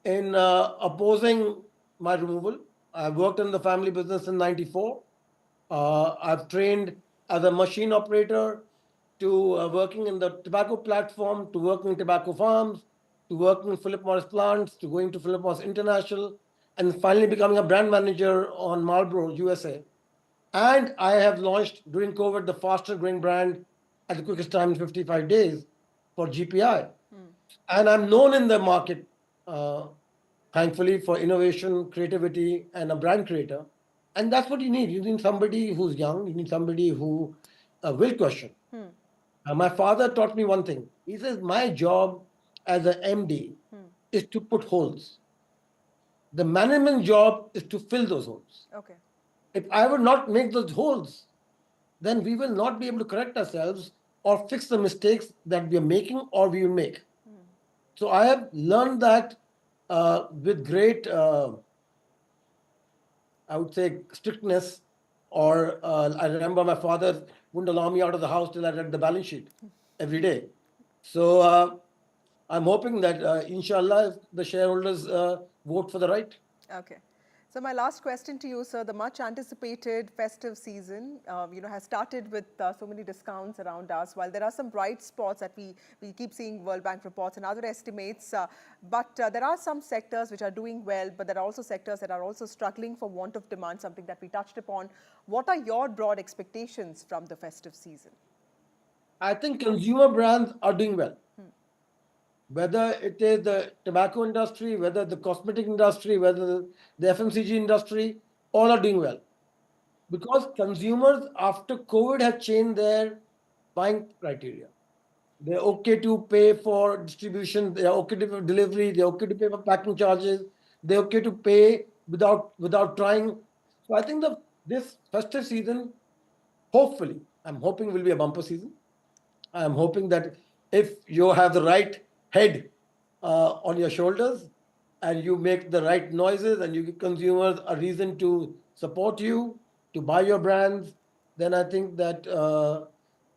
in opposing my removal. I worked in the family business in '94. I've trained as a machine operator to working in the tobacco platform, to working in tobacco farms, to working in Philip Morris plants, to going to Philip Morris International, and finally becoming a brand manager on Marlboro, USA. And I have launched during COVID the fastest growing brand at the quickest time in 55 days for GPI. And I'm known in the market, uh, thankfully, for innovation, creativity, and a brand creator. And that's what you need. You need somebody who's young, you need somebody who will question. My father taught me one thing. He says, my job as an MD is to put holes. The management job is to fill those holes. Okay. If I would not make those holes, then we will not be able to correct ourselves or fix the mistakes that we are making or we will make. So I have learned that with great, I would say, strictness. Or I remember my father wouldn't allow me out of the house till I read the balance sheet every day. So I'm hoping that, inshallah, the shareholders vote for the right. Okay. So my last question to you, sir, the much anticipated festive season, has started with so many discounts around us. While there are some bright spots that we keep seeing World Bank reports and other estimates, but there are some sectors which are doing well, but there are also sectors that are also struggling for want of demand, something that we touched upon. What are your broad expectations from the festive season? I think consumer brands are doing well. Whether it is the tobacco industry, whether the cosmetic industry, whether the FMCG industry, all are doing well. Because consumers after COVID have changed their buying criteria. They're okay to pay for distribution, they're okay to pay for delivery, they're okay to pay for packing charges, they're okay to pay without trying. So I think this festive season, hopefully, I'm hoping will be a bumper season. I'm hoping that if you have the right head on your shoulders and you make the right noises and you give consumers a reason to support you, to buy your brands, then I think that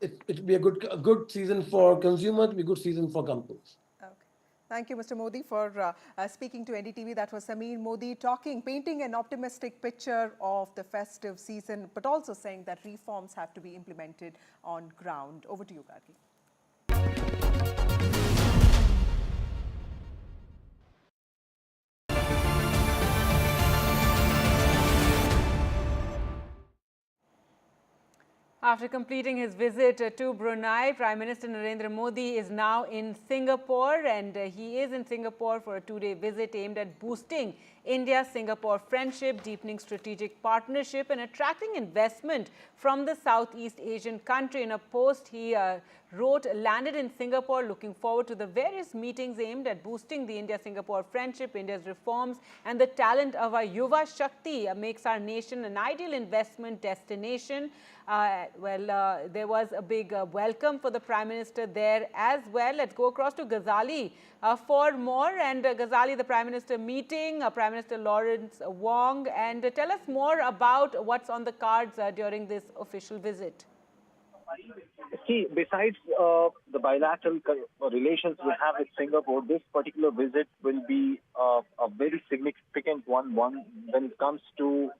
it'll be a good season for consumers, it'll be a good season for companies. Okay. Thank you, Mr. Modi, for speaking to NDTV. That was Sameer Modi painting an optimistic picture of the festive season, but also saying that reforms have to be implemented on ground. Over to you, Gargi. After completing his visit to Brunei, Prime Minister Narendra Modi is now in Singapore, and he is in Singapore for a two-day visit aimed at boosting India-Singapore friendship, deepening strategic partnership, and attracting investment from the Southeast Asian country. In a post he wrote, landed in Singapore, looking forward to the various meetings aimed at boosting the India-Singapore friendship, India's reforms, and the talent of our Yuva Shakti makes our nation an ideal investment destination. There was a big welcome for the Prime Minister there as well. Let's go across to Ghazali for more. And Ghazali, the Prime Minister meeting, Prime Minister Lawrence Wong, and tell us more about what's on the cards during this official visit. See, besides the bilateral relations we have with Singapore, this particular visit will be a very significant one when it comes to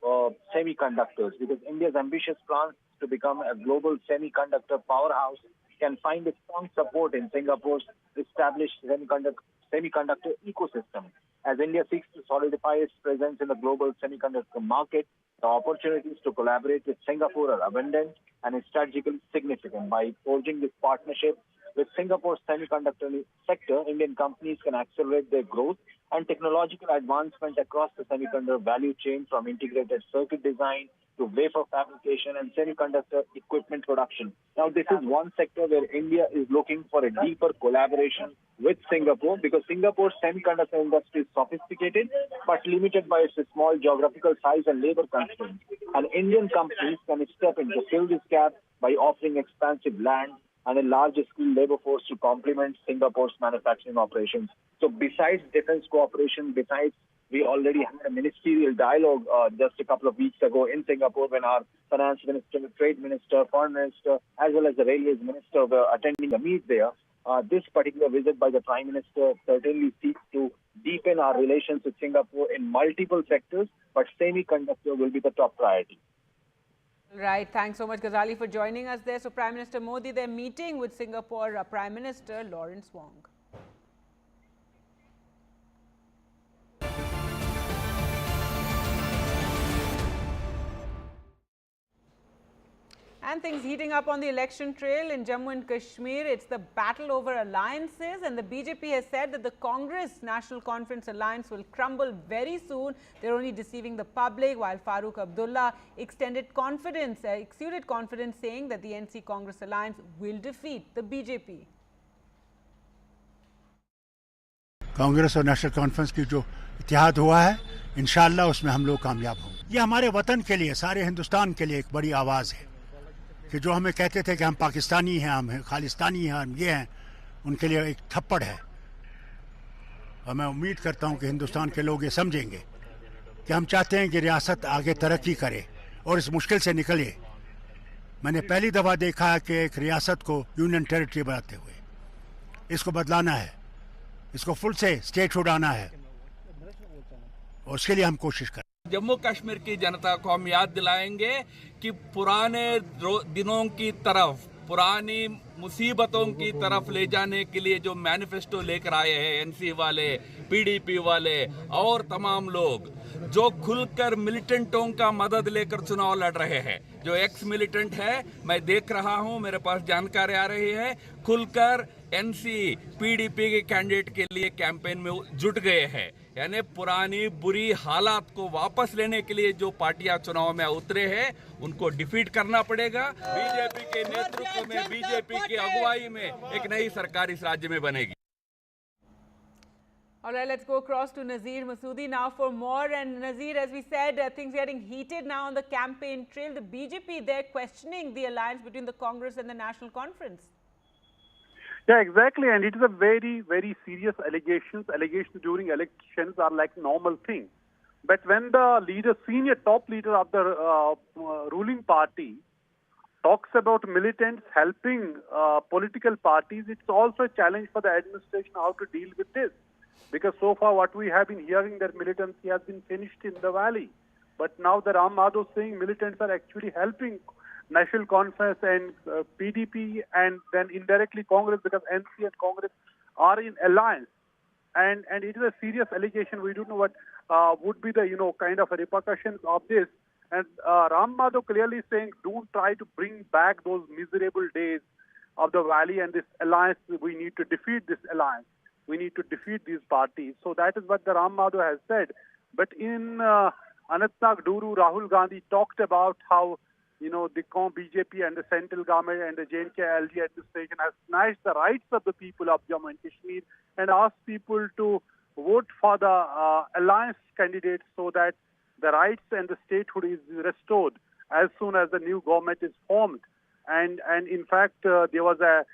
semiconductors, because India's ambitious plans to become a global semiconductor powerhouse can find a strong support in Singapore's established semiconductor ecosystem. As India seeks to solidify its presence in the global semiconductor market, the opportunities to collaborate with Singapore are abundant and strategically significant. By forging this partnership with Singapore's semiconductor sector, Indian companies can accelerate their growth and technological advancement across the semiconductor value chain, from integrated circuit design to wafer fabrication and semiconductor equipment production. Now, this is one sector where India is looking for a deeper collaboration with Singapore, because Singapore's semiconductor industry is sophisticated but limited by its small geographical size and labor constraints. And Indian companies can step in to fill this gap by offering expansive land and a large skilled labor force to complement Singapore's manufacturing operations. So besides defense cooperation, we already had a ministerial dialogue just a couple of weeks ago in Singapore, when our finance minister, trade minister, foreign minister, as well as the railways minister were attending a meet there. This particular visit by the Prime Minister certainly seeks to deepen our relations with Singapore in multiple sectors, but semiconductor will be the top priority. Right. Thanks so much, Ghazali, for joining us there. So Prime Minister Modi, they're meeting with Singapore Prime Minister Lawrence Wong. And things heating up on the election trail in Jammu and Kashmir. It's the battle over alliances, and the BJP has said that the Congress National Conference alliance will crumble very soon. They're only deceiving the public, while Farooq Abdullah exuded confidence, saying that the NC Congress alliance will defeat the BJP. Congress और national conference की जो इत्तेहाद हुआ है, इंशाअल्लाह उसमें हम लोग कामयाब होंगे। ये हमारे वतन के लिए, सारे हिंदुस्तान के लिए एक बड़ी आवाज़ है कि जो हमें कहते थे कि हम पाकिस्तानी हैं, हम खालिस्तानी हैं, हम ये हैं, उनके लिए एक थप्पड़ है। और मैं उम्मीद करता हूं कि हिंदुस्तान के लोग ये समझेंगे कि हम चाहते हैं कि रियासत आगे तरक्की करे और इस मुश्किल से निकले। मैंने पहली दफ़ा देखा है कि एक रियासत को यूनियन टेरिटरी बनाते हुए, इसको बदलाना है, इसको फुल से स्टेट उड़ाना है, और उसके लिए हम कोशिश करें। जम्मू कश्मीर की जनता को हम याद दिलाएंगे कि पुराने दिनों की तरफ, पुरानी मुसीबतों की तरफ ले जाने के लिए जो मैनिफेस्टो लेकर आए हैं एनसी वाले, पीडीपी वाले और तमाम लोग, जो खुलकर मिलिटेंटों का मदद लेकर चुनाव लड़ रहे हैं। जो एक्स मिलिटेंट है, मैं देख रहा हूं, मेरे पास जानकारी आ रही है, खुलकर एनसी पीडीपी के कैंडिडेट के लिए कैंपेन में जुट गए हैं। यानी पुरानी बुरी हालात को वापस लेने के लिए जो पार्टियां चुनाव में उतरे हैं, उनको डिफीट करना पड़ेगा। बीजेपी के नेतृत्व में, बीजेपी की अगुवाई में एक नई सरकार इस राज्य में बनेगी। All right, let's go across to Nazir Masoodi now for more. And Nazir, as we said, things are getting heated now on the campaign trail. The BJP, they're questioning the alliance between the Congress and the National Conference. Yeah, exactly. And it is a very, very serious allegations. Allegations during elections are like normal thing. But when the leader, senior top leader of the ruling party talks about militants helping political parties, it's also a challenge for the administration how to deal with this. Because so far what we have been hearing that militancy has been finished in the valley. But now the Ram Madhav saying militants are actually helping National Conference and PDP and then indirectly Congress, because NC and Congress are in alliance. And it is a serious allegation. We don't know what would be the, kind of repercussions of this. And Ram Madhav clearly saying, don't try to bring back those miserable days of the valley and this alliance. We need to defeat this alliance. We need to defeat these parties. So that is what the Ram Madhav has said. But in Anantnag Duru, Rahul Gandhi talked about how, the BJP and the central government and the JNK LG administration has snatched the rights of the people of Jammu and Kashmir and asked people to vote for the alliance candidates so that the rights and the statehood is restored as soon as the new government is formed. And in fact, there was a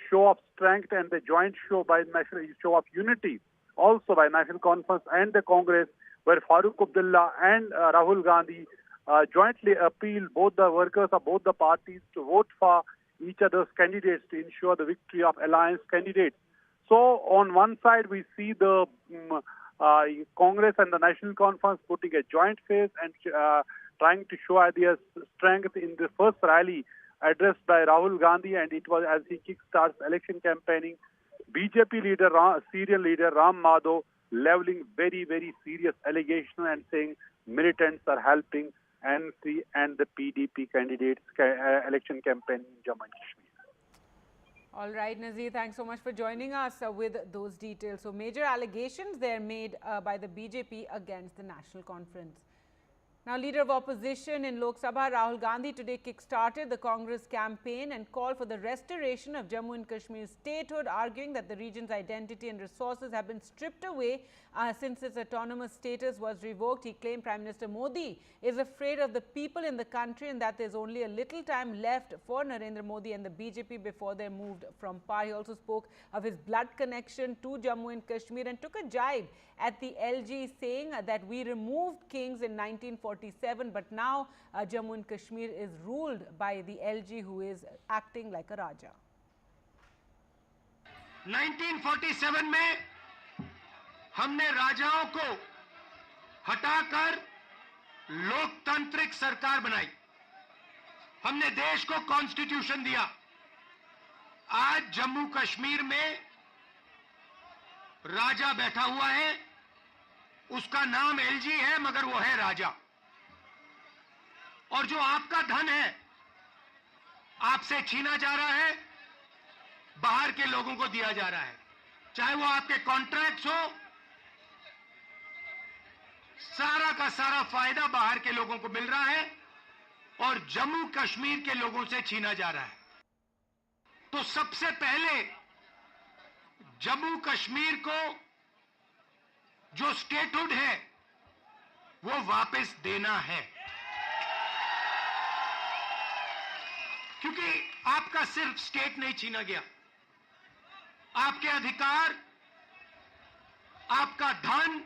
show of strength and the joint show by National Show of Unity, also by National Conference and the Congress, where Farooq Abdullah and Rahul Gandhi jointly appealed both the workers of both the parties to vote for each other's candidates to ensure the victory of alliance candidates. So on one side, we see the Congress and the National Conference putting a joint face and trying to show their strength in the first rally addressed by Rahul Gandhi, and it was as he kickstarts election campaigning. BJP leader, serial leader Ram Madhav leveling very, very serious allegation and saying militants are helping NC and the PDP candidates election campaign in Jammu and Kashmir. All right, Nazir, thanks so much for joining us with those details. So major allegations there made by the BJP against the National Conference. Now, Leader of Opposition in Lok Sabha, Rahul Gandhi, today kick-started the Congress campaign and called for the restoration of Jammu and Kashmir's statehood, arguing that the region's identity and resources have been stripped away since its autonomous status was revoked. He claimed Prime Minister Modi is afraid of the people in the country and that there's only a little time left for Narendra Modi and the BJP before they're moved from power. He also spoke of his blood connection to Jammu and Kashmir and took a jibe at the LG, saying that we removed kings in 1947, but now Jammu and Kashmir is ruled by the LG, who is acting like a Raja. 1947 में हमने राजाओं को हटाकर लोकतांत्रिक सरकार बनाई। हमने देश को कॉन्स्टिट्यूशन दिया। आज जम्मू कश्मीर में राजा बैठा हुआ है, उसका नाम एलजी है मगर वो है राजा। और जो आपका धन है आपसे छीना जा रहा है, बाहर के लोगों को दिया जा रहा है, चाहे वो आपके कॉन्ट्रैक्ट्स हो, सारा का सारा फायदा बाहर के लोगों को मिल रहा है और जम्मू कश्मीर के लोगों से छीना जा रहा है। तो सबसे पहले जम्मू कश्मीर को जो स्टेटहुड है वो वापस देना है, क्योंकि आपका सिर्फ स्टेट नहीं छीना गया, आपके अधिकार, आपका धन,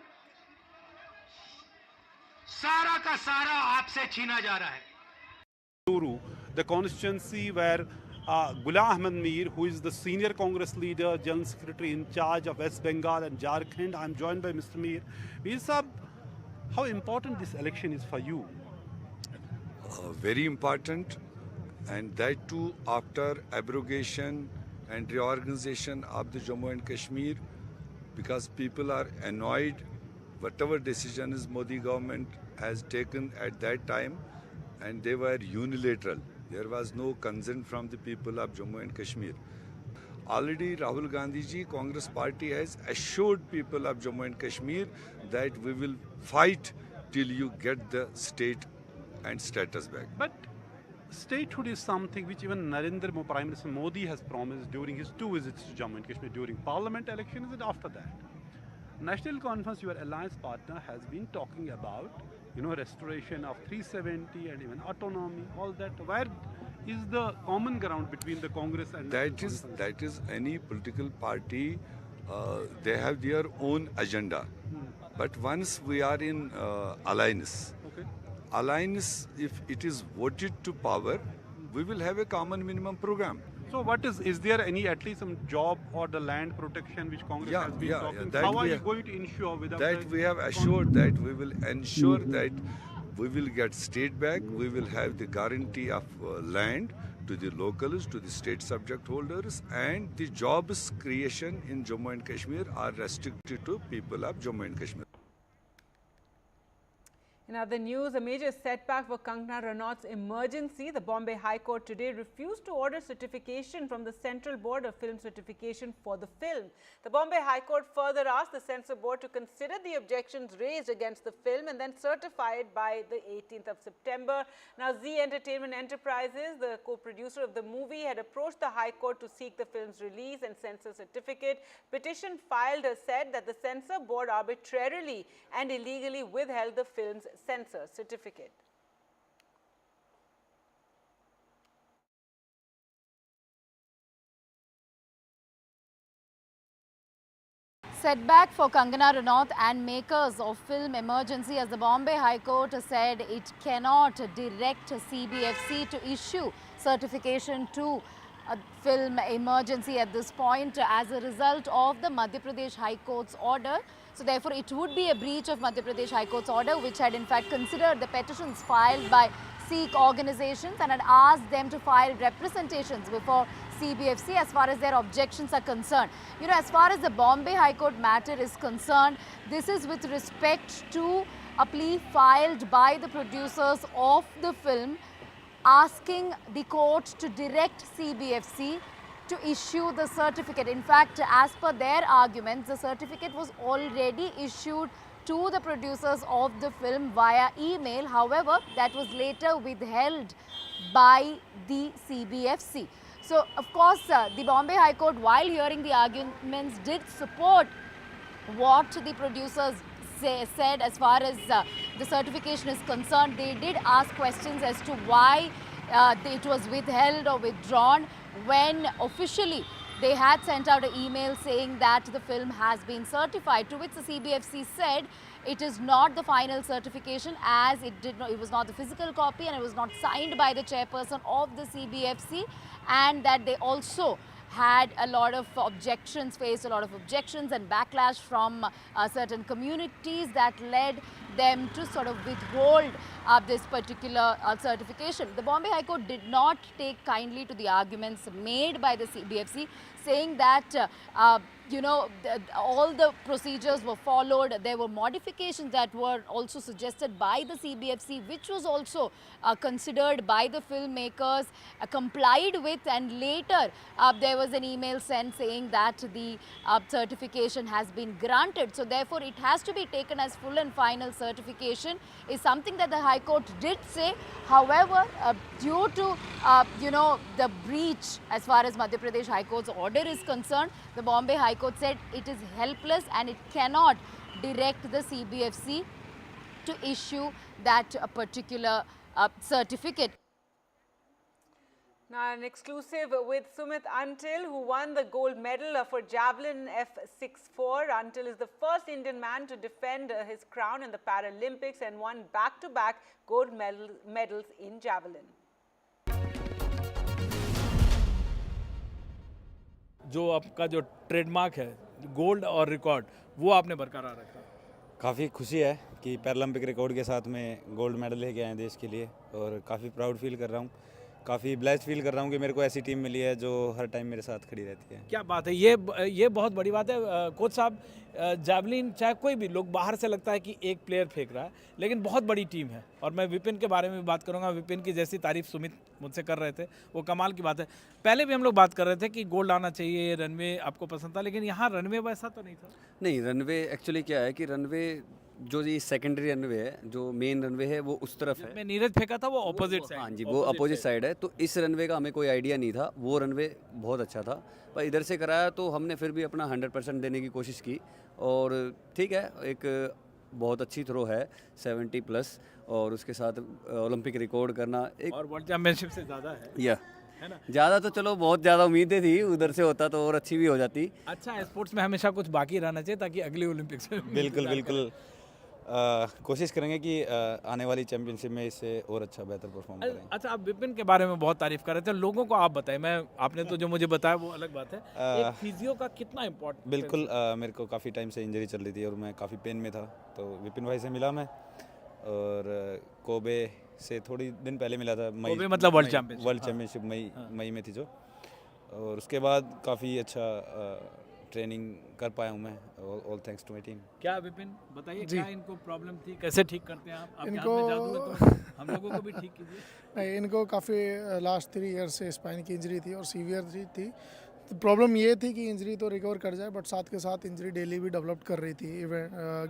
सारा का सारा आपसे छीना जा रहा है। The constituency where Ghulam Ahmed Mir, who is the senior Congress leader, General Secretary in charge of West Bengal and Jharkhand, I am joined by Mr. Mir. Mir Sahab, how important this election is for you? Very important, and that too after abrogation and reorganization of the Jammu and Kashmir, because people are annoyed whatever decisions Modi government has taken at that time, and they were unilateral. There was no consent from the people of Jammu and Kashmir. Already Rahul Gandhi ji, Congress Party has assured people of Jammu and Kashmir that we will fight till you get the state and status back. But statehood is something which even Prime Minister Modi has promised during his 2 visits to Jammu and Kashmir during parliament elections and after that. National Conference, your alliance partner, has been talking about, restoration of 370 and even autonomy, all that. Where is the common ground between the Congress and that is any political party, they have their own agenda. But once we are in alliance, alliance, if it is voted to power, we will have a common minimum program. So what is there any, at least some job or the land protection which Congress has been talking? That how are you going to ensure without that we have assured that we will ensure that we will get state back, we will have the guarantee of land to the locals, to the state subject holders, and the jobs creation in Jammu and Kashmir are restricted to people of Jammu and Kashmir. In other news, a major setback for Kangana Ranaut's emergency. The Bombay High Court today refused to order certification from the Central Board of Film Certification for the film. The Bombay High Court further asked the Censor Board to consider the objections raised against the film and then certify it by the 18th of September. Now, Z Entertainment Enterprises, the co-producer of the movie, had approached the High Court to seek the film's release and censor certificate. Petition filed said that the Censor Board arbitrarily and illegally withheld the film's censor certificate. Setback for Kangana Ranaut and makers of film Emergency, as the Bombay High Court said it cannot direct CBFC to issue certification to film Emergency at this point as a result of the Madhya Pradesh High Court's order. So therefore, it would be a breach of Madhya Pradesh High Court's order, which had in fact considered the petitions filed by Sikh organizations and had asked them to file representations before CBFC as far as their objections are concerned. As far as the Bombay High Court matter is concerned, this is with respect to a plea filed by the producers of the film asking the court to direct CBFC to issue the certificate. In fact, as per their arguments, the certificate was already issued to the producers of the film via email. However, that was later withheld by the CBFC. So, of course, the Bombay High Court, while hearing the arguments, did support what the producers said as far as the certification is concerned. They did ask questions as to why it was withheld or withdrawn when officially they had sent out an email saying that the film has been certified, to which the CBFC said it is not the final certification, as it was not the physical copy and it was not signed by the chairperson of the CBFC, and that they also had a lot of objections, faced a lot of objections and backlash from certain communities that led them to sort of withhold this particular certification. The Bombay High Court did not take kindly to the arguments made by the CBFC, saying that all the procedures were followed. There were modifications that were also suggested by the CBFC, which was also considered by the filmmakers, complied with, and later there was an email sent saying that the certification has been granted. So therefore it has to be taken as full and final certification, is something that the High Court did say. However, due to the breach as far as Madhya Pradesh High Court's order is concerned, the Bombay High Court said it is helpless and it cannot direct the CBFC to issue that particular certificate. Now, an exclusive with Sumit Until, who won the gold medal for Javelin F64. Until is the first Indian man to defend his crown in the Paralympics and won back-to-back gold medals in Javelin. जो आपका जो trademark है, gold और record, वो आपने बरकरार रखा। काफ़ी खुशी है कि पैरालंपिक रिकॉर्ड के साथ में गोल्ड मेडल लेके आए हैं देश के लिए, और काफ़ी प्राउड फील कर रहा हूँ, काफ़ी ब्लेस्ड फील कर रहा हूँ कि मेरे को ऐसी टीम मिली है जो हर टाइम मेरे साथ खड़ी रहती है। क्या बात है, ये बहुत बड़ी बात है। कोच साहब, जैवलिन चाहे कोई भी लोग बाहर से लगता है कि एक प्लेयर फेंक रहा है, लेकिन बहुत बड़ी टीम है। और मैं विपिन के बारे में बात करूंगा। विपिन की जैसी तारीफ सुमित मुझसे कर रहे थे, वो कमाल की बात है। पहले भी हम लोग बात कर रहे थे कि गोल्ड आना चाहिए, रनवे आपको पसंद था, लेकिन यहाँ रनवे वैसा तो नहीं था। नहीं, रनवे एक्चुअली क्या है कि रनवे जो ये सेकेंडरी रनवे है, जो मेन रनवे है वो उस तरफ है। मैं नीरज फेंका था वो अपोजिट साइड। हाँ जी, वो अपोजिट साइड है। तो इस रनवे का हमें कोई आइडिया नहीं था। वो रनवे बहुत अच्छा था, पर इधर से कराया तो हमने फिर भी अपना 100% देने की कोशिश की। और ठीक है, एक बहुत अच्छी थ्रो है 70+, और उसके साथ ओलंपिक रिकॉर्ड करना एक और वर्ल्ड चैंपियनशिप से ज़्यादा है। या ज़्यादा तो चलो, बहुत ज़्यादा उम्मीदें थी, उधर से होता तो और अच्छी भी हो जाती। अच्छा, स्पोर्ट्स में हमेशा कुछ बाकी रहना चाहिए ताकि अगले ओलंपिक्स में बिल्कुल बिल्कुल कोशिश करेंगे कि आने वाली चैंपियनशिप में इससे और अच्छा बेहतर परफॉर्म करें। अच्छा, आप विपिन के बारे में बहुत तारीफ कर रहे थे, लोगों को आप बताएं। आपने तो जो मुझे बताया वो अलग बात है। एक फिजियो का कितना इम्पोर्टेंट। बिल्कुल, मेरे को काफ़ी टाइम से इंजरी चल रही थी और मैं काफ़ी पेन में था, तो विपिन भाई से मिला मैं, और कोबे से थोड़ी दिन पहले मिला था। कोबे मतलब वर्ल्ड चैंपियनशिप मई में थी जो, और उसके बाद काफ़ी अच्छा ट्रेनिंग कर पाया हूँ मैं, all thanks to my team. क्या विपिन बताइए, क्या इनको प्रॉब्लम थी, कैसे ठीक करते हैं आप? इनको जादू है तो हम लोगों को भी ठीक कीजिए। नहीं, इनको काफ़ी लास्ट 3 ईयर से स्पाइन की इंजरी थी और सीवियर थी। तो प्रॉब्लम ये थी कि इंजरी तो रिकवर कर जाए, बट साथ के साथ इंजरी डेली भी डेवलप कर रही थी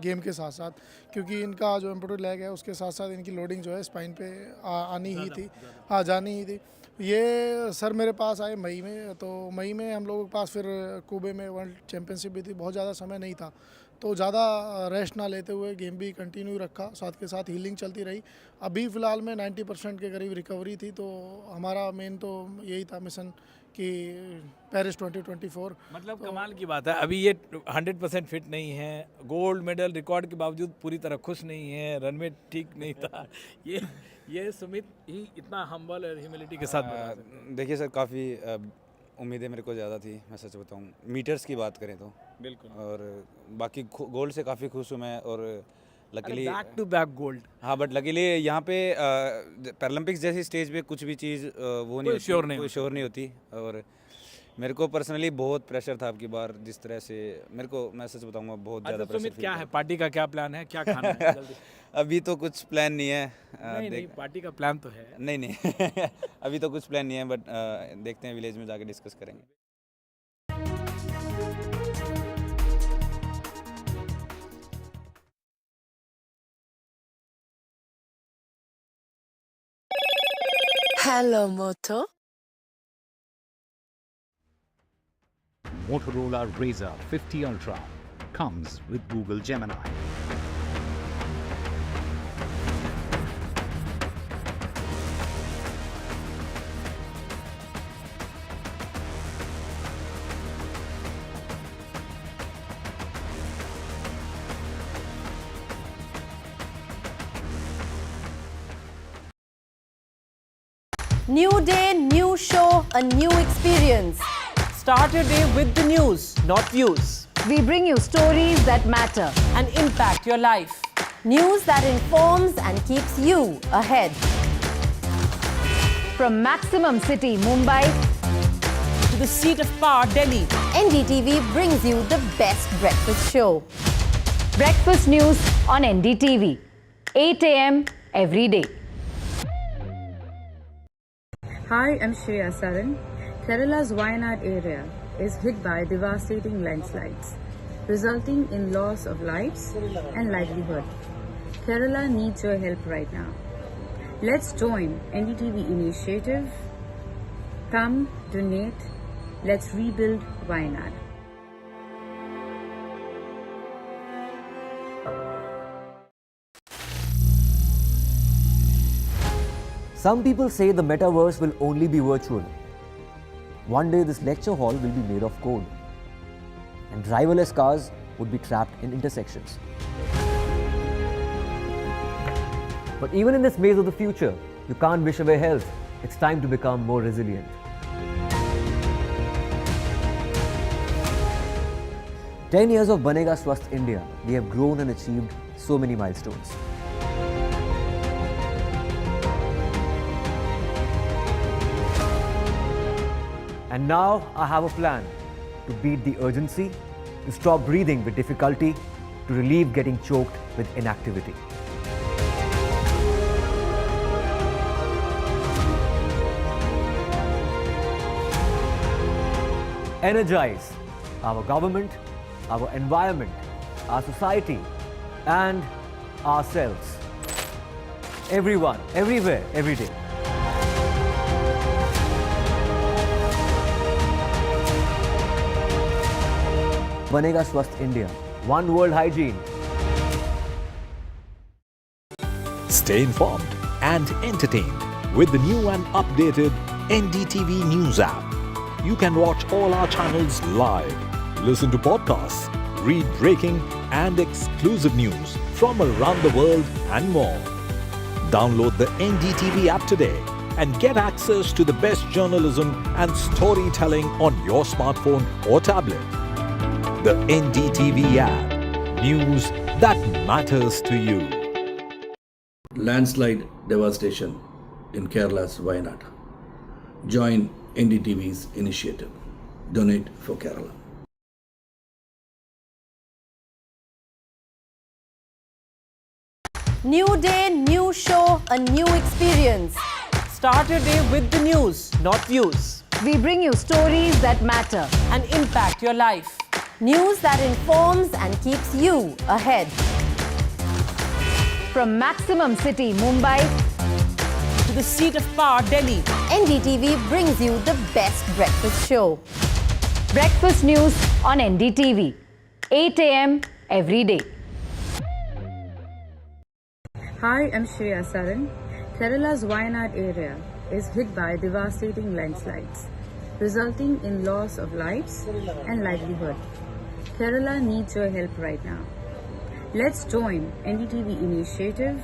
गेम के साथ साथ, क्योंकि इनका जो एम्पुटेड लेग है उसके साथ साथ इनकी लोडिंग जो है स्पाइन पे आनी ही थी, हाँ जानी ही थी। ये सर मेरे पास आए मई में, तो मई में हम लोगों के पास फिर कोबे में वर्ल्ड चैंपियनशिप भी थी, बहुत ज़्यादा समय नहीं था, तो ज़्यादा रेस्ट ना लेते हुए गेम भी कंटिन्यू रखा, साथ के साथ हीलिंग चलती रही। अभी फ़िलहाल में 90% के करीब रिकवरी थी, तो हमारा मेन तो यही था मिशन कि पेरिस 2024। मतलब कमाल की बात है, अभी ये 100% फिट नहीं है, गोल्ड मेडल रिकॉर्ड के बावजूद पूरी तरह खुश नहीं है, रनवे ठीक नहीं था। ये सुमित ही इतना हम्बल और ह्यूमिलिटी के साथ। देखिए सर, काफ़ी उम्मीदें मेरे को ज़्यादा थी, मैं सच बताऊँ। मीटर्स की बात करें तो बिल्कुल, और बाकी गोल्ड से काफ़ी खुश हूँ मैं, और luckily back to back gold. हाँ, बट लकीली यहाँ पे पैरालंपिक्स जैसी स्टेज पे कुछ भी चीज़ वो नहीं कोई श्योर नहीं होती। और मेरे को पर्सनली बहुत प्रेशर था आपकी बार, जिस तरह से मेरे को, मैं सच बताऊंगा, बहुत ज़्यादा प्रेशर। सुमित, क्या है पार्टी का, क्या प्लान है, क्या खाना है? अभी तो कुछ प्लान नहीं है। नहीं, पार्टी का प्लान तो है। नहीं अभी तो कुछ प्लान नहीं है, बट देखते हैं, विलेज में जाके डिस्कस करेंगे। Hello, Moto. Motorola Razr 50 Ultra comes with Google Gemini. New day, new show, a new experience. Start your day with the news, not views. We bring you stories that matter and impact your life. News that informs and keeps you ahead. From Maximum City, Mumbai, to the seat of power, Delhi, NDTV brings you the best breakfast show. Breakfast news on NDTV, 8 a.m. every day. Hi, I'm Shreya Saran. Kerala's Wayanad area is hit by devastating landslides, resulting in loss of lives and livelihood. Kerala needs your help right now. Let's join NDTV initiative. Come, donate. Let's rebuild Wayanad. Some people say the metaverse will only be virtual. One day this lecture hall will be made of code, and driverless cars would be trapped in intersections. But even in this maze of the future, you can't wish away health. It's time to become more resilient. "10 years of Banega Swasth India, we have grown and achieved so many milestones. And now I have a plan to beat the urgency, to stop breathing with difficulty, to relieve getting choked with inactivity. Energize our government, our environment, our society, and ourselves. Everyone, everywhere, every day. Banega Swasth India. One world hygiene. Stay informed and entertained with the new and updated NDTV News app. You can watch all our channels live, listen to podcasts, read breaking and exclusive news from around the world and more. Download the NDTV app today and get access to the best journalism and storytelling on your smartphone or tablet. The NDTV app. News that matters to you. Landslide devastation in Kerala's Wayanad. Join NDTV's initiative. Donate for Kerala. New day, new show, a new experience. Start your day with the news, not views. We bring you stories that matter and impact your life. News that informs and keeps you ahead. From Maximum City, Mumbai, to the seat of power, Delhi, NDTV brings you the best breakfast show. Breakfast news on NDTV, 8 a.m. every day. Hi, I'm Shreya Saran. Kerala's Wayanad area is hit by devastating landslides, resulting in loss of lives and livelihood. Kerala needs your help right now. Let's join NDTV initiative.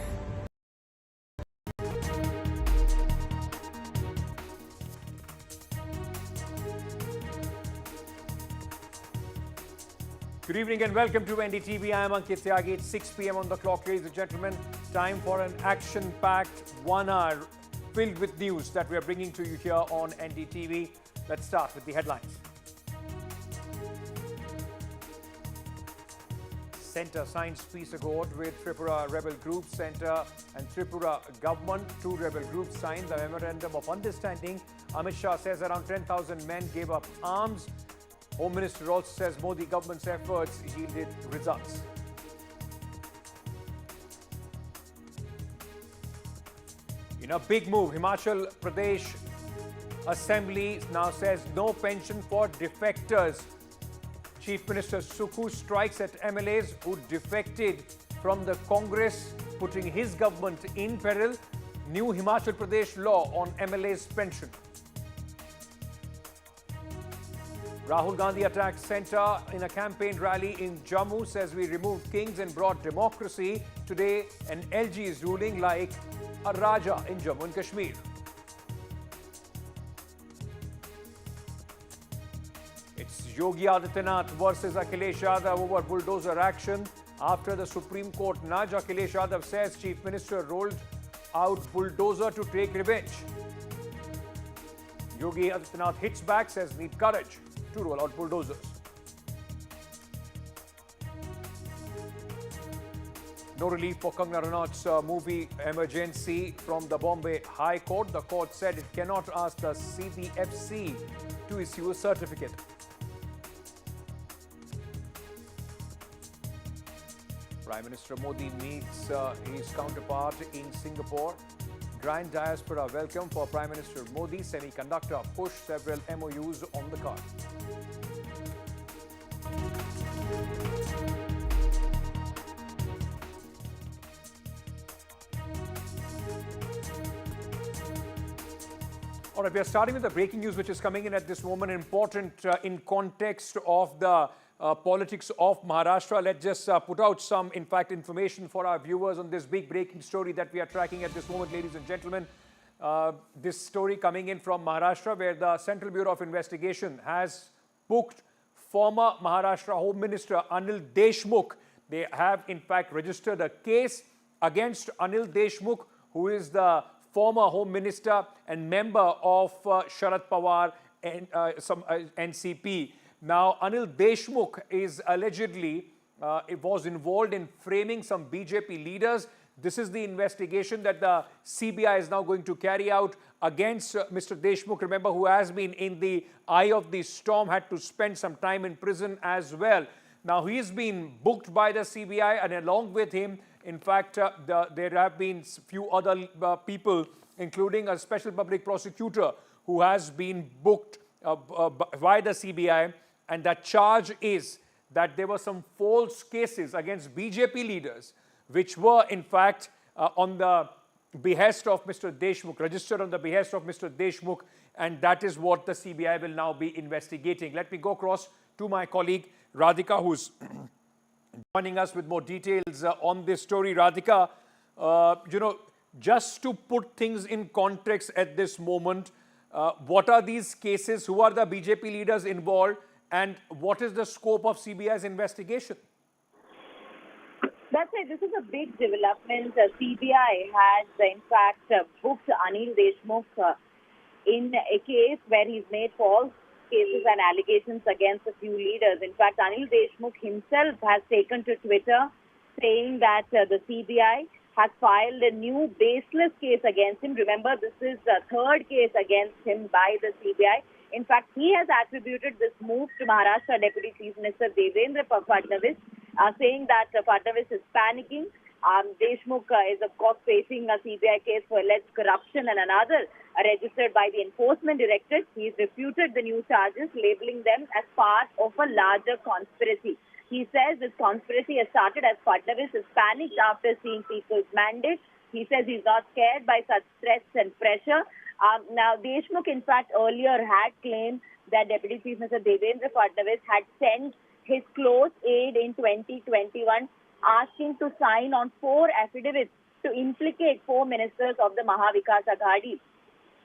Good evening and welcome to NDTV. I am Ankit Tyagi. It's 6 p.m. on the clock, ladies and gentlemen. Time for an action-packed 1 hour filled with news that we are bringing to you here on NDTV. Let's start with the headlines. Centre signs peace accord with Tripura rebel group. Centre and Tripura government. 2 rebel groups signed the memorandum of understanding. Amit Shah says around 10,000 men gave up arms. Home Minister also says Modi government's efforts yielded results. In a big move, Himachal Pradesh Assembly now says no pension for defectors. Chief Minister Sukhu strikes at MLAs who defected from the Congress, putting his government in peril. New Himachal Pradesh law on MLAs' pension. Rahul Gandhi attacked centre in a campaign rally in Jammu, says we removed kings and brought democracy. Today, an LG is ruling like a Raja in Jammu and Kashmir. Yogi Adityanath versus Akhilesh Yadav over bulldozer action. After the Supreme Court nudge, Akhilesh Yadav says Chief Minister rolled out bulldozer to take revenge. Yogi Adityanath hits back, says need courage to roll out bulldozers. No relief for Kangana Ranaut's movie Emergency from the Bombay High Court. The court said it cannot ask the CBFC to issue a certificate. Prime Minister Modi meets his counterpart in Singapore. Grand diaspora welcome for Prime Minister Modi. Semiconductor push, several MOUs on the card. All right, we are starting with the breaking news which is coming in at this moment, important in context of the politics of Maharashtra. Let's just put out some, in fact, information for our viewers on this big breaking story that we are tracking at this moment, ladies and gentlemen. This story coming in from Maharashtra, where the Central Bureau of Investigation has booked former Maharashtra Home Minister Anil Deshmukh. They have, in fact, registered a case against Anil Deshmukh, who is the former Home Minister and member of Sharad Pawar and NCP. Now, Anil Deshmukh is allegedly was involved in framing some BJP leaders. This is the investigation that the CBI is now going to carry out against Mr. Deshmukh, remember, who has been in the eye of the storm, had to spend some time in prison as well. Now, he's been booked by the CBI, and along with him, in fact, there have been few other people, including a special public prosecutor who has been booked by the CBI. And the charge is that there were some false cases against BJP leaders, which were, in fact, on the behest of Mr. Deshmukh, registered on the behest of Mr. Deshmukh, and that is what the CBI will now be investigating. Let me go across to my colleague Radhika, who's joining us with more details on this story. Radhika, just to put things in context at this moment, what are these cases? Who are the BJP leaders involved? And what is the scope of CBI's investigation? That's right. This is a big development. CBI has, in fact, booked Anil Deshmukh in a case where he's made false cases and allegations against a few leaders. In fact, Anil Deshmukh himself has taken to Twitter saying that the CBI has filed a new baseless case against him. Remember, this is the third case against him by the CBI. In fact, he has attributed this move to Maharashtra Deputy Chief Minister Devendra Fadnavis, saying that Fadnavis is panicking. Deshmukh is, of course, facing a CBI case for alleged corruption and another registered by the Enforcement Directorate. He's refuted the new charges, labeling them as part of a larger conspiracy. He says this conspiracy has started as Fadnavis is panicked after seeing people's mandate. He says he's not scared by such stress and pressure. Now, Deshmukh, in fact, earlier had claimed that Deputy Chief Minister Devendra Fadnavis had sent his close aide in 2021 asking to sign on 4 affidavits to implicate 4 ministers of the Mahavikas Aghadi,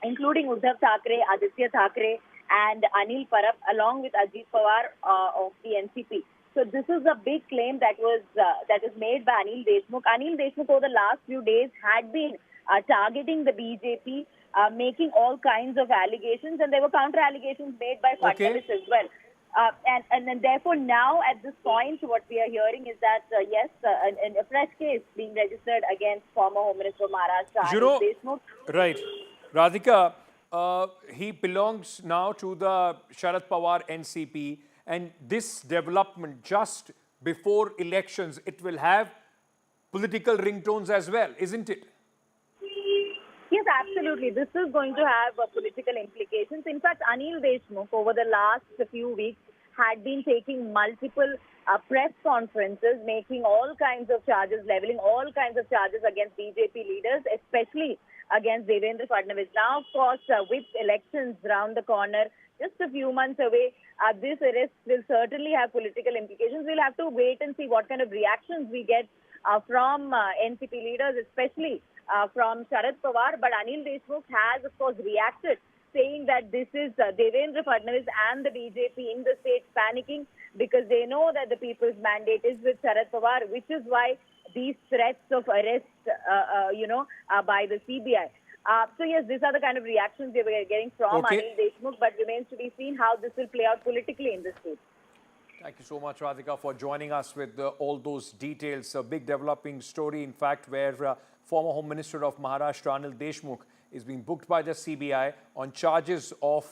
including Uddhav Thackeray, Aditya Thackeray, and Anil Parab, along with Ajit Pawar of the NCP. So this is a big claim that was made by Anil Deshmukh. Anil Deshmukh over the last few days had been targeting the BJP, making all kinds of allegations, and there were counter-allegations made by Fadnavis as well. And therefore now at this point what we are hearing is that yes, a fresh case being registered against former Home Minister of Maharashtra, Anil Deshmukh. Right. Radhika, he belongs now to the Sharad Pawar NCP, and this development just before elections, it will have political ringtones as well, isn't it? Yes, absolutely. This is going to have political implications. In fact, Anil Deshmukh over the last few weeks had been taking multiple press conferences, making all kinds of charges, leveling all kinds of charges against BJP leaders, especially against Devendra Fadnavis. Now, of course, with elections round the corner, just a few months away, this arrest will certainly have political implications. We'll have to wait and see what kind of reactions we get from NCP leaders, especially from Sharad Pawar. But Anil Deshmukh has, of course, reacted saying that this is Devendra Fadnavis and the BJP in the state panicking because they know that the people's mandate is with Sharad Pawar, which is why these threats of arrest, by the CBI. So yes, these are the kind of reactions we were getting from Anil Deshmukh, but remains to be seen how this will play out politically in the state. Thank you so much, Radhika, for joining us with all those details. A big developing story, in fact, where former Home Minister of Maharashtra, Anil Deshmukh, is being booked by the CBI on charges of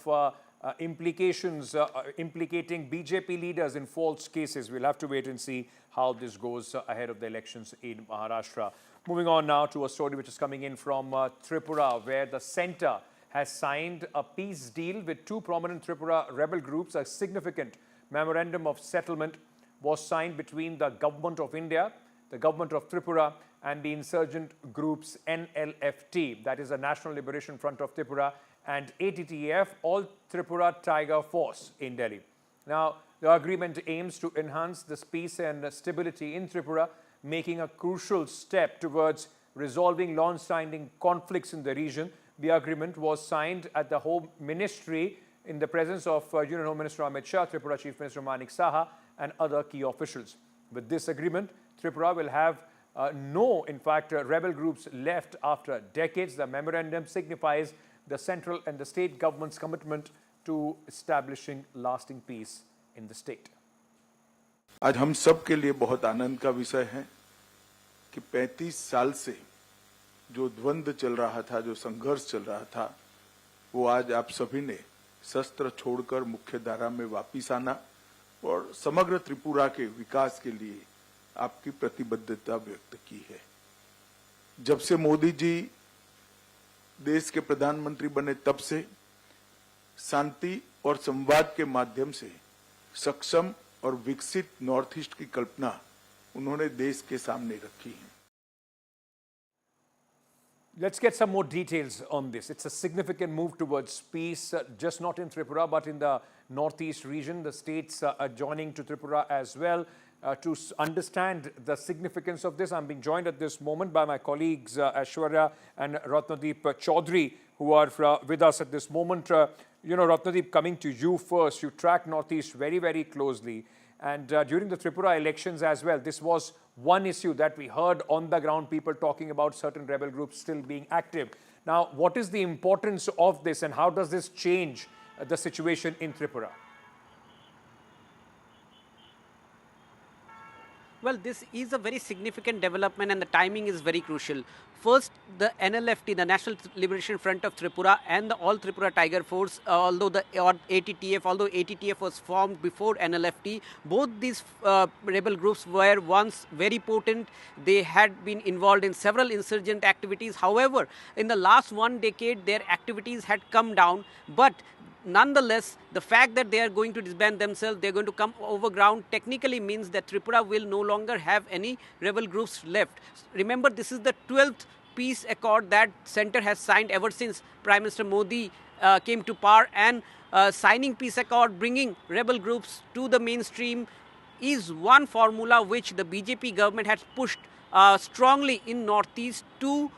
implicating BJP leaders in false cases. We'll have to wait and see how this goes ahead of the elections in Maharashtra. Moving on now to a story which is coming in from Tripura, where the centre has signed a peace deal with two prominent Tripura rebel groups. A significant memorandum of settlement was signed between the Government of India, the Government of Tripura, and the insurgent groups NLFT, that is the National Liberation Front of Tripura, and ATTF, All Tripura Tiger Force in Delhi. Now, the agreement aims to enhance the peace and stability in Tripura, making a crucial step towards resolving long-standing conflicts in the region. The agreement was signed at the Home Ministry in the presence of Union Home Minister Amit Shah, Tripura Chief Minister Manik Saha, and other key officials. With this agreement, Tripura will have rebel groups left after decades. The memorandum signifies the central and the state government's commitment to establishing lasting peace in the state. आज हम सब के लिए बहुत आनंद का विषय है कि 35 साल से जो द्वंद्व चल रहा था, जो संघर्ष चल रहा था, वो आज आप सभी ने शस्त्र छोड़कर मुख्य धारा में वापिस आना और समग्र त्रिपुरा के विकास के लिए आपकी प्रतिबद्धता व्यक्त की है। जब से मोदी जी देश के प्रधानमंत्री बने तब से शांति और संवाद के माध्यम से सक्षम और विकसित नॉर्थ ईस्ट की कल्पना उन्होंने देश के सामने रखी है। Let's get some more details on this. It's a significant move towards peace, just not in Tripura, but in the northeast region. The states adjoining to Tripura as well. To understand the significance of this, I'm being joined at this moment by my colleagues Aishwarya and Ratnadeep Chaudhary, who are with us at this moment. Ratnadeep, coming to you first, you track Northeast very, very closely. And during the Tripura elections as well, this was one issue that we heard on the ground, people talking about certain rebel groups still being active. Now, what is the importance of this and how does this change the situation in Tripura? Well, this is a very significant development and the timing is very crucial. First, the NLFT, the National Liberation Front of Tripura, and the All Tripura Tiger Force, although ATTF was formed before NLFT, both these rebel groups were once very potent. They had been involved in several insurgent activities. However, in the last 1 decade, their activities had come down, but nonetheless, the fact that they are going to disband themselves, they're going to come over ground, technically means that Tripura will no longer have any rebel groups left. Remember, this is the 12th peace accord that centre has signed ever since Prime Minister Modi came to power, and signing peace accord, bringing rebel groups to the mainstream is one formula which the BJP government has pushed strongly in Northeast to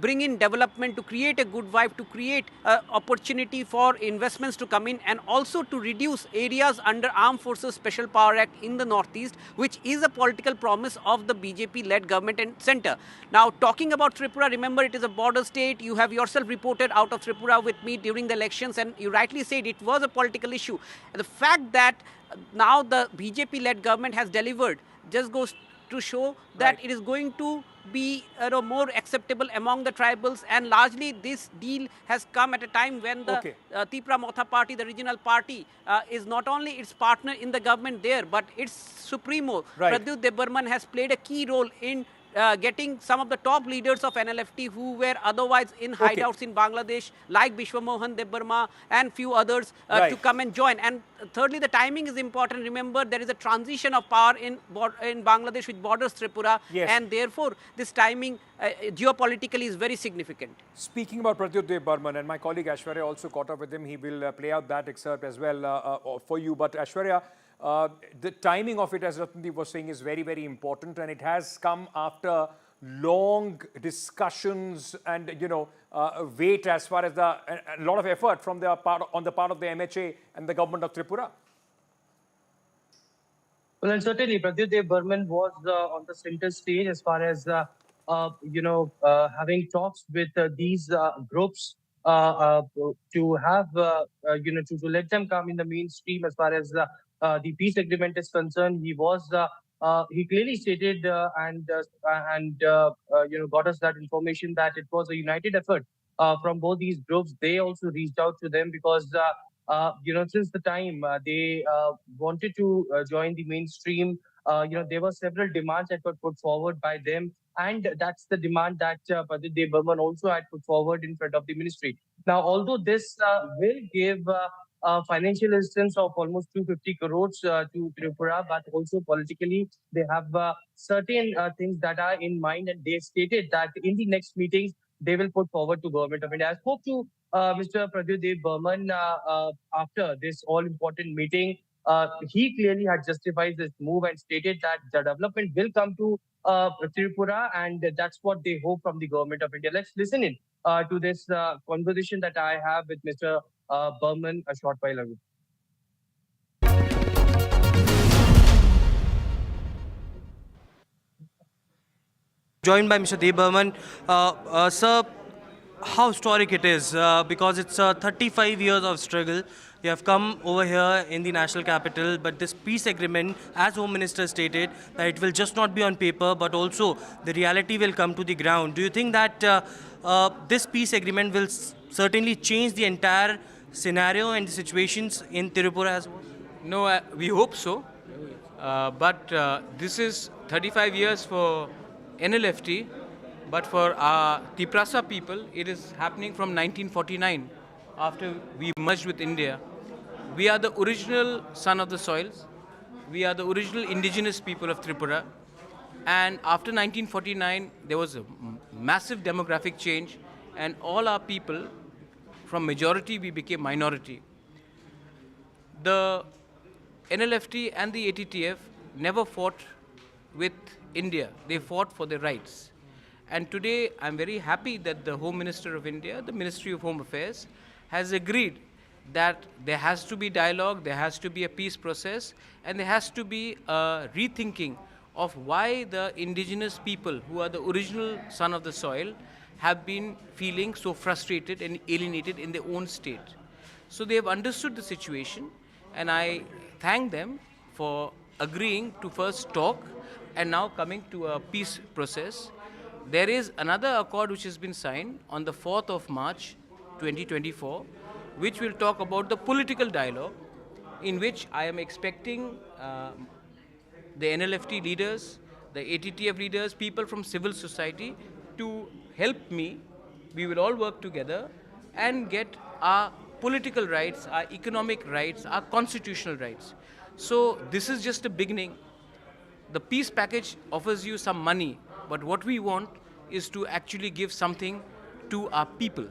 bring in development, to create a good vibe, to create opportunity for investments to come in, and also to reduce areas under Armed Forces Special Power Act in the Northeast, which is a political promise of the BJP-led government and centre. Now, talking about Tripura, remember it is a border state. You have yourself reported out of Tripura with me during the elections, and you rightly said it was a political issue. The fact that now the BJP-led government has delivered just goes to show that it is going to be more acceptable among the tribals, and largely this deal has come at a time when the Tripura Motha Party, the regional party, is not only its partner in the government there, but its supremo, DD Burman, has played a key role in getting some of the top leaders of NLFT who were otherwise in hideouts in Bangladesh, like Bishwamohan Debbarma and few others, to come and join. And thirdly, the timing is important. Remember, there is a transition of power in Bangladesh which borders Tripura, and therefore this timing geopolitically is very significant. Speaking about Pradyut Burman, and my colleague Aishwarya also caught up with him, he will play out that excerpt as well for you. But Aishwarya, the timing of it, as Ratnadeep was saying, is very, very important, and it has come after long discussions and, wait as far as a lot of effort from on the part of the MHA and the government of Tripura? Well, and certainly, Pradyut Burman was on the center stage as far as, having talks with these groups to have, to let them come in the mainstream as far as the peace agreement is concerned. He clearly stated and got us that information that it was a united effort from both these groups. They also reached out to them because since the time they wanted to join the mainstream, there were several demands that were put forward by them. And that's the demand that Pradyut Burman also had put forward in front of the ministry. Now, although this will give financial assistance of almost 250 crores to Tripura, but also politically, they have certain things that are in mind, and they stated that in the next meetings, they will put forward to Government of India. I spoke to Mr. Pradyut Burman after this all-important meeting. He clearly had justified this move and stated that the development will come to Tripura, and that's what they hope from the Government of India. Let's listen in to this conversation that I have with Mr. Burman a short while ago. Joined by Mr. DD Burman. Sir, how historic it is because it's 35 years of struggle. You have come over here in the national capital, but this peace agreement, as Home Minister stated, that it will just not be on paper, but also the reality will come to the ground. Do you think that this peace agreement will certainly change the entire scenario and the situations in Tripura as well? No, we hope so. But this is 35 years for NLFT, but for our Tiprasa people, it is happening from 1949, after we merged with India. We are the original son of the soils. We are the original indigenous people of Tripura. And after 1949, there was a massive demographic change, and all our people, from majority, we became minority. The NLFT and the ATTF never fought with India. They fought for their rights. And today, I'm very happy that the Home Minister of India, the Ministry of Home Affairs, has agreed that there has to be dialogue, there has to be a peace process, and there has to be a rethinking of why the indigenous people, who are the original son of the soil, have been feeling so frustrated and alienated in their own state. So they have understood the situation, and I thank them for agreeing to first talk and now coming to a peace process. There is another accord which has been signed on the 4th of March 2024, which will talk about the political dialogue, in which I am expecting the NLFT leaders, the ATTF leaders, people from civil society to help me. We will all work together and get our political rights, our economic rights, our constitutional rights. So this is just a beginning. The peace package offers you some money, but what we want is to actually give something to our people.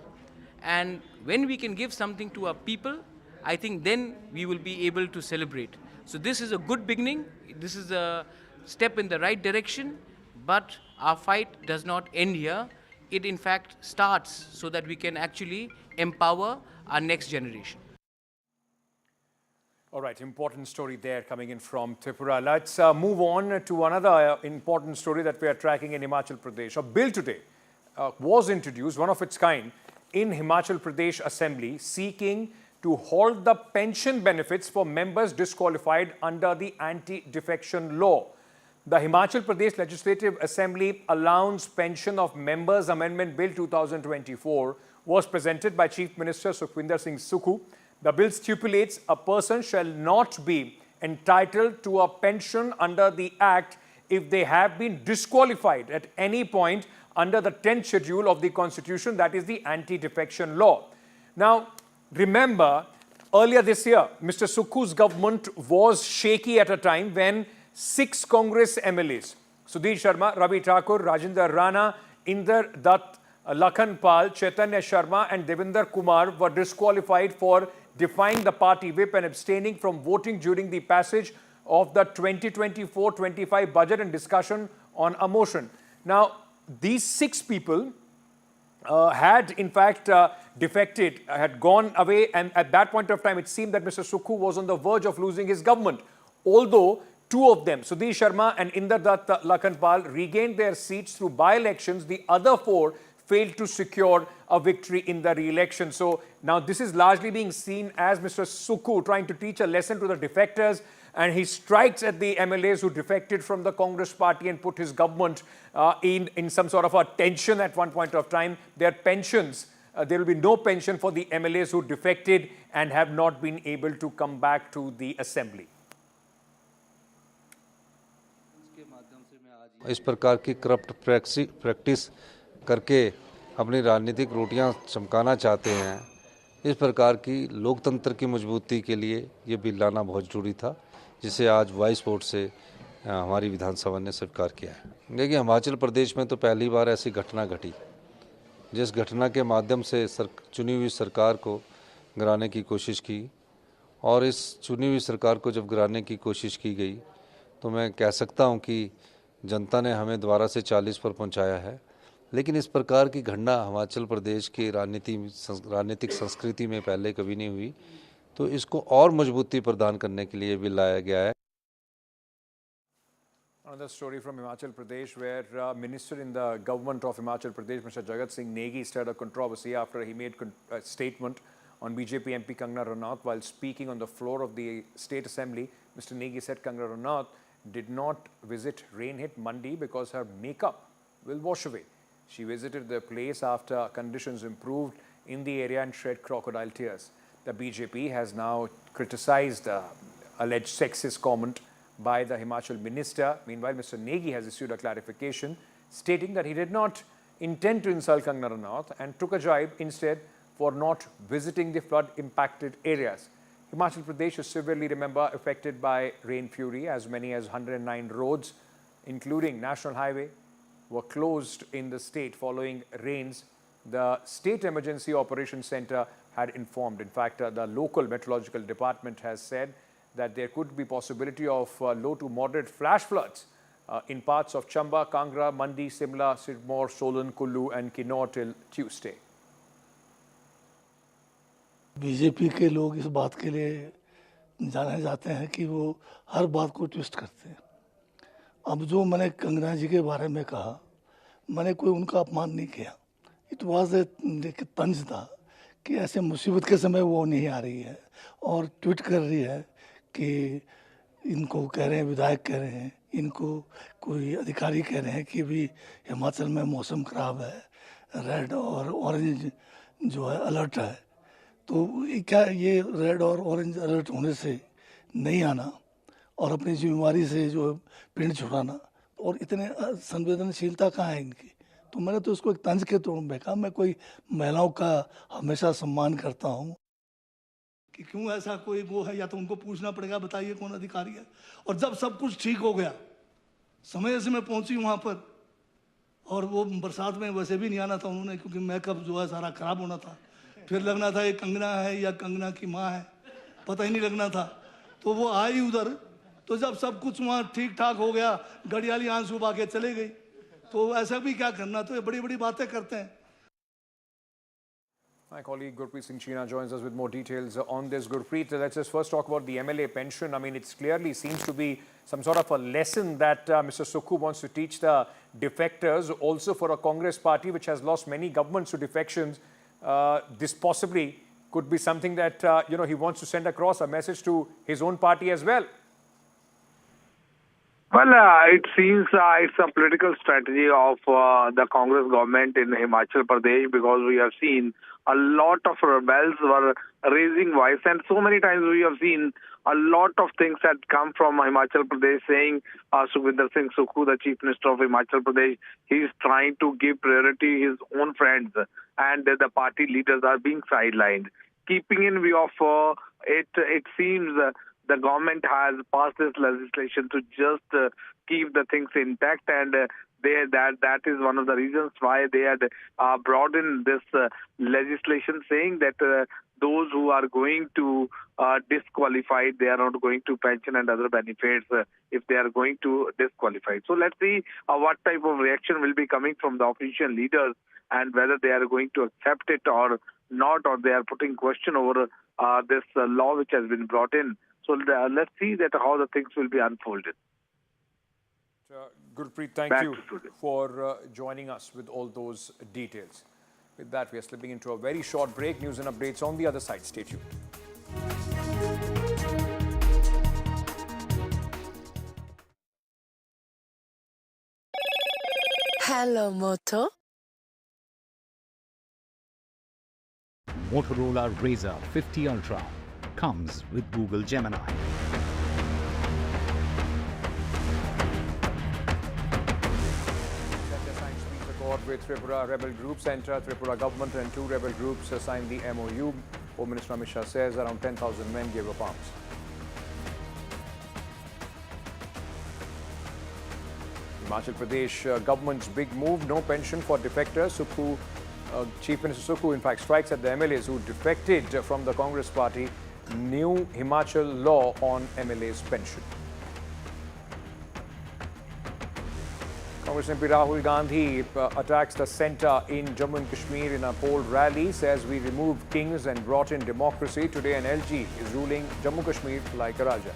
And when we can give something to our people, I think then we will be able to celebrate. So this is a good beginning. This is a step in the right direction, but our fight does not end here. It in fact starts so that we can actually empower our next generation. All right, important story there coming in from Tripura. Let's move on to another important story that we are tracking in Himachal Pradesh. A bill today was introduced, one of its kind, in Himachal Pradesh Assembly, seeking to halt the pension benefits for members disqualified under the anti-defection law. The Himachal Pradesh Legislative Assembly Allowance Pension of Members Amendment Bill 2024 was presented by Chief Minister Sukhwinder Singh Sukhu. The bill stipulates a person shall not be entitled to a pension under the Act if they have been disqualified at any point under the 10th schedule of the Constitution, that is the anti-defection law. Now, remember, earlier this year, Mr. Sukhu's government was shaky at a time when 6 Congress MLAs, Sudhir Sharma, Ravi Thakur, Rajinder Rana, Inder Dutt, Lakhan Pal, Chaitanya Sharma and Devinder Kumar were disqualified for defying the party whip and abstaining from voting during the passage of the 2024-25 budget and discussion on a motion. Now, these 6 people had in fact defected, had gone away, and at that point of time it seemed that Mr. Sukhu was on the verge of losing his government. Although 2 of them, Sudhir Sharma and Inder Dutt Lakhanpal, regained their seats through by-elections, the other 4 failed to secure a victory in the re-election. So now this is largely being seen as Mr. Sukhu trying to teach a lesson to the defectors, and he strikes at the MLAs who defected from the Congress party and put his government in some sort of a tension at one point of time. Their pensions, there will be no pension for the MLAs who defected and have not been able to come back to the assembly. इस प्रकार की corrupt practice करके अपनी राजनीतिक रोटियां चमकाना चाहते हैं, इस प्रकार की लोकतंत्र की मजबूती के लिए ये बिल लाना बहुत जरूरी था, जिसे आज वॉइस वोट से हमारी विधानसभा ने स्वीकार किया है। देखिए, हिमाचल प्रदेश में तो पहली बार ऐसी घटना घटी, जिस घटना के माध्यम से चुनी हुई सरकार को गिराने की कोशिश की, और इस चुनी हुई सरकार को जब गिराने की कोशिश की गई तो मैं कह सकता हूं कि जनता ने हमें दोबारा से 40 पर पहुंचाया है। लेकिन इस प्रकार की घटना हिमाचल प्रदेश की राजनीतिक संस्कृति में पहले कभी नहीं हुई, तो इसको और मजबूती प्रदान करने के लिए बिल लाया गया है। Another story from Himachal Pradesh, where Minister in the government of Himachal Pradesh, Mr. Jagat Singh Negi, stirred a controversy after he made a statement on BJP MP Kangana Ranaut. While speaking on the floor of the State Assembly, Mr. Negi said Kangana Ranaut did not visit rain-hit Mandi because her makeup will wash away. She visited the place after conditions improved in the area and shed crocodile tears. The BJP has now criticized alleged sexist comment by the Himachal minister. Meanwhile, Mr. Negi has issued a clarification stating that he did not intend to insult Kangana Ranaut and took a jibe instead for not visiting the flood-impacted areas. Himachal Pradesh is severely, affected by rain fury. As many as 109 roads, including National Highway, were closed in the state following rains. The State Emergency Operations Center had informed. In fact, the local meteorological department has said that there could be possibility of low to moderate flash floods in parts of Chamba, Kangra, Mandi, Simla, Sirmaur, Solan, Kullu and Kinnaur till Tuesday. BJP के लोग इस बात के लिए जाने जाते हैं कि वो हर बात को ट्विस्ट करते हैं। अब जो मैंने कंगना जी के बारे में कहा, मैंने कोई उनका अपमान नहीं किया। इट वाज एक तंज था कि ऐसे मुसीबत के समय वो नहीं आ रही है और ट्वीट कर रही है कि इनको कह रहे हैं, विधायक कह रहे हैं, इनको कोई अधिकारी कह रहे हैं कि भी हिमाचल में मौसम खराब है, रेड और ऑरेंज जो है अलर्ट है। तो क्या ये रेड और ऑरेंज अलर्ट होने से नहीं आना और अपनी जिम्मेवारी से जो पिंड छुड़ाना और इतने संवेदनशीलता कहाँ है इनकी? तो मैंने तो उसको एक तंज के तौर में कहा। मैं कोई महिलाओं का हमेशा सम्मान करता हूँ कि क्यों ऐसा कोई वो है, या तो उनको पूछना पड़ेगा, बताइए कौन अधिकारी है। और जब सब कुछ ठीक हो गया, समय से मैं पहुंची वहाँ पर, और वो बरसात में वैसे भी नहीं आना था उन्होंने, क्योंकि मेकअप जो है सारा खराब होना था। फिर लगना था ये कंगना है या कंगना की माँ है, पता ही नहीं लगना था। तो वो आई उधर, तो जब सब कुछ वहाँ ठीक ठाक हो गया, घड़ियाली आंसू बहा के चले गई। तो ऐसा भी क्या करना, तो ये बड़ी बड़ी बातें करते हैं। My colleague Gurpreet Singh joins us with more details on this. Gurpreet, let's just first talk about the MLA pension. I mean, it clearly seems to be some sort of a lesson that Mr. Sukhu wants to teach the defectors. Also for a Congress party which has lost many governments to defections, this possibly could be something that, he wants to send across a message to his own party as well. Well, it seems it's a political strategy of the Congress government in Himachal Pradesh, because we have seen a lot of rebels were raising voice, and so many times we have seen a lot of things that come from Himachal Pradesh saying Sukhvinder Singh Sukhu, the Chief Minister of Himachal Pradesh, he is trying to give priority to his own friends, and the party leaders are being sidelined. Keeping in view of it seems the government has passed this legislation to just keep the things intact and that is one of the reasons why they had brought in this legislation saying that those who are going to disqualified, they are not going to pension and other benefits if they are going to disqualify. So let's see what type of reaction will be coming from the opposition leaders and whether they are going to accept it or not, or they are putting question over this law which has been brought in. So let's see that how the things will be unfolded. Gurpreet, thank you for joining us with all those details. With that, we are slipping into a very short break. News and updates on the other side. Stay tuned. Hello, Moto. Motorola Razr 50 Ultra comes with Google Gemini. With Tripura rebel groups enter. Tripura government and 2 rebel groups signed the MOU. Home Minister Amit Shah says around 10,000 men gave up arms. Himachal Pradesh government's big move, no pension for defectors. Chief Minister Sukhu in fact strikes at the MLAs who defected from the Congress party. New Himachal law on MLAs' pension. Congress MP Rahul Gandhi attacks the centre in Jammu and Kashmir in a poll rally, says we removed kings and brought in democracy. Today an LG is ruling Jammu Kashmir like a Raja.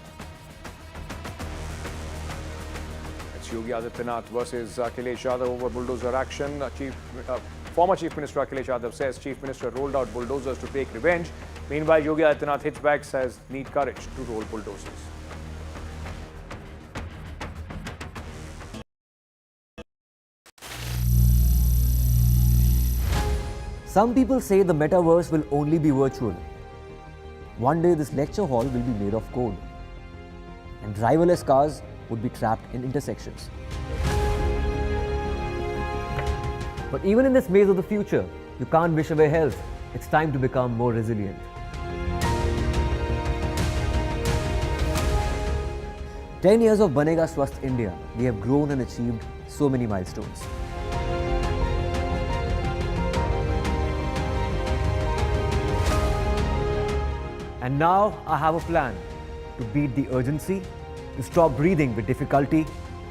It's Yogi Adityanath versus Akhilesh Yadav over bulldozer action. Former Chief Minister Akhilesh Yadav says Chief Minister rolled out bulldozers to take revenge. Meanwhile, Yogi Adityanath hits back, says need courage to roll bulldozers. Some people say the metaverse will only be virtual. One day this lecture hall will be made of code, and driverless cars would be trapped in intersections. But even in this maze of the future, you can't wish away health. It's time to become more resilient. "10 years of Banega Swasth India, we have grown and achieved so many milestones. And now I have a plan to beat the urgency, to stop breathing with difficulty,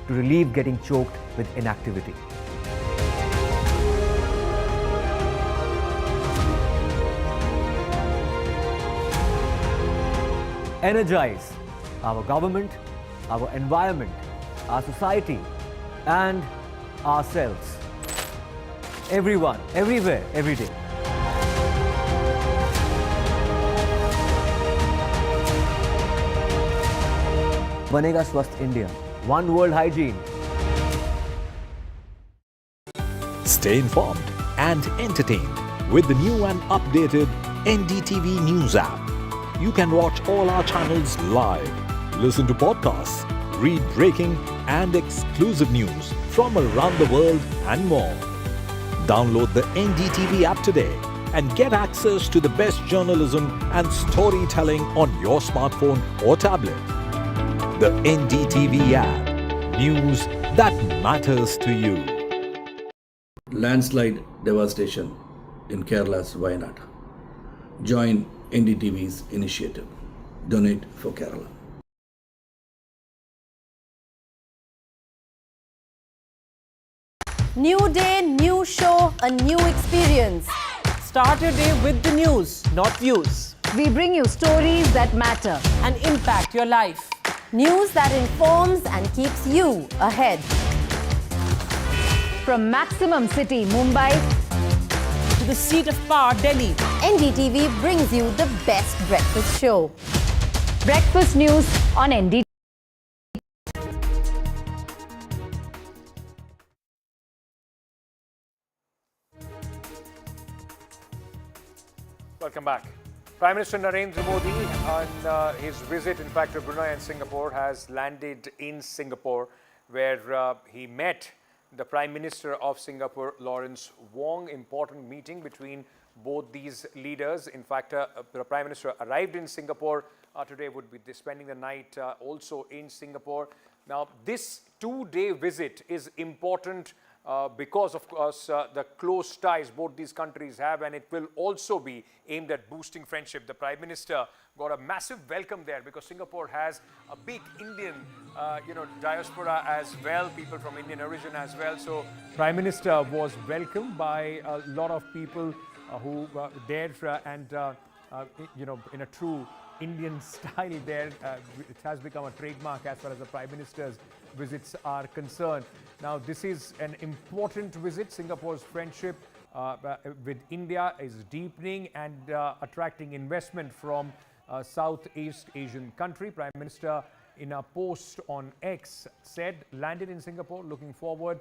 to relieve getting choked with inactivity. Energize our government, our environment, our society, and ourselves. Everyone, everywhere, every day. Banega Swasth India. One world hygiene. Stay informed and entertained with the new and updated NDTV News app. You can watch all our channels live, listen to podcasts, read breaking and exclusive news from around the world and more. Download the NDTV app today and get access to the best journalism and storytelling on your smartphone or tablet. The NDTV app. News that matters to you. Landslide devastation in Kerala's Wayanad. Join NDTV's initiative. Donate for Kerala. New day, new show, a new experience. Start your day with the news, not views. We bring you stories that matter and impact your life. News that informs and keeps you ahead. From Maximum City, Mumbai, to the seat of power, Delhi, NDTV brings you the best breakfast show. Breakfast news on NDTV. Welcome back. Prime Minister Narendra Modi on his visit, in fact, to Brunei and Singapore, has landed in Singapore, where he met the Prime Minister of Singapore, Lawrence Wong. Important meeting between both these leaders. In fact, the Prime Minister arrived in Singapore today, would be spending the night also in Singapore. Now, this two-day visit is important because, of course, the close ties both these countries have, and it will also be aimed at boosting friendship. The Prime Minister got a massive welcome there because Singapore has a big Indian, diaspora as well, people from Indian origin as well. So, Prime Minister was welcomed by a lot of people who were there, and in a true Indian style there. It has become a trademark as far as the Prime Minister's visits are concerned. Now, this is an important visit. Singapore's friendship with India is deepening and attracting investment from Southeast Asian country. Prime Minister, in a post on X, said, landed in Singapore, looking forward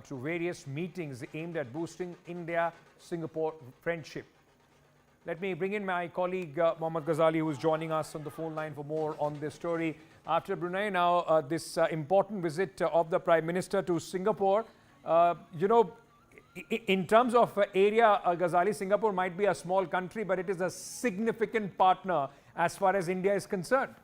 to various meetings aimed at boosting India-Singapore friendship. Let me bring in my colleague Mohammad Ghazali, who is joining us on the phone line for more on this story. After Brunei, now this important visit of the Prime Minister to Singapore. In terms of area, Ghazali, Singapore might be a small country, but it is a significant partner as far as India is concerned.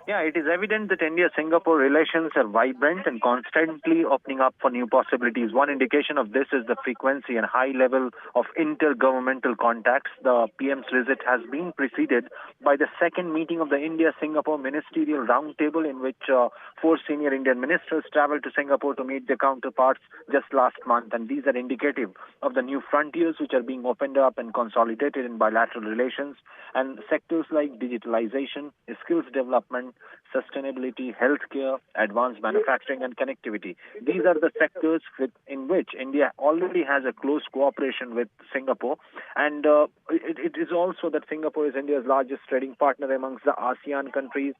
Yeah, it is evident that India-Singapore relations are vibrant and constantly opening up for new possibilities. One indication of this is the frequency and high level of intergovernmental contacts. The PM's visit has been preceded by the second meeting of the India-Singapore Ministerial Roundtable, in which 4 senior Indian ministers traveled to Singapore to meet their counterparts just last month. And these are indicative of the new frontiers which are being opened up and consolidated in bilateral relations. And sectors like digitalization, skills development, sustainability, healthcare, advanced manufacturing and connectivity. These are the sectors in which India already has a close cooperation with Singapore. And it is also that Singapore is India's largest trading partner amongst the ASEAN countries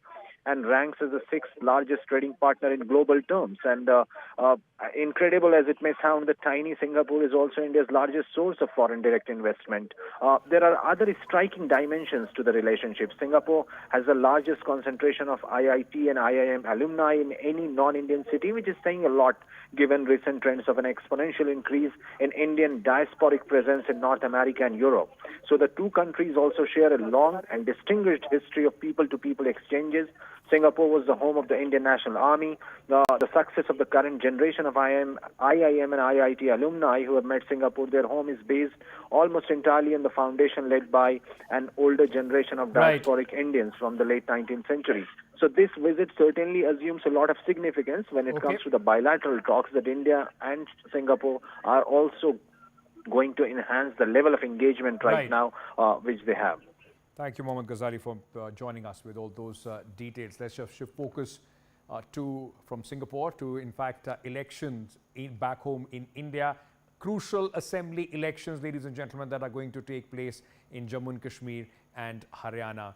and ranks as the 6th largest trading partner in global terms. And incredible as it may sound, the tiny Singapore is also India's largest source of foreign direct investment. There are other striking dimensions to the relationship. Singapore has the largest concentration of IIT and IIM alumni in any non-Indian city, which is saying a lot given recent trends of an exponential increase in Indian diasporic presence in North America and Europe. So the two countries also share a long and distinguished history of people-to-people exchanges. Singapore was the home of the Indian National Army. The success of the current generation of IIM and IIT alumni who have met Singapore, their home is based almost entirely on the foundation led by an older generation of diasporic Indians from the late 19th century. So this visit certainly assumes a lot of significance when it comes to the bilateral talks that India and Singapore are also going to enhance the level of engagement right now which they have. Thank you, Mohammad Ghazali, for joining us with all those details. Let's just shift focus from Singapore to, in fact, elections back home in India. Crucial assembly elections, ladies and gentlemen, that are going to take place in Jammu and Kashmir and Haryana.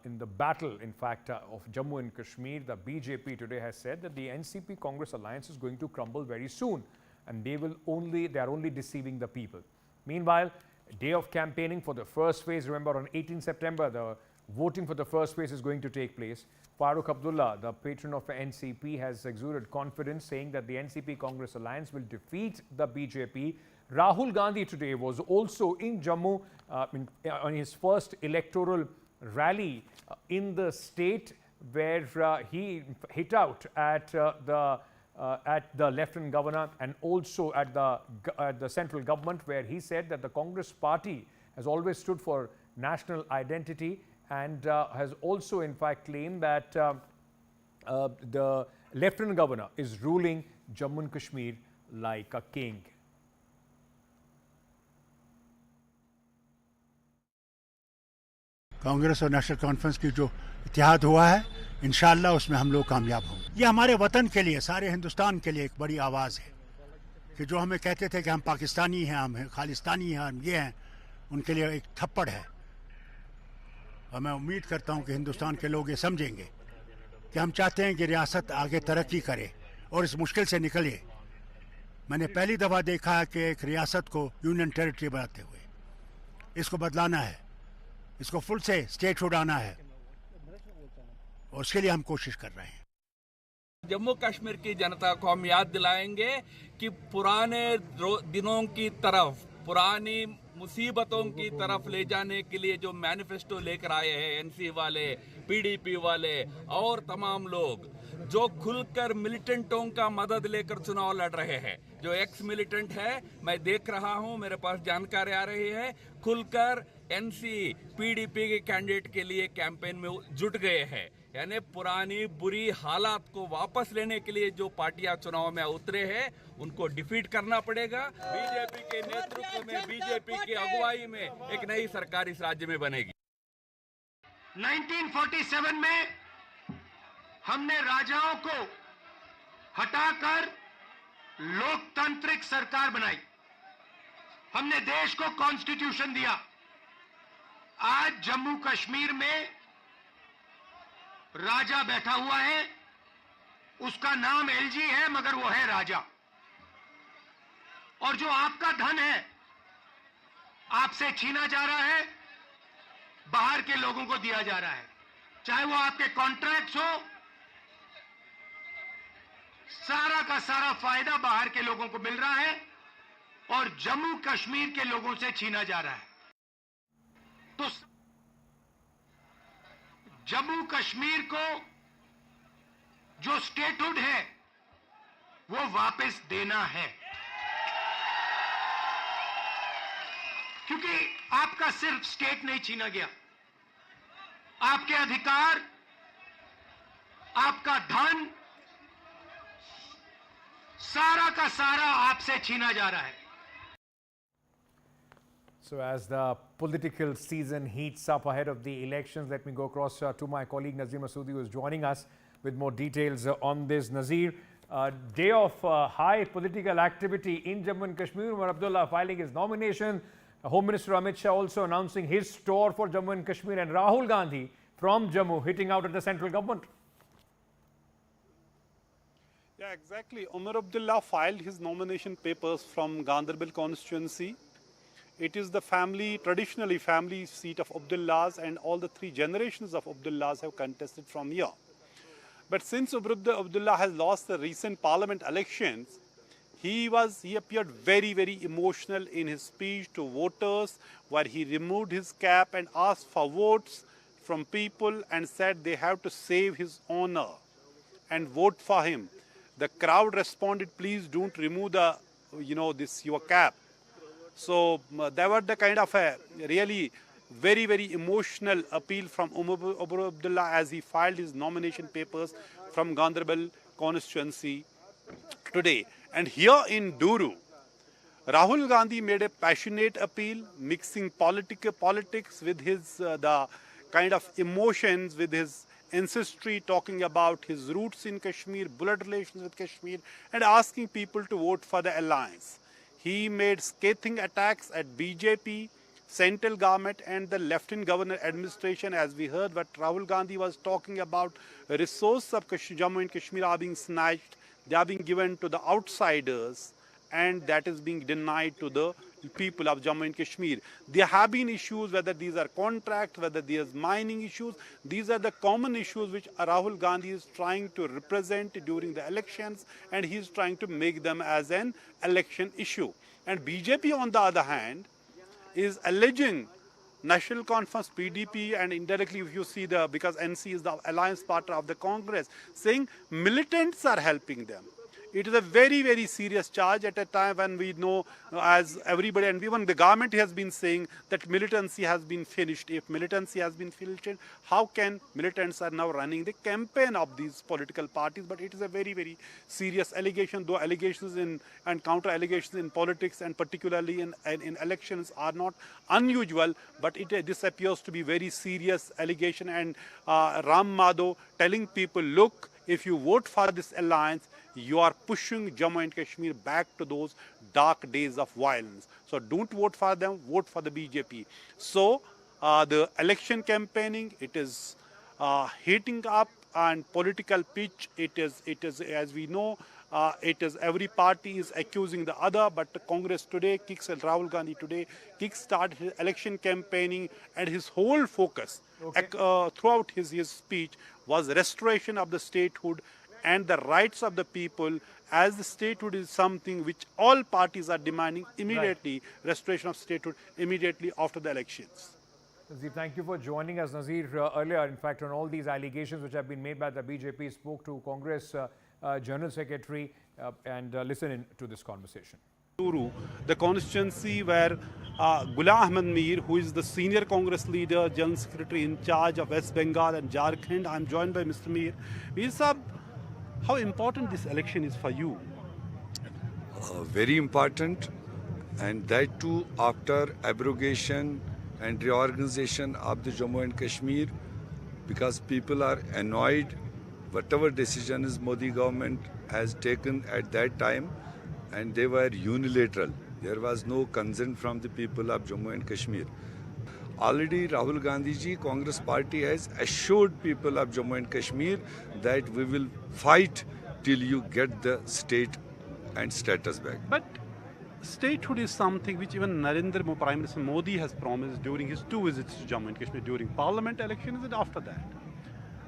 In the battle, in fact, of Jammu and Kashmir, the BJP today has said that the NCP-Congress alliance is going to crumble very soon, and they are only deceiving the people. Meanwhile, day of campaigning for the first phase, remember on 18 September, the voting for the first phase is going to take place. Farooq Abdullah, the patron of NCP, has exuded confidence, saying that the NCP-Congress alliance will defeat the BJP. Rahul Gandhi today was also in Jammu on his first electoral rally in the state, where he hit out at the Lieutenant Governor and also at the central government, where he said that the Congress party has always stood for national identity, and has also in fact claimed that the Lieutenant Governor is ruling Jammu and Kashmir like a king. Congress और national conference की जो इत्तेहाद हुआ है, इंशाअल्लाह उसमें हम लोग कामयाब होंगे। ये हमारे वतन के लिए, सारे हिंदुस्तान के लिए एक बड़ी आवाज़ है कि जो हमें कहते थे कि हम पाकिस्तानी हैं, हम खालिस्तानी हैं, हम ये हैं, उनके लिए एक थप्पड़ है। और मैं उम्मीद करता हूं कि हिंदुस्तान के लोग ये समझेंगे कि हम चाहते हैं कि रियासत आगे तरक्की करे और इस मुश्किल से निकले। मैंने पहली दफ़ा देखा है कि एक रियासत को यूनियन टेरिटरी बनाते हुए, इसको बदलाना है, इसको फुल से स्टेटहुड आना है, और उसके लिए हम कोशिश कर रहे हैं। जम्मू कश्मीर की जनता को हम याद दिलाएंगे कि पुराने दिनों की तरफ, पुरानी मुसीबतों की तरफ ले जाने के लिए जो मैनिफेस्टो लेकर आए हैं एनसी वाले, पीडीपी वाले और तमाम लोग, जो खुलकर मिलिटेंटों का मदद लेकर चुनाव लड़ रहे हैं। जो एक्स मिलिटेंट है, मैं देख रहा हूं, मेरे पास जानकारी आ रही है, खुलकर एनसी पीडीपी के कैंडिडेट के लिए कैंपेन में जुट गए हैं। यानी पुरानी बुरी हालात को वापस लेने के लिए जो पार्टियां चुनाव में उतरे हैं, उनको डिफीट करना पड़ेगा। बीजेपी के नेतृत्व में, बीजेपी की अगुवाई में एक नई सरकार इस राज्य में बनेगी। 1947 में हमने राजाओं को हटाकर लोकतांत्रिक सरकार बनाई। हमने देश को कॉन्स्टिट्यूशन दिया। आज जम्मू कश्मीर में राजा बैठा हुआ है, उसका नाम एलजी है, मगर वो है राजा। और जो आपका धन है आपसे छीना जा रहा है, बाहर के लोगों को दिया जा रहा है। चाहे वो आपके कॉन्ट्रैक्ट्स हो, सारा का सारा फायदा बाहर के लोगों को मिल रहा है और जम्मू कश्मीर के लोगों से छीना जा रहा है। तो जम्मू कश्मीर को जो स्टेटहुड है वो वापस देना है, क्योंकि आपका सिर्फ स्टेट नहीं छीना गया, आपके अधिकार, आपका धन, सारा का सारा आपसे छीना जा रहा है। So as the political season heats up ahead of the elections, let me go across to my colleague Nazir Masoodi, who is joining us with more details on this. Nazir, day of high political activity in Jammu and Kashmir. Omar Abdullah filing his nomination. Home Minister Amit Shah also announcing his tour for Jammu and Kashmir, and Rahul Gandhi from Jammu hitting out at the central government. Yeah, exactly. Omar Abdullah filed his nomination papers from Ganderbil constituency. It is the traditionally family seat of Abdullahs, and all the three generations of Abdullahs have contested from here. But since Abdullah has lost the recent parliament elections, he appeared very, very emotional in his speech to voters, where he removed his cap and asked for votes from people and said they have to save his honor and vote for him. The crowd responded, please don't remove your cap. So there were the kind of a really very, very emotional appeal from Omar Abdullah as he filed his nomination papers from Ganderbil constituency today. And here in Duru, Rahul Gandhi made a passionate appeal, mixing politics with his the kind of emotions, with his ancestry, talking about his roots in Kashmir, blood relations with Kashmir, and asking people to vote for the alliance. He made scathing attacks at BJP, central government and the Lieutenant Governor administration. As we heard what Rahul Gandhi was talking about, resources of Jammu and Kashmir are being snatched, they are being given to the outsiders, and that is being denied to the people of Jammu and Kashmir. There have been issues, whether these are contracts, whether these are mining issues. These are the common issues which Rahul Gandhi is trying to represent during the elections, and he is trying to make them as an election issue. And BJP, on the other hand, is alleging National Conference, PDP, and indirectly if you see because NC is the alliance partner of the Congress, saying militants are helping them. It is a very, very serious charge at a time when we know, as everybody, and even the government has been saying that militancy has been finished. If militancy has been finished, how can militants are now running the campaign of these political parties? But it is a very, very serious allegation, though allegations and counter allegations in politics and particularly in elections are not unusual, but this appears to be very serious allegation. And Ram Madhav telling people, look, if you vote for this alliance, you are pushing Jammu and Kashmir back to those dark days of violence. So don't vote for them, vote for the BJP. So the election campaigning, it is heating up, and political pitch, it is as we know, it is every party is accusing the other, but Congress today, Rahul Gandhi today kick-started his election campaigning, and his whole focus throughout his speech was restoration of the statehood and the rights of the people, as the statehood is something which all parties are demanding immediately, restoration of statehood immediately after the elections. Nazir, thank you for joining us. Nazir, earlier, in fact, on all these allegations which have been made by the BJP, spoke to Congress General Secretary and listen in to this conversation. The constituency where Ghulam Ahmed Mir, who is the senior Congress leader, General Secretary in charge of West Bengal and Jharkhand, I'm joined by Mr. Mir. Mir Sahab, how important this election is for you? Very important, and that too after abrogation and reorganization of the Jammu and Kashmir, because people are annoyed whatever decisions Modi government has taken at that time, and they were unilateral. There was no consent from the people of Jammu and Kashmir. Already Rahul Gandhi ji, Congress Party has assured people of Jammu and Kashmir that we will fight till you get the state and status back. But statehood is something which even Prime Minister Modi has promised during his 2 visits to Jammu and Kashmir, during parliament elections and after that.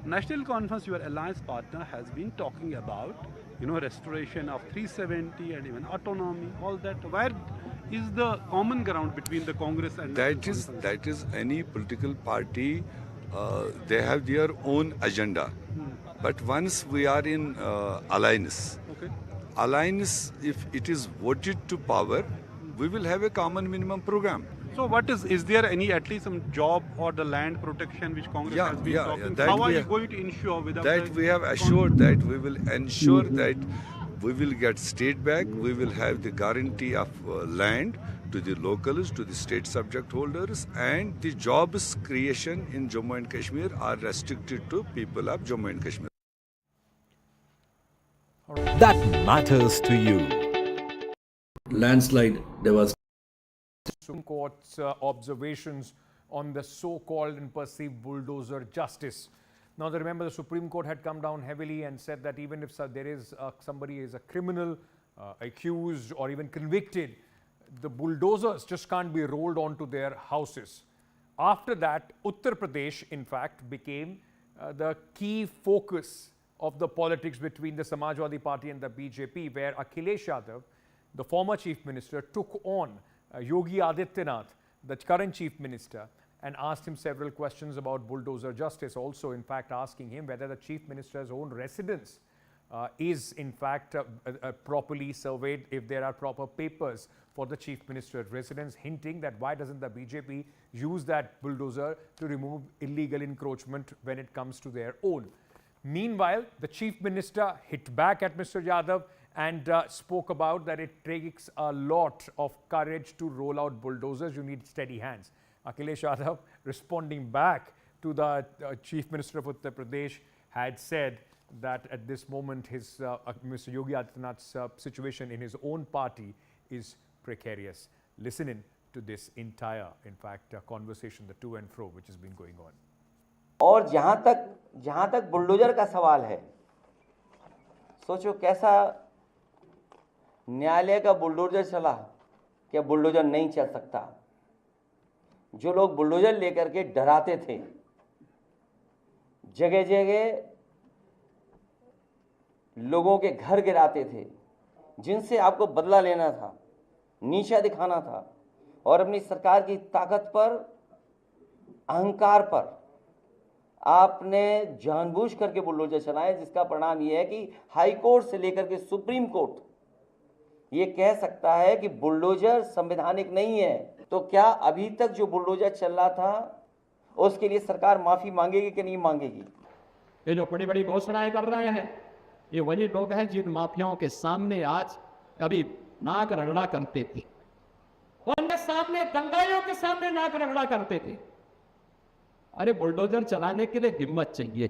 National Conference, your alliance partner, has been talking about, restoration of 370 and even autonomy, all that. Where is the common ground between the Congress and that is any political party, they have their own agenda. But once we are in alliance, alliance, if it is voted to power, we will have a common minimum program. So what is there any, at least some job or the land protection which Congress has been talking? How are you going to ensure without that we have assured that we will ensure that we will get state back, we will have the guarantee of land to the locals, to the state subject holders, and the jobs creation in Jammu and Kashmir are restricted to people of Jammu and Kashmir. That matters to you. Landslide devastation. Supreme Court's observations on the so-called and perceived bulldozer justice. Now, remember, the Supreme Court had come down heavily and said that even if there is somebody is a criminal, accused or even convicted, the bulldozers just can't be rolled onto their houses. After that, Uttar Pradesh, in fact, became the key focus of the politics between the Samajwadi Party and the BJP, where Akhilesh Yadav, the former Chief Minister, took on Yogi Adityanath, the current Chief Minister, and asked him several questions about bulldozer justice. Also, in fact, asking him whether the Chief Minister's own residence is, in fact, properly surveyed, if there are proper papers for the Chief Minister's residence, hinting that why doesn't the BJP use that bulldozer to remove illegal encroachment when it comes to their own. Meanwhile, the Chief Minister hit back at Mr. Yadav and spoke about that it takes a lot of courage to roll out bulldozers. You need steady hands. Akhilesh Yadav, responding back to the Chief Minister of Uttar Pradesh, had said that at this moment his Mr. Yogi Adityanath's situation in his own party is precarious. Listen in to this entire, in fact, conversation, the to and fro which has been going on. और जहां तक bulldozer का सवाल है, सोचो कैसा न्यायालय का बुलडोजर चला, क्या बुलडोजर नहीं चल सकता? जो लोग बुलडोजर लेकर के डराते थे, जगह जगह लोगों के घर गिराते थे, जिनसे आपको बदला लेना था, नीचा दिखाना था और अपनी सरकार की ताकत पर, अहंकार पर आपने जानबूझ करके बुलडोजर चलाए, जिसका परिणाम यह है कि हाई कोर्ट से लेकर के सुप्रीम कोर्ट ये कह सकता है कि बुलडोजर संवैधानिक नहीं है। तो क्या अभी तक जो बुलडोजर चल रहा था उसके लिए सरकार माफी मांगेगी कि नहीं मांगेगी? ये जो बड़ी बड़ी घोषणाएं कर रहे हैं, ये वही लोग हैं जिन माफियाओं के सामने आज कभी नाक रगड़ा करते थे, उनके सामने दंगाइयों के सामने नाक रगड़ा करते थे। अरे बुलडोजर चलाने के लिए हिम्मत चाहिए।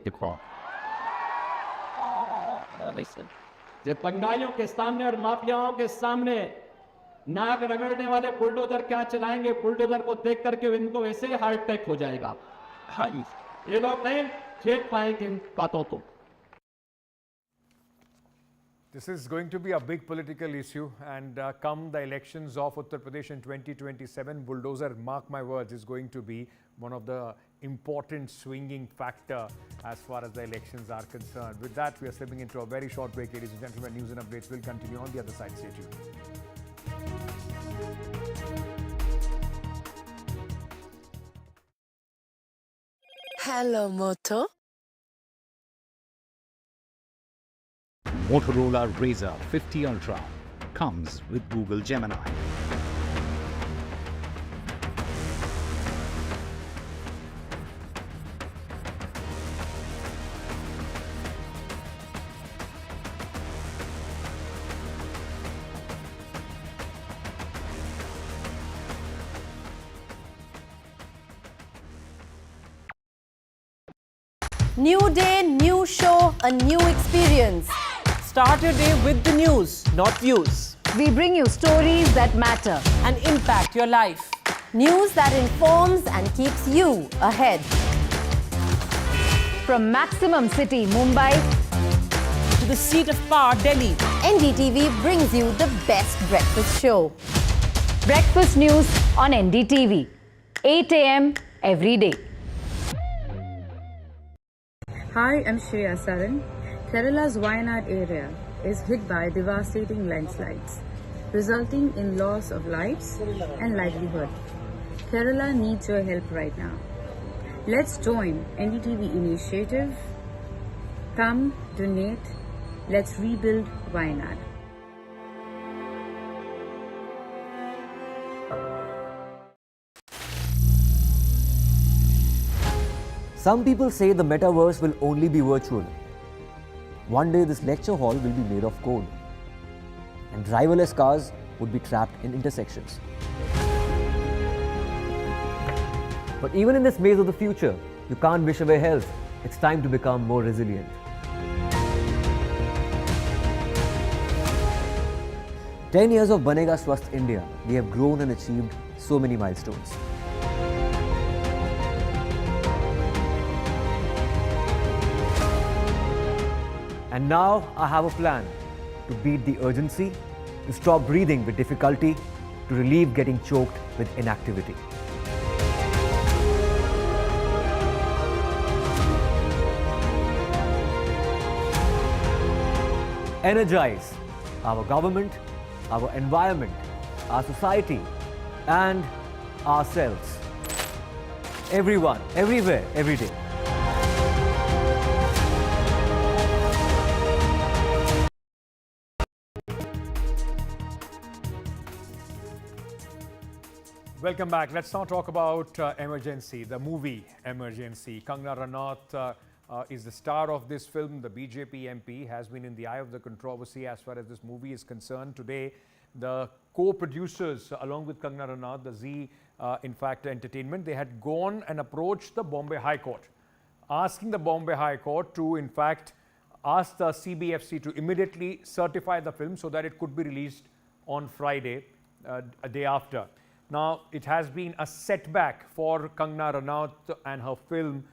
जब दंगाइयों के सामने और माफियाओं के सामने नाक रगड़ने वाले बुलडोजर क्या चलाएंगे? बुलडोजर को देख करके इनको ऐसे हार्ट अटैक हो जाएगा। ये लोग नहीं खेल पाएंगे इन बातों को। This is going to be a big political issue, and come the elections of Uttar Pradesh in 2027, bulldozer, mark my words, is going to be one of the important swinging factor as far as the elections are concerned. With that, we are slipping into a very short break, ladies and gentlemen. News and updates will continue on the other side. Stay tuned. Hello, Moto. Motorola Razr 50 Ultra comes with Google Gemini. New day, new show, a new experience. Start your day with the news, not views. We bring you stories that matter and impact your life. News that informs and keeps you ahead. From Maximum City, Mumbai, to the seat of power, Delhi, NDTV brings you the best breakfast show. Breakfast news on NDTV, 8 a.m. every day. Hi, I'm Shreya Saran. Kerala's Wayanad area is hit by devastating landslides, resulting in loss of lives and livelihood. Kerala needs your help right now. Let's join NDTV initiative. Come, donate. Let's rebuild Wayanad. Some people say the metaverse will only be virtual. One day this lecture hall will be made of code, and driverless cars would be trapped in intersections. But even in this maze of the future, you can't wish away health. It's time to become more resilient. "10 years of Banega Swasth India, we have grown and achieved so many milestones. And now I have a plan to beat the urgency, to stop breathing with difficulty, to relieve getting choked with inactivity. Energize our government, our environment, our society, and ourselves. Everyone, everywhere, every day. Welcome back. Let's now talk about Emergency, the movie Emergency. Kangana Ranaut is the star of this film. The BJP MP has been in the eye of the controversy as far as this movie is concerned. Today, the co-producers, along with Kangana Ranaut, the Z, in fact, Entertainment, they had gone and approached the Bombay High Court, asking the Bombay High Court to, in fact, ask the CBFC to immediately certify the film so that it could be released on Friday, a day after. Now, it has been a setback for Kangana Ranaut and her film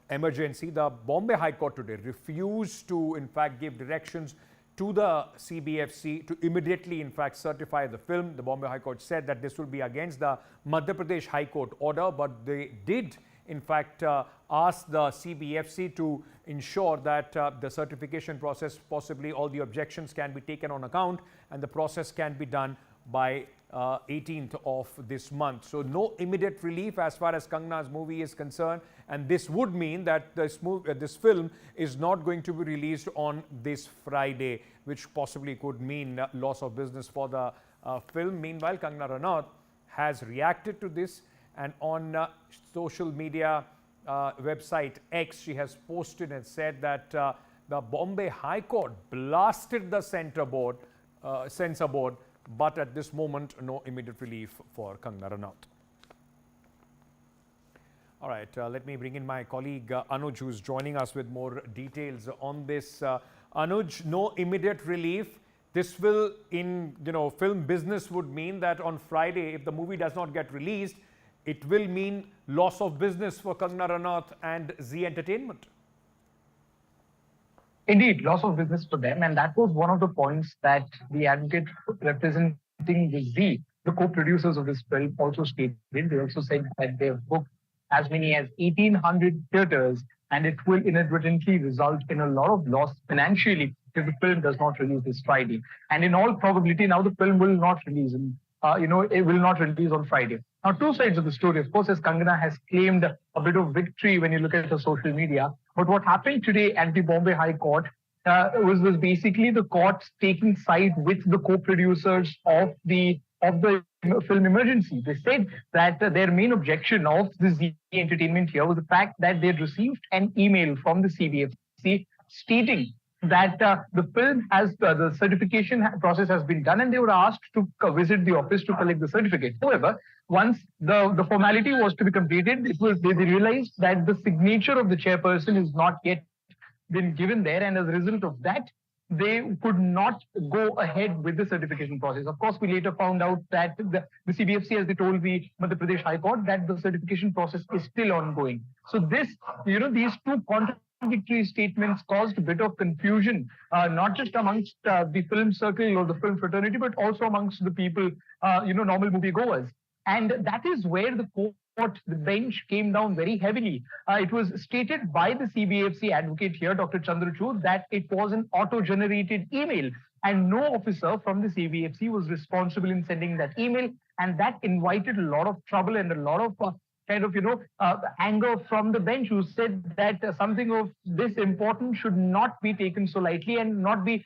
Emergency. The Bombay High Court today refused to, in fact, give directions to the CBFC to immediately, in fact, certify the film. The Bombay High Court said that this will be against the Madhya Pradesh High Court order, but they did, in fact, ask the CBFC to ensure that the certification process, possibly all the objections can be taken on account and the process can be done by 18th of this month. So no immediate relief as far as Kangana's movie is concerned, and this would mean that this film is not going to be released on this Friday, which possibly could mean loss of business for the film. Meanwhile, Kangana Ranaut has reacted to this, and on social media website X, she has posted and said that the Bombay High Court blasted the censor board, but at this moment, no immediate relief for Kangana Ranaut. All right, let me bring in my colleague Anuj, who's joining us with more details on this. Anuj, no immediate relief. This will, in film business, would mean that on Friday, if the movie does not get released, it will mean loss of business for Kangana Ranaut and Z Entertainment. Indeed, loss of business for them, and that was one of the points that the advocate representing the Z, the co-producers of this film, also stated. They also said that they have booked as many as 1,800 theatres, and it will inadvertently result in a lot of loss financially if the film does not release this Friday. And in all probability, now the film will not release. And it will not release on Friday. Now, two sides of the story. Of course, as Kangana has claimed a bit of victory when you look at her social media. But what happened today at the Bombay High Court was basically the court taking side with the co-producers of the film Emergency. They said that their main objection of the Zee Entertainment here was the fact that they had received an email from the CBFC stating that the film has the certification process has been done, and they were asked to visit the office to collect the certificate. However, once the formality was to be completed, they realized that the signature of the chairperson is not yet been given there, and as a result of that, they could not go ahead with the certification process. Of course, we later found out that the CBFC, as they told the Madhya Pradesh High Court, that the certification process is still ongoing. So this, these two contradictory statements caused a bit of confusion, not just amongst the film circle or the film fraternity, but also amongst the people, normal moviegoers. And that is where the bench came down very heavily. It was stated by the CBFC advocate here, Dr. Chandrachud, that it was an auto-generated email, and no officer from the CBFC was responsible in sending that email, and that invited a lot of trouble and a lot of anger from the bench, who said that something of this importance should not be taken so lightly and not be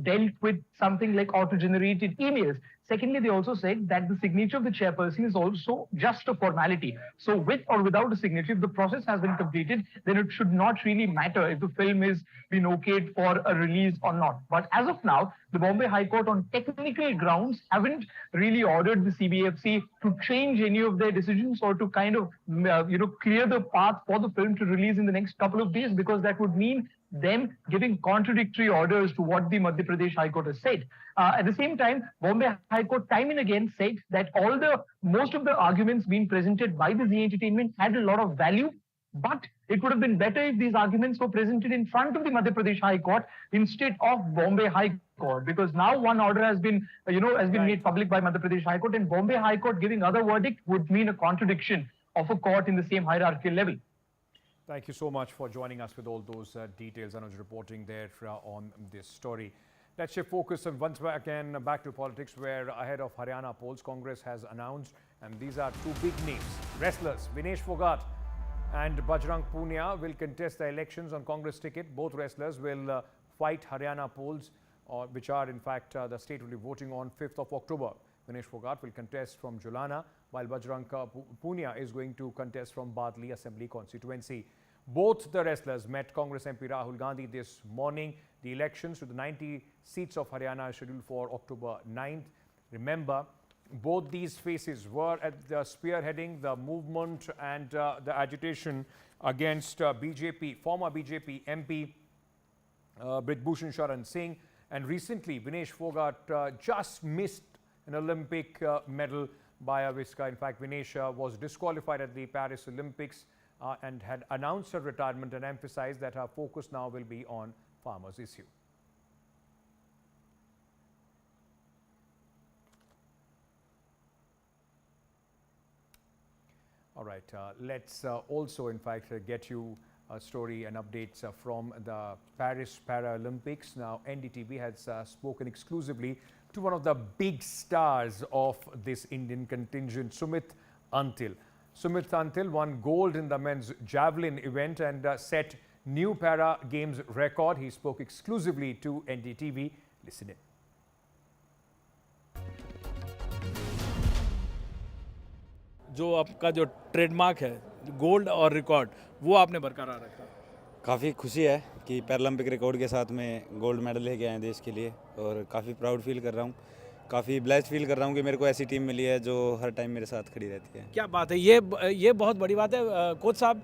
dealt with something like auto-generated emails. Secondly, they also said that the signature of the chairperson is also just a formality. So with or without a signature, if the process has been completed, then it should not really matter if the film is been okayed for a release or not. But as of now, the Bombay High Court on technical grounds haven't really ordered the CBFC to change any of their decisions or to clear the path for the film to release in the next couple of days, because that would mean them giving contradictory orders to what the Madhya Pradesh High Court has said. At the same time, Bombay High Court time and again said that most of the arguments being presented by the Zee Entertainment had a lot of value, but it would have been better if these arguments were presented in front of the Madhya Pradesh High Court instead of Bombay High Court, because now one order has been made public by Madhya Pradesh High Court, and Bombay High Court giving other verdict would mean a contradiction of a court in the same hierarchical level. Thank you so much for joining us with all those details. Anuj reporting there on this story. Let's shift focus once again back to politics, where ahead of Haryana polls, Congress has announced, and these are two big names, wrestlers Vinesh Fogart and Bajrang Punia will contest the elections on Congress ticket. Both wrestlers will fight Haryana polls, which are in fact the state will be voting on 5th of October. Vinesh Fogart will contest from Julana, while Bajrang Punia is going to contest from Badli Assembly constituency. Both the wrestlers met Congress MP Rahul Gandhi this morning. The elections to the 90 seats of Haryana are scheduled for October 9th. Remember, both these faces were at the spearheading the movement and the agitation against former BJP MP Brijbhushan Sharan Singh. And recently, Vinesh Fogart just missed an Olympic medal by a whisker. In fact, Vinesh was disqualified at the Paris Olympics and had announced her retirement and emphasized that her focus now will be on farmers' issue. All right, let's also in fact get you a story and updates from the Paris Paralympics. Now, NDTV has spoken exclusively to one of the big stars of this Indian contingent, Sumit Antil. Sumit Antil won gold in the men's javelin event and set new Para Games record. He spoke exclusively to NDTV. Listen in. जो आपका जो trademark है gold और record वो आपने बरकरार रखा। काफ़ी खुशी है कि पैरालंपिक रिकॉर्ड के साथ में गोल्ड मेडल लेके आए हैं देश के लिए और काफ़ी प्राउड फील कर रहा हूँ, काफ़ी ब्लेस्ड फील कर रहा हूँ कि मेरे को ऐसी टीम मिली है जो हर टाइम मेरे साथ खड़ी रहती है। क्या बात है, ये बहुत बड़ी बात है। कोच साहब,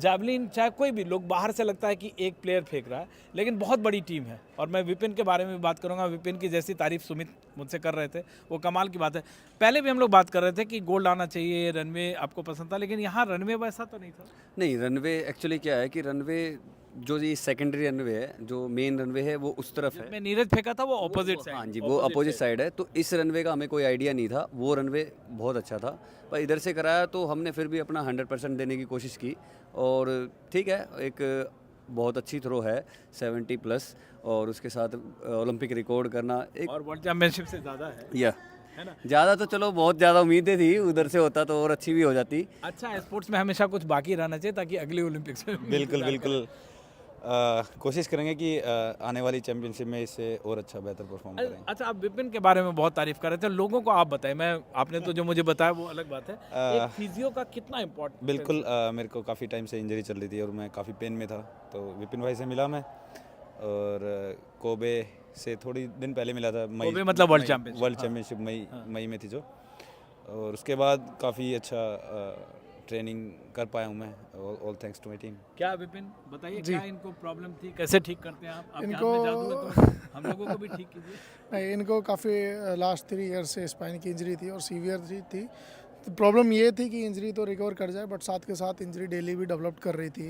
जैवलिन चाहे कोई भी लोग बाहर से लगता है कि एक प्लेयर फेंक रहा है, लेकिन बहुत बड़ी टीम है और मैं विपिन के बारे में बात करूंगा। विपिन की जैसी तारीफ सुमित मुझसे कर रहे थे वो कमाल की बात है। पहले भी हम लोग बात कर रहे थे कि गोल्ड आना चाहिए, रनवे आपको पसंद था, लेकिन यहाँ रनवे वैसा तो नहीं था। नहीं, रनवे एक्चुअली क्या है कि रनवे जो ये सेकेंडरी रनवे है, जो मेन रनवे है वो उस तरफ है। मैं नीरज फेंका था वो अपोजिट साइड। हाँ जी, वो अपोजिट साइड है, तो इस रनवे का हमें कोई आइडिया नहीं था। वो रनवे बहुत अच्छा था, पर इधर से कराया तो हमने फिर भी अपना 100% देने की कोशिश की और ठीक है, एक बहुत अच्छी थ्रो है 70+ और उसके साथ ओलंपिक रिकॉर्ड करना एक और वर्ल्ड चैंपियनशिप से ज़्यादा है। या ज़्यादा तो चलो बहुत ज़्यादा उम्मीदें थी, उधर से होता तो और अच्छी भी हो जाती। अच्छा, स्पोर्ट्स में हमेशा कुछ बाकी रहना चाहिए ताकि अगले ओलंपिक्स में बिल्कुल बिल्कुल कोशिश करेंगे कि आने वाली चैंपियनशिप में इससे और अच्छा बेहतर परफॉर्म करें। अच्छा, आप विपिन के बारे में बहुत तारीफ कर रहे थे, लोगों को आप बताएं। आपने तो जो मुझे बताया वो अलग बात है, एक फिजियो का कितना इम्पोर्टेंट। बिल्कुल, मेरे को काफ़ी टाइम से इंजरी चल रही थी और मैं काफ़ी पेन में था, तो विपिन भाई से मिला मैं, और कोबे से थोड़ी दिन पहले मिला था। कोबे मतलब वर्ल्ड चैंपियनशिप मई में थी जो, और उसके बाद काफ़ी अच्छा ट्रेनिंग कर पाया हूँ मैं, all thanks to my team. क्या विपिन बताइए, क्या इनको प्रॉब्लम थी, कैसे ठीक करते हैं आप? इनको जादू है तो हम लोगों को भी ठीक कीजिए। नहीं, इनको काफ़ी लास्ट 3 ईयर से स्पाइन की इंजरी थी और सीवियर थी। तो प्रॉब्लम ये थी कि इंजरी तो रिकवर कर जाए, बट साथ के साथ इंजरी डेली भी डेवलप कर रही थी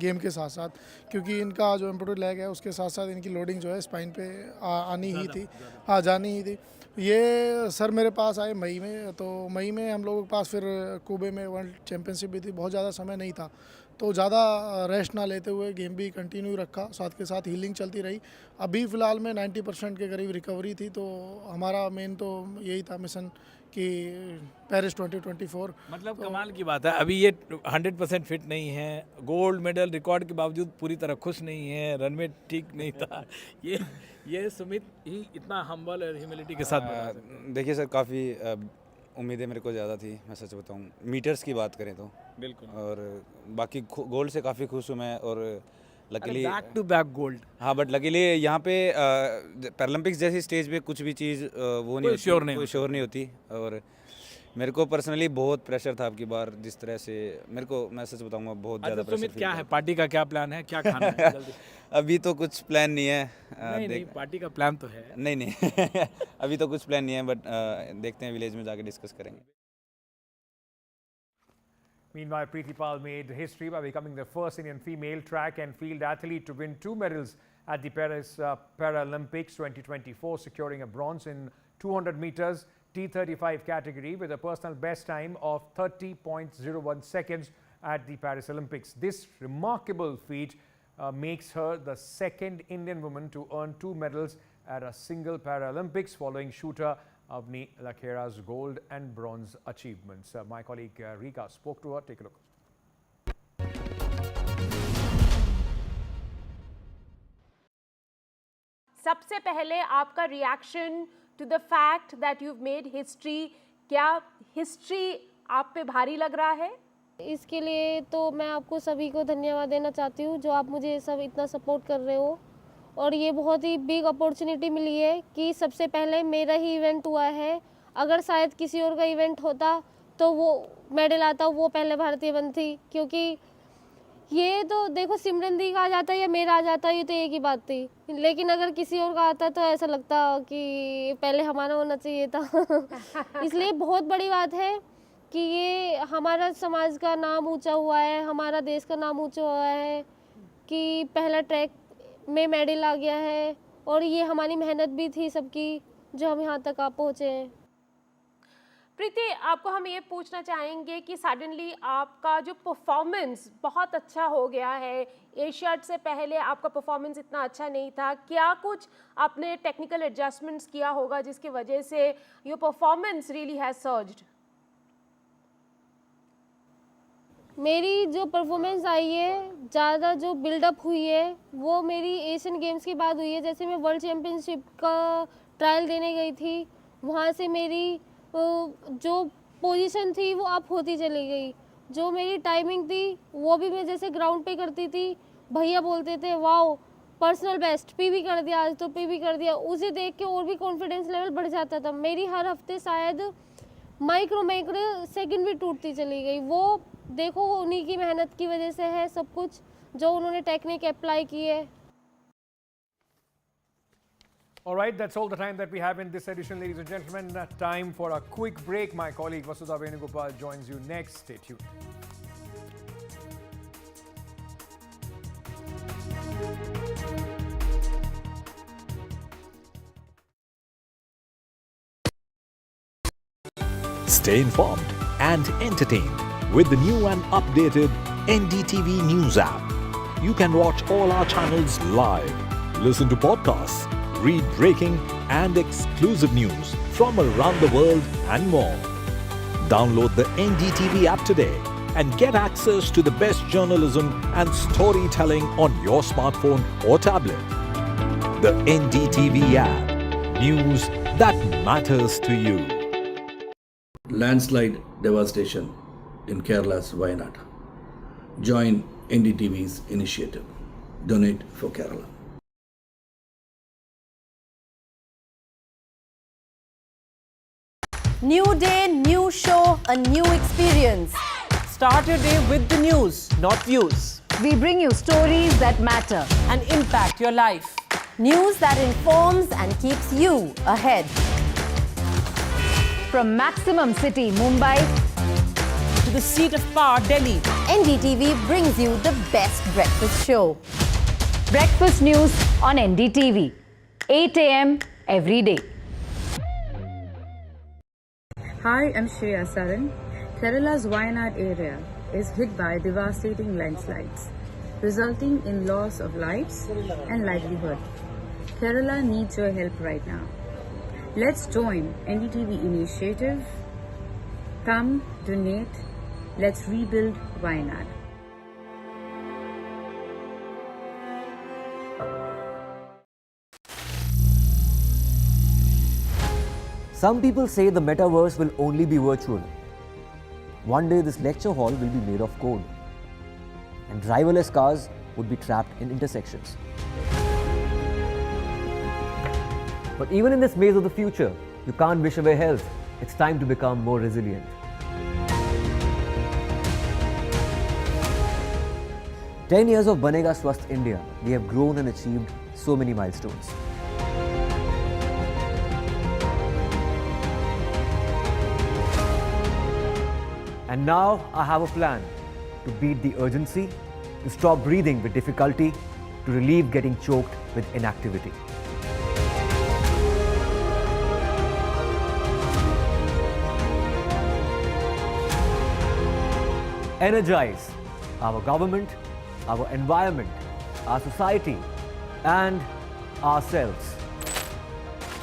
गेम के साथ साथ, क्योंकि इनका जो एम्पुटेड लेग है उसके साथ साथ इनकी लोडिंग जो है स्पाइन पे आनी ही थी, हाँ जानी ही थी। ये सर मेरे पास आए मई में, तो मई में हम लोगों के पास फिर कोबे में वर्ल्ड चैम्पियनशिप भी थी, बहुत ज़्यादा समय नहीं था, तो ज़्यादा रेस्ट ना लेते हुए गेम भी कंटिन्यू रखा, साथ के साथ हीलिंग चलती रही। अभी फ़िलहाल में 90% के करीब रिकवरी थी, तो हमारा मेन तो यही था मिशन कि पेरिस 2024। मतलब कमाल की बात है, अभी ये 100% फिट नहीं है, गोल्ड मेडल रिकॉर्ड के बावजूद पूरी तरह खुश नहीं है, रन में ठीक नहीं था। ये सुमित ही इतना हम्बल और ह्यूमिलिटी के साथ देखिए सर, काफ़ी उम्मीदें मेरे को ज़्यादा थी, मैं सच बताऊं। मीटर्स की बात करें तो बिल्कुल, और बाकी गोल्ड से काफ़ी खुश हूँ मैं, और luckily back to back gold. हाँ, बट लकीली यहाँ पे पैरालंपिक्स जैसी स्टेज पे कुछ भी चीज़ वो नहीं होती, कोई श्योर नहीं होती, और मेरे को पर्सनली बहुत प्रेशर था आपकी बार, जिस तरह से मेरे को, मैं सच बताऊंगा, बहुत ज़्यादा प्रेशर। सुमित, क्या है पार्टी का, क्या प्लान है, क्या खाना है? अभी तो कुछ प्लान नहीं है। नहीं, पार्टी का प्लान तो है। नहीं अभी तो कुछ प्लान नहीं है, बट देखते हैं, विलेज में जाके डिस्कस करेंगे। Meanwhile, Preeti Pal made history by becoming the first Indian female track and field athlete to win 2 medals at the Paris Paralympics 2024, securing a bronze in 200 meters T35 category with a personal best time of 30.01 seconds at the Paris Olympics. This remarkable feat makes her the second Indian woman to earn 2 medals at a single Paralympics, following shooter Avni Lakhera's gold and bronze achievements. My colleague Rika spoke to her. Take a look. सबसे पहले आपका reaction to the fact that you've made history, क्या history आप पे भारी लग रहा है? इसके लिए तो मैं आपको सभी को धन्यवाद देना चाहती हूँ, जो आप मुझे सब इतना सपोर्ट कर रहे हो, और ये बहुत ही बिग अपॉर्चुनिटी मिली है कि सबसे पहले मेरा ही इवेंट हुआ है। अगर शायद किसी और का इवेंट होता तो वो मेडल आता, वो पहले भारतीय बनती, क्योंकि ये तो देखो सिमरन दी का आ जाता या मेरा आ जाता, ये तो एक ही बात थी, लेकिन अगर किसी और का आता तो ऐसा लगता कि पहले हमारा होना चाहिए था। इसलिए बहुत बड़ी बात है कि ये हमारा समाज का नाम ऊंचा हुआ है, हमारा देश का नाम ऊंचा हुआ है कि पहला ट्रैक में मेडल आ गया है, और ये हमारी मेहनत भी थी सबकी, जो हम यहाँ तक आ पहुँचे हैं। प्रीति, आपको हम ये पूछना चाहेंगे कि सडनली आपका जो परफॉर्मेंस बहुत अच्छा हो गया है, एशियाड से पहले आपका परफॉर्मेंस इतना अच्छा नहीं था, क्या कुछ आपने टेक्निकल एडजस्टमेंट्स किया होगा जिसकी वजह से your performance really has surged? मेरी जो परफॉर्मेंस आई है, ज़्यादा जो बिल्डअप हुई है, वो मेरी एशियन गेम्स के बाद हुई है। जैसे मैं वर्ल्ड चैम्पियनशिप का ट्रायल देने गई थी, वहाँ से मेरी जो पोजीशन थी वो अप होती चली गई, जो मेरी टाइमिंग थी वो भी मैं जैसे ग्राउंड पे करती थी, भैया बोलते थे वाओ पर्सनल बेस्ट, पीबी कर दिया, आज तो पीबी कर दिया, उसे देख के और भी कॉन्फिडेंस लेवल बढ़ जाता था। मेरी हर हफ्ते शायद माइक्रो सेकंड भी टूटती चली गई। वो देखो उन्हीं की मेहनत की वजह से है सब कुछ, जो उन्होंने टेक्निक अप्लाई की है। All right, that's all the time that we have in this edition, ladies and gentlemen. Time for a quick break. My colleague Vasudha Venugopal joins you next. Stay tuned. Stay informed and entertained with the new and updated NDTV News app. You can watch all our channels live, listen to podcasts, read breaking and exclusive news from around the world and more. Download the NDTV app today and get access to the best journalism and storytelling on your smartphone or tablet. The NDTV app. News that matters to you. Landslide devastation in Kerala's Wayanad. Join NDTV's initiative. Donate for Kerala. New day, new show, a new experience. Start your day with the news, not views. We bring you stories that matter and impact your life. News that informs and keeps you ahead. From Maximum City, Mumbai, to the seat of power, Delhi, NDTV brings you the best breakfast show. Breakfast news on NDTV, 8 a.m. every day. Hi, I'm Shreya Saran. Kerala's Wayanad area is hit by devastating landslides, resulting in loss of lives and livelihood. Kerala needs your help right now. Let's join NDTV initiative. Come, donate. Let's rebuild Wayanad. Some people say the metaverse will only be virtual. One day this lecture hall will be made of code, and driverless cars would be trapped in intersections. But even in this maze of the future, you can't wish away health. It's time to become more resilient. "10 years of Banega Swasth India, we have grown and achieved so many milestones. And now I have a plan to beat the urgency, to stop breathing with difficulty, to relieve getting choked with inactivity. Energize our government, our environment, our society, and ourselves.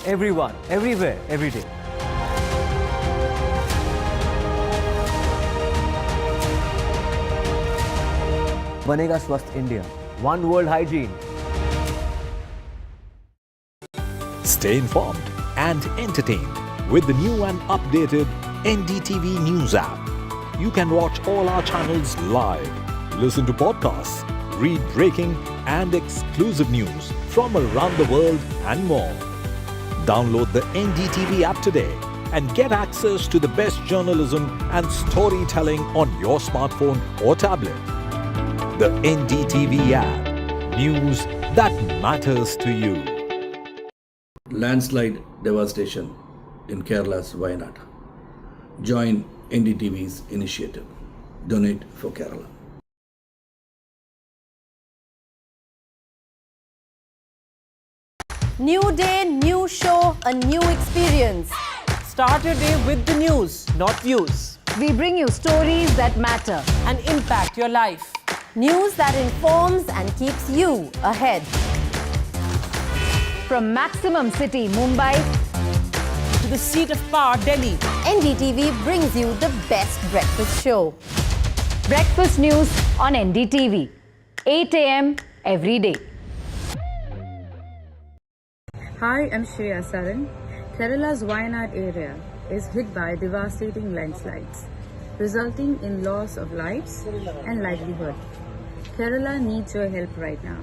Everyone, everywhere, every day. Banega Swasth India. One world hygiene. Stay informed and entertained with the new and updated NDTV News app. You can watch all our channels live, listen to podcasts, read breaking and exclusive news from around the world and more. Download the NDTV app today and get access to the best journalism and storytelling on your smartphone or tablet. The NDTV app. News that matters to you. Landslide devastation in Kerala's Wayanad. Join NDTV's initiative. Donate for Kerala. New day, new show, a new experience. Start your day with the news, not views. We bring you stories that matter and impact your life. News that informs and keeps you ahead. From Maximum City, Mumbai, to the seat of power, Delhi, NDTV brings you the best breakfast show. Breakfast news on NDTV, 8 a.m. every day. Hi, I'm Shreya Saran. Kerala's Wayanad area is hit by devastating landslides, resulting in loss of lives and livelihood. Kerala needs your help right now.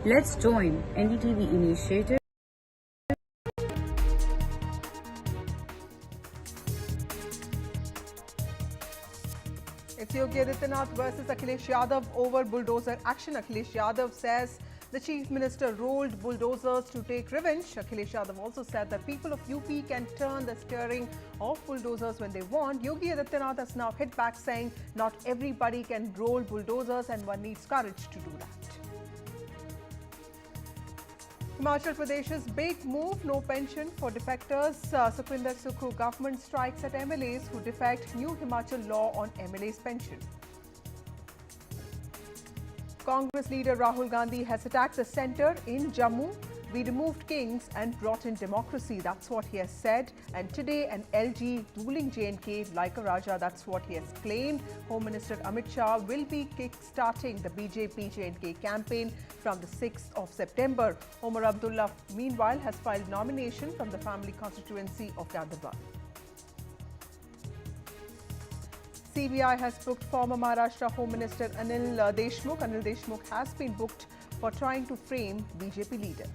Let's join NDTV initiative. It's Yogi Adityanath versus Akhilesh Yadav over bulldozer action. Akhilesh Yadav says the Chief Minister ruled bulldozers to take revenge. Akhilesh Yadav also said that people of UP can turn the steering of bulldozers when they want. Yogi Adityanath has now hit back saying not everybody can roll bulldozers and one needs courage to do that. Himachal Pradesh's big move, no pension for defectors. Sukhwinder Sukhu government strikes at MLAs who defect. New Himachal law on MLAs pension. Congress leader Rahul Gandhi has attacked the centre in Jammu. We removed kings and brought in democracy. That's what he has said. And today an LG ruling J&K like a Raja. That's what he has claimed. Home Minister Amit Shah will be kick-starting the BJP J&K campaign from the 6th of September. Omar Abdullah, meanwhile, has filed nomination from the family constituency of Gaderbal. CBI has booked former Maharashtra Home Minister Anil Deshmukh. Anil Deshmukh has been booked for trying to frame BJP leaders.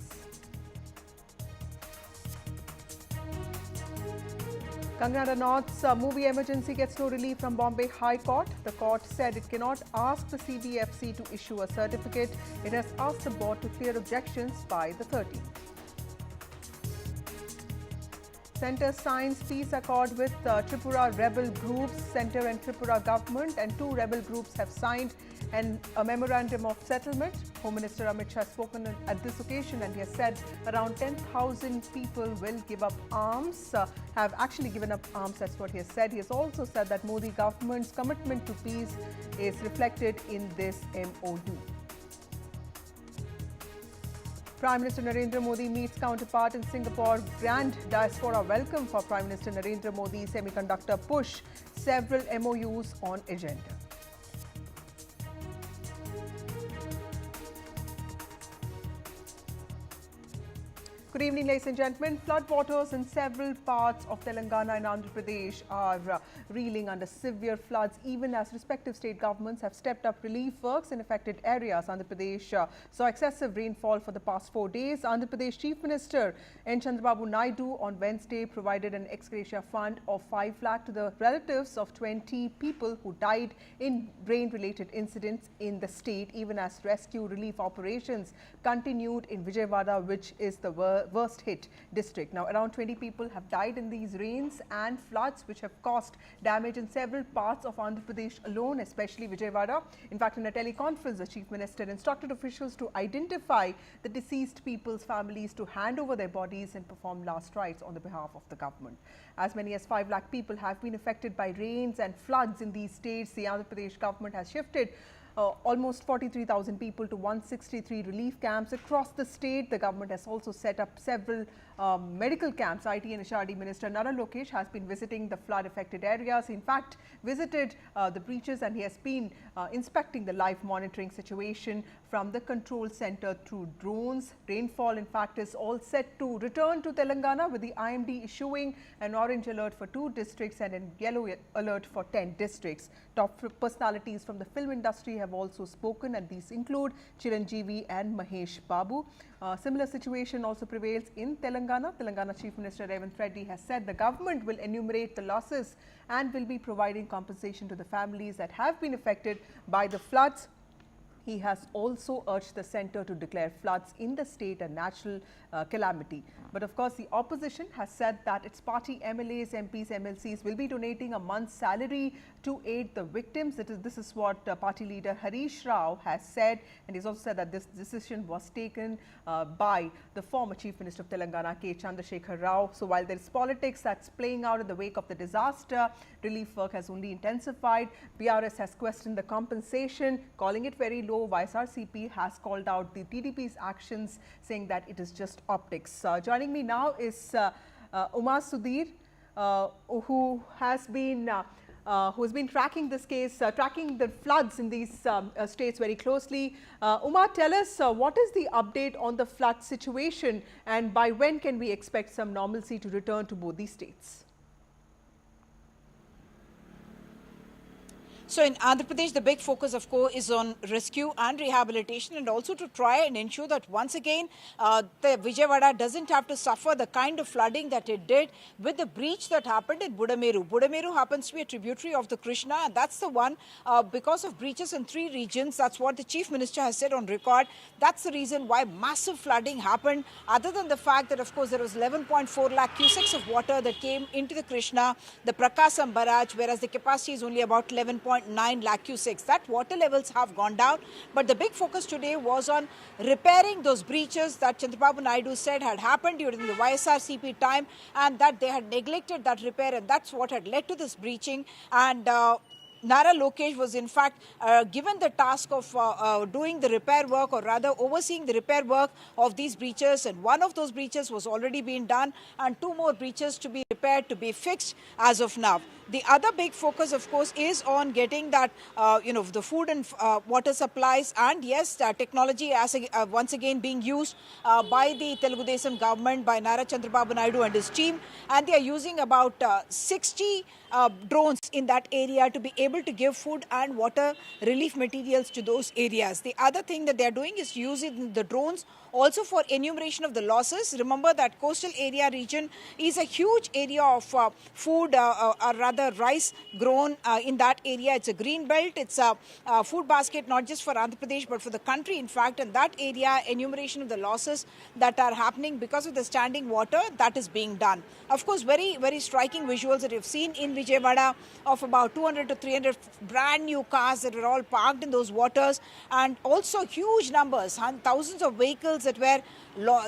Kangana Ranaut's movie emergency gets no relief from Bombay High Court. The court said it cannot ask the CBFC to issue a certificate. It has asked the board to clear objections by the 13th. Centre signs peace accord with Tripura rebel groups. Centre and Tripura government and two rebel groups have signed a memorandum of settlement. Home Minister Amit Shah has spoken at this occasion and he has said around 10,000 people will give up arms, have actually given up arms. That's what he has said. He has also said that Modi government's commitment to peace is reflected in this MOU. Prime Minister Narendra Modi meets counterpart in Singapore. Grand diaspora welcome for Prime Minister Narendra Modi's semiconductor push. Several MOUs on agenda. Good evening, ladies and gentlemen. Floodwaters in several parts of Telangana and Andhra Pradesh are reeling under severe floods, even as respective state governments have stepped up relief works in affected areas. Andhra Pradesh saw excessive rainfall for the past 4 days. Andhra Pradesh Chief Minister N. Chandrababu Naidu on Wednesday provided an ex gratia fund of 5 lakh to the relatives of 20 people who died in rain-related incidents in the state, even as rescue relief operations continued in Vijayawada, which is the worst hit district. Now, around 20 people have died in these rains and floods, which have caused damage in several parts of Andhra Pradesh alone, especially Vijayawada. In fact, in a teleconference, the Chief Minister instructed officials to identify the deceased people's families to hand over their bodies and perform last rites on the behalf of the government. As many as 5 lakh people have been affected by rains and floods in these states. The Andhra Pradesh government has shifted almost 43,000 people to 163 relief camps across the state. The government has also set up several medical camps. IT and HRD Minister Nara Lokesh has been visiting the flood-affected areas. In fact, visited the breaches and he has been inspecting the live monitoring situation from the control center through drones. Rainfall, in fact, is all set to return to Telangana, with the IMD issuing an orange alert for 2 districts and a yellow alert for 10 districts. Top personalities from the film industry have also spoken, and these include Chiranjeevi and Mahesh Babu. Similar situation also prevails in Telangana. Telangana Chief Minister Revanth Reddy has said the government will enumerate the losses and will be providing compensation to the families that have been affected by the floods. He has also urged the centre to declare floods in the state a national calamity. But of course, the opposition has said that its party MLAs, MPs, MLCs will be donating a month's salary to aid the victims. This is what party leader Harish Rao has said, and he's also said that this decision was taken by the former Chief Minister of Telangana, K. Chandrasekhar Rao. So while there is politics that's playing out in the wake of the disaster, relief work has only intensified. BRS has questioned the compensation, calling it very low. YSRCP has called out the TDP's actions, saying that it is just optics. Joining me now is Omar Sudhir, who has been tracking this case, tracking the floods in these states very closely. Omar, tell us what is the update on the flood situation, and by when can we expect some normalcy to return to both these states? So in Andhra Pradesh, the big focus, of course, is on rescue and rehabilitation, and also to try and ensure that once again, the Vijayawada doesn't have to suffer the kind of flooding that it did with the breach that happened in Budameru. Budameru happens to be a tributary of the Krishna, and that's the one because of breaches in 3 regions. That's what the Chief Minister has said on record. That's the reason why massive flooding happened, other than the fact that, of course, there was 11.4 lakh cusecs of water that came into the Krishna, the Prakasam barrage, whereas the capacity is only about 11.9 lakh cusecs. That water levels have gone down, but the big focus today was on repairing those breaches that Chandrababu Naidu said had happened during the YSRCP time, and that they had neglected that repair, and that's what had led to this breaching. And Nara Lokesh was in fact given the task of doing the repair work, or rather overseeing the repair work of these breaches, and one of those breaches was already being done and 2 more breaches to be repaired, to be fixed as of now. The other big focus, of course, is on getting that, the food and water supplies, and yes, technology as once again being used by the Telugu Desam government, by Nara Chandrababu Naidu and his team, and they are using about 60 drones in that area to be able to give food and water relief materials to those areas. The other thing that they are doing is using the drones also for enumeration of the losses. Remember that coastal area region is a huge area of food, or rather rice grown in that area. It's a green belt. It's a food basket not just for Andhra Pradesh but for the country, in fact. And that area, enumeration of the losses that are happening because of the standing water, that is being done. Of course, very, very striking visuals that you've seen in Vijayawada of about 200 to 300 brand new cars that were all parked in those waters, and also huge numbers, thousands of vehicles that were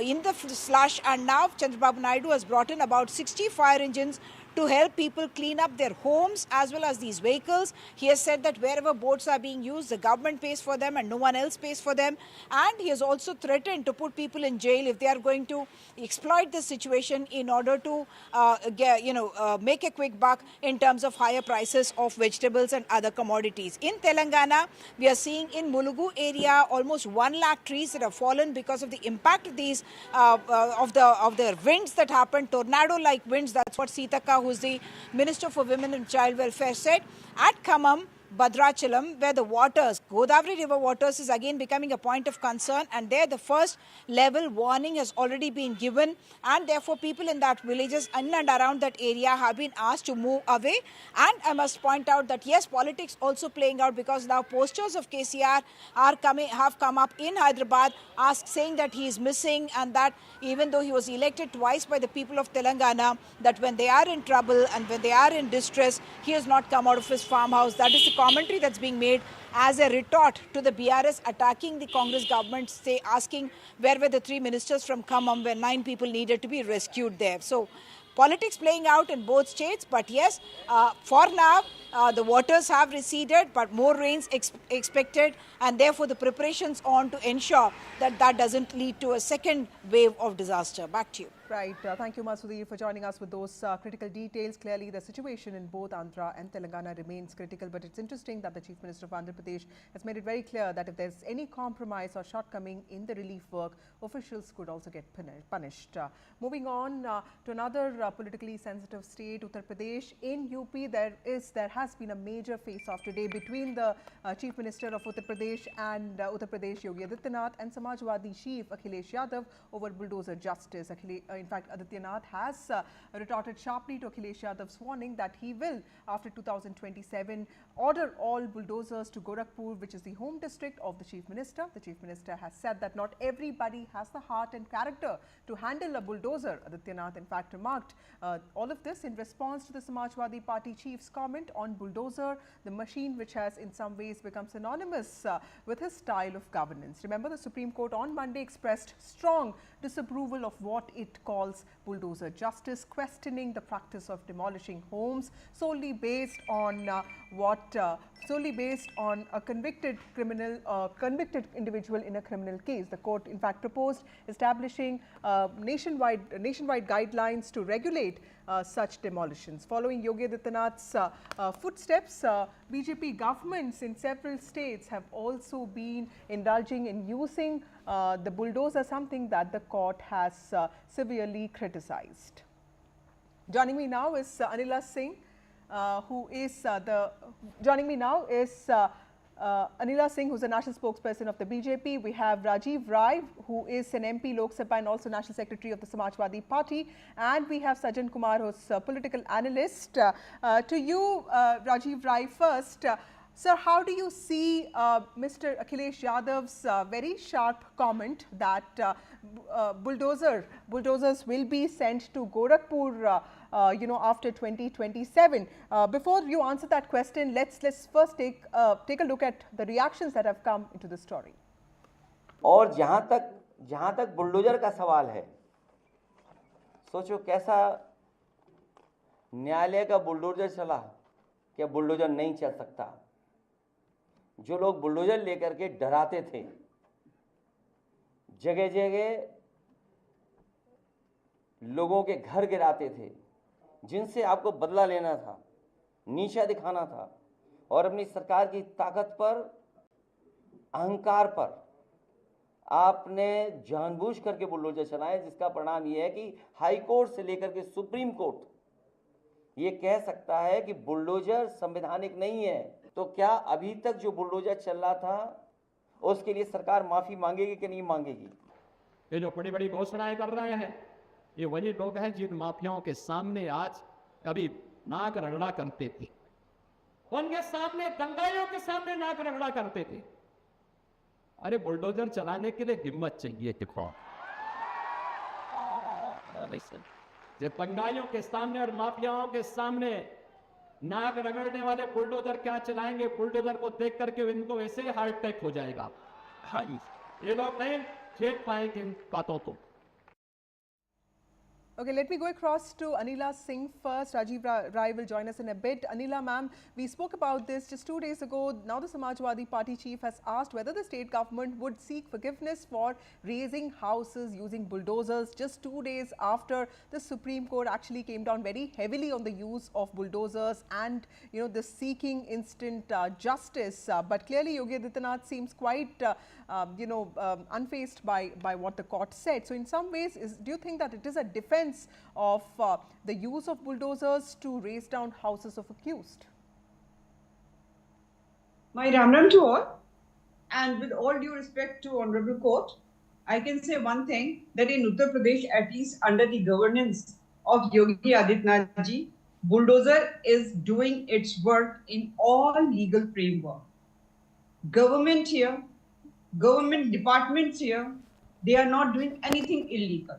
in the slush. And now Chandrababu Naidu has brought in about 60 fire engines to help people clean up their homes as well as these vehicles. He has said that wherever boats are being used, the government pays for them and no one else pays for them. And he has also threatened to put people in jail if they are going to exploit this situation in order to make a quick buck in terms of higher prices of vegetables and other commodities. In Telangana, we are seeing in Mulugu area almost 1 lakh trees that have fallen because of the impact of these of the winds that happened, tornado-like winds. That's what Sitaka, who is the Minister for Women and Child Welfare, said. At Khammam, Bhadrachalam, where the waters, Godavari River waters, is again becoming a point of concern, and there the first level warning has already been given, and therefore people in that villages in and around that area have been asked to move away. And I must point out that yes, politics also playing out, because now posters of KCR have come up in Hyderabad saying that he is missing, and that even though he was elected twice by the people of Telangana, that when they are in trouble and when they are in distress, he has not come out of his farmhouse. That is the commentary that's being made as a retort to the BRS attacking the Congress government, asking where were the 3 ministers from Khammam when 9 people needed to be rescued there. So politics playing out in both states, but yes, for now, the waters have receded, but more rains expected, and therefore the preparations on to ensure that that doesn't lead to a second wave of disaster. Back to you. Right. Thank you, Masudhi, for joining us with those critical details. Clearly, the situation in both Andhra and Telangana remains critical, but it's interesting that the Chief Minister of Andhra Pradesh has made it very clear that if there's any compromise or shortcoming in the relief work, officials could also get punished. Moving on to another politically sensitive state, Uttar Pradesh. In UP, there has been a major face-off today between the Chief Minister of Uttar Pradesh and Uttar Pradesh Yogi Adityanath and Samajwadi Chief Akhilesh Yadav over bulldozer justice. In fact, Adityanath has retorted sharply to Akhilesh Yadav's warning that he will, after 2027, order all bulldozers to Gorakhpur, which is the home district of the Chief Minister. The Chief Minister has said that not everybody has the heart and character to handle a bulldozer. Adityanath, in fact, remarked all of this in response to the Samajwadi Party chief's comment on bulldozer, the machine which has in some ways become synonymous with his style of governance. Remember, the Supreme Court on Monday expressed strong disapproval of what it calls bulldozer justice, questioning the practice of demolishing homes solely based on a convicted individual in a criminal case. The court, in fact, proposed establishing nationwide guidelines to regulate such demolitions. Following Yogi Adityanath's footsteps, BJP governments in several states have also been indulging in using the bulldozer, something that the court has severely criticized. Joining me now is Anila Singh, Anila Singh, who's the national spokesperson of the BJP. We have Rajiv Rai, who is an MP Lok Sabha and also national secretary of the Samajwadi Party, and we have Sajan Kumar, who's a political analyst. To you, Rajiv Rai, first. Sir, how do you see Mr. Akhilesh Yadav's very sharp comment that bulldozers will be sent to Gorakhpur, after 2027? Before you answer that question, let's first take a look at the reactions that have come into the story. और जहाँ तक bulldozer का सवाल है, सोचो कैसा न्यायालय का बुलडोजर चला कि अब बुलडोजर नहीं चल सकता। जो लोग बुलडोजर लेकर के डराते थे, जगह जगह लोगों के घर गिराते थे, जिनसे आपको बदला लेना था, नीचा दिखाना था और अपनी सरकार की ताकत पर, अहंकार पर आपने जानबूझ करके बुलडोजर चलाए, जिसका परिणाम यह है कि हाई कोर्ट से लेकर के सुप्रीम कोर्ट ये कह सकता है कि बुलडोजर संवैधानिक नहीं है। तो क्या अभी तक जो बुलडोजर चल रहा था उसके लिए सरकार माफी मांगेगी कि नहीं मांगेगी? ये जो बड़ी बड़ी घोषणाएं कर रहे हैं, ये वही लोग हैं जिन माफियाओं के सामने आज कभी नाक रगड़ा करते थे, उनके सामने, दंगाइयों के सामने नाक रगड़ा करते थे। अरे बुलडोजर चलाने के लिए हिम्मत चाहिए। दंगाइयों के सामने और माफियाओं के सामने नाक रगड़ने वाले बुलडोजर क्या चलाएंगे? बुलडोजर को देख करके इनको वैसे हार्ट अटैक हो जाएगा। ये लोग नहीं खेल पाएंगे इन बातों को। Okay, let me go across to Anila Singh first. Rajiv Rai will join us in a bit. Anila ma'am, we spoke about this just 2 days ago. Now the Samajwadi Party chief has asked whether the state government would seek forgiveness for raising houses using bulldozers just 2 days after the Supreme Court actually came down very heavily on the use of bulldozers and, you know, the seeking instant justice. But clearly Yogi Adityanath seems quite, unfazed by what the court said. So in some ways, do you think that it is a defense of the use of bulldozers to raise down houses of accused? My Ram Ram to all, and with all due respect to Honorable Court, I can say one thing, that in Uttar Pradesh, at least under the governance of Yogi Adityanath ji, bulldozer is doing its work in all legal framework. Government here, government departments here, they are not doing anything illegal.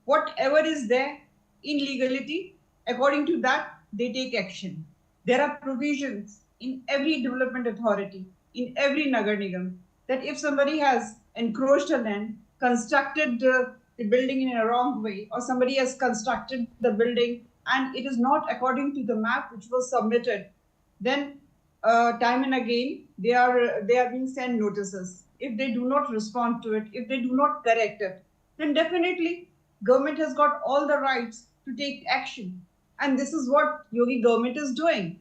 Whatever is there in legality, according to that, they take action. There are provisions in every development authority, in every Nagar Nigam, that if somebody has encroached a land, constructed the building in a wrong way, or somebody has constructed the building and it is not according to the map which was submitted, then time and again they are being sent notices. If they do not respond to it, if they do not correct it, then definitely government has got all the rights to take action. And this is what Yogi government is doing.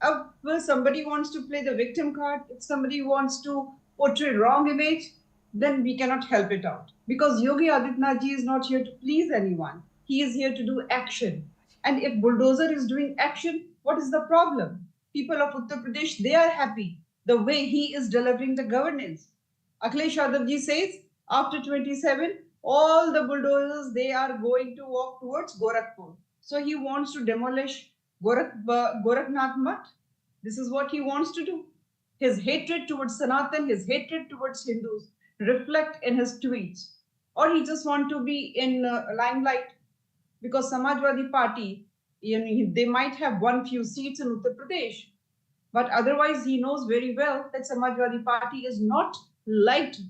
If somebody wants to play the victim card, if somebody wants to portray wrong image, then we cannot help it out. Because Yogi Adityanath ji is not here to please anyone. He is here to do action. And if bulldozer is doing action, what is the problem? People of Uttar Pradesh, they are happy the way he is delivering the governance. Akhilesh Yadav ji says, after 27, all the bulldozers, they are going to walk towards Gorakhpur. So he wants to demolish Gorakhnath Mutt. This is what he wants to do. His hatred towards Sanatan, his hatred towards Hindus reflect in his tweets. Or he just want to be in limelight because Samajwadi Party, they might have won few seats in Uttar Pradesh. But otherwise, he knows very well that Samajwadi Party is not liked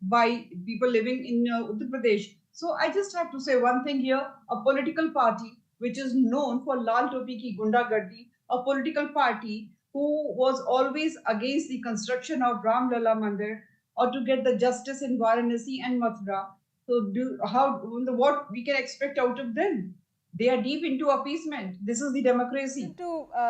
by people living in Uttar Pradesh. So I just have to say one thing here, a political party which is known for Lal Topi ki Gundagardi, a political party who was always against the construction of Ram Lalla Mandir or to get the justice in Varanasi and Mathura. So what we can expect out of them? They are deep into appeasement. This is the democracy.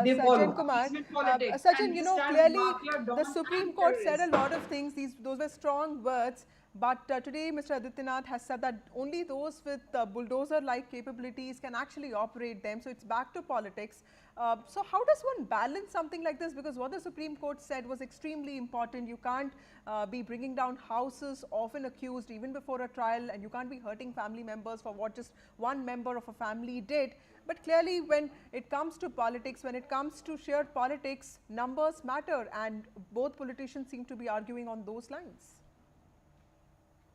They follow appeasement politics. Sajjan, clearly the Supreme Court said a lot of things. Those were strong words. But today, Mr. Adityanath has said that only those with bulldozer-like capabilities can actually operate them. So it's back to politics. So how does one balance something like this? Because what the Supreme Court said was extremely important. You can't be bringing down houses of an accused even before a trial, and you can't be hurting family members for what just one member of a family did. But clearly, when it comes to politics, when it comes to shared politics, numbers matter, and both politicians seem to be arguing on those lines.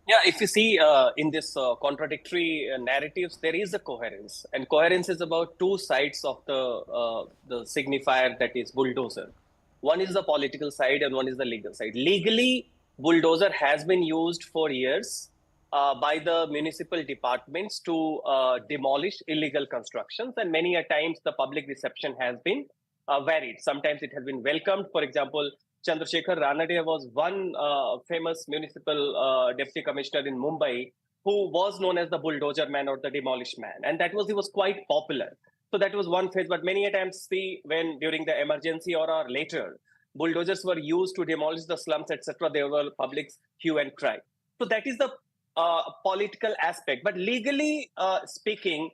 Yeah, if you see in this contradictory narratives, there is a coherence, and coherence is about two sides of the signifier, that is bulldozer. One is the political side and one is the legal side. Legally, bulldozer has been used for years by the municipal departments to demolish illegal constructions, and many a times the public reception has been varied. Sometimes it has been welcomed. For example, Chandrasekhar Ranade was one famous municipal deputy commissioner in Mumbai who was known as the bulldozer man or the demolish man. And he was quite popular. So that was one phase. But many times when during the emergency or later, bulldozers were used to demolish the slums, etc. There were public's hue and cry. So that is the political aspect. But legally speaking,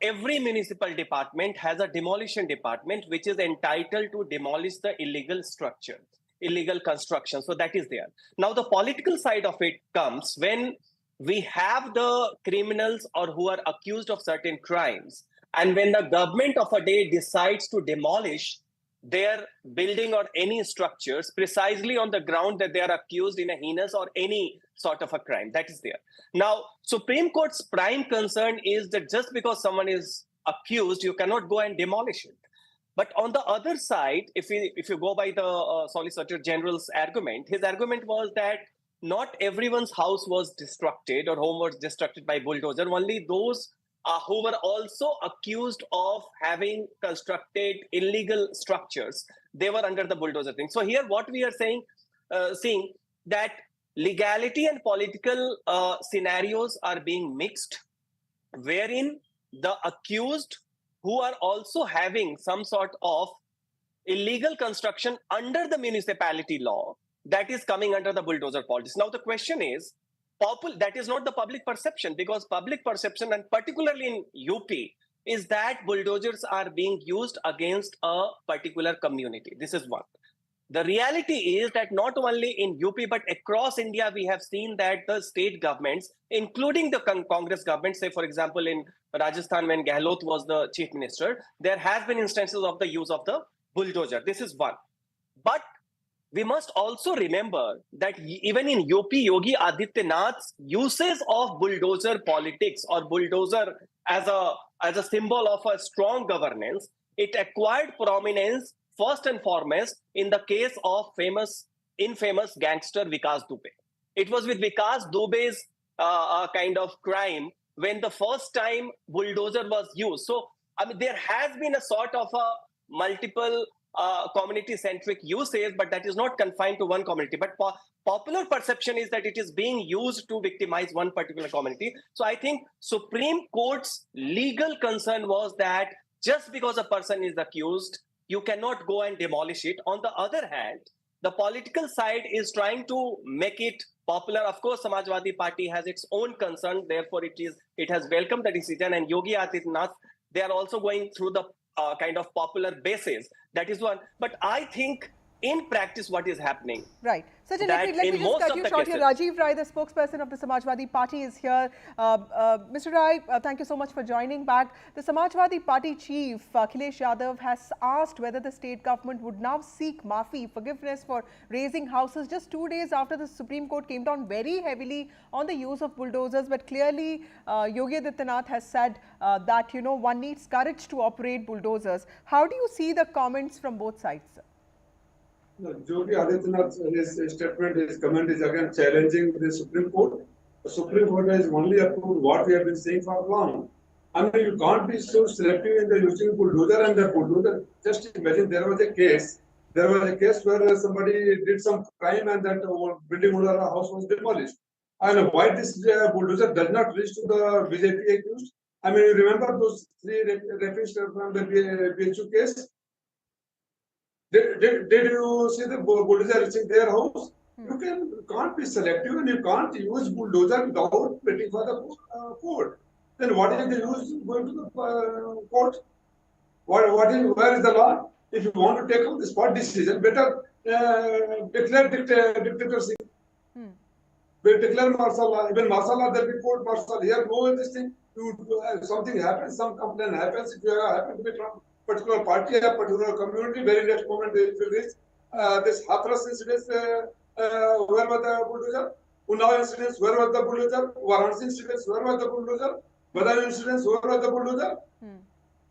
every municipal department has a demolition department which is entitled to demolish the illegal structure, illegal construction. So that is there. Now the political side of it comes when we have the criminals or who are accused of certain crimes, and when the government of a day decides to demolish their building or any structures precisely on the ground that they are accused in a heinous or any sort of a crime. That is there. Now, Supreme Court's prime concern is that just because someone is accused, you cannot go and demolish it. But on the other side, if you go by the Solicitor General's argument, his argument was that not everyone's house was destructed or home was destructed by bulldozer. Only those who were also accused of having constructed illegal structures, they were under the bulldozer thing. So here what we are seeing that legality and political scenarios are being mixed, wherein the accused who are also having some sort of illegal construction under the municipality law, that is coming under the bulldozer politics. Now the question is, that is not the public perception, because public perception, and particularly in UP, is that bulldozers are being used against a particular community. This is one. The reality is that not only in UP, but across India, we have seen that the state governments, including the Congress government, say, for example, in Rajasthan, when Gehlot was the chief minister, there have been instances of the use of the bulldozer. This is one. But we must also remember that even in UP, Yogi Adityanath's uses of bulldozer politics or bulldozer as a symbol of a strong governance, it acquired prominence first and foremost in the case of infamous gangster Vikas Dubey. It was with Vikas Dubey's kind of crime when the first time bulldozer was used. So, I mean, there has been a sort of a multiple community-centric usage, but that is not confined to one community. But popular perception is that it is being used to victimize one particular community. So I think Supreme Court's legal concern was that just because a person is accused, you cannot go and demolish it. On the other hand, the political side is trying to make it popular. Of course, Samajwadi Party has its own concern. Therefore, it has welcomed the decision. And Yogi Adityanath, they are also going through the kind of popular basis. That is one. But I think in practice, what is happening? Right. Sachin, let me just cut you short here. Rajiv Rai, the spokesperson of the Samajwadi Party, is here. Mr. Rai, thank you so much for joining back. The Samajwadi Party chief, Akhilesh Yadav, has asked whether the state government would now seek maafi, forgiveness for raising houses just 2 days after the Supreme Court came down very heavily on the use of bulldozers. But clearly, Yogi Adityanath has said that, one needs courage to operate bulldozers. How do you see the comments from both sides, sir? Yogi Adityanath's statement, his comment is again challenging the Supreme Court. The Supreme Court has only approved what we have been saying for long. I mean, you can't be so selective in the using bulldozer and the bulldozer. Just imagine there was a case where somebody did some crime and that building under a house was demolished. And why this bulldozer does not reach to the BJP accused? I mean, you remember those 3 refugees from the BHU case? Did you see the bulldozer reaching their house? You can't be selective and you can't use bulldozer without waiting for the court. Then what is the use going to the court? Where is the law? If you want to take up the spot decision, better declare dictatorship. Declare martial law. Even martial law, there will be court martial. Here, no this thing. Something happens, some complaint happens. If you happen to be from particular party, a particular community, very next moment they will reach this Hathras incidents, where was the bulldozer? Unnao incidents, where was the bulldozer? Varanasi incidents, where was the bulldozer? Badal incidents, where was the bulldozer?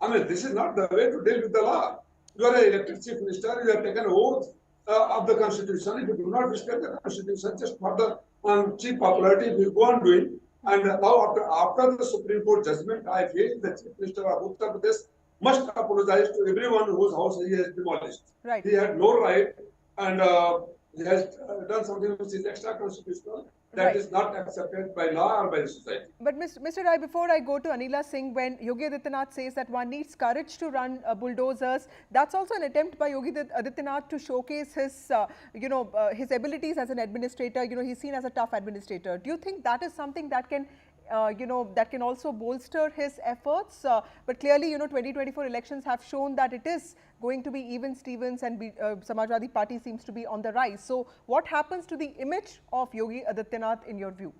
I mean, this is not the way to deal with the law. You are an elected chief minister, you have taken oath of the constitution. If you do not respect the constitution, just for the cheap popularity, you go on doing. And now after the Supreme Court judgment, I feel the chief minister of Uttar Pradesh must apologize to everyone whose house he has demolished. Right. He had no right, and he has done something which is extra constitutional. That is not accepted by law or by the society. But Mr. Rai, before I go to Anila Singh, when Yogi Adityanath says that one needs courage to run bulldozers, that's also an attempt by Yogi Adityanath to showcase his, his abilities as an administrator. He's seen as a tough administrator. Do you think that is something that can, that can also bolster his efforts? But clearly, 2024 elections have shown that it is going to be even Stevens, and Samajwadi Party seems to be on the rise. So what happens to the image of Yogi Adityanath in your view?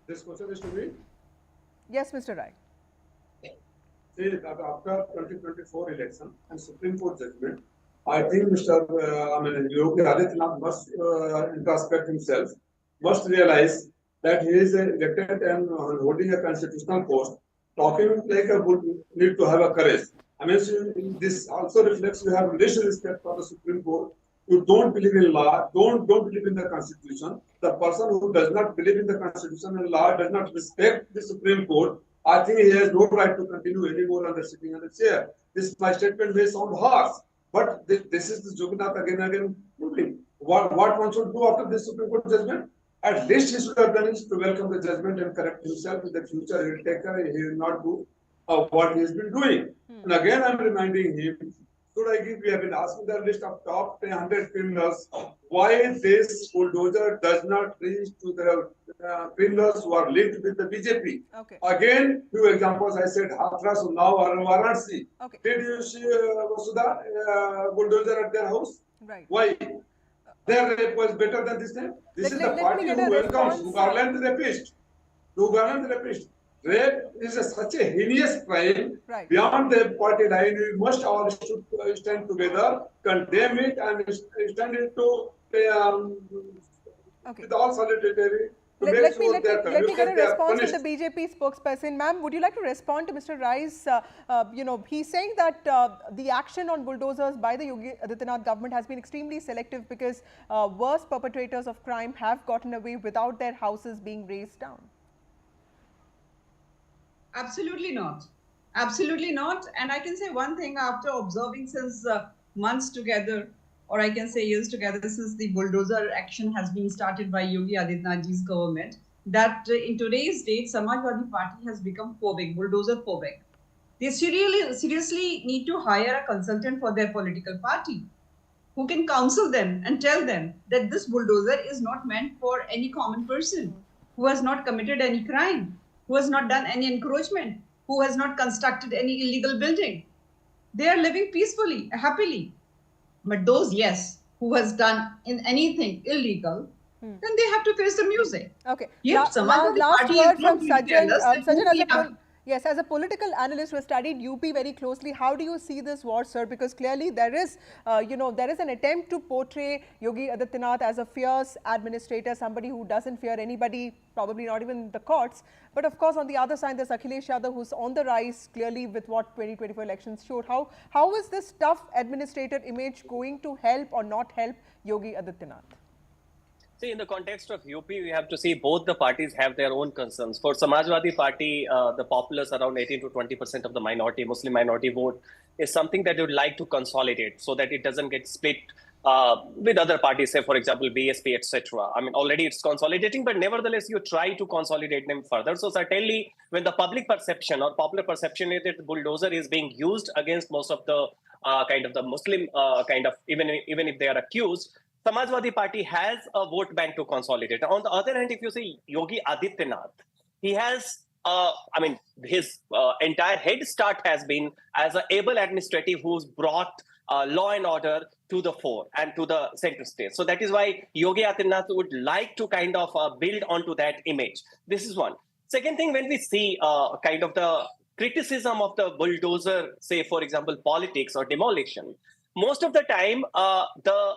This question is to me? Yes, Mr. Rai. See, after 2024 election and Supreme Court judgment, I think Yogi Adityanath must introspect himself, must realize that he is elected and holding a constitutional post. Talking like a bull, need to have a courage. This also reflects you have little respect for the Supreme Court. You don't believe in law, don't believe in the Constitution. The person who does not believe in the Constitution and law, does not respect the Supreme Court, I think he has no right to continue anymore under sitting on the chair. This my statement may sound harsh, but this is the Jugnath again ruling. What one should do after this Supreme Court judgment? At least he should have done is to welcome the judgment and correct himself in the future. He will take care, he will not do what he has been doing. And again, I'm reminding him, we have been asking the list of top 100 criminals, why this bulldozer does not reach to the criminals who are linked with the BJP. Okay. Again, few examples, I said Hathras, now or Varanasi. Okay. Did you see Vasudha bulldozer at their house? Right. Why? Their rape was better than this name. This is the party who welcomes Ugarland the rapist. Ugarland the rapist. Rape is such a heinous crime. Right. Beyond the party line, we must all stand together, condemn it, and stand it to with all solidarity. Let me get a response from the BJP spokesperson. Ma'am, would you like to respond to Mr. Rai's, he's saying that the action on bulldozers by the Yogi Adityanath government has been extremely selective because worst perpetrators of crime have gotten away without their houses being razed down. Absolutely not. Absolutely not. And I can say one thing after observing since months together, or I can say years together, since the bulldozer action has been started by Yogi Adityanath's government, that in today's date, Samajwadi Party has become phobic, bulldozer phobic. They seriously need to hire a consultant for their political party who can counsel them and tell them that this bulldozer is not meant for any common person who has not committed any crime, who has not done any encroachment, who has not constructed any illegal building. They are living peacefully, happily. But those, yes, who has done in anything illegal, then they have to face the music. Okay. Yes, last word from Sajjan. Yes, as a political analyst who has studied UP very closely, how do you see this war, sir? Because clearly there is, there is an attempt to portray Yogi Adityanath as a fierce administrator, somebody who doesn't fear anybody, probably not even the courts. But of course, on the other side, there's Akhilesh Yadav, who's on the rise, clearly with what 2024 elections showed. How is this tough administrator image going to help or not help Yogi Adityanath? See, in the context of UP, we have to see both the parties have their own concerns. For Samajwadi Party, the populace, around 18 to 20% of the Muslim minority vote, is something that they would like to consolidate so that it doesn't get split with other parties, say, for example, BSP, etc. I mean, already it's consolidating, but nevertheless, you try to consolidate them further. So certainly, when the public perception or popular perception is that the bulldozer is being used against most of the the Muslim even if they are accused, Samajwadi Party has a vote bank to consolidate. On the other hand, if you see Yogi Adityanath, he has, his entire head start has been as an able administrative who's brought law and order to the fore and to the center stage. So that is why Yogi Adityanath would like to build onto that image. This is one. Second thing, when we see the criticism of the bulldozer, say, for example, politics or demolition, most of the time, the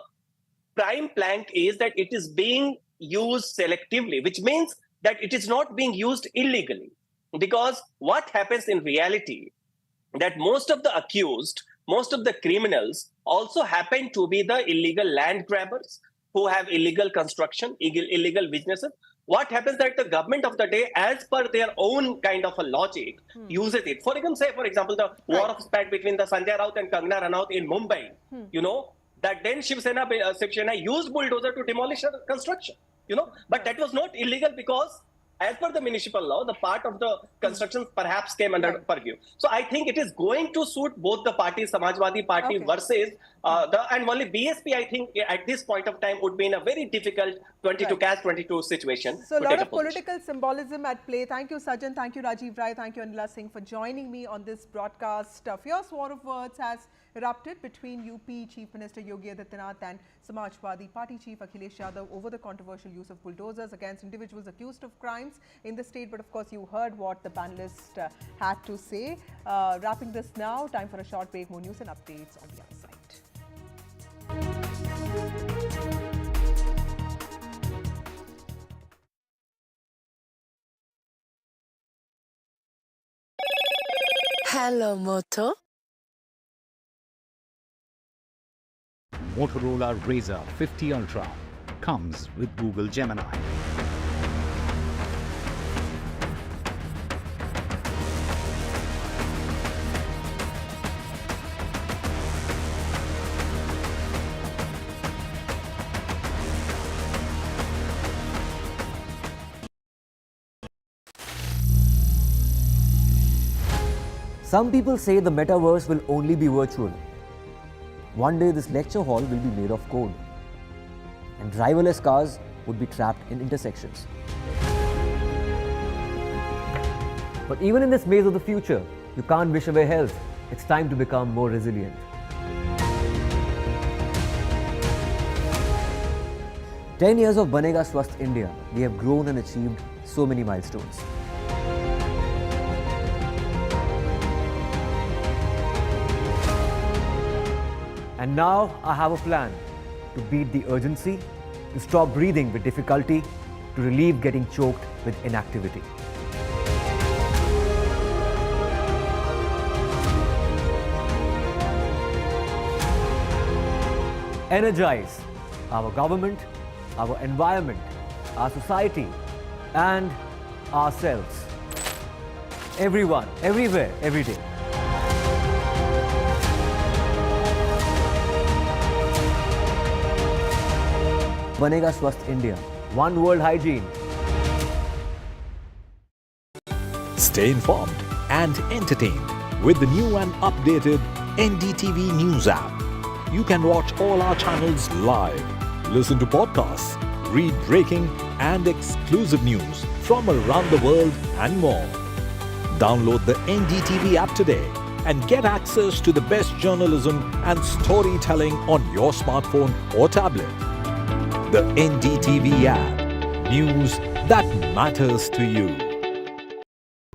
prime plank is that it is being used selectively, which means that it is not being used illegally. Because what happens in reality, that most of the accused, most of the criminals also happen to be the illegal land grabbers who have illegal construction, illegal businesses, what happens that the government of the day, as per their own kind of a logic, uses it. For example, the war of spat between the Sanjay Raut and Kangana Ranaut in Mumbai, that then Shiv Sena used bulldozer to demolish the construction, but that was not illegal because as per the municipal law, the part of the construction perhaps came under purview. So I think it is going to suit both the parties, Samajwadi Party versus and only BSP, I think at this point of time would be in a very difficult 22 situation. So a lot of political symbolism at play. Thank you, Sajjan. Thank you, Rajiv Rai. Thank you, Abdullah Singh, for joining me on this broadcast. A fierce war of words has erupted between UP Chief Minister Yogi Adityanath and Samajwadi Party Chief Akhilesh Yadav over the controversial use of bulldozers against individuals accused of crimes in the state. But of course, you heard what the panelists had to say. Wrapping this now, time for a short break. More news and updates on the other side. Hello, Moto. Motorola Razr 50 Ultra comes with Google Gemini. Some people say the metaverse will only be virtual. One day this lecture hall will be made of code, and driverless cars would be trapped in intersections. But even in this maze of the future, you can't wish away health. It's time to become more resilient. "10 years of Banega Swasth India, we have grown and achieved so many milestones. And now I have a plan to beat the urgency, to stop breathing with difficulty, to relieve getting choked with inactivity. Energize our government, our environment, our society, and ourselves. Everyone, everywhere, every day. Banega Swasth India. One world hygiene. Stay informed and entertained with the new and updated NDTV News app. You can watch all our channels live, listen to podcasts, read breaking and exclusive news from around the world and more. Download the NDTV app today and get access to the best journalism and storytelling on your smartphone or tablet. The NDTV app. News that matters to you.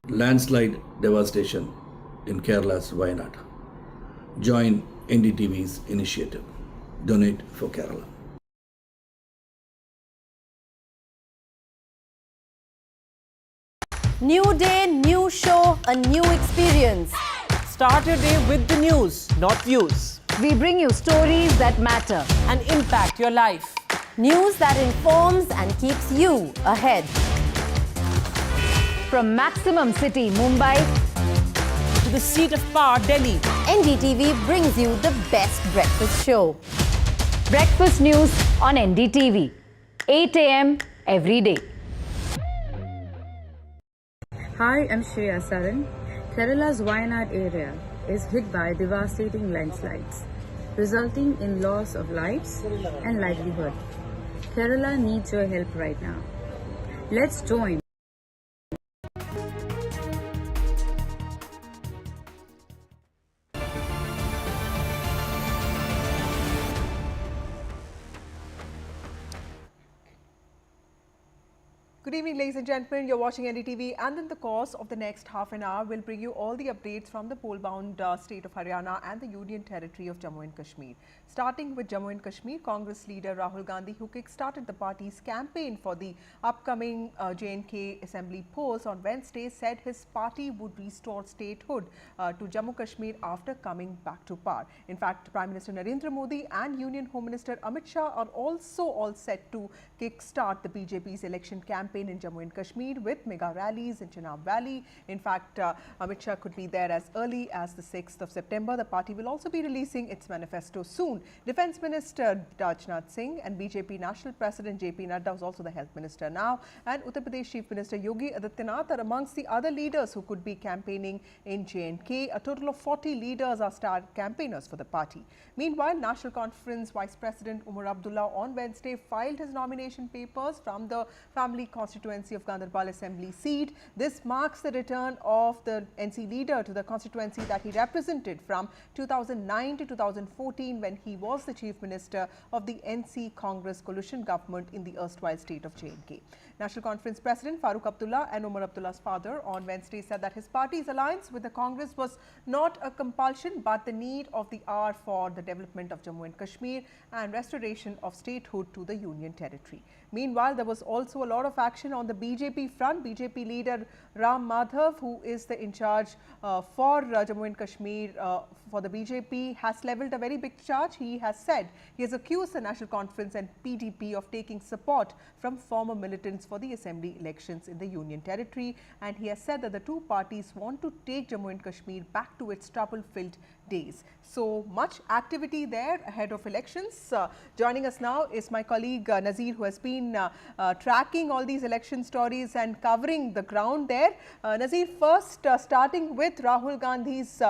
Landslide devastation in Kerala's Wayanad. Join NDTV's initiative. Donate for Kerala. New day, new show, a new experience. Start your day with the news, not views. We bring you stories that matter and impact your life. News that informs and keeps you ahead. From Maximum City, Mumbai, to the seat of power, Delhi, NDTV brings you the best breakfast show. Breakfast news on NDTV, 8 a.m. every day. Hi, I'm Shreya Saran. Kerala's Wayanad area is hit by devastating landslides, resulting in loss of lives and livelihood. Kerala needs your help right now. Let's join. Good evening, ladies and gentlemen. You're watching NDTV, and in the course of the next half an hour, we'll bring you all the updates from the poll-bound state of Haryana and the Union Territory of Jammu and Kashmir. Starting with Jammu and Kashmir, Congress leader Rahul Gandhi, who kick-started the party's campaign for the upcoming J&K Assembly polls on Wednesday, said his party would restore statehood to Jammu Kashmir after coming back to power. In fact, Prime Minister Narendra Modi and Union Home Minister Amit Shah are also all set to kick-start the BJP's election campaign campaign in Jammu and Kashmir with mega rallies in Chenab Valley. In fact, Amit Shah could be there as early as the 6th of September. The party will also be releasing its manifesto soon. Defence Minister Rajnath Singh and BJP National President JP Nadda, who's also the Health Minister now, and Uttar Pradesh Chief Minister Yogi Adityanath are amongst the other leaders who could be campaigning in J&K. A total of 40 leaders are star campaigners for the party. Meanwhile, National Conference Vice President Omar Abdullah on Wednesday filed his nomination papers from the family constituency of Gandarbal Assembly seat. This marks the return of the NC leader to the constituency that he represented from 2009 to 2014 when he was the Chief Minister of the NC Congress coalition government in the erstwhile state of J&K. National Conference President Farooq Abdullah and Omar Abdullah's father on Wednesday said that his party's alliance with the Congress was not a compulsion but the need of the hour for the development of Jammu and Kashmir and restoration of statehood to the Union territory. Meanwhile, there was also a lot of action on the BJP front. BJP leader Ram Madhav, who is the in charge for Jammu and Kashmir for the BJP, has levelled a very big charge. He has said he has accused the National Conference and PDP of taking support from former militants for the assembly elections in the Union territory, and he has said that the two parties want to take Jammu and Kashmir back to its trouble-filled days. So much activity there ahead of elections. Joining us now is my colleague Nazir, who has been tracking all these election stories and covering the ground there. Nazir, first starting with Rahul Gandhi's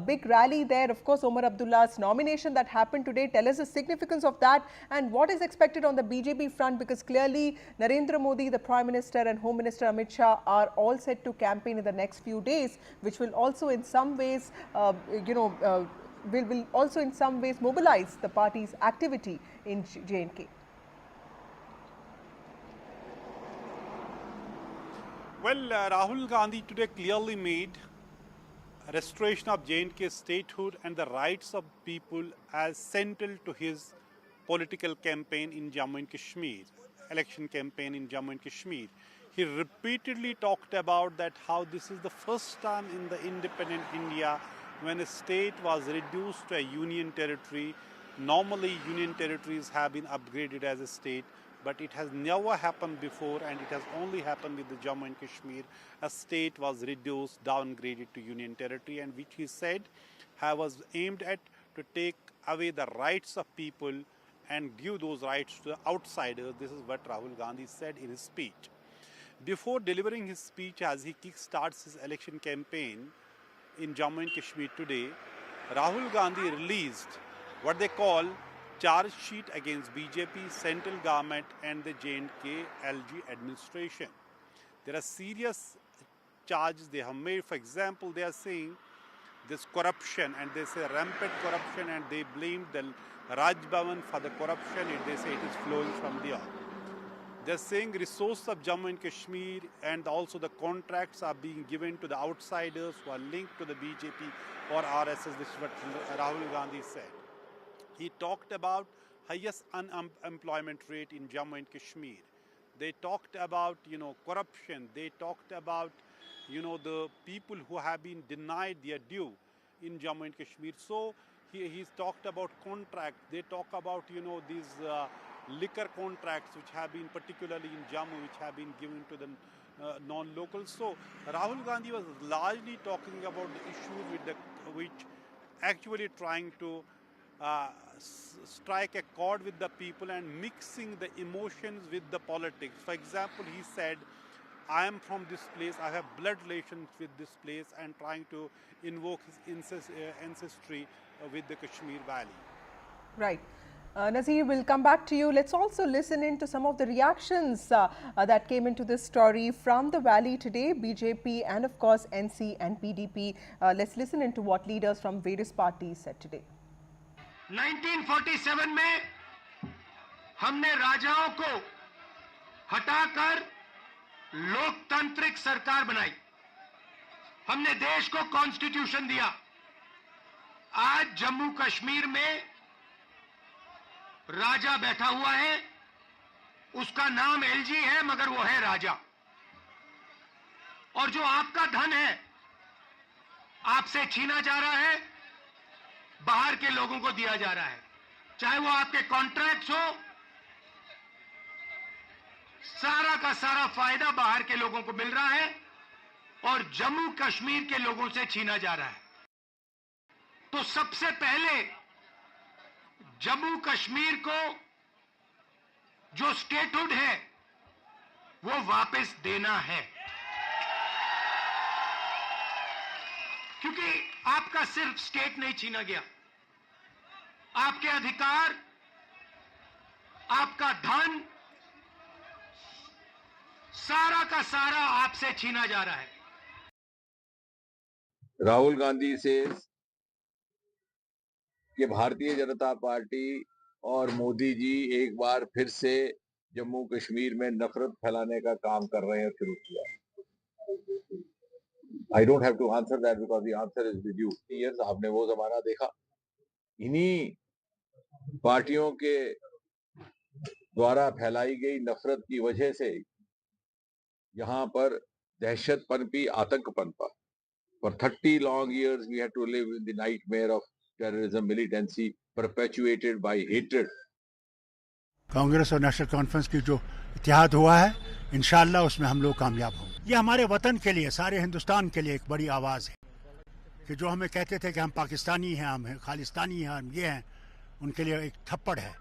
big rally there, of course Omar Abdullah's nomination that happened today. Tell us the significance of that and what is expected on the BJP front, because clearly Narendra Modi, the Prime Minister, and Home Minister Amit Shah are all set to campaign in the next few days, which will also in some ways will also in some ways mobilize the party's activity in J&K. Well, Rahul Gandhi today clearly made restoration of J&K statehood and the rights of people as central to his political campaign in Jammu and Kashmir, election campaign in Jammu and Kashmir. He repeatedly talked about that how this is the first time in the independent India when a state was reduced to a union territory. Normally union territories have been upgraded as a state, but it has never happened before, and it has only happened with the Jammu and Kashmir. A state was reduced, downgraded to union territory, and which he said was aimed at to take away the rights of people and give those rights to the outsiders. This is what Rahul Gandhi said in his speech. Before delivering his speech as he kickstarts his election campaign in Jammu and Kashmir today, Rahul Gandhi released what they call charge sheet against BJP, central government and the J&K LG administration. There are serious charges they have made. For example, they are saying this corruption, and they say rampant corruption, and they blamed the Raj Bhavan for the corruption, and they say it is flowing from there. They're saying resources of Jammu and Kashmir and also the contracts are being given to the outsiders who are linked to the BJP or RSS. This is what Rahul Gandhi said. He talked about highest unemployment rate in Jammu and Kashmir. They talked about, corruption. They talked about, the people who have been denied their due in Jammu and Kashmir. So he's talked about contract. They talk about, these liquor contracts which have been particularly in Jammu, which have been given to the non-locals. So Rahul Gandhi was largely talking about the issues which actually trying to strike a chord with the people and mixing the emotions with the politics. For example, he said, I am from this place, I have blood relations with this place, and trying to invoke his ancestry with the Kashmir Valley. Right. Nazir, we'll come back to you. Let's also listen into some of the reactions that came into this story from the Valley today, BJP and of course NC and PDP. Let's listen into what leaders from various parties said today. 1947 में हमने राजाओं को हटाकर लोकतांत्रिक सरकार बनाई, हमने देश को कॉन्स्टिट्यूशन दिया। आज जम्मू कश्मीर में राजा बैठा हुआ है, उसका नाम एलजी है मगर वो है राजा, और जो आपका धन है आपसे छीना जा रहा है, बाहर के लोगों को दिया जा रहा है, चाहे वो आपके कॉन्ट्रैक्ट्स हो, सारा का सारा फायदा बाहर के लोगों को मिल रहा है और जम्मू कश्मीर के लोगों से छीना जा रहा है। तो सबसे पहले जम्मू कश्मीर को जो स्टेटहुड है वो वापस देना है, क्योंकि आपका सिर्फ स्टेट नहीं छीना गया, आपके अधिकार, आपका धन, सारा का सारा आपसे छीना जा रहा है। राहुल गांधी से कि भारतीय जनता पार्टी और मोदी जी एक बार फिर से जम्मू कश्मीर में नफरत फैलाने का काम कर रहे हैं शुरू किया। I don't have to answer that because the answer is with you. Years आपने वो जमाना देखा, इन्हीं पार्टियों के द्वारा फैलाई गई नफरत की वजह से यहाँ पर दहशत पनपी, आतंक पनपा। For 30 long years we had to live in the nightmare of terrorism, militancy perpetuated by hatred. Congress और नेशनल कॉन्फ्रेंस की जो इत्तेहाद हुआ है, इंशाअल्लाह उसमें हम लोग कामयाब होंगे। ये हमारे वतन के लिए, सारे हिंदुस्तान के लिए एक बड़ी आवाज़ है कि जो हमें कहते थे कि हम पाकिस्तानी हैं, हम खालिस्तानी हैं, हम ये हैं, उनके लिए एक थप्पड़ है।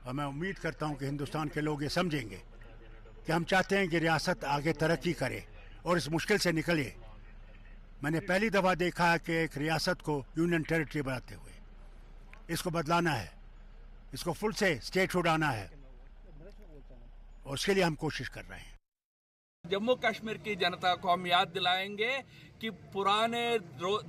और मैं उम्मीद करता हूं कि हिंदुस्तान के लोग ये समझेंगे कि हम चाहते हैं कि रियासत आगे तरक्की करे और इस मुश्किल से निकले। मैंने पहली दफ़ा देखा है कि एक रियासत को यूनियन टेरिटरी बनाते हुए, इसको बदलाना है, इसको फुल से स्टेटहुड आना है और उसके लिए हम कोशिश कर रहे हैं। जम्मू कश्मीर की जनता को हम याद दिलाएंगे कि पुराने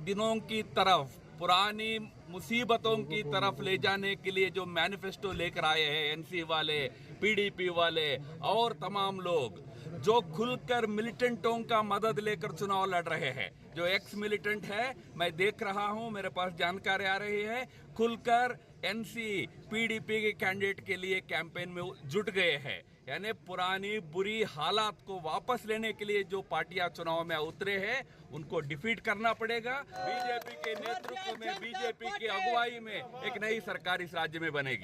दिनों की तरफ, पुरानी मुसीबतों की तरफ ले जाने के लिए जो मैनिफेस्टो लेकर आए हैं एनसी वाले, पीडीपी वाले और तमाम लोग जो खुलकर मिलिटेंटों का मदद लेकर चुनाव लड़ रहे हैं, जो एक्स मिलिटेंट है, मैं देख रहा हूं, मेरे पास जानकारी आ रही है, खुलकर एनसी पीडीपी के कैंडिडेट के लिए कैंपेन में जुट गए हैं। यानी पुरानी बुरी हालात को वापस लेने के लिए जो पार्टियां चुनाव में उतरे हैं उनको डिफीट करना पड़ेगा। बीजेपी के नेतृत्व में, बीजेपी की अगुवाई में एक नई सरकार इस राज्य में बनेगी।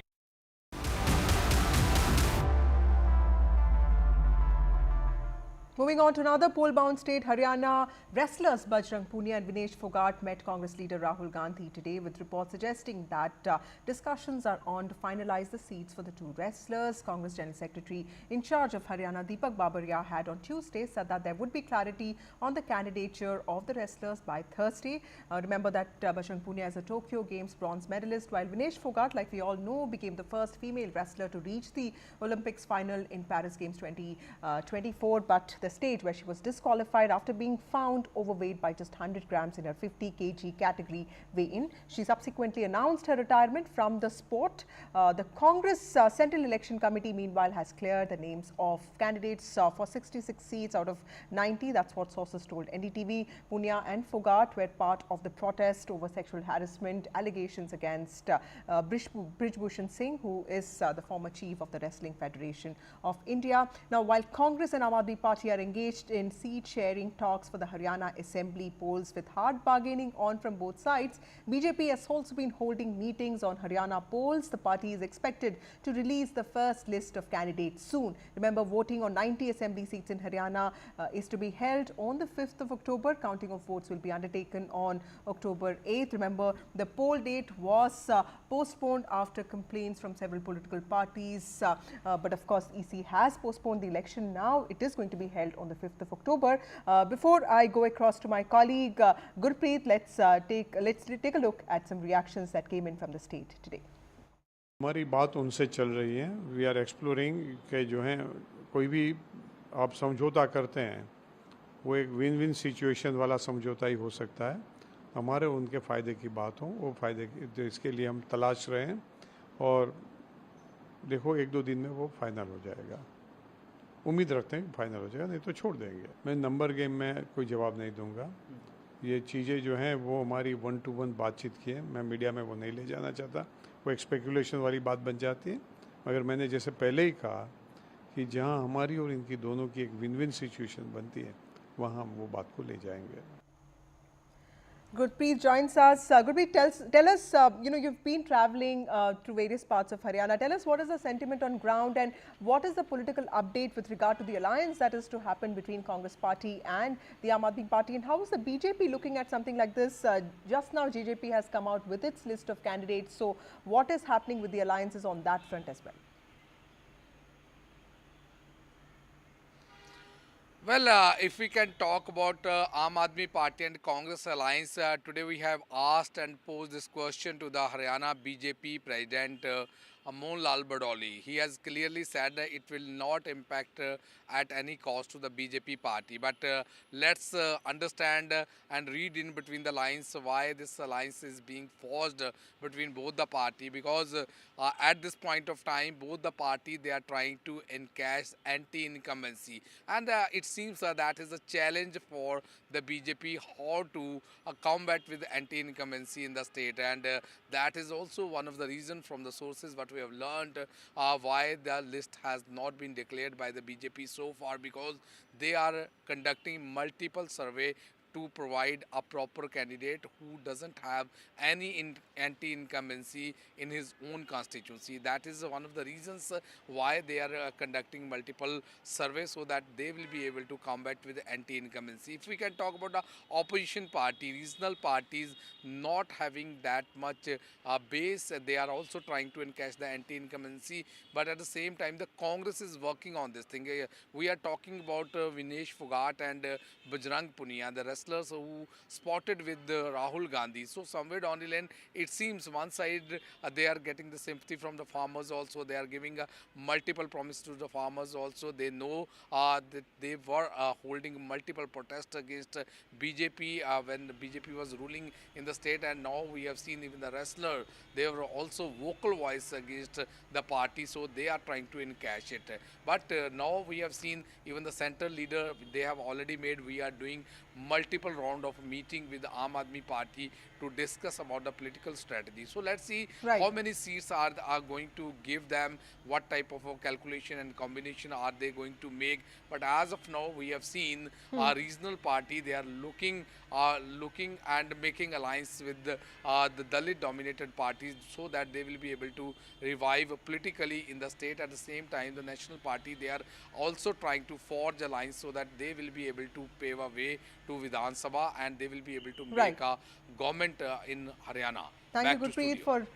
Moving on to another poll-bound state, Haryana wrestlers Bajrang Punia and Vinesh Phogat met Congress leader Rahul Gandhi today with reports suggesting that discussions are on to finalize the seats for the two wrestlers. Congress General Secretary in charge of Haryana, Deepak Babaria, had on Tuesday said that there would be clarity on the candidature of the wrestlers by Thursday. Remember that Bajrang Punia is a Tokyo Games bronze medalist, while Vinesh Phogat, like we all know, became the first female wrestler to reach the Olympics final in Paris Games 2024, but the stage where she was disqualified after being found overweight by just 100 grams in her 50 kg category weigh-in. She subsequently announced her retirement from the sport. The Congress Central Election Committee meanwhile has cleared the names of candidates for 66 seats out of 90. That's what sources told NDTV. Punia and Phogat were part of the protest over sexual harassment allegations against Brijbhushan Singh, who is the former chief of the Wrestling Federation of India. Now, while Congress and Aam Aadmi Party are engaged in seat-sharing talks for the Haryana Assembly polls with hard bargaining on from both sides, BJP has also been holding meetings on Haryana polls. The party is expected to release the first list of candidates soon. Remember, voting on 90 Assembly seats in Haryana is to be held on the 5th of October. Counting of votes will be undertaken on October 8th. Remember, the poll date was postponed after complaints from several political parties. But of course, EC has postponed the election. Now it is going to be held on the 5th of October. Before I go across to my colleague Gurpreet, let's take a look at some reactions that came in from the state today. हमारी बात उनसे चल रही है। We are exploring के जो है कोई भी आप समझौता करते हैं वो एक विन विन सिचुएशन वाला समझौता ही हो सकता है। हमारे उनके फ़ायदे की बात हो, वो फ़ायदे की, इसके लिए हम तलाश रहे हैं और देखो 1-2 दिन में वो फाइनल हो जाएगा। उम्मीद रखते हैं कि फाइनल हो जाएगा, नहीं तो छोड़ देंगे। मैं नंबर गेम में कोई जवाब नहीं दूंगा। ये चीज़ें जो हैं वो हमारी 1-to-1 बातचीत की है, मैं मीडिया में वो नहीं ले जाना चाहता, वो एक स्पेकुलेशन वाली बात बन जाती है। मगर मैंने जैसे पहले ही कहा कि जहां हमारी और इनकी दोनों की एक विन विन सिचुएशन बनती है वहां हम वो बात को ले जाएंगे। Gurpreet joins us. Gurpreet, tell us, you've been traveling to various parts of Haryana. Tell us what is the sentiment on ground and what is the political update with regard to the alliance that is to happen between Congress Party and the Aam Aadmi Party, and how is the BJP looking at something like this? Just now, JJP has come out with its list of candidates. So what is happening with the alliances on that front as well? Well, if we can talk about Aam Aadmi Party and Congress alliance, today we have asked and posed this question to the Haryana BJP President Mohanlal Badoli. He has clearly said that it will not impact at any cost to the BJP party. But let's understand and read in between the lines why this alliance is being forged between both the party, because at this point of time both the party, they are trying to encash anti-incumbency, and it seems that is a challenge for the BJP how to combat with anti-incumbency in the state, and that is also one of the reasons from the sources what we have learned why the list has not been declared by the BJP so far, because they are conducting multiple survey to provide a proper candidate who doesn't have any anti-incumbency in his own constituency. That is one of the reasons why they are conducting multiple surveys, so that they will be able to combat with anti-incumbency. If we can talk about the opposition party, regional parties not having that much base, they are also trying to encash the anti-incumbency, but at the same time the Congress is working on this thing. We are talking about Vinesh Phogat and Bajrang Punia, the wrestlers who spotted with Rahul Gandhi. So somewhere down the line, it seems one side they are getting the sympathy from the farmers also. They are giving multiple promises to the farmers also. They know that they were holding multiple protests against BJP when the BJP was ruling in the state, and now we have seen even the wrestler, they were also vocal voice against the party, so they are trying to encash it. But now we have seen even the central leader, they have already made, we are doing multiple round of meeting with the Aam Aadmi Party to discuss about the political strategy. So let's see how many seats are going to give them, what type of a calculation and combination are they going to make. But as of now, we have seen a regional party, they are looking and making alliance with the Dalit dominated parties, so that they will be able to revive politically in the state. At the same time, the National Party, they are also trying to forge alliance so that they will be able to pave a way to Vidhan Sabha, and they will be able to make a government in Haryana. Thank you, Gurpreet, for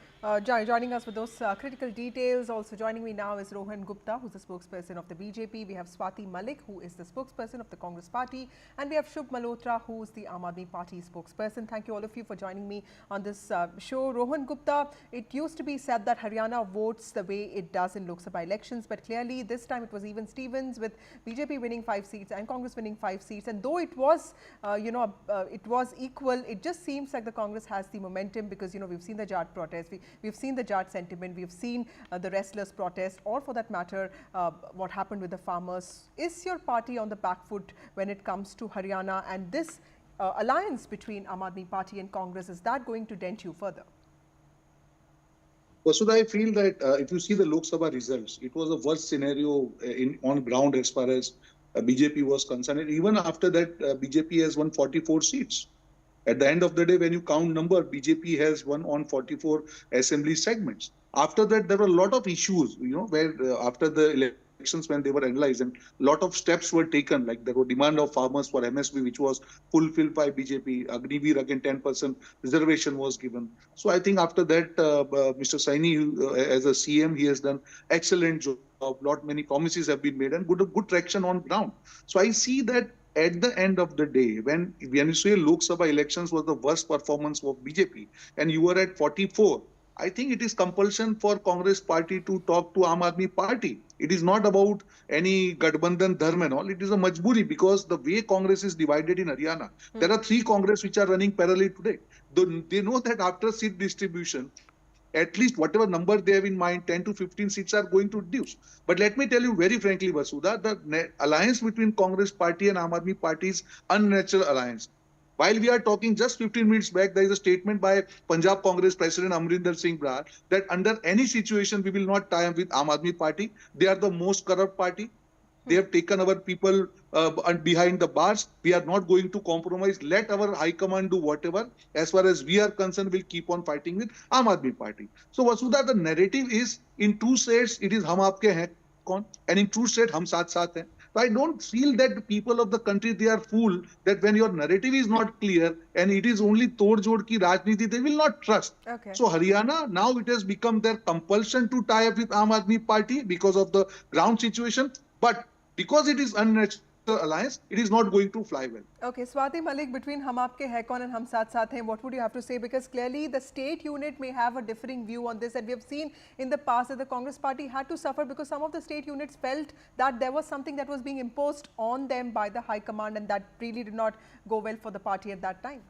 joining us with those critical details. Also joining me now is Rohan Gupta, who's the spokesperson of the BJP. We have Swati Malik, who is the spokesperson of the Congress Party. And we have Shubh Malhotra, who is the Aam Aadmi Party spokesperson. Thank you all of you for joining me on this show. Rohan Gupta, it used to be said that Haryana votes the way it does in Lok Sabha elections, but clearly this time it was even Stevens, with BJP winning 5 seats and Congress winning 5 seats. And though it was, it was equal, it just seems like the Congress has the momentum, because, we've seen the Jat protest, we've seen the Jat sentiment, we've seen the wrestlers protest, or for that matter, what happened with the farmers. Is your party on the back foot when it comes to Haryana, and this alliance between Aam Aadmi Party and Congress, is that going to dent you further? Vasudha, I feel that if you see the Lok Sabha results, it was a worst scenario on ground as far as BJP was concerned. And even after that, BJP has won 44 seats. At the end of the day, when you count number, BJP has won on 44 assembly segments. After that, there were a lot of issues, where after the elections, when they were analyzed, and a lot of steps were taken, like there were demand of farmers for MSP, which was fulfilled by BJP. Agniveer, again, 10% reservation was given. So I think after that, Mr. Saini, as a CM, he has done excellent job. Many promises have been made, and good traction on ground. So I see that at the end of the day, when you say Lok Sabha elections was the worst performance of BJP, and you were at 44, I think it is compulsion for Congress Party to talk to Aam Aadmi Party. It is not about any Gadbandhan Dharma and all. It is a majburi, because the way Congress is divided in Haryana, there are 3 Congress which are running parallel today. They know that after seat distribution, at least whatever number they have in mind, 10 to 15 seats are going to reduce. But let me tell you very frankly, Vasudha, the alliance between Congress Party and Aam Aadmi Party is unnatural alliance. While we are talking, just 15 minutes back, there is a statement by Punjab Congress President Amrinder Singh Brar that under any situation we will not tie up with Aam Aadmi Party. They are the most corrupt party. They have taken our people behind the bars. We are not going to compromise. Let our high command do whatever. As far as we are concerned, we'll keep on fighting with Aam Aadmi Party. So Vasudha, the narrative is in two states, it is hum aapke hain kaun, and in two states, hum saath saath hain. So I don't feel that the people of the country, they are fooled that when your narrative is not clear and it is only tod jod ki rajniti, they will not trust. Okay. So Haryana, now it has become their compulsion to tie up with Aam Aadmi Party because of the ground situation. But because it is unnatural alliance, it is not going to fly well. Okay, Swati Malik, between Hum Aapke Hai Kaun and Hum Saath Saath Hain, what would you have to say? Because clearly the state unit may have a differing view on this, and we have seen in the past that the Congress party had to suffer because some of the state units felt that there was something that was being imposed on them by the High Command, and that really did not go well for the party at that time.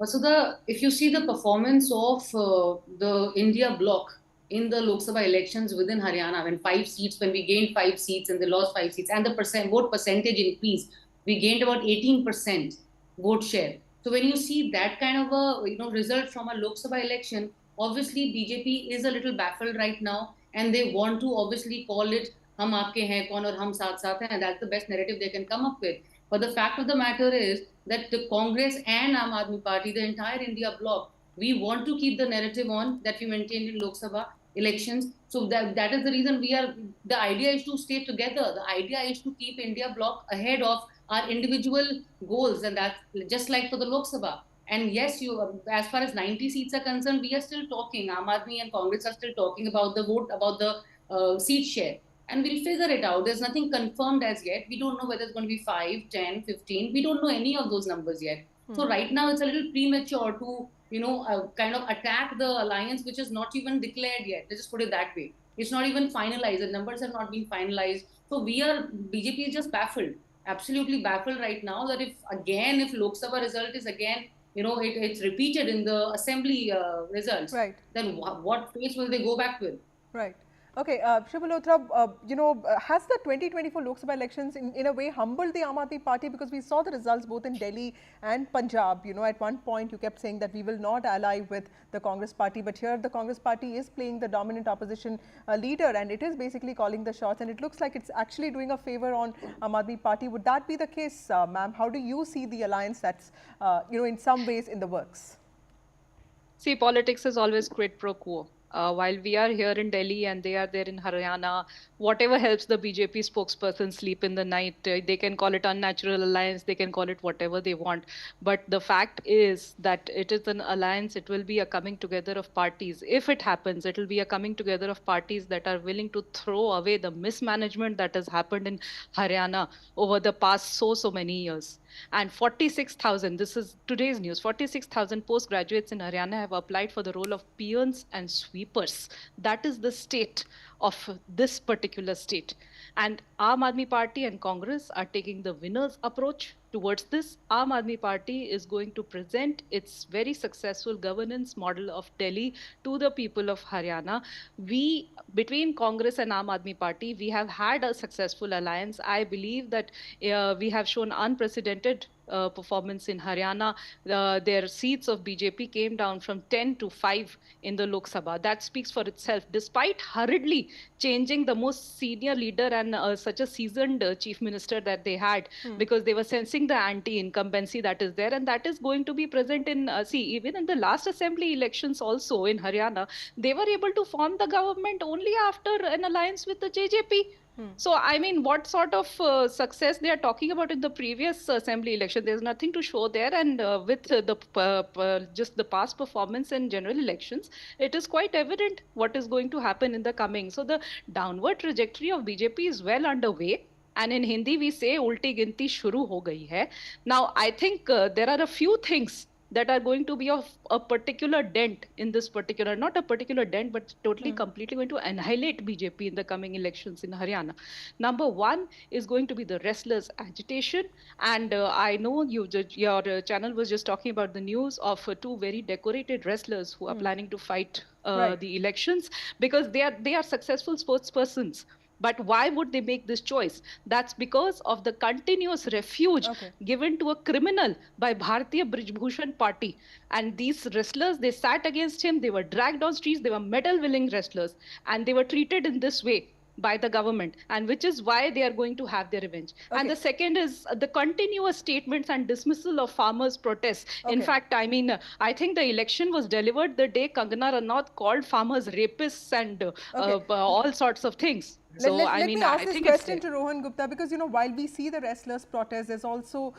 So if you see the performance of the India bloc in the Lok Sabha elections within Haryana, when we gained 5 seats and they lost 5 seats, and the vote percentage increased, we gained about 18% vote share. So when you see that kind of a result from a Lok Sabha election, obviously BJP is a little baffled right now, and they want to obviously call it Hum Aapke Hain Kaun or Hum Saath Saath Hain, and that's the best narrative they can come up with. But the fact of the matter is that the Congress and Aam Aadmi Party, the entire India bloc, we want to keep the narrative on that we maintained in Lok Sabha elections. So that is the reason the idea is to stay together. The idea is to keep India bloc ahead of our individual goals, and that's just like for the Lok Sabha. And yes, as far as 90 seats are concerned, we are still talking. Aam Aadmi and Congress are still talking about the vote, about the seat share. And we'll figure it out. There's nothing confirmed as yet. We don't know whether it's going to be 5, 10, 15. We don't know any of those numbers yet. So right now it's a little premature to, kind of attack the alliance, which is not even declared yet. Let's just put it that way. It's not even finalized. The numbers have not been finalized. So BJP is just baffled, absolutely baffled right now that if Lok Sabha result is again, it's repeated in the assembly results, right? Then what face will they go back with? Right. Okay, Shri Malhotra, has the 2024 Lok Sabha elections in a way humbled the Aam Aadmi Party, because we saw the results both in Delhi and Punjab. At one point you kept saying that we will not ally with the Congress party, but here the Congress party is playing the dominant opposition leader, and it is basically calling the shots, and it looks like it's actually doing a favor on Aam Aadmi Party. Would that be the case, ma'am? How do you see the alliance that's, in some ways in the works? See, politics is always quid pro quo. While we are here in Delhi and they are there in Haryana, whatever helps the BJP spokesperson sleep in the night, they can call it unnatural alliance, they can call it whatever they want. But the fact is that it is an alliance, it will be a coming together of parties. If it happens, it will be a coming together of parties that are willing to throw away the mismanagement that has happened in Haryana over the past so many years. And 46,000, this is today's news, 46,000 postgraduates in Haryana have applied for the role of peons and sweepers. That is the state of this particular state. And Aam Aadmi Party and Congress are taking the winner's approach towards this. Aam Aadmi Party is going to present its very successful governance model of Delhi to the people of Haryana. Between Congress and Aam Aadmi Party, we have had a successful alliance. I believe that we have shown unprecedented performance in Haryana. Their seats of BJP came down from 10 to 5 in the Lok Sabha. That speaks for itself. Despite hurriedly changing the most senior leader and such a seasoned chief minister that they had, because they were sensing the anti-incumbency that is there, and that is going to be present in, even in the last assembly elections also in Haryana, they were able to form the government only after an alliance with the JJP. So, I mean, what sort of success they are talking about in the previous assembly election? There's nothing to show there. And with just the past performance in general elections, it is quite evident what is going to happen in the coming. So, the downward trajectory of BJP is well underway. And in Hindi, we say, ulti ginti shuru ho gayi hai. Now, I think there are a few things that are going to be of a particular dent in this particular, not a particular dent, but totally completely going to annihilate BJP in the coming elections in Haryana. Number one is going to be the wrestlers' agitation. And I know your channel was just talking about the news of 2 very decorated wrestlers who are planning to fight the elections, because they are successful sportspersons. But why would they make this choice? That's because of the continuous refuge given to a criminal by Bharatiya Brijbhushan Party. And these wrestlers, they sat against him, they were dragged on streets, they were medal-winning wrestlers, and they were treated in this way. by the government, and which is why they are going to have their revenge. And the second is the continuous statements and dismissal of farmers' protests. In fact, I mean, I think the election was delivered the day Kangana Ranaut called farmers rapists and all sorts of things. So, let me ask this question to Rohan Gupta, because, you know, while we see the restless protest, there's also,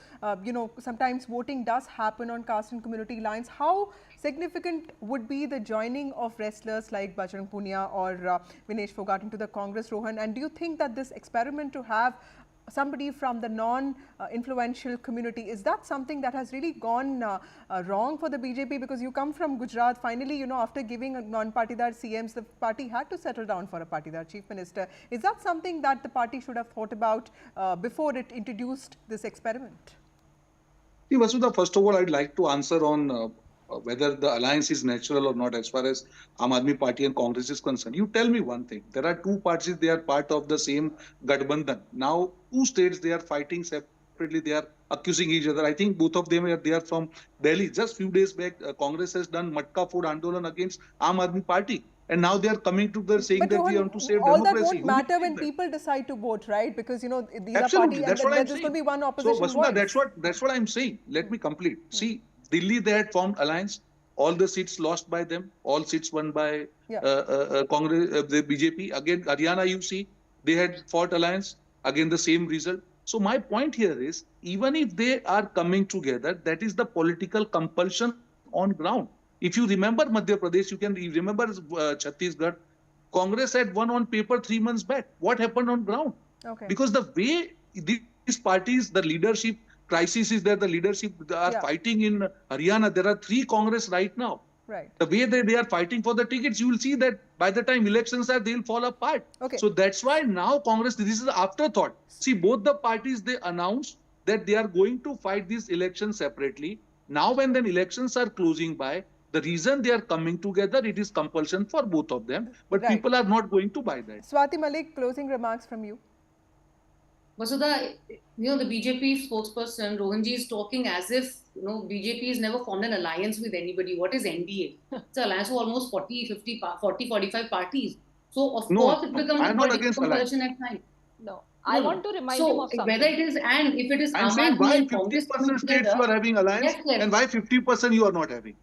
you know, sometimes voting does happen on caste and community lines. How significant would be the joining of wrestlers like Bajrang Punia or Vinesh Phogat into the Congress, Rohan? And do you think that this experiment to have somebody from the non-influential community, is that something that has really gone wrong for the BJP? Because you come from Gujarat, finally, you know, after giving a non-partidar CMs, the party had to settle down for a partidar chief minister. Is that something that the party should have thought about before it introduced this experiment? See, Vasudha, first of all, I'd like to answer on whether the alliance is natural or not as far as Aam Aadmi Party and Congress is concerned. You tell me one thing. There are two parties, they are part of the same Gathbandhan. Now, two states, they are fighting separately, they are accusing each other. I think both of them, they are from Delhi. Just few days back, Congress has done Matka Food Andolan against Aam Aadmi Party. And now they are coming to the saying that we want to save all democracy. All that won't matter when people decide to vote, right? Because, you know, these Absolutely. are parties, That's what I'm there's saying. going to be one opposition So, Vasudha, voice. that's what I'm saying. Let me complete. See, Delhi, they had formed alliance. All the seats lost by them. All seats won by Congress, the BJP. Again, Haryana, you see, they had fought alliance. Again, the same result. So my point here is, even if they are coming together, that is the political compulsion on ground. If you remember Madhya Pradesh, you can remember Chhattisgarh. Congress had won on paper 3 months back. What happened on ground? Because the way these parties, the leadership crisis is there, the leadership are fighting in Haryana. There are 3 Congress right now. Right. The way they are fighting for the tickets, you will see that by the time elections are, they'll fall apart. So that's why now Congress, this is an afterthought. See, both the parties, they announced that they are going to fight these elections separately. Now when then elections are closing by, the reason they are coming together, it is compulsion for both of them. But people are not going to buy that. Swati Malik, closing remarks from you. Vasudha, you know, the BJP spokesperson, Rohanji, is talking as if, you know, BJP has never formed an alliance with anybody. What is NDA? It's an alliance of almost 45 parties. So, of course, it becomes a political compulsion at times. No. I want to remind him of something. Whether it is, and if it is I'm saying why 50% states you are having alliance and why 50% you are not having?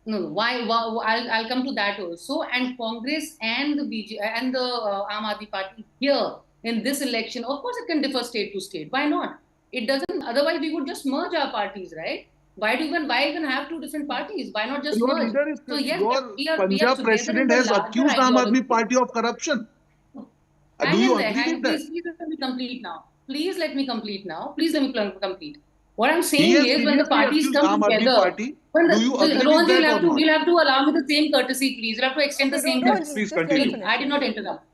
No, why? I'll come to that also. And Congress and the Aam Aadmi Party here in this election, of course, it can differ state to state. Why not? It doesn't. Otherwise, we would just merge our parties, right? Why even have 2 different parties? Why not just merge? So yes, your Punjab president has accused Aam Aadmi Party of corruption. Do you agree with that? Please let me complete now. Please let me complete now. Please let me complete. What I'm saying is, when the parties come together, you'll have to allow me the same courtesy, please. You'll have to extend the same courtesy. Please continue. I did not interrupt.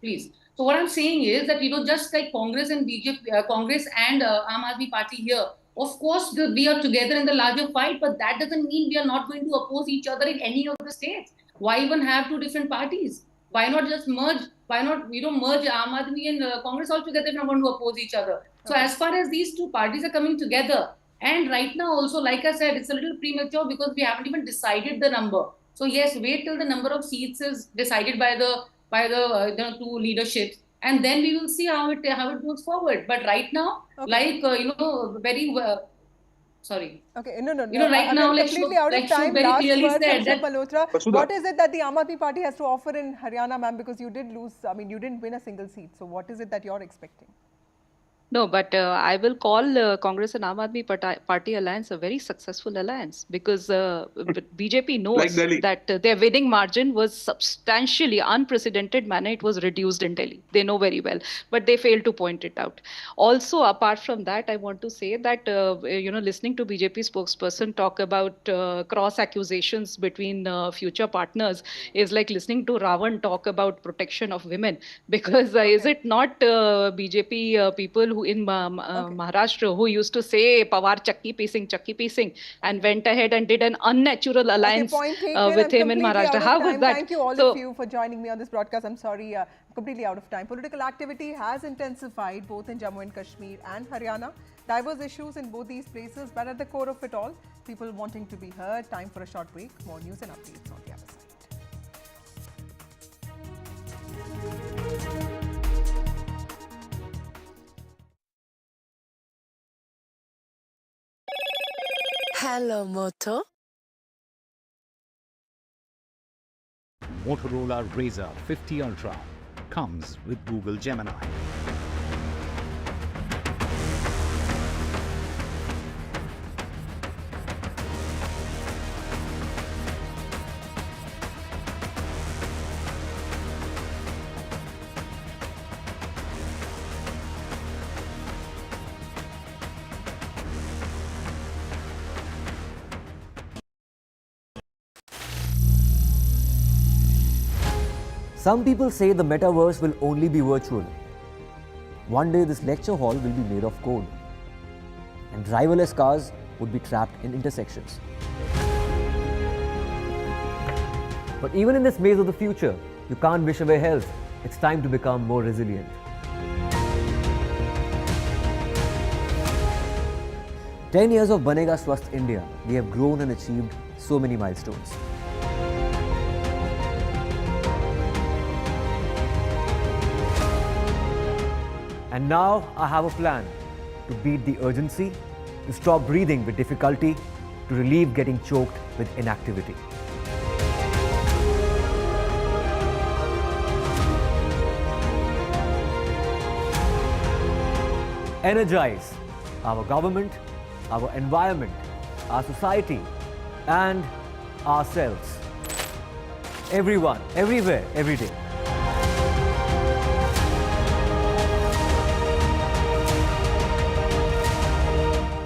Please. So what I'm saying is that, you know, just like Congress and BJP, Congress and Aam Aadmi Party here, of course, we are together in the larger fight, but that doesn't mean we are not going to oppose each other in any of the states. Why even have 2 different parties? Why not just merge? Why not, you know, merge Aam Aadmi and Congress all together if not going to oppose each other? So as far as these 2 parties are coming together, and right now also, like I said, it's a little premature because we haven't even decided the number. So yes, wait till the number of seats is decided by the 2 leaderships, and then we will see how it goes forward. But right now, like you know, very sorry. Okay, no. You know, right now, completely out of time. Very Last clearly word said from that. Malhotra. What is it that the Aam Aadmi Party has to offer in Haryana, ma'am? Because you did lose. I mean, you didn't win a single seat. So what is it that you're expecting? No, but I will call Congress and Aam Aadmi Party alliance a very successful alliance, because BJP knows that their winning margin was substantially unprecedented manner. It was reduced in Delhi. They know very well, but they failed to point it out. Also, apart from that, I want to say that, you know, listening to BJP spokesperson talk about cross accusations between future partners is like listening to Ravan talk about protection of women, because is it not BJP people who in Maharashtra who used to say Pawar chakki piecing, and went ahead and did an unnatural alliance with him in Maharashtra. How was that? Thank you all of you for joining me on this broadcast. I'm sorry, completely out of time. Political activity has intensified both in Jammu and Kashmir and Haryana. Diverse issues in both these places, but at the core of it all, people wanting to be heard. Time for a short break. More news and updates on the other side. Hello, Moto. Motorola Razr 50 Ultra comes with Google Gemini. Some people say the metaverse will only be virtual. One day this lecture hall will be made of code, and driverless cars would be trapped in intersections. But even in this maze of the future, you can't wish away health. It's time to become more resilient. 10 years of Banega Swasth India, we have grown and achieved so many milestones. And now I have a plan to beat the urgency, to stop breathing with difficulty, to relieve getting choked with inactivity. Energize our government, our environment, our society, and ourselves. Everyone, everywhere, every day.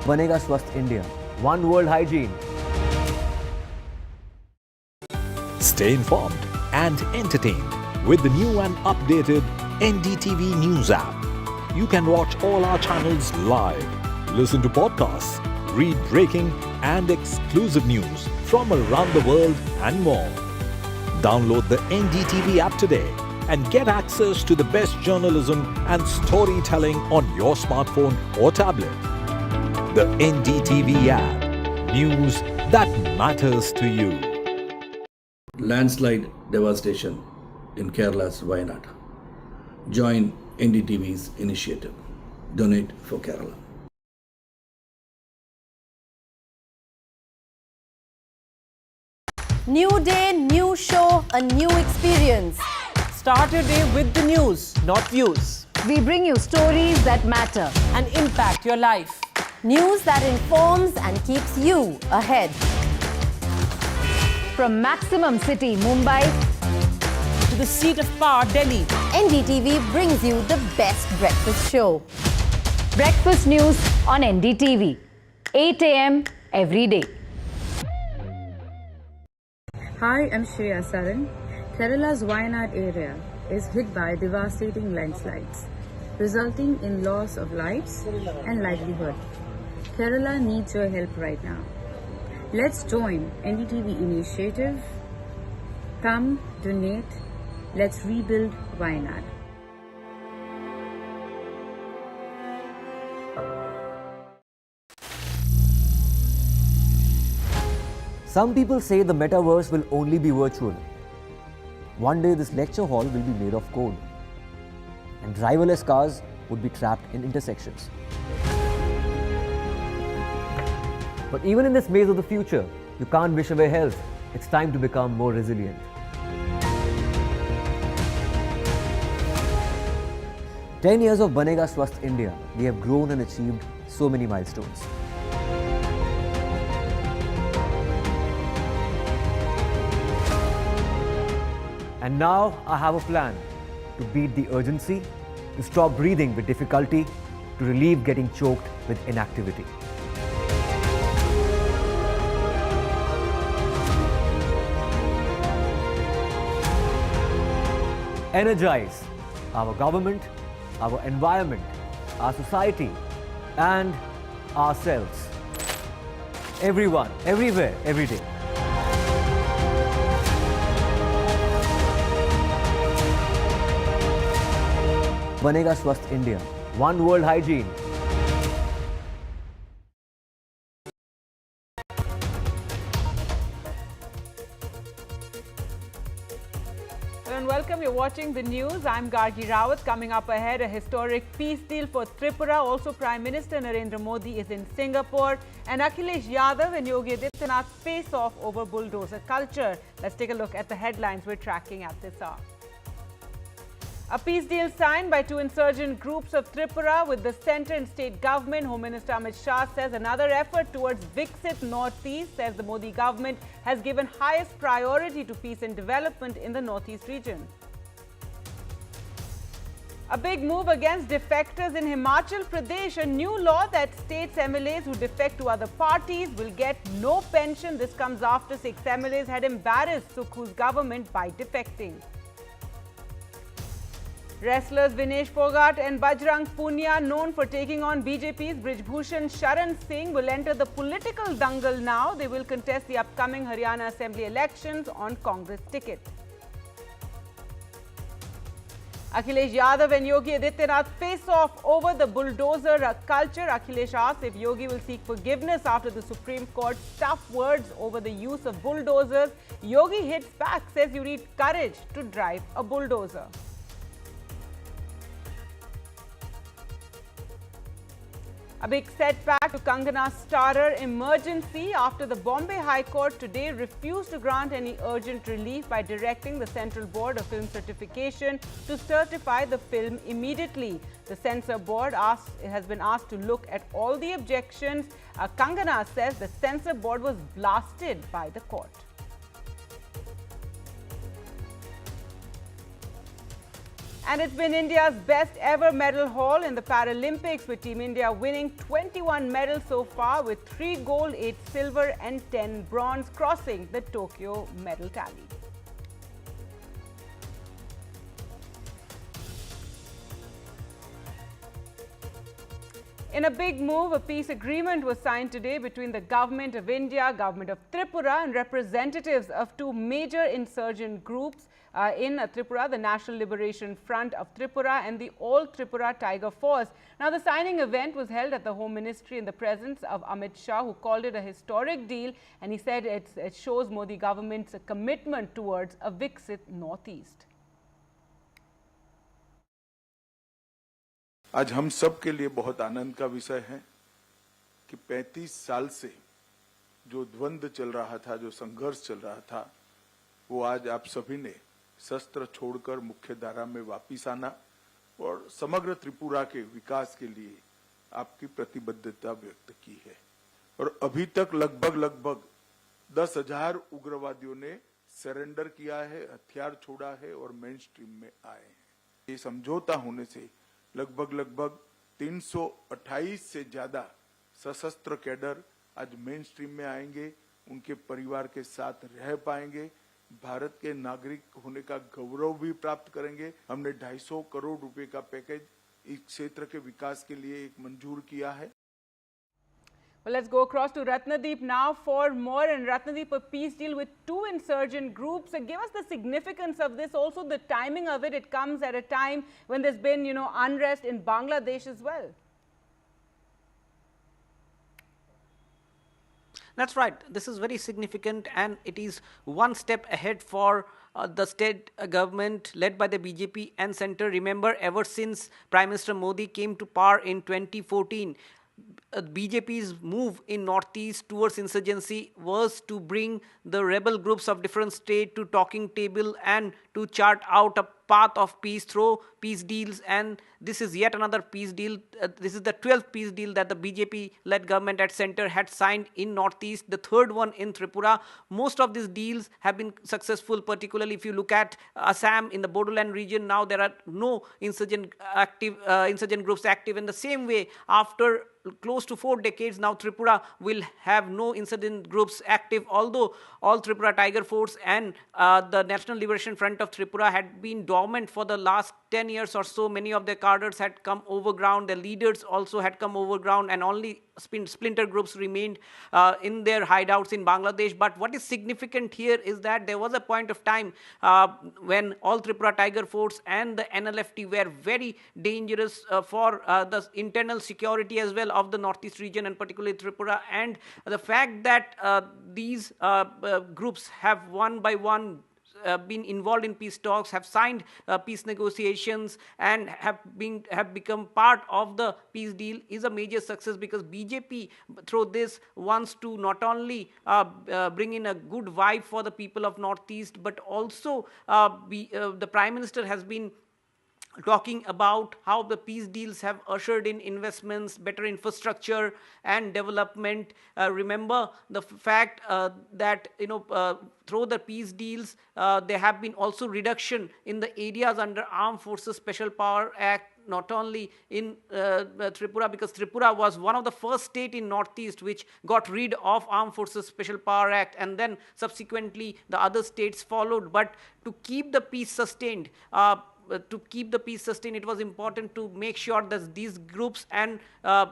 Banega Swasth India. One world hygiene. Stay informed and entertained with the new and updated NDTV News app. You can watch all our channels live, listen to podcasts, read breaking and exclusive news from around the world and more. Download the NDTV app today and get access to the best journalism and storytelling on your smartphone or tablet. The NDTV app. News that matters to you. Landslide devastation in Kerala's Wayanad. Join NDTV's initiative. Donate for Kerala. New day, new show, a new experience. Start your day with the news, not views. We bring you stories that matter and impact your life. News that informs and keeps you ahead. From Maximum City, Mumbai, to the seat of power, Delhi, NDTV brings you the best breakfast show. Breakfast news on NDTV, 8 a.m. every day. Hi, I'm Shreya Saran. Kerala's Wayanad area is hit by devastating landslides, resulting in loss of lives and livelihood. Kerala needs your help right now. Let's join NDTV initiative. Come, donate. Let's rebuild Wayanad. Some people say the metaverse will only be virtual. One day this lecture hall will be made of code, and driverless cars would be trapped in intersections. But even in this maze of the future, you can't wish away health. It's time to become more resilient. "10 years of Banega Swasth India, we have grown and achieved so many milestones. And now I have a plan to beat the urgency, to stop breathing with difficulty, to relieve getting choked with inactivity. Energize our government, our environment, our society, and ourselves. Everyone, everywhere, every day. Banega Swasth India. One world hygiene. and welcome. You're watching the news. I'm Gargi Rawat. Coming up ahead, a historic peace deal for Tripura. Also, Prime Minister Narendra Modi is in Singapore. And Akhilesh Yadav and Yogi Adityanath face off over bulldozer culture. Let's take a look at the headlines we're tracking at this hour. A peace deal signed by two insurgent groups of Tripura with the centre and state government. Home Minister Amit Shah says another effort towards Viksit Northeast, says the Modi government has given highest priority to peace and development in the Northeast region. A big move against defectors in Himachal Pradesh. A new law that states MLAs who defect to other parties will get no pension. This comes after 6 MLAs had embarrassed Sukhu's government by defecting. Wrestlers Vinesh Phogat and Bajrang Punia, known for taking on BJP's Brijbhushan Sharan Singh, will enter the political dangle now. They will contest the upcoming Haryana Assembly elections on Congress ticket. Akhilesh Yadav and Yogi Adityanath face off over the bulldozer culture. Akhilesh asks if Yogi will seek forgiveness after the Supreme Court's tough words over the use of bulldozers. Yogi hits back, says you need courage to drive a bulldozer. A big setback to Kangana's starrer emergency after the Bombay High Court today refused to grant any urgent relief by directing the Central Board of Film Certification to certify the film immediately. The censor board has been asked to look at all the objections. Kangana says the censor board was blasted by the court. And it's been India's best ever medal haul in the Paralympics, with Team India winning 21 medals so far, with 3 gold, 8 silver and 10 bronze, crossing the Tokyo medal tally. In a big move, a peace agreement was signed today between the Government of India, Government of Tripura and representatives of 2 major insurgent groups in Tripura, the National Liberation Front of Tripura and the All Tripura Tiger Force. Now, the signing event was held at the Home Ministry in the presence of Amit Shah, who called it a historic deal, and he said it shows Modi government's commitment towards a Viksit Northeast. आज हम सब के लिए बहुत आनंद का विषय है कि 35 साल से जो द्वंद्व चल रहा था, जो संघर्ष चल रहा था, वो आज आप सभी ने शस्त्र छोड़कर मुख्य धारा में वापिस आना और समग्र त्रिपुरा के विकास के लिए आपकी प्रतिबद्धता व्यक्त की है। और अभी तक लगभग 10,000 उग्रवादियों ने सरेंडर किया है, हथियार छोड़ा है और मेन स्ट्रीम में आए हैं। ये समझौता होने से लगभग 328 से ज्यादा सशस्त्र कैडर आज मेन स्ट्रीम में आएंगे, उनके परिवार के साथ रह पाएंगे, भारत के नागरिक होने का गौरव भी प्राप्त करेंगे। हमने 250 करोड़ रुपए का पैकेज इस क्षेत्र के विकास के लिए एक मंजूर किया है। Well, let's go across to Ratnadeep now for more. And Ratnadeep, a peace deal with 2 insurgent groups. Give us the significance of this, also the timing of it. It comes at a time when there's been, unrest in Bangladesh as well. That's right. This is very significant, and it is one step ahead for the state government led by the BJP and centre. Remember, ever since Prime Minister Modi came to power in 2014, BJP's move in Northeast towards insurgency was to bring the rebel groups of different states to talking table and to chart out a path of peace through peace deals, and this is yet another peace deal. This is the 12th peace deal that the BJP-led government at centre had signed in Northeast, the 3rd one in Tripura. Most of these deals have been successful, particularly if you look at Assam in the Bodoland region. Now there are no insurgent groups active. In the same way, after close to 4 decades now, Tripura will have no insurgent groups active, although All Tripura Tiger Force and the National Liberation Front of Tripura had been dormant for the last 10 years or so. Many of their cadres had come over ground, their leaders also had come over ground, and only splinter groups remained in their hideouts in Bangladesh. But what is significant here is that there was a point of time when All Tripura Tiger Force and the NLFT were very dangerous for the internal security as well of the Northeast region, and particularly Tripura. And the fact that these groups have one by one been involved in peace talks, have signed peace negotiations, and have become part of the peace deal is a major success, because BJP through this wants to not only bring in a good vibe for the people of Northeast, but also the Prime Minister has been talking about how the peace deals have ushered in investments, better infrastructure and development. Remember the fact that through the peace deals there have been also reduction in the areas under Armed Forces Special Power Act, not only in Tripura, because Tripura was one of the first state in Northeast which got rid of Armed Forces Special Power Act, and then subsequently the other states followed. But to keep the peace sustained, it was important to make sure that these groups and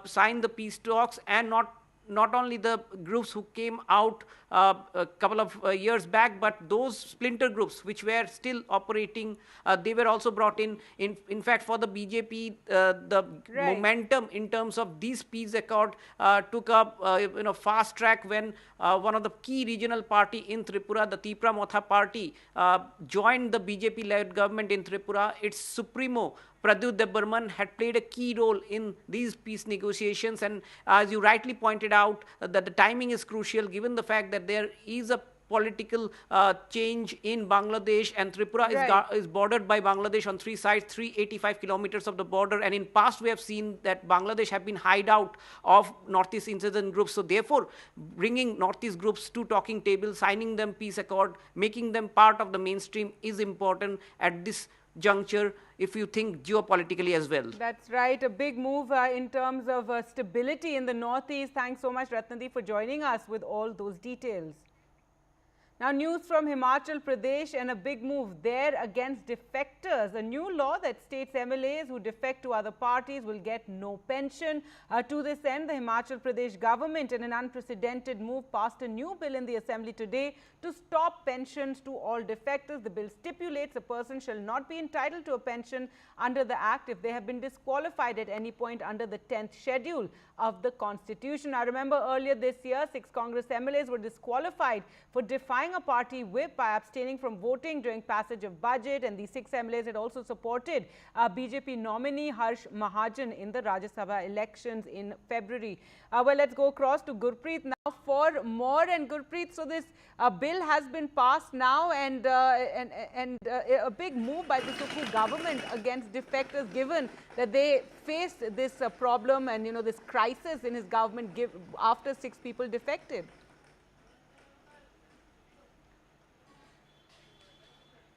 sign the peace talks, and not only the groups who came out a couple of years back, but those splinter groups which were still operating, they were also brought in. In fact, for the BJP, the momentum in terms of these peace accord took up fast track when one of the key regional party in Tripura, the Tripura Motha Party, joined the BJP-led government in Tripura. Its supremo, DD Burman, had played a key role in these peace negotiations, and as you rightly pointed out, that the timing is crucial given the fact that there is a political change in Bangladesh, and Tripura is bordered by Bangladesh on three sides, 385 kilometers of the border, and in past we have seen that Bangladesh have been hideout of Northeast insurgent groups. So therefore, bringing Northeast groups to talking table, signing them peace accord, making them part of the mainstream is important at this juncture, if you think geopolitically as well. That's right, a big move in terms of stability in the Northeast. Thanks so much, Ratnadi, for joining us with all those details. Now, news from Himachal Pradesh and a big move there against defectors. A new law that states MLAs who defect to other parties will get no pension. To this end, the Himachal Pradesh government, in an unprecedented move, passed a new bill in the assembly today to stop pensions to all defectors. The bill stipulates a person shall not be entitled to a pension under the Act if they have been disqualified at any point under the 10th schedule of the Constitution. I remember earlier this year, 6 Congress MLAs were disqualified for defying a party whip by abstaining from voting during passage of budget, and these 6 MLAs had also supported BJP nominee Harsh Mahajan in the Rajya Sabha elections in February. Well, let's go across to Gurpreet now for more. And Gurpreet, so this bill has been passed now, and a big move by the Sukhu government against defectors, given that they faced this problem and this crisis in his government after 6 people defected.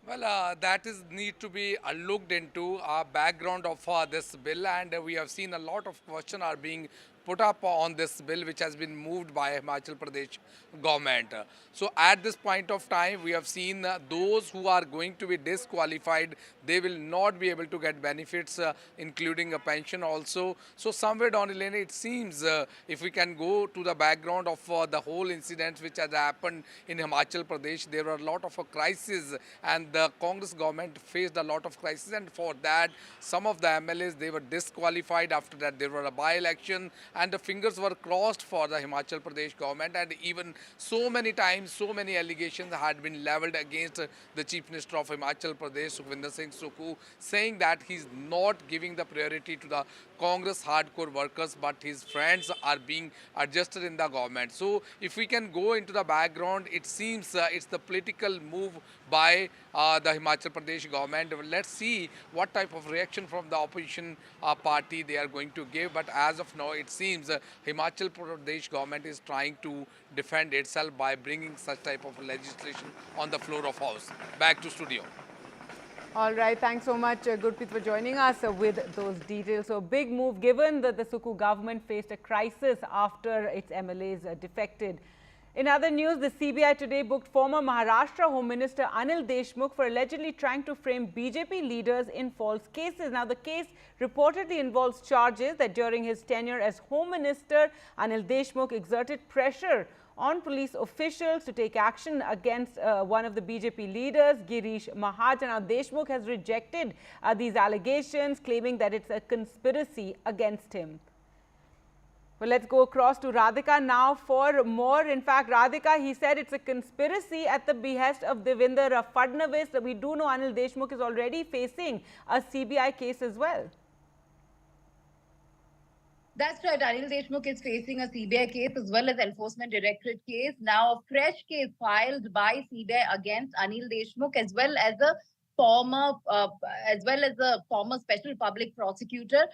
Well, that is need to be looked into background of this bill, and we have seen a lot of questions are being put up on this bill, which has been moved by Himachal Pradesh government. So at this point of time, we have seen those who are going to be disqualified, they will not be able to get benefits, including a pension also. So somewhere down the lane, it seems, if we can go to the background of the whole incident which has happened in Himachal Pradesh, there were a lot of crises, and the Congress government faced a lot of crises, and for that, some of the MLAs, they were disqualified. After that, there were a by-election, and the fingers were crossed for the Himachal Pradesh government, and even so many times, so many allegations had been leveled against the Chief Minister of Himachal Pradesh, Sukhwinder Singh Sukhu, saying that he's not giving the priority to the Congress hardcore workers, but his friends are being adjusted in the government. So if we can go into the background, it seems it's the political move by the Himachal Pradesh government. Let's see what type of reaction from the opposition party they are going to give. But as of now, it seems Himachal Pradesh government is trying to defend itself by bringing such type of legislation on the floor of House. Back to studio. All right, thanks so much, Gurpreet, for joining us with those details. So, big move given that the Sukhu government faced a crisis after its MLAs defected. In other news, the CBI today booked former Maharashtra Home Minister Anil Deshmukh for allegedly trying to frame BJP leaders in false cases. Now, the case reportedly involves charges that during his tenure as Home Minister, Anil Deshmukh exerted pressure on police officials to take action against one of the BJP leaders, Girish Mahajan. Now, Deshmukh has rejected these allegations, claiming that it's a conspiracy against him. Well, let's go across to Radhika now for more. In fact, Radhika, he said it's a conspiracy at the behest of Devendra Fadnavis. We do know Anil Deshmukh is already facing a CBI case as well. That's right. Anil Deshmukh is facing a CBI case as well as Enforcement Directorate case. Now, a fresh case filed by CBI against Anil Deshmukh as well as a former special public prosecutor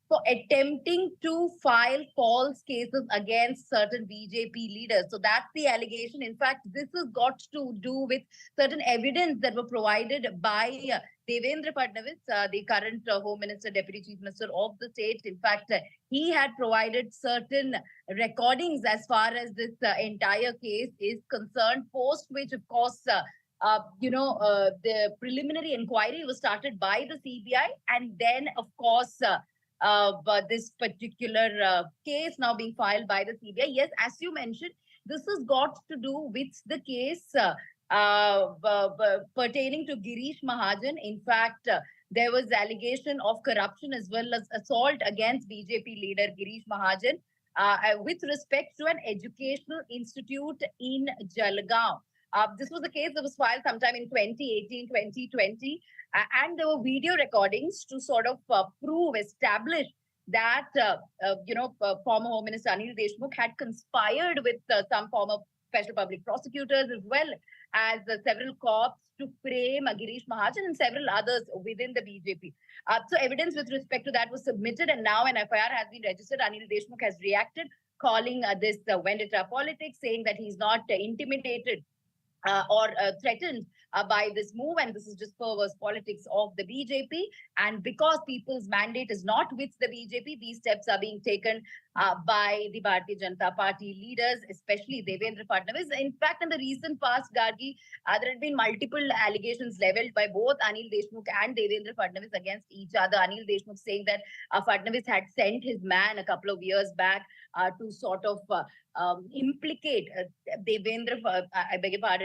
for attempting to file false cases against certain BJP leaders. So that's the allegation. In fact, this has got to do with certain evidence that were provided by Devendra Fadnavis, the current Home Minister, Deputy Chief Minister of the state. In fact, he had provided certain recordings as far as this entire case is concerned, post which, of course, the preliminary inquiry was started by the CBI, and then, of course, but this particular case now being filed by the CBI. Yes, as you mentioned, this has got to do with the case pertaining to Girish Mahajan. In fact, there was allegation of corruption as well as assault against BJP leader Girish Mahajan with respect to an educational institute in Jalgaon. This was a case that was filed sometime in 2018, 2020. And there were video recordings to sort of establish that, former Home Minister Anil Deshmukh had conspired with some former special public prosecutors as well as several cops to frame Girish Mahajan and several others within the BJP. So evidence with respect to that was submitted, and now an FIR has been registered. Anil Deshmukh has reacted, calling this vendetta politics, saying that he's not intimidated or threatened by this move, and this is just perverse politics of the BJP. And because people's mandate is not with the BJP, these steps are being taken by the Bharatiya Janata Party leaders, especially Devendra Fadnavis. In fact, in the recent past, Gargi, there had been multiple allegations leveled by both Anil Deshmukh and Devendra Fadnavis against each other. Anil Deshmukh saying that Fadnavis had sent his man a couple of years back to sort of implicate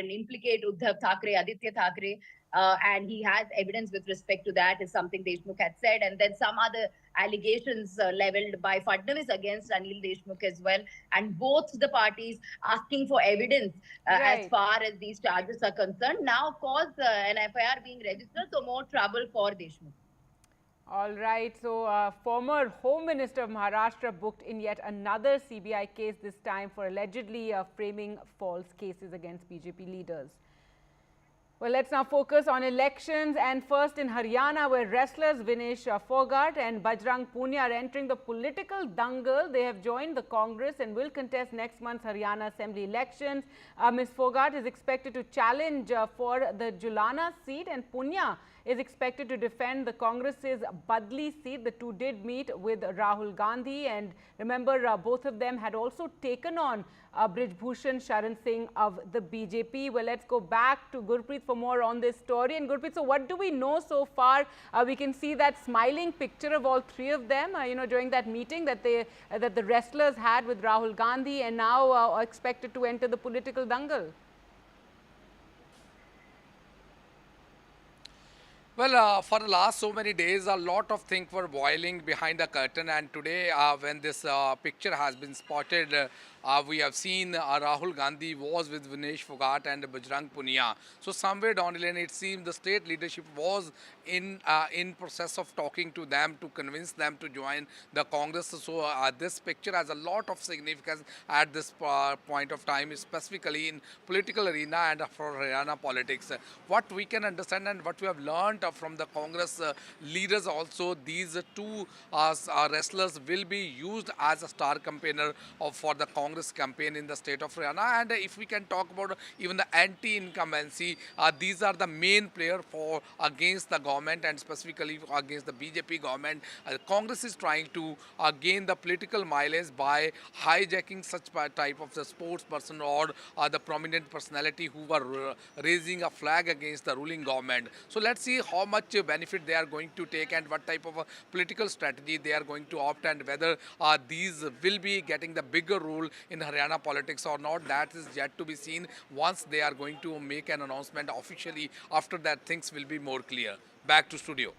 implicate Uddhav Thackeray, Aditya Thackeray, and he has evidence with respect to that, is something Deshmukh had said. And then some other allegations leveled by Fadnavis against Anil Deshmukh as well. And both the parties asking for evidence as far as these charges are concerned. Now, of course, an FIR being registered, so more trouble for Deshmukh. All right, so former Home Minister of Maharashtra booked in yet another CBI case, this time for allegedly framing false cases against BJP leaders. Well, let's now focus on elections, and first in Haryana, where wrestlers Vinesh Fogart and Bajrang Punia are entering the political dangle. They have joined the Congress and will contest next month's Haryana Assembly elections. Ms. Fogart is expected to challenge for the Julana seat, and Punia is expected to defend the Congress's Badli seat. The two did meet with Rahul Gandhi, and remember, both of them had also taken on Brij Bhushan Sharan Singh of the BJP. Well, let's go back to Gurpreet for more on this story. And Gurpreet, so what do we know so far? We can see that smiling picture of all three of them, during that meeting that the wrestlers had with Rahul Gandhi, and now are expected to enter the political dangle. Well, for the last so many days, a lot of things were boiling behind the curtain, and today when this picture has been spotted, we have seen Rahul Gandhi was with Vinesh Fogart and Bajrang Punia. So somewhere down the lane, it seemed the state leadership was in process of talking to them to convince them to join the Congress. So this picture has a lot of significance at this point of time, specifically in political arena and for Haryana politics. What we can understand and what we have learned from the Congress leaders also, these two wrestlers will be used as a star campaigner for the Congress campaign in the state of Haryana. And if we can talk about even the anti-incumbency, these are the main player for against the government and specifically against the BJP government. Congress is trying to gain the political mileage by hijacking such type of the sports person or the prominent personality who were raising a flag against the ruling government. So let's see how much benefit they are going to take and what type of a political strategy they are going to opt, and whether these will be getting the bigger role in Haryana politics or not. That is yet to be seen. Once they are going to make an announcement officially, after that things will be more clear. Back to studio.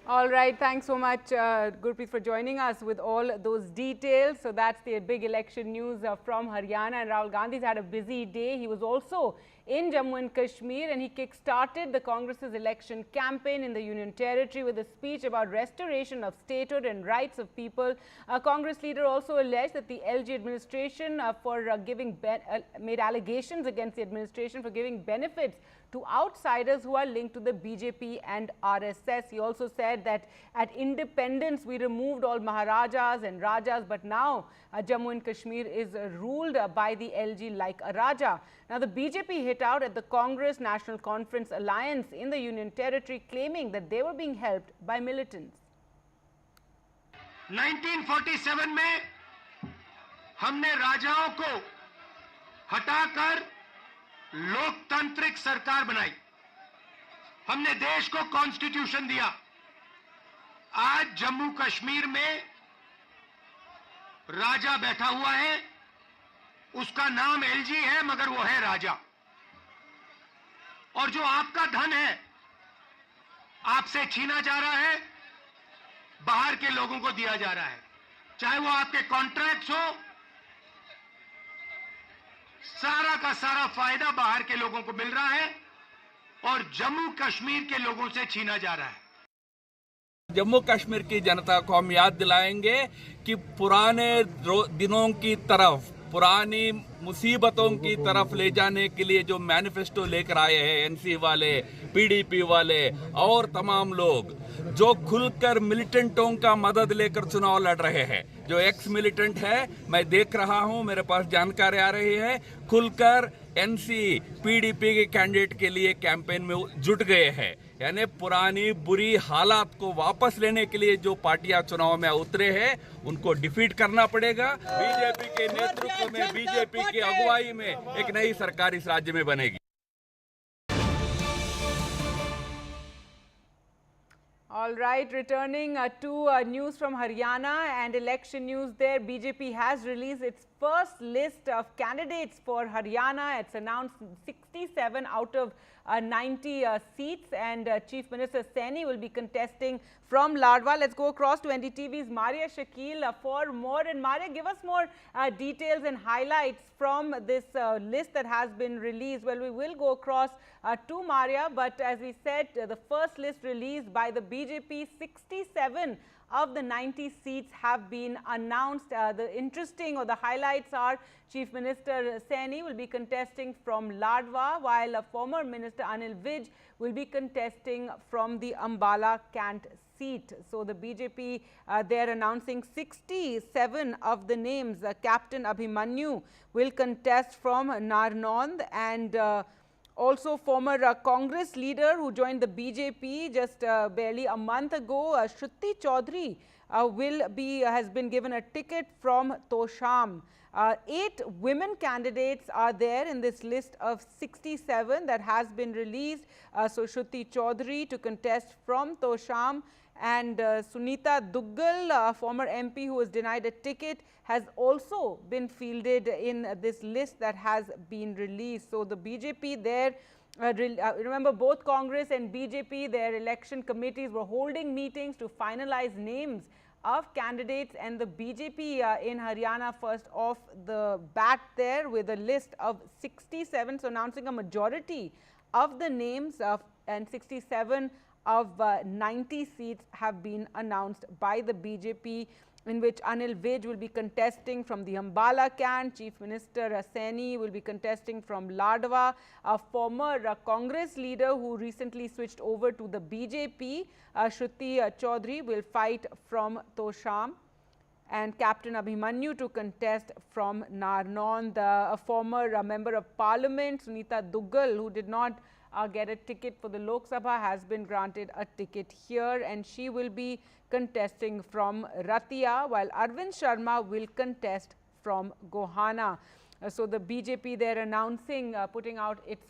All right, thanks so much, Gurpreet, for joining us with all those details. So that's the big election news from Haryana, and Rahul Gandhi's had a busy day. He was also in Jammu and Kashmir, and he kick-started the Congress's election campaign in the Union Territory with a speech about restoration of statehood and rights of people. A Congress leader also alleged that the LG administration made allegations against the administration for giving benefits to outsiders who are linked to the BJP and RSS. He also said that at independence we removed all Maharajas and Rajas, but now Jammu and Kashmir is ruled by the LG like a Raja. Now the BJP hit out at the Congress National Conference Alliance in the Union Territory, claiming that they were being helped by militants. 1947 में हमने राजाओं को हटाकर लोकतांत्रिक सरकार बनाई, हमने देश को कॉन्स्टिट्यूशन दिया। आज जम्मू कश्मीर में राजा बैठा हुआ है, उसका नाम एलजी है मगर वो है राजा। और जो आपका धन है आपसे छीना जा रहा है, बाहर के लोगों को दिया जा रहा है, चाहे वो आपके कॉन्ट्रैक्ट्स हो, सारा का सारा फायदा बाहर के लोगों को मिल रहा है और जम्मू कश्मीर के लोगों से छीना जा रहा है। जम्मू कश्मीर की जनता को हम याद दिलाएंगे कि पुराने दिनों की तरफ, पुरानी मुसीबतों की तरफ ले जाने के लिए जो मैनिफेस्टो लेकर आए हैं एनसी वाले, पीडीपी वाले और तमाम लोग जो खुलकर मिलिटेंटों का मदद लेकर चुनाव लड़ रहे हैं। जो एक्स मिलिटेंट है, मैं देख रहा हूं, मेरे पास जानकारी आ रही है, खुलकर एनसी पीडीपी के कैंडिडेट के लिए कैंपेन में जुट गए हैं। यानी पुरानी बुरी हालात को वापस लेने के लिए जो पार्टियां चुनाव में उतरे हैं उनको डिफीट करना पड़ेगा। बीजेपी के नेतृत्व में, बीजेपी की अगुवाई में एक नई सरकार इस राज्य में बनेगी। All right, returning to news from Haryana and election news there. BJP has released its first list of candidates for Haryana. It's announced 67 out of 90 seats, and Chief Minister Saini will be contesting from Ladwa. Let's go across to NDTV's Maria Shakil for more. And Maria, give us more details and highlights from this list that has been released. Well, we will go across to Maria, but as we said, the first list released by the BJP, 67 of the 90 seats have been announced. The highlights are Chief Minister Saini will be contesting from Ladwa, while former Minister Anil Vij will be contesting from the Ambala Cant seat. So the BJP, they're announcing 67 of the names. Captain Abhimanyu will contest from Narnond, and also former Congress leader who joined the BJP just barely a month ago, Shruti Chaudhary, has been given a ticket from Tosham. 8 women candidates are there in this list of 67 that has been released. So Shruti Chaudhary to contest from Tosham, and Sunita Duggal, a former MP who was denied a ticket, has also been fielded in this list that has been released. So the BJP there, remember both Congress and BJP, their election committees were holding meetings to finalize names of candidates, and the BJP in Haryana first off the bat there with a list of 67, so announcing a majority of the names of, and 67 of 90 seats have been announced by the BJP, in which Anil Vij will be contesting from the Ambala Cant, Chief Minister Saini will be contesting from Ladwa, a former Congress leader who recently switched over to the BJP, Shruti Chaudhary, will fight from Tosham, and Captain Abhimanyu to contest from Narnon. A former Member of Parliament, Sunita Duggal, who did not get a ticket for the Lok Sabha, has been granted a ticket here, and she will be contesting from Ratia, while Arvind Sharma will contest from Gohana. So the BJP, they're announcing,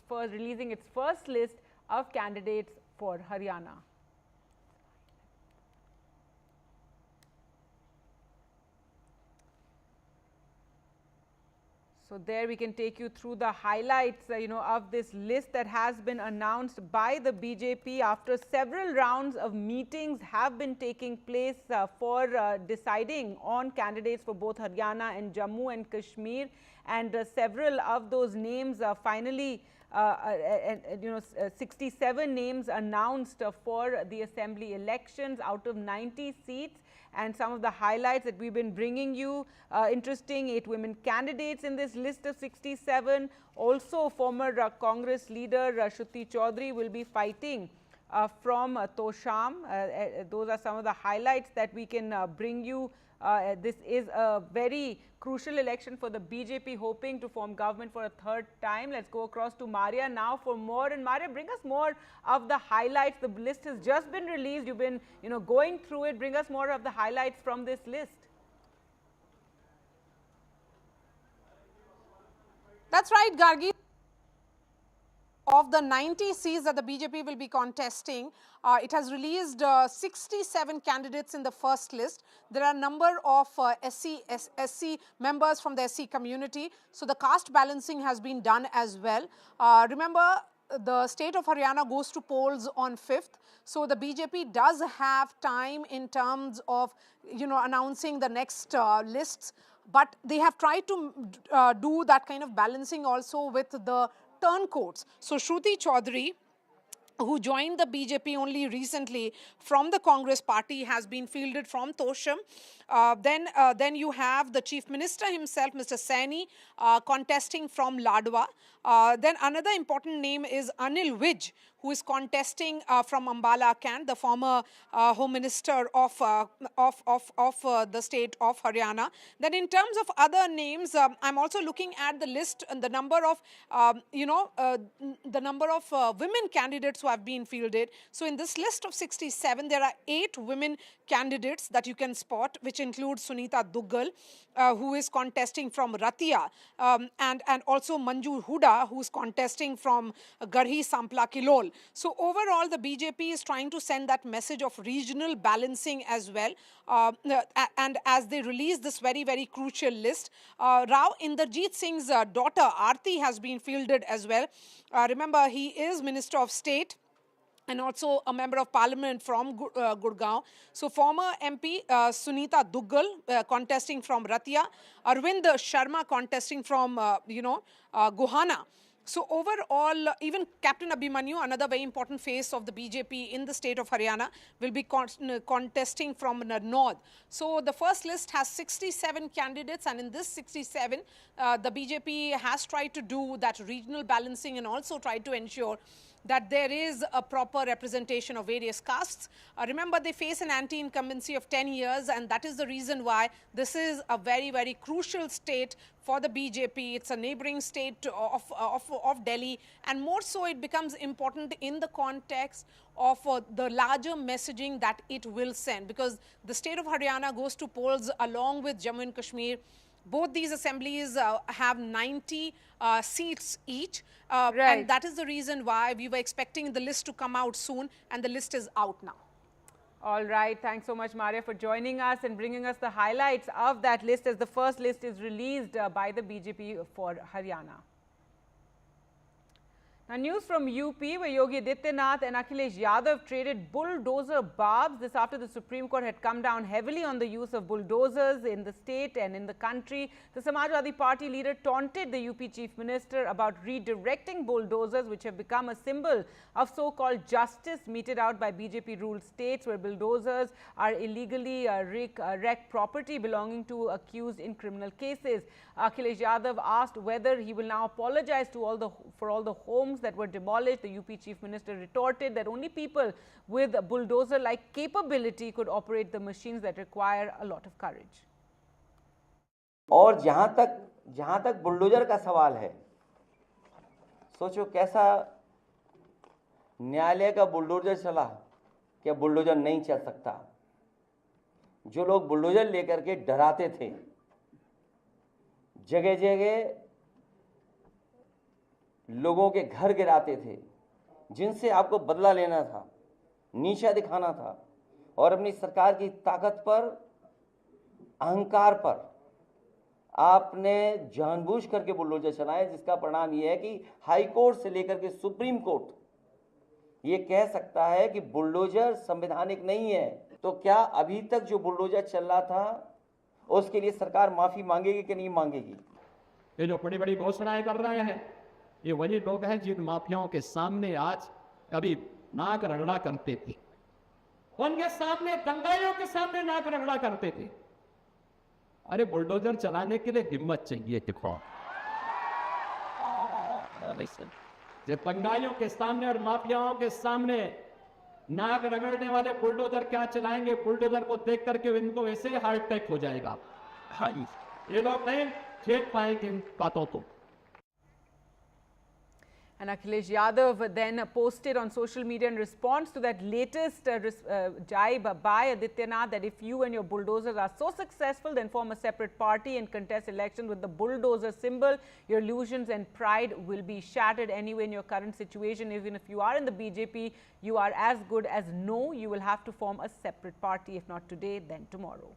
releasing its first list of candidates for Haryana. So there we can take you through the highlights, of this list that has been announced by the BJP after several rounds of meetings have been taking place for deciding on candidates for both Haryana and Jammu and Kashmir, and several of those names finally 67 names announced for the assembly elections out of 90 seats. And some of the highlights that we've been bringing you, interesting 8 women candidates in this list of 67. Also, former Congress leader Shruti Chaudhary will be fighting from Tosham. Those are some of the highlights that we can bring you. This is a very crucial election for the BJP, hoping to form government for a third time. Let's go across to Maria now for more. And Maria, bring us more of the highlights. The list has just been released. You've been, going through it. Bring us more of the highlights from this list. That's right, Gargi. Of the 90 seats that the BJP will be contesting, it has released 67 candidates in the first list. There are a number of SC members from the SC community. So the caste balancing has been done as well. Remember, the state of Haryana goes to polls on 5th. So the BJP does have time in terms of, announcing the next lists. But they have tried to do that kind of balancing also with the turncoats. So Shruti Chaudhary, who joined the BJP only recently from the Congress party, has been fielded from Tosham. Then you have the Chief Minister himself, Mr. Saini, contesting from Ladwa. Then another important name is Anil Vij, who is contesting from Ambala Kant, the former Home Minister of the state of Haryana. Then in terms of other names, I'm also looking at the list and the number of, women candidates who have been fielded. So in this list of 67, there are 8 women candidates that you can spot, which includes Sunita Duggal, who is contesting from Ratia, and also Manju Huda, who is contesting from Garhi Sampla Kilol. So overall, the BJP is trying to send that message of regional balancing as well. And as they release this very, very crucial list, Rao Inderjeet Singh's daughter, Aarti, has been fielded as well. Remember, he is Minister of State and also a member of parliament from Gurgaon. So former MP Sunita Duggal contesting from Ratia, Arvind Sharma contesting from, Gohana. So overall, even Captain Abhimanyu, another very important face of the BJP in the state of Haryana, will be contesting from Narnaud. So the first list has 67 candidates, and in this 67, the BJP has tried to do that regional balancing and also tried to ensure that there is a proper representation of various castes. Remember, they face an anti-incumbency of 10 years, and that is the reason why this is a very, very crucial state for the BJP. It's a neighboring state of Delhi, and more so it becomes important in the context of the larger messaging that it will send, because the state of Haryana goes to polls along with Jammu and Kashmir. Both these assemblies have 90 seats each, and that is the reason why we were expecting the list to come out soon, and the list is out now. All right. Thanks so much, Maria, for joining us and bringing us the highlights of that list as the first list is released by the BJP for Haryana. Now, news from UP, where Yogi Adityanath and Akhilesh Yadav traded bulldozer barbs. This after the Supreme Court had come down heavily on the use of bulldozers in the state and in the country. The Samajwadi Party leader taunted the UP Chief Minister about redirecting bulldozers, which have become a symbol of so-called justice meted out by BJP-ruled states, where bulldozers are illegally wrecked property belonging to accused in criminal cases. Akhilesh Yadav asked whether he will now apologize to for all the homes that were demolished. The UP Chief Minister retorted that only people with bulldozer-like capability could operate the machines that require a lot of courage. और जहां तक bulldozer का सवाल है, सोचो कैसा न्यायालय का बुलडोजर चला, क्या बुलडोजर नहीं चल सकता। जो लोग बुलडोजर लेकर के डराते थे, जगह जगह लोगों के घर गिराते थे, जिनसे आपको बदला लेना था, नीचा दिखाना था और अपनी सरकार की ताकत पर, अहंकार पर आपने जानबूझ करके बुलडोजर चलाए, जिसका परिणाम ये है कि हाई कोर्ट से लेकर के सुप्रीम कोर्ट ये कह सकता है कि बुलडोजर संवैधानिक नहीं है। तो क्या अभी तक जो बुलडोजर चल रहा था उसके लिए सरकार माफी मांगेगी कि नहीं मांगेगी? ये जो बड़ी बड़ी घोषणाएं कर रहे हैं, ये वही लोग हैं जिन माफियाओं के सामने आज कभी नाक रगड़ा करते थे, उनके सामने दंगाइयों के सामने नाक रगड़ा करते थे। अरे बुलडोजर चलाने के लिए हिम्मत चाहिए। दंगाइयों के सामने और माफियाओं के सामने नाक रगड़ने वाले बुलडोजर क्या चलाएंगे? बुलडोजर को देख करके इनको वैसे हार्ट अटैक हो जाएगा। ये लोग नहीं खेल पाएंगे इन बातों को। And Akhilesh Yadav then posted on social media in response to that latest jibe by Adityanath that if you and your bulldozers are so successful, then form a separate party and contest elections with the bulldozer symbol. Your illusions and pride will be shattered anyway in your current situation. Even if you are in the BJP, you are as good as no. You will have to form a separate party, if not today, then tomorrow.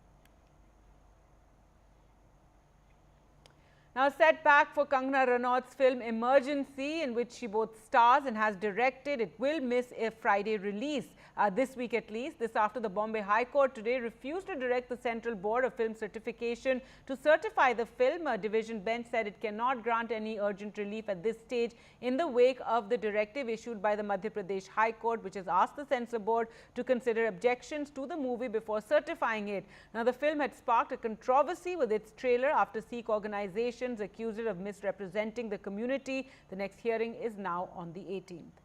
Now, a setback for Kangana Ranaut's film Emergency, in which she both stars and has directed. It will miss a Friday release this week at least. This after the Bombay High Court today refused to direct the Central Board of Film Certification to certify the film. A division bench said it cannot grant any urgent relief at this stage in the wake of the directive issued by the Madhya Pradesh High Court, which has asked the Censor Board to consider objections to the movie before certifying it. Now, the film had sparked a controversy with its trailer after Sikh organizations accused it of misrepresenting the community. The next hearing is now on the 18th.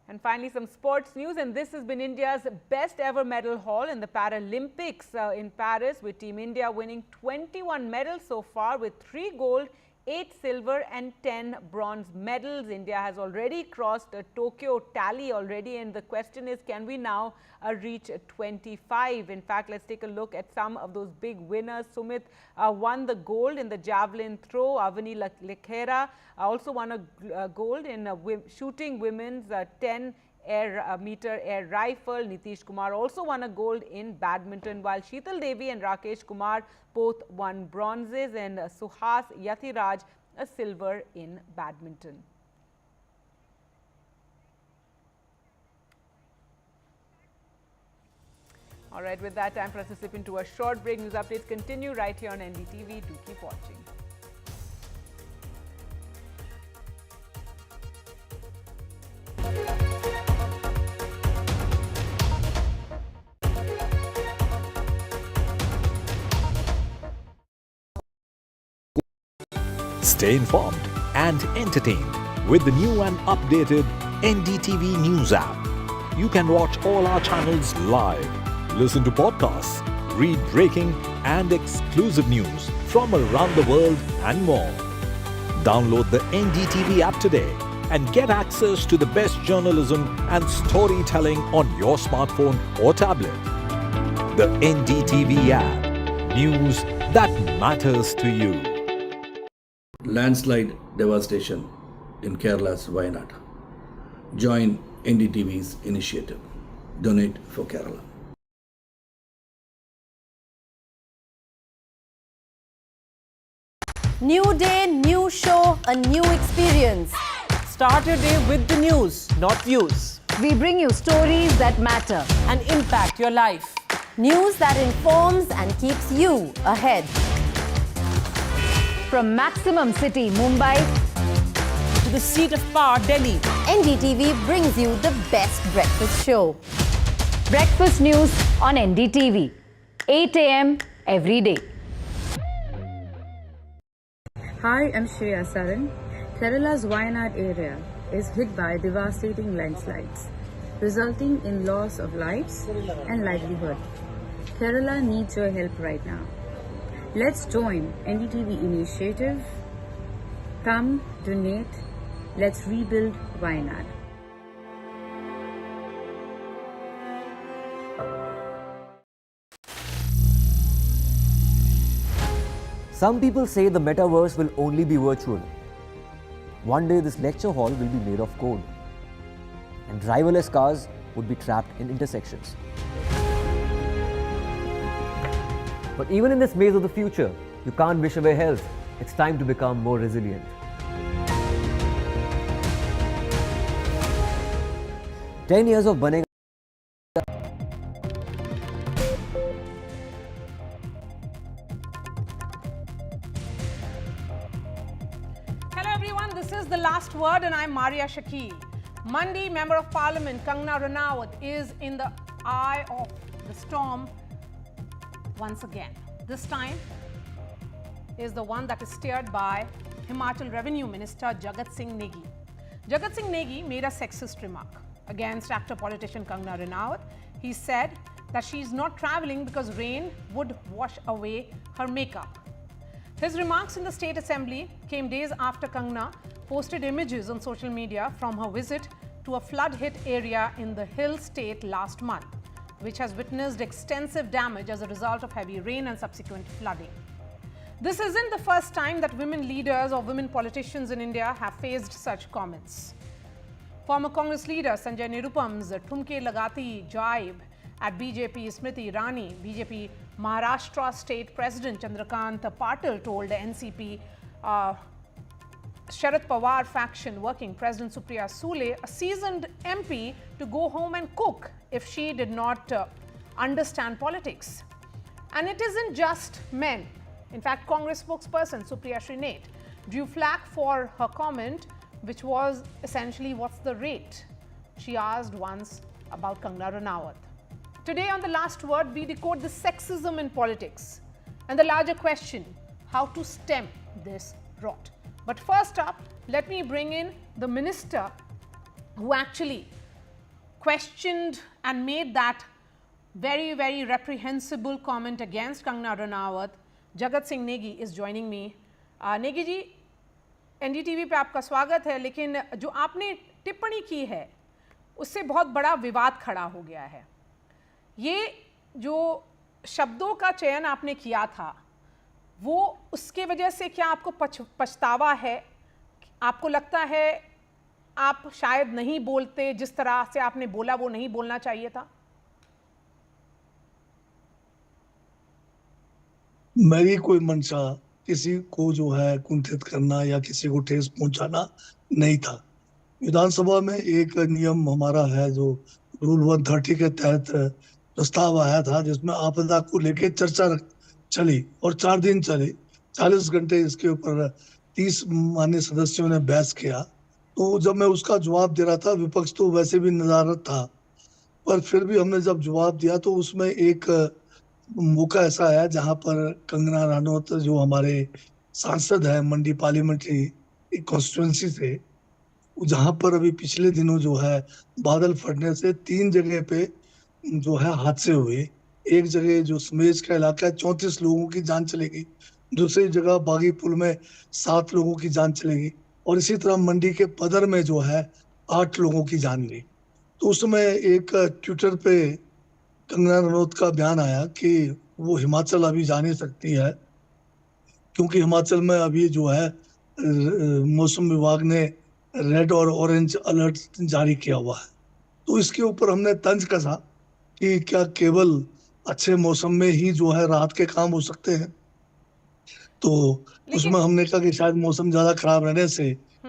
And finally, some sports news, and this has been India's best ever medal haul in the Paralympics in Paris, with Team India winning 21 medals so far, with 3 gold, 8 silver and 10 bronze medals. India has already crossed a Tokyo tally already, and the question is, can we now reach 25? In fact, let's take a look at some of those big winners. Sumit won the gold in the javelin throw. Avani Lekhera also won a gold in shooting women's 10 meter air rifle. Nitish Kumar also won a gold in badminton, while Sheetal Devi and Rakesh Kumar both won bronzes, and Suhas Yathiraj a silver in badminton. All right, with that, time for us to slip into a short break. News updates continue right here on NDTV. Do keep watching. Stay informed and entertained with the new and updated NDTV News app. You can watch all our channels live, listen to podcasts, read breaking and exclusive news from around the world and more. Download the NDTV app today and get access to the best journalism and storytelling on your smartphone or tablet. The NDTV app. News that matters to you. Landslide devastation in Kerala's Wayanad. Join NDTV's initiative. Donate for Kerala. New day, new show, a new experience. Start your day with the news, not views. We bring you stories that matter And impact your life. News that informs and keeps you ahead. From Maximum City, Mumbai, To the seat of power, Delhi. NDTV brings you the best breakfast show. Breakfast news on NDTV. 8 a.m. every day. Hi, I'm Shreya Saran. Kerala's Wayanad area is hit by devastating landslides, resulting in loss of lives and livelihood. Kerala needs your help right now. Let's join NDTV initiative. Come, donate. Let's rebuild Wayanad. Some people say the metaverse will only be virtual. One day this lecture hall will be made of code, and driverless cars would be trapped in intersections. But even in this maze of the future, you can't wish away health. It's time to become more resilient. "10 years of Banega." Hello everyone, this is The Last Word and I'm Maria Shakil. Monday, Member of Parliament Kangana Ranaut is in the eye of the storm once again. This time is the one that is steered by Himachal Revenue Minister Jagat Singh Negi. Jagat Singh Negi made a sexist remark against actor politician Kangana Ranaut. He said that she is not travelling because rain would wash away her makeup. His remarks in the State Assembly came days after Kangana posted images on social media from her visit to a flood-hit area in the Hill State last month, which has witnessed extensive damage as a result of heavy rain and subsequent flooding. This isn't the first time that women leaders or women politicians in India have faced such comments. Former Congress leader Sanjay Nirupam's "Thumke Lagati" jibe at BJP Smriti Irani, BJP Maharashtra State President Chandrakant Patil told NCP Sharad Pawar faction working President Supriya Sule, a seasoned MP, to go home and cook if she did not understand politics. And it isn't just men. In fact, Congress spokesperson Supriya Srinath drew flack for her comment, which was essentially, "What's the rate?" she asked once about Kangana Ranaut. Today on The Last Word, we decode the sexism in politics and the larger question, how to stem this rot. But first up, let me bring in the minister who actually questioned and made that very, very reprehensible comment against Kangana Ranaut. Jagat Singh Negi is joining me. Negi ji, NDTV पे आपका स्वागत है, लेकिन जो आपने टिप्पणी की है उससे बहुत बड़ा विवाद खड़ा हो गया है। ये जो शब्दों का चयन आपने किया था, वो उसके वजह से क्या आपको पछतावा है? आपको लगता है आप शायद नहीं बोलते, जिस तरह से आपने बोला वो नहीं बोलना चाहिए था? मेरी कोई मंशा किसी को जो है कुंठित करना या किसी को ठेस पहुंचाना नहीं था। विधानसभा में एक नियम हमारा है जो रूल 130 के तहत प्रस्ताव आया था, जिसमें आपदा को लेकर चर्चा चली और 4 दिन चली। 40 घंटे इसके ऊपर 30 माननीय सदस्यों ने बहस किया। तो जब मैं उसका जवाब दे रहा था, विपक्ष तो वैसे भी नदारद था, पर फिर भी हमने जब जवाब दिया तो उसमें एक मौका ऐसा है जहां पर कंगना रनौत जो हमारे सांसद है मंडी पार्लियामेंट्री कॉन्स्टिट्यूंसी से, जहां पर अभी पिछले दिनों जो है बादल फटने से 3 जगह पे जो है हादसे हुए। एक जगह जो समेज का इलाका है 34 लोगों की जान चलेगी, दूसरी जगह बागी पुल में 7 लोगों की जान चलेगी और इसी तरह मंडी के पदर में जो है 8 लोगों की जान गई। तो उसमें एक ट्विटर पे कंगना रनौत का बयान आया कि वो हिमाचल अभी जा नहीं सकती है क्योंकि हिमाचल में अभी जो है मौसम विभाग ने रेड और ऑरेंज अलर्ट जारी किया हुआ है। तो इसके ऊपर हमने तंज कसा कि क्या केवल अच्छे मौसम में ही जो है राहत के काम हो सकते हैं। तो उसमें हमने कहा कि शायद मौसम ज्यादा खराब रहने से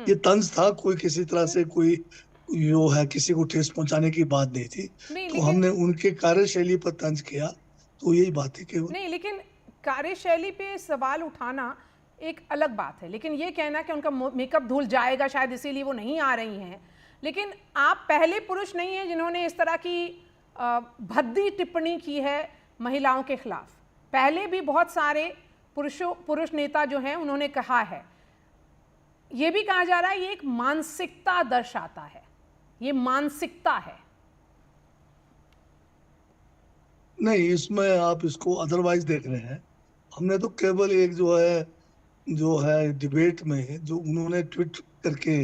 ये तंज था, कोई किसी तरह से कोई जो है किसी को ठेस पहुंचाने की बात नहीं थी। तो हमने उनके कार्यशैली पर तंज किया, तो यही बात है कि नहीं, लेकिन कार्यशैली पे सवाल उठाना एक अलग बात है, लेकिन ये कहना कि उनका मेकअप धुल जाएगा शायद इसीलिए वो नहीं आ रही हैं। लेकिन आप पहले पुरुष नहीं हैं जिन्होंने इस तरह की भद्दी टिप्पणी की है महिलाओं के खिलाफ। पहले भी बहुत सारे पुरुष नेता जो हैं उन्होंने कहा है। ये भी कहा जा रहा है ये एक मानसिकता दर्शाता है, ये मानसिकता है। नहीं, इसमें आप इसको अदरवाइज देख रहे हैं। हमने तो केवल एक जो है डिबेट में जो उन्होंने ट्वीट करके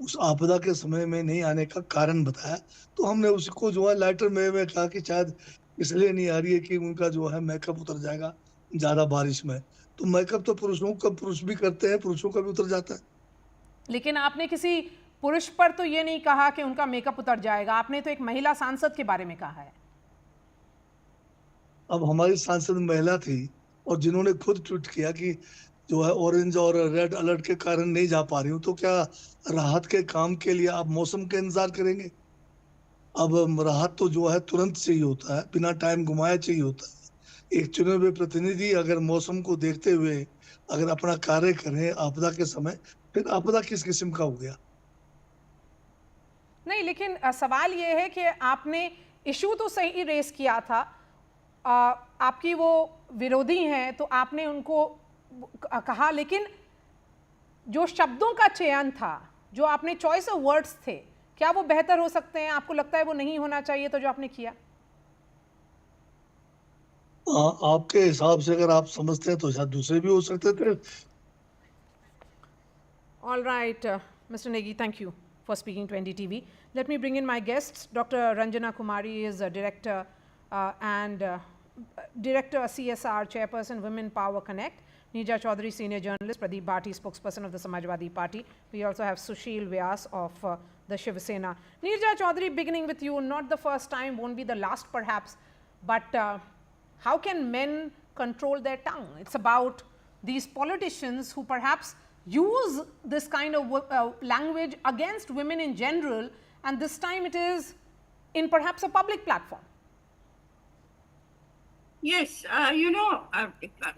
उस आपदा के समय में नहीं आने का कारण बताया, तो हमने उसको जो है लाइटर में कहा कि शायद इसलिए नहीं आ रही है कि उनका जो है मेकअप उतर जाएगा ज्यादा बारिश में। तो मेकअप तो पुरुष भी करते हैं, पुरुषों का भी उतर जाता है। लेकिन आपने किसी पुरुष पर तो ये नहीं कहा कि उनका मेकअप उतर जाएगा, आपने तो एक महिला सांसद के बारे में कहा है। अब हमारी सांसद महिला थी, और जिन्होंने खुद ट्वीट किया कि जो है ऑरेंज और रेड अलर्ट के कारण नहीं जा पा रही हूँ, तो क्या राहत के काम के लिए आप मौसम का इंतजार करेंगे? अब राहत तो जो है तुरंत चाहिए होता है, बिना टाइम घुमाए चाहिए होता है। एक चुने हुए प्रतिनिधि अगर मौसम को देखते हुए अगर अपना कार्य करें आपदा के समय, फिर आपदा किस किस्म का हो गया? नहीं, लेकिन सवाल ये है कि आपने इशू तो सही रेस किया था, आपकी वो विरोधी हैं तो आपने उनको कहा, लेकिन जो शब्दों का चयन था, जो आपने चॉइस ऑफ वर्ड्स थे, क्या वो बेहतर हो सकते हैं? आपको लगता है वो नहीं होना चाहिए तो जो आपने किया? आपके हिसाब से अगर आप समझते हैं तो शायद दूसरे भी हो सकते थे। All right, Mr. Negi, thank you for speaking to NDTV. Let me bring in my guests. Dr. Ranjana Kumari is a director and Director CSR, Chairperson, Women Power Connect. Neerja Chaudhary, Senior Journalist, Pradeep Bharti, Spokesperson of the Samajwadi Party. We also have Sushil Vyas of the Shiv Sena. Neerja Chaudhary, beginning with you, not the first time, won't be the last perhaps, but how can men control their tongue? It's about these politicians who perhaps use this kind of language against women in general, and this time it is in perhaps a public platform. Yes,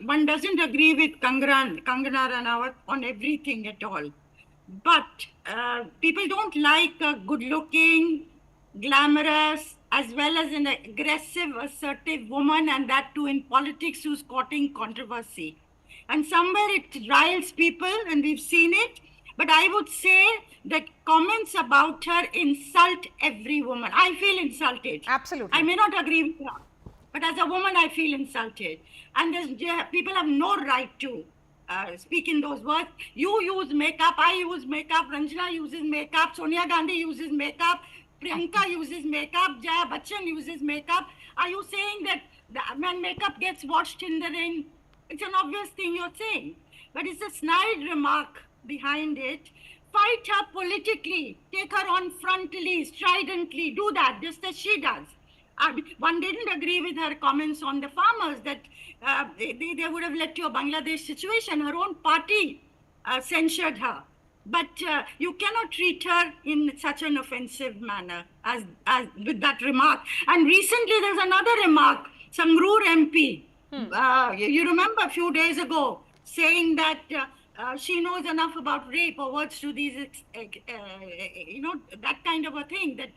one doesn't agree with Kangana Ranaut on everything at all. But people don't like a good-looking, glamorous, as well as an aggressive, assertive woman, and that too in politics, who's courting controversy. And somewhere it riles people, and we've seen it. But I would say that comments about her insult every woman. I feel insulted. Absolutely. I may not agree with her, but as a woman, I feel insulted. And people have no right to speak in those words. You use makeup, I use makeup, Ranjana uses makeup, Sonia Gandhi uses makeup, Priyanka uses makeup, Jaya Bachchan uses makeup. Are you saying that when makeup gets washed in the rain, it's an obvious thing you're saying? But it's a snide remark behind it. Fight her politically, take her on frontally, stridently, do that, just as she does. One didn't agree with her comments on the farmers that they would have led to a Bangladesh situation. Her own party censured her. But you cannot treat her in such an offensive manner as with that remark. And recently there's another remark, Sangrur MP. You remember a few days ago saying that she knows enough about rape, or words to these, that kind of a thing, that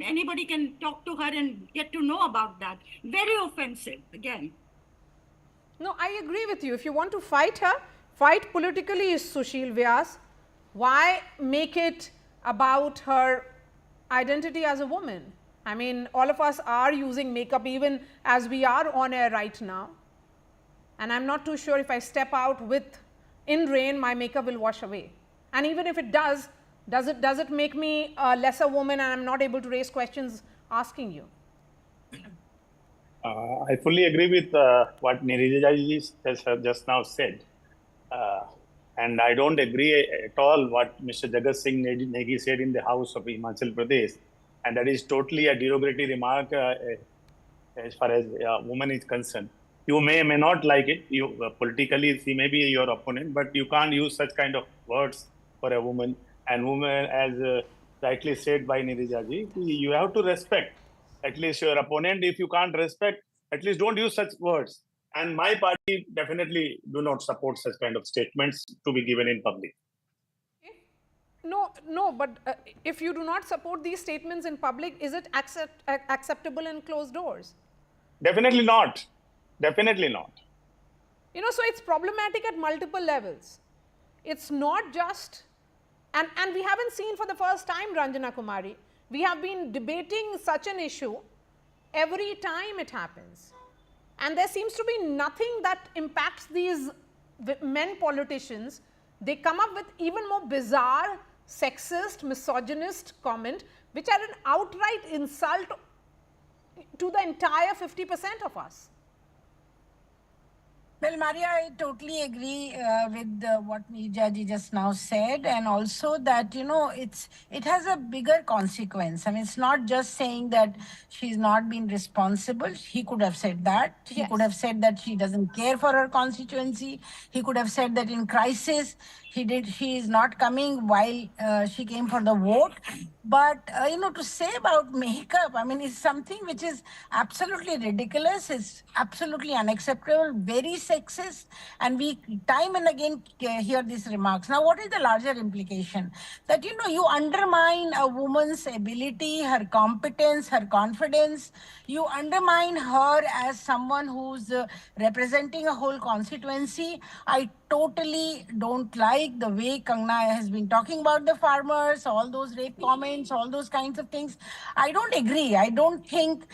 anybody can talk to her and get to know about that. Very offensive, again. No, I agree with you. If you want to fight her, fight politically, is Sushil Vyas. Why make it about her identity as a woman? I mean, all of us are using makeup even as we are on air right now. And I'm not too sure if I step out in rain, my makeup will wash away. And even if it does it make me a lesser woman and I'm not able to raise questions asking you? I fully agree with what Neerja has just now said. And I don't agree at all what Mr. Jagat Singh Negi said in the House of Himachal Pradesh. And that is totally a derogatory remark as far as a woman is concerned. You may not like it. Politically, she may be your opponent, but you can't use such kind of words for a woman. And woman, as rightly said by Neerja ji, you have to respect at least your opponent. If you can't respect, at least don't use such words. And my party definitely do not support such kind of statements to be given in public. No, but if you do not support these statements in public, is it acceptable in closed doors? Definitely not. Definitely not. So it's problematic at multiple levels. It's not just, and we haven't seen for the first time, Ranjana Kumari, we have been debating such an issue every time it happens. And there seems to be nothing that impacts these men politicians. They come up with even more bizarre, sexist, misogynist comment, which are an outright insult to the entire 50% of us. Well, Maria, I totally agree with what Jaji just now said, and also that it has a bigger consequence. I mean, it's not just saying that she's not been responsible. He could have said that. He could have said that she doesn't care for her constituency. He could have said that in crisis she is not coming while she came for the vote. But to say about makeup, I mean, it's something which is absolutely ridiculous. It's absolutely unacceptable, very sexist, and we time and again hear these remarks. Now, what is the larger implication? That you undermine a woman's ability, her competence, her confidence. You undermine her as someone who's representing a whole constituency. I totally don't like the way Kangna has been talking about the farmers, all those rape comments, all those kinds of things. I don't agree. I don't think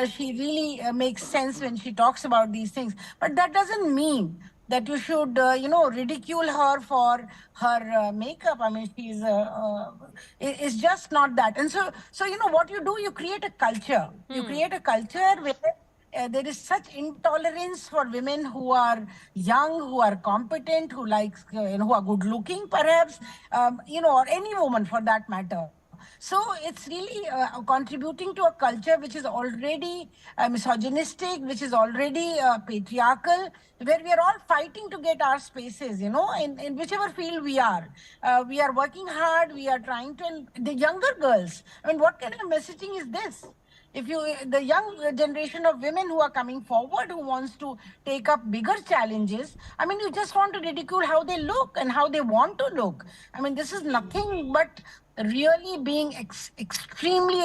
she really makes sense when she talks about these things. But that doesn't mean that you should, ridicule her for her makeup. I mean, it's just not that. And so, what you do, you create a culture. You create a culture where there is such intolerance for women who are young, who are competent, who who are good looking, perhaps, or any woman for that matter. So it's really contributing to a culture which is already misogynistic, which is already patriarchal, where we are all fighting to get our spaces, in whichever field we are. We are working hard, we are trying to, and the younger girls, I mean, what kind of messaging is this? The young generation of women who are coming forward, who wants to take up bigger challenges, I mean, you just want to ridicule how they look and how they want to look. I mean, this is nothing but really being extremely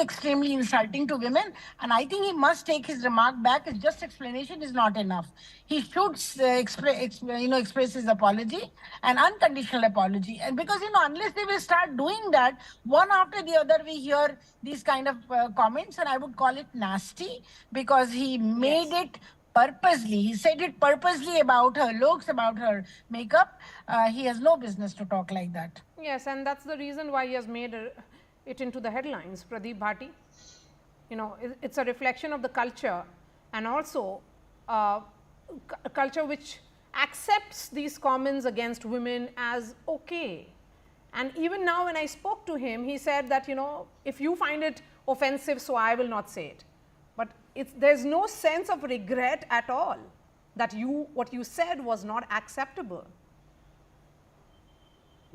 insulting to women. And I think he must take his remark back. His just explanation is not enough. He should express his apology, an unconditional apology. And because, unless they will start doing that, one after the other, we hear these kind of comments, and I would call it nasty, because he made it purposely. He said it purposely about her looks, about her makeup. He has no business to talk like that. Yes, and that's the reason why he has made it into the headlines, Pradeep Bhati. It's a reflection of the culture, and also a culture which accepts these comments against women as okay. And even now when I spoke to him, he said that, if you find it offensive, so I will not say it. But there's no sense of regret at all that what you said was not acceptable.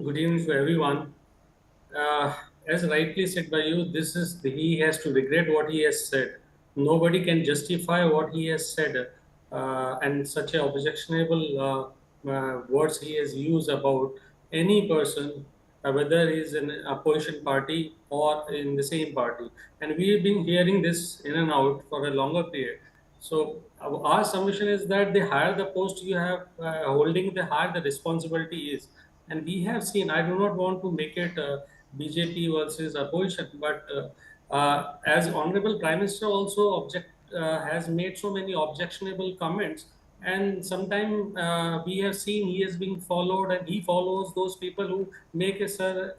Good evening to everyone. As rightly said by you, he has to regret what he has said. Nobody can justify what he has said, and such a objectionable words he has used about any person, whether he is in opposition party or in the same party. And we have been hearing this in and out for a longer period. So our submission is that the higher the post you have holding, the higher the responsibility is. And we have seen, I do not want to make it BJP versus opposition, but as Honorable Prime Minister also has made so many objectionable comments, and sometimes we have seen he is being followed, and he follows those people who make a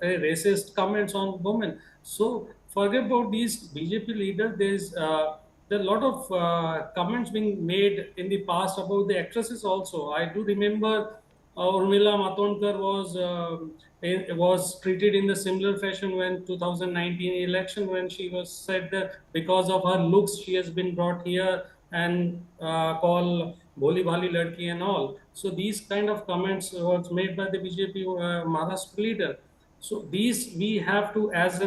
racist comments on women. So forget about these BJP leaders. There are a lot of comments being made in the past about the actresses also. I do remember Urmila Matondkar was treated in the similar fashion when 2019 election, when she was said that because of her looks she has been brought here and called Bholi Bhali Ladki and all. So these kind of comments was made by the BJP Maharashtra leader. So these we have to, as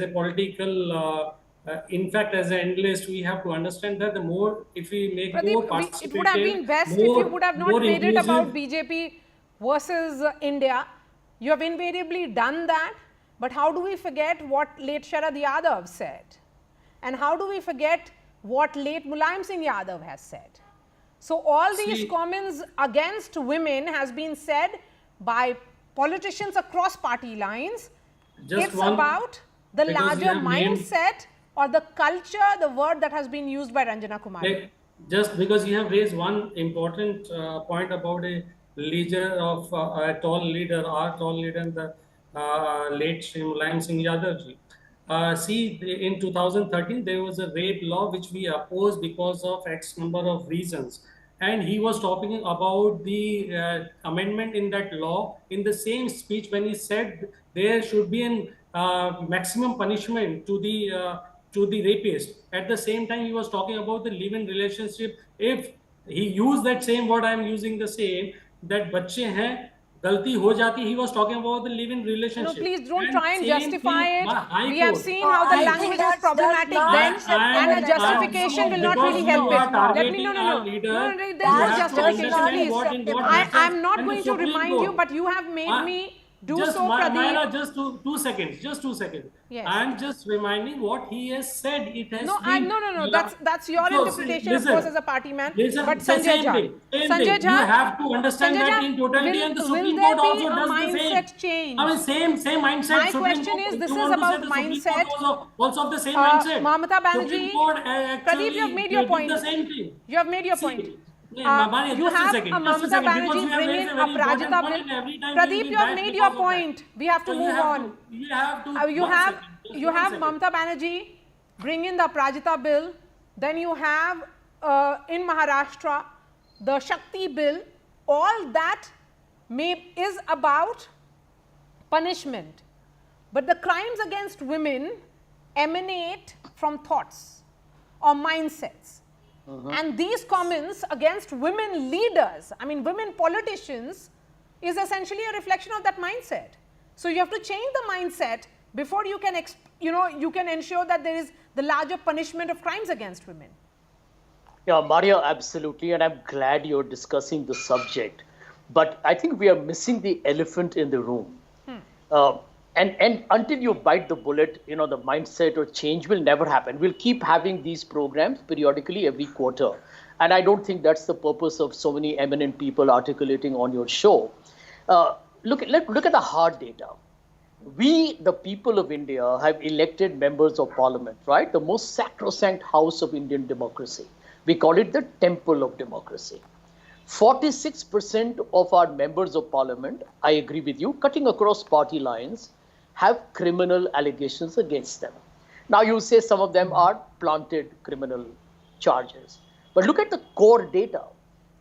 a political in fact, as an analyst, we have to understand that the more, if we make Pradeep, more participative, it would have been best if you would have not made it about BJP versus India. You have invariably done that. But how do we forget what late Sharad Yadav said? And how do we forget what late Mulayam Singh Yadav has said? So all these comments against women has been said by politicians across party lines. It's about the larger mindset or the culture, the word that has been used by Ranjana Kumari. Just because you have raised one important point about a leader of a tall leader, our tall leader, the late Shri Mulayam Singh Yadav ji. See, in 2013, there was a rape law which we opposed because of X number of reasons. and he was talking about the amendment in that law in the same speech when he said there should be an maximum punishment to the rapist. At the same time, he was talking about the live-in relationship. If he used that same word, I am using the same, that बच्चे हैं, गलती हो जाती. He was talking about the live-in relationship. No, please don't And try and same justify thing it. by High We have Court. seen how the language was problematic then, and a justification will not really help it. Let me, no, there's no justification, please. I'm not going to remind you, but you have made me do just so, Pradeep. Myra, just two seconds. Yes. I'm just reminding what he has said. It has No, been no. That's your interpretation, listen, of course, as a party man. Listen, But the Sanjay same Jha, thing. You have to understand that in totality, and the Supreme Court also does the same. mindset change? I mean, same mindset. My Supreme question Court, is, this if you is want to say about the Supreme mindset. Court also of the same mindset. Mamata Banerjee, Supreme Court actually Pradeep, you have made your did point. the same thing. You have made your point. You You have a just a second, Mamata Banerjee bring in a Prajita bill. Pradeep, you have made your point. We have to move on. You have Mamata Banerjee bring in the Prajita bill. Then you have in Maharashtra the Shakti bill. All that is about punishment. But the crimes against women emanate from thoughts or mindsets. And these comments against women leaders, I mean women politicians, is essentially a reflection of that mindset. So you have to change the mindset before you can, you can ensure that there is the larger punishment of crimes against women. Yeah, Maria, absolutely, and I'm glad you're discussing the subject. But I think we are missing the elephant in the room. And until you bite the bullet, the mindset or change will never happen. We'll keep having these programs periodically every quarter. And I don't think that's the purpose of so many eminent people articulating on your show. Look at the hard data. We, the people of India, have elected members of parliament, right? The most sacrosanct house of Indian democracy. We call it the temple of democracy. 46% of our members of parliament, I agree with you, cutting across party lines, have criminal allegations against them. Now you say some of them are planted criminal charges. But look at the core data.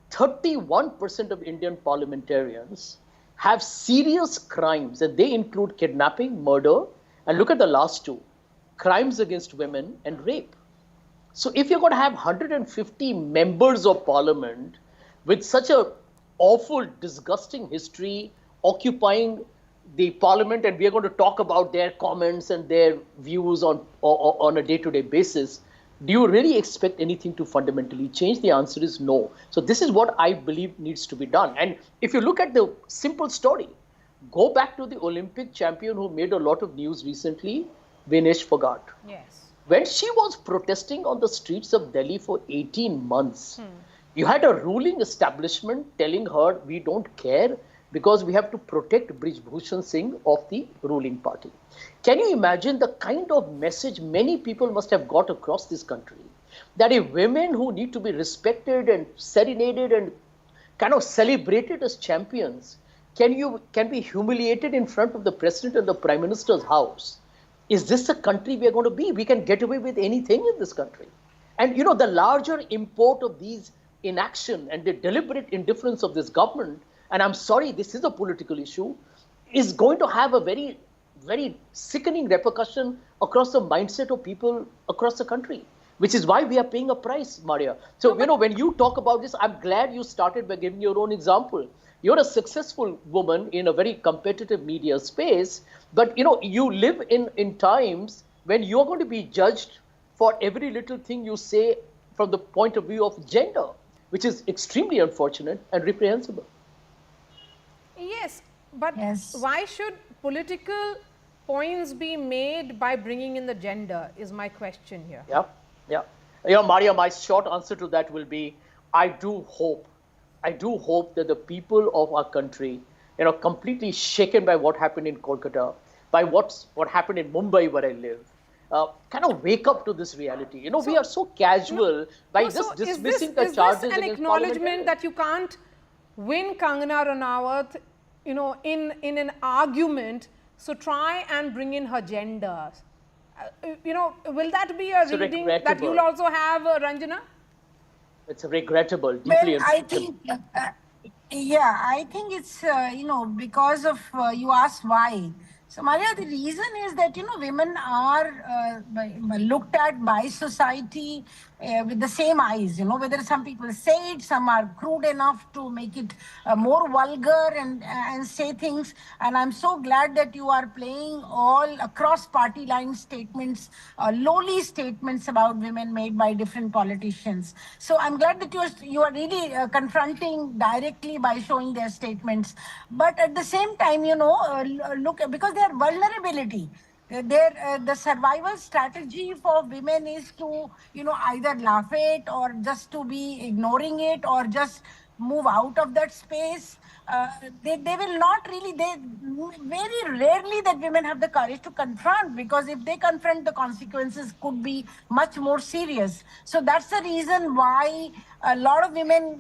31% of Indian parliamentarians have serious crimes, and they include kidnapping, murder, and look at the last two, crimes against women and rape. So if you're going to have 150 members of parliament with such a awful, disgusting history occupying the parliament, and we are going to talk about their comments and their views on a day-to-day basis, do you really expect anything to fundamentally change? The answer is no. So this is what I believe needs to be done. And if you look at the simple story, go back to the Olympic champion who made a lot of news recently, Vinesh Phogat. Yes. When she was protesting on the streets of Delhi for 18 months, you had a ruling establishment telling her, we don't care, because we have to protect Brij Bhushan Singh of the ruling party. Can you imagine the kind of message many people must have got across this country? That if women who need to be respected and serenaded and kind of celebrated as champions can be humiliated in front of the president and the prime minister's house. Is this the country we are going to be? We can get away with anything in this country. And the larger import of these inaction and the deliberate indifference of this government, and I'm sorry, this is a political issue, is going to have a very, very sickening repercussion across the mindset of people across the country, which is why we are paying a price, Maria. So, when you talk about this, I'm glad you started by giving your own example. You're a successful woman in a very competitive media space, but, you live in times when you're going to be judged for every little thing you say from the point of view of gender, which is extremely unfortunate and reprehensible. Yes, but why should political points be made by bringing in the gender is my question here. Yeah. Maria, my short answer to that will be, I do hope that the people of our country, completely shaken by what happened in Kolkata, by what happened in Mumbai where I live, kind of wake up to this reality. We are so casual by just dismissing the charges. Is this an acknowledgement that you can't win Kangana Ranaut, in an argument? So try and bring in her gender. Will that be a reading that you'll also have, Ranjana? It's regrettable, deeply. Well, I think, I think it's, because of, you asked why. So, Maria, the reason is that, women are looked at by society with the same eyes, whether some people say it, some are crude enough to make it more vulgar and say things. And I'm so glad that you are playing all across party line statements, lowly statements about women made by different politicians. So I'm glad that you are really confronting directly by showing their statements. But at the same time, look, because their vulnerability, the survival strategy for women is to, either laugh it or just to be ignoring it or just move out of that space. They will not really, very rarely that women have the courage to confront, because if they confront, the consequences could be much more serious. So that's the reason why a lot of women,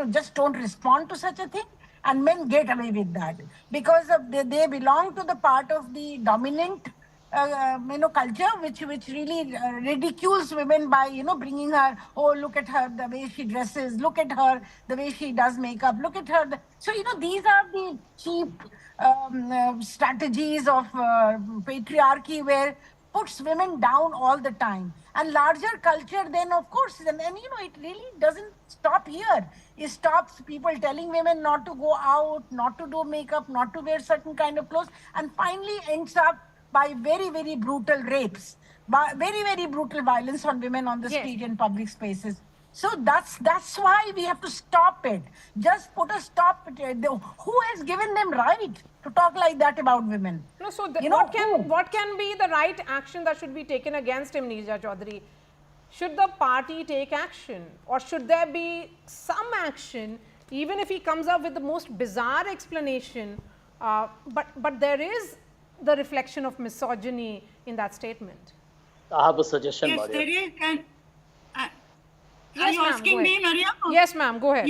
just don't respond to such a thing. And men get away with that because of they belong to the part of the dominant culture which really ridicules women by bringing her, oh, look at her, the way she dresses, look at her, the way she does makeup, look at her. So these are the cheap strategies of patriarchy where puts women down all the time. And larger culture then, of course, and it really doesn't stop here. It stops people telling women not to go out, not to do makeup, not to wear certain kind of clothes, and finally ends up by very, very brutal rapes, by very, very brutal violence on women on the street and public spaces. So that's why we have to stop it. Just put a stop. Who has given them right to talk like that about women? No, so what can be the right action that should be taken against him, Neerja Chaudhary? Should the party take action, or should there be some action, even if he comes up with the most bizarre explanation? But there is the reflection of misogyny in that statement. I have a suggestion, yes, Maria. There is, and yes, are you asking me, Maria? Yes, ma'am. Go ahead.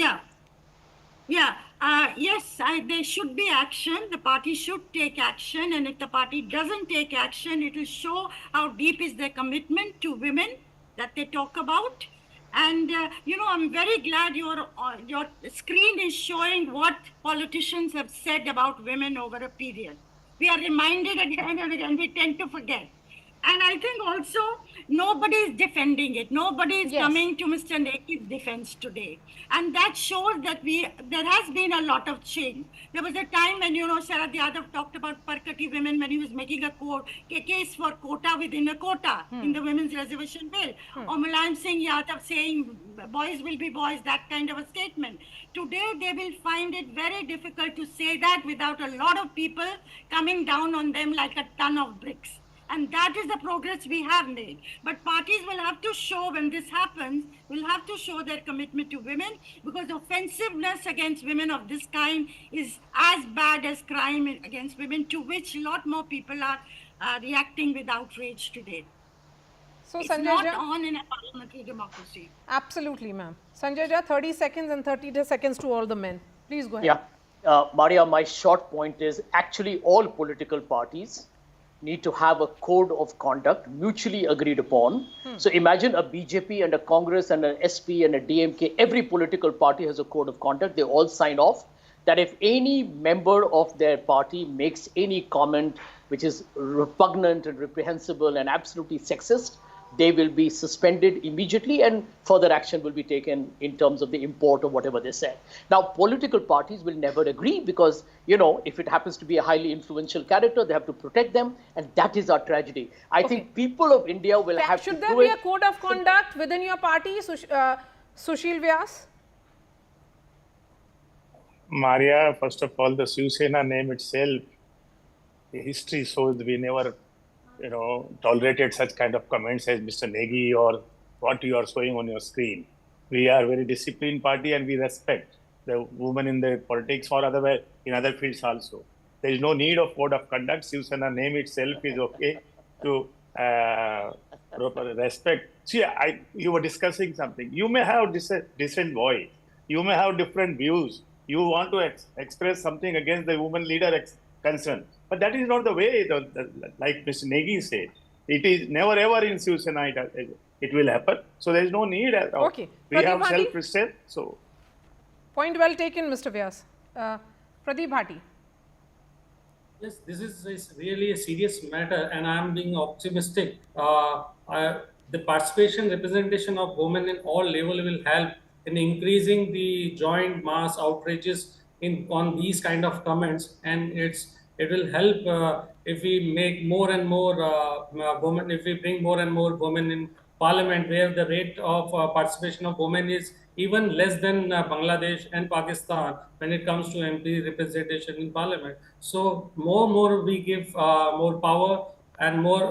Yes, there should be action. The party should take action, and if the party doesn't take action, it will show how deep is their commitment to women that they talk about. And I'm very glad your screen is showing what politicians have said about women over a period. We are reminded again and again. We tend to forget. And I think also nobody is defending it. Nobody is coming to Mr. Negi's defense today. And that shows that there has been a lot of change. There was a time when, Sharad Yadav talked about Parkati women when he was making a case for quota within a quota in the Women's Reservation Bill. Or Mulayam Singh Yadav saying boys will be boys, that kind of a statement. Today, they will find it very difficult to say that without a lot of people coming down on them like a ton of bricks. And that is the progress we have made. But parties will have to show, when this happens, will have to show their commitment to women, because offensiveness against women of this kind is as bad as crime against women, to which a lot more people are reacting with outrage today. So, it's Sanjay not Jha, on in a parliamentary democracy. Absolutely, ma'am. Sanjay Jha, 30 seconds and 30 seconds to all the men. Please go ahead. Yeah. Maria, my short point is actually all political parties need to have a code of conduct mutually agreed upon. So imagine a BJP and a Congress and an SP and a DMK, every political party has a code of conduct. They all sign off that if any member of their party makes any comment which is repugnant and reprehensible and absolutely sexist, they will be suspended immediately and further action will be taken in terms of the import of whatever they said. Now, political parties will never agree because, if it happens to be a highly influential character, they have to protect them. And that is our tragedy. I think people of India will have to do it. Should there be a code of conduct within your party, Sushil Vyas? Maria, first of all, the Shiv Sena name itself, the history shows we never tolerated such kind of comments as Mr. Negi or what you are showing on your screen. We are a very disciplined party and we respect the women in the politics or otherwise in other fields also. There is no need of code of conduct. Shiv Sena name itself is okay to respect. See, you were discussing something. You may have different voice. You may have different views. You want to express something against the woman leader concern. But that is not the way, like Mr. Negi said. It is never ever in Shiv Sena it will happen. So there is no need. Okay. We Pradeep have Bhati? self-restraint. So Point well taken, Mr. Vyas. Pradeep Bhati. Yes, this is really a serious matter, and I am being optimistic. The participation, representation of women in all levels will help in increasing the joint mass outrages on these kind of comments, and it will help if we make more and more women, if we bring more and more women in parliament, where the rate of participation of women is even less than Bangladesh and Pakistan when it comes to MP representation in parliament. So more we give more power, and more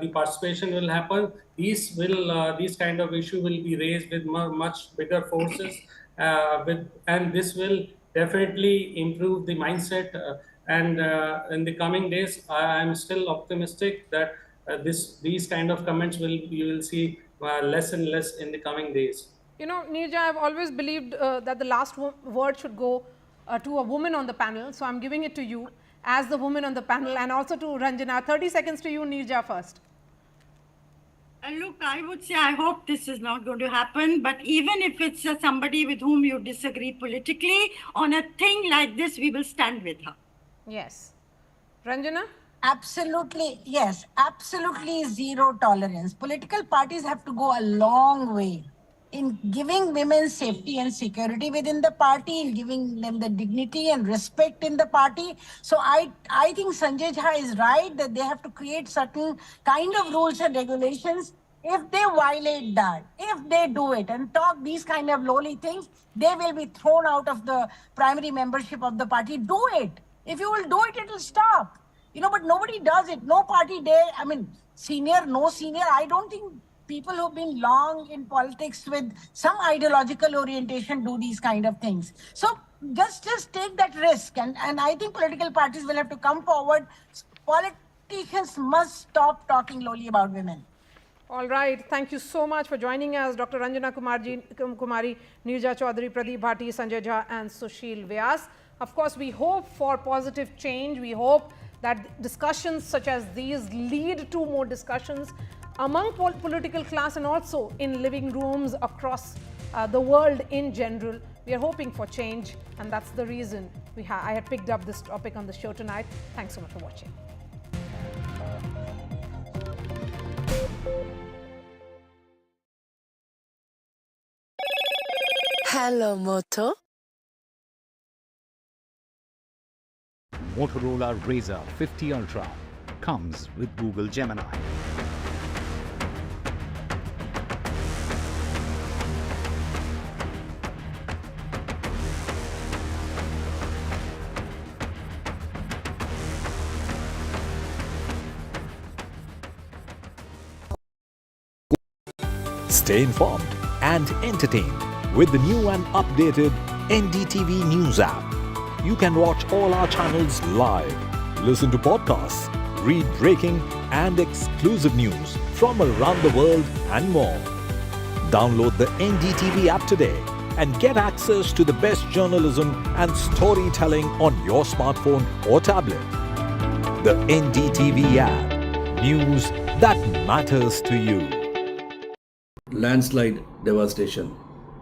the participation will happen. These kind of issue will be raised with much bigger forces, and this will definitely improve the mindset. And in the coming days, I am still optimistic that these kind of comments you will see less and less in the coming days. You know, Neerja, I've always believed that the last word should go to a woman on the panel. So I'm giving it to you as the woman on the panel, and also to Ranjana. 30 seconds to you, Neerja, first. Look, I would say I hope this is not going to happen. But even if it's somebody with whom you disagree politically, on a thing like this, we will stand with her. Yes. Ranjana? Absolutely, yes, absolutely zero tolerance. Political parties have to go a long way in giving women safety and security within the party, in giving them the dignity and respect in the party. So I think Sanjay Jha is right that they have to create certain kind of rules and regulations. If they violate that, if they do it and talk these kind of lowly things, they will be thrown out of the primary membership of the party. Do it. If you will do it, it will stop. You know, but nobody does it. No party dare. I mean, senior, no senior. I don't think people who've been long in politics with some ideological orientation do these kind of things. So just take that risk. And I think political parties will have to come forward. Politicians must stop talking lowly about women. All right. Thank you so much for joining us, Dr. Ranjana Kumari, Neerja Chaudhary, Pradeep Bhati, Sanjay Jha, and Sushil Vyas. Of course, we hope for positive change. We hope that discussions such as these lead to more discussions among political class and also in living rooms across the world in general. We are hoping for change, and that's the reason I had picked up this topic on the show tonight. Thanks so much for watching. Hello, Moto. Motorola Razr 50 Ultra comes with Google Gemini. Stay informed and entertained with the new and updated NDTV News app. You can watch all our channels live, listen to podcasts, read breaking and exclusive news from around the world and more. Download the NDTV app today and get access to the best journalism and storytelling on your smartphone or tablet. The NDTV app. News that matters to you. Landslide devastation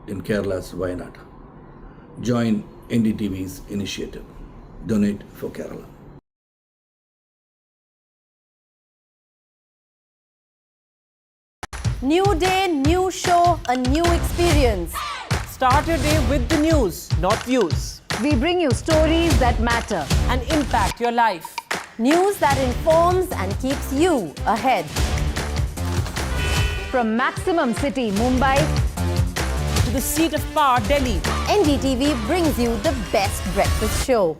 in Kerala's Wayanad. Join NDTV's initiative. Donate for Kerala. New day, new show, a new experience. Start your day with the news, not views. We bring you stories that matter and impact your life. News that informs and keeps you ahead. From Maximum City, Mumbai, to the seat of power, Delhi, NDTV brings you the best breakfast show.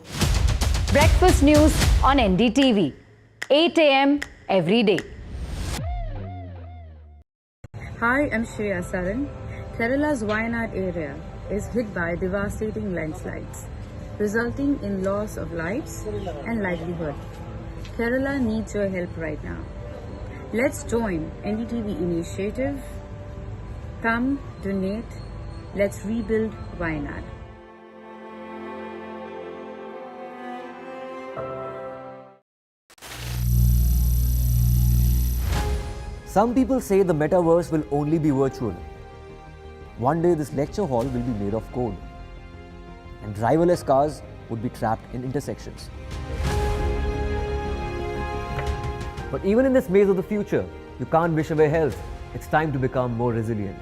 Breakfast news on NDTV, 8 a.m. every day. Hi, I'm Shreya Saran. Kerala's Wayanad area is hit by devastating landslides, resulting in loss of lives and livelihood. Kerala needs your help right now. Let's join NDTV initiative. Come, donate. Let's rebuild Wayanad. Some people say the metaverse will only be virtual. One day this lecture hall will be made of code, and driverless cars would be trapped in intersections. But even in this maze of the future, you can't wish away health. It's time to become more resilient.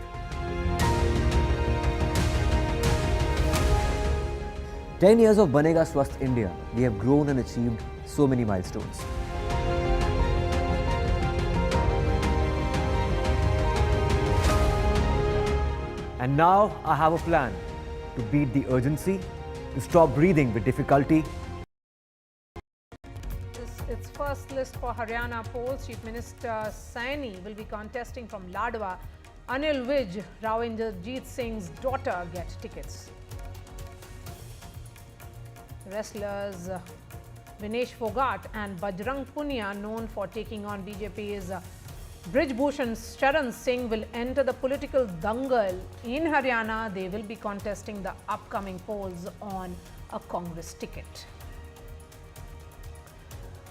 10 years of Banega Swasth India, we have grown and achieved so many milestones. And now I have a plan to beat the urgency, to stop breathing with difficulty. Its first list for Haryana polls. Chief Minister Saini will be contesting from Ladwa. Anil Vij, Rawinderjeet Singh's daughter, get tickets. Wrestlers Vinesh Fogart and Bajrang Punia, known for taking on BJP's Brijbhushan Sharan Singh, will enter the political dangal in Haryana. They will be contesting the upcoming polls on a Congress ticket.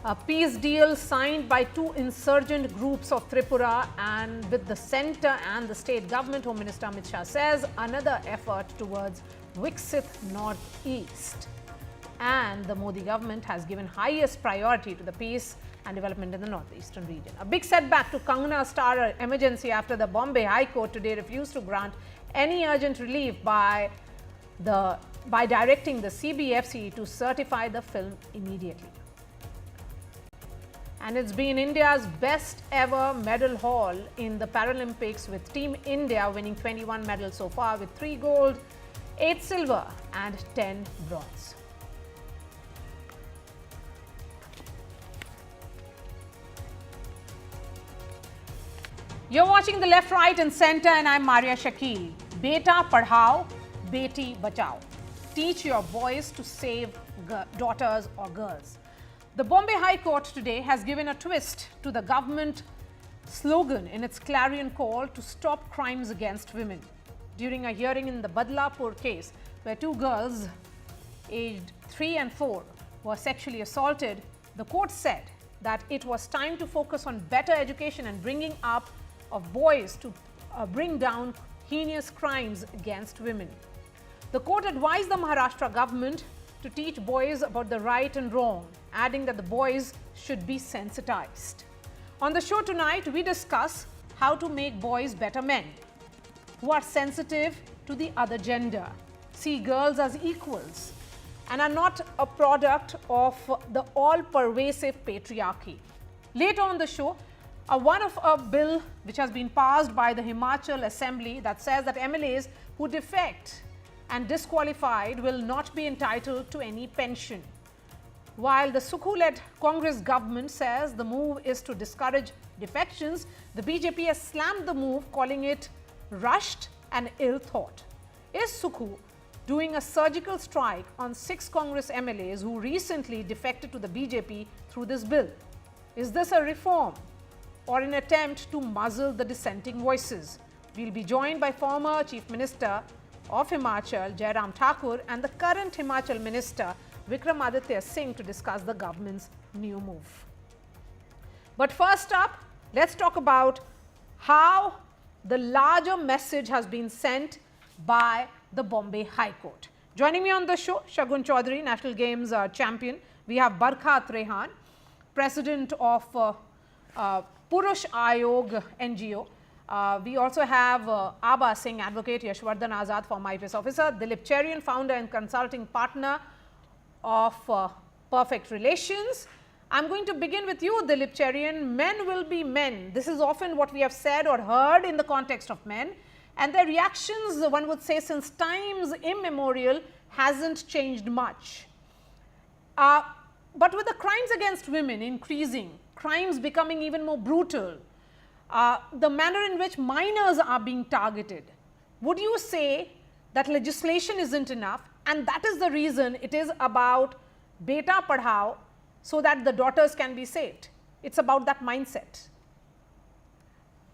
A peace deal signed by two insurgent groups of Tripura and with the centre and the state government. Home Minister Amit Shah says another effort towards Viksit Northeast. And the Modi government has given highest priority to the peace and development in the northeastern region. A big setback to Kangana star emergency after the Bombay High Court today refused to grant any urgent relief by directing the CBFC to certify the film immediately. And it's been India's best ever medal haul in the Paralympics, with Team India winning 21 medals so far, with 3 gold, 8 silver and 10 bronze. You're watching The Left, Right and Centre, and I'm Maria Shakil. Beta Padhao, Beti Bachao. Teach your boys to save daughters or girls. The Bombay High Court today has given a twist to the government slogan in its clarion call to stop crimes against women. During a hearing in the Badlapur case, where 2 girls aged 3 and 4 were sexually assaulted, the court said that it was time to focus on better education and bringing up of boys to bring down heinous crimes against women. The court advised the Maharashtra government to teach boys about the right and wrong, adding that the boys should be sensitized. On the show tonight, we discuss how to make boys better men, who are sensitive to the other gender, see girls as equals, and are not a product of the all-pervasive patriarchy. Later on the show, a bill which has been passed by the Himachal Assembly that says that MLAs who defect and disqualified will not be entitled to any pension. While the Sukhu-led Congress government says the move is to discourage defections, the BJP has slammed the move, calling it rushed and ill-thought. Is Sukhu doing a surgical strike on 6 Congress MLAs who recently defected to the BJP through this bill? Is this a reform or an attempt to muzzle the dissenting voices? We'll be joined by former Chief Minister of Himachal, Jairam Thakur, and the current Himachal Minister, Vikramaditya Singh, to discuss the government's new move. But first up, let's talk about how the larger message has been sent by the Bombay High Court. Joining me on the show, Shagun Chaudhary, National Games champion. We have Barkhat Rehan, President of Purush Ayog NGO. We also have Abba Singh, Advocate, Yashwardhan Azad, former IPS officer, Dilip Cherian, founder and consulting partner of Perfect Relations. I'm going to begin with you, Dilip Cherian. Men will be men. This is often what we have said or heard in the context of men. And their reactions, one would say, since times immemorial, hasn't changed much. But with the crimes against women increasing, crimes becoming even more brutal, the manner in which minors are being targeted, would you say that legislation isn't enough, and that is the reason it is about Beta Padhao, so that the daughters can be saved? It's about that mindset.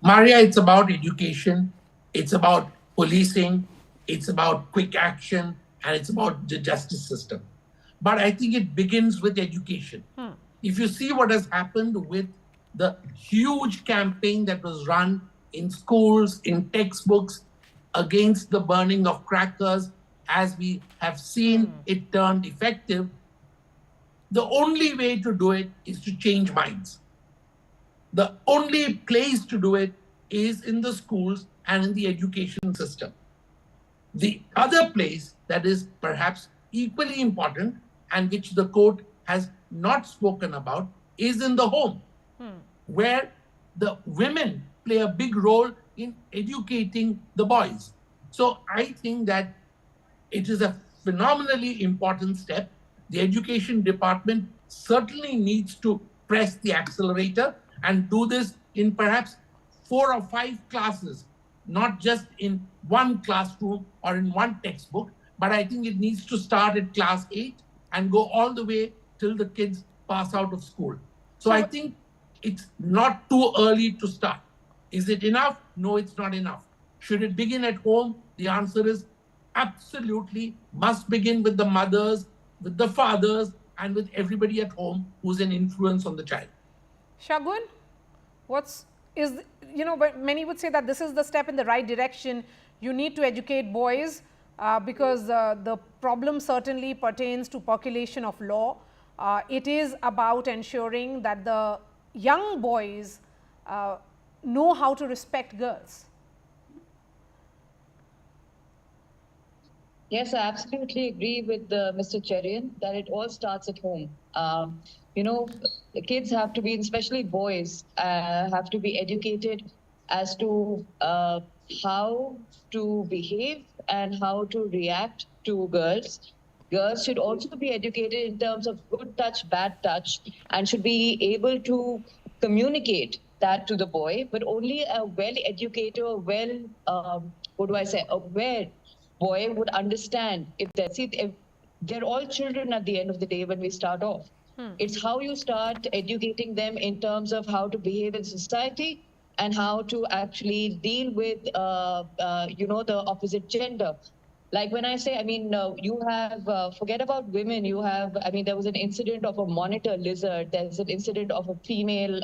Maria, it's about education, it's about policing, it's about quick action, and it's about the justice system. But I think it begins with education. If you see what has happened with the huge campaign that was run in schools, in textbooks, against the burning of crackers, as we have seen it turned effective, the only way to do it is to change minds. The only place to do it is in the schools and in the education system. The other place that is perhaps equally important and which the court has not spoken about is in the home, where the women play a big role in educating the boys. So I think that it is a phenomenally important step. The education department certainly needs to press the accelerator and do this in perhaps 4 or 5 classes, not just in one classroom or in one textbook, but I think it needs to start at class 8 and go all the way till the kids pass out of school. So I think it's not too early to start. Is it enough? No, it's not enough. Should it begin at home? The answer is absolutely must begin with the mothers, with the fathers, and with everybody at home who's an influence on the child. Shagun, many would say that this is the step in the right direction. You need to educate boys because the problem certainly pertains to percolation of law. It is about ensuring that the young boys know how to respect girls. Yes, I absolutely agree with Mr. Cherian that it all starts at home. The kids have to be, especially boys, have to be educated as to how to behave and how to react to girls. Girls should also be educated in terms of good touch, bad touch, and should be able to communicate that to the boy, but only a well-educated, aware boy would understand. They're all children at the end of the day when we start off. It's how you start educating them in terms of how to behave in society and how to actually deal with, the opposite gender. Like when I say, you have, forget about women, there was an incident of a monitor lizard, there's an incident of a female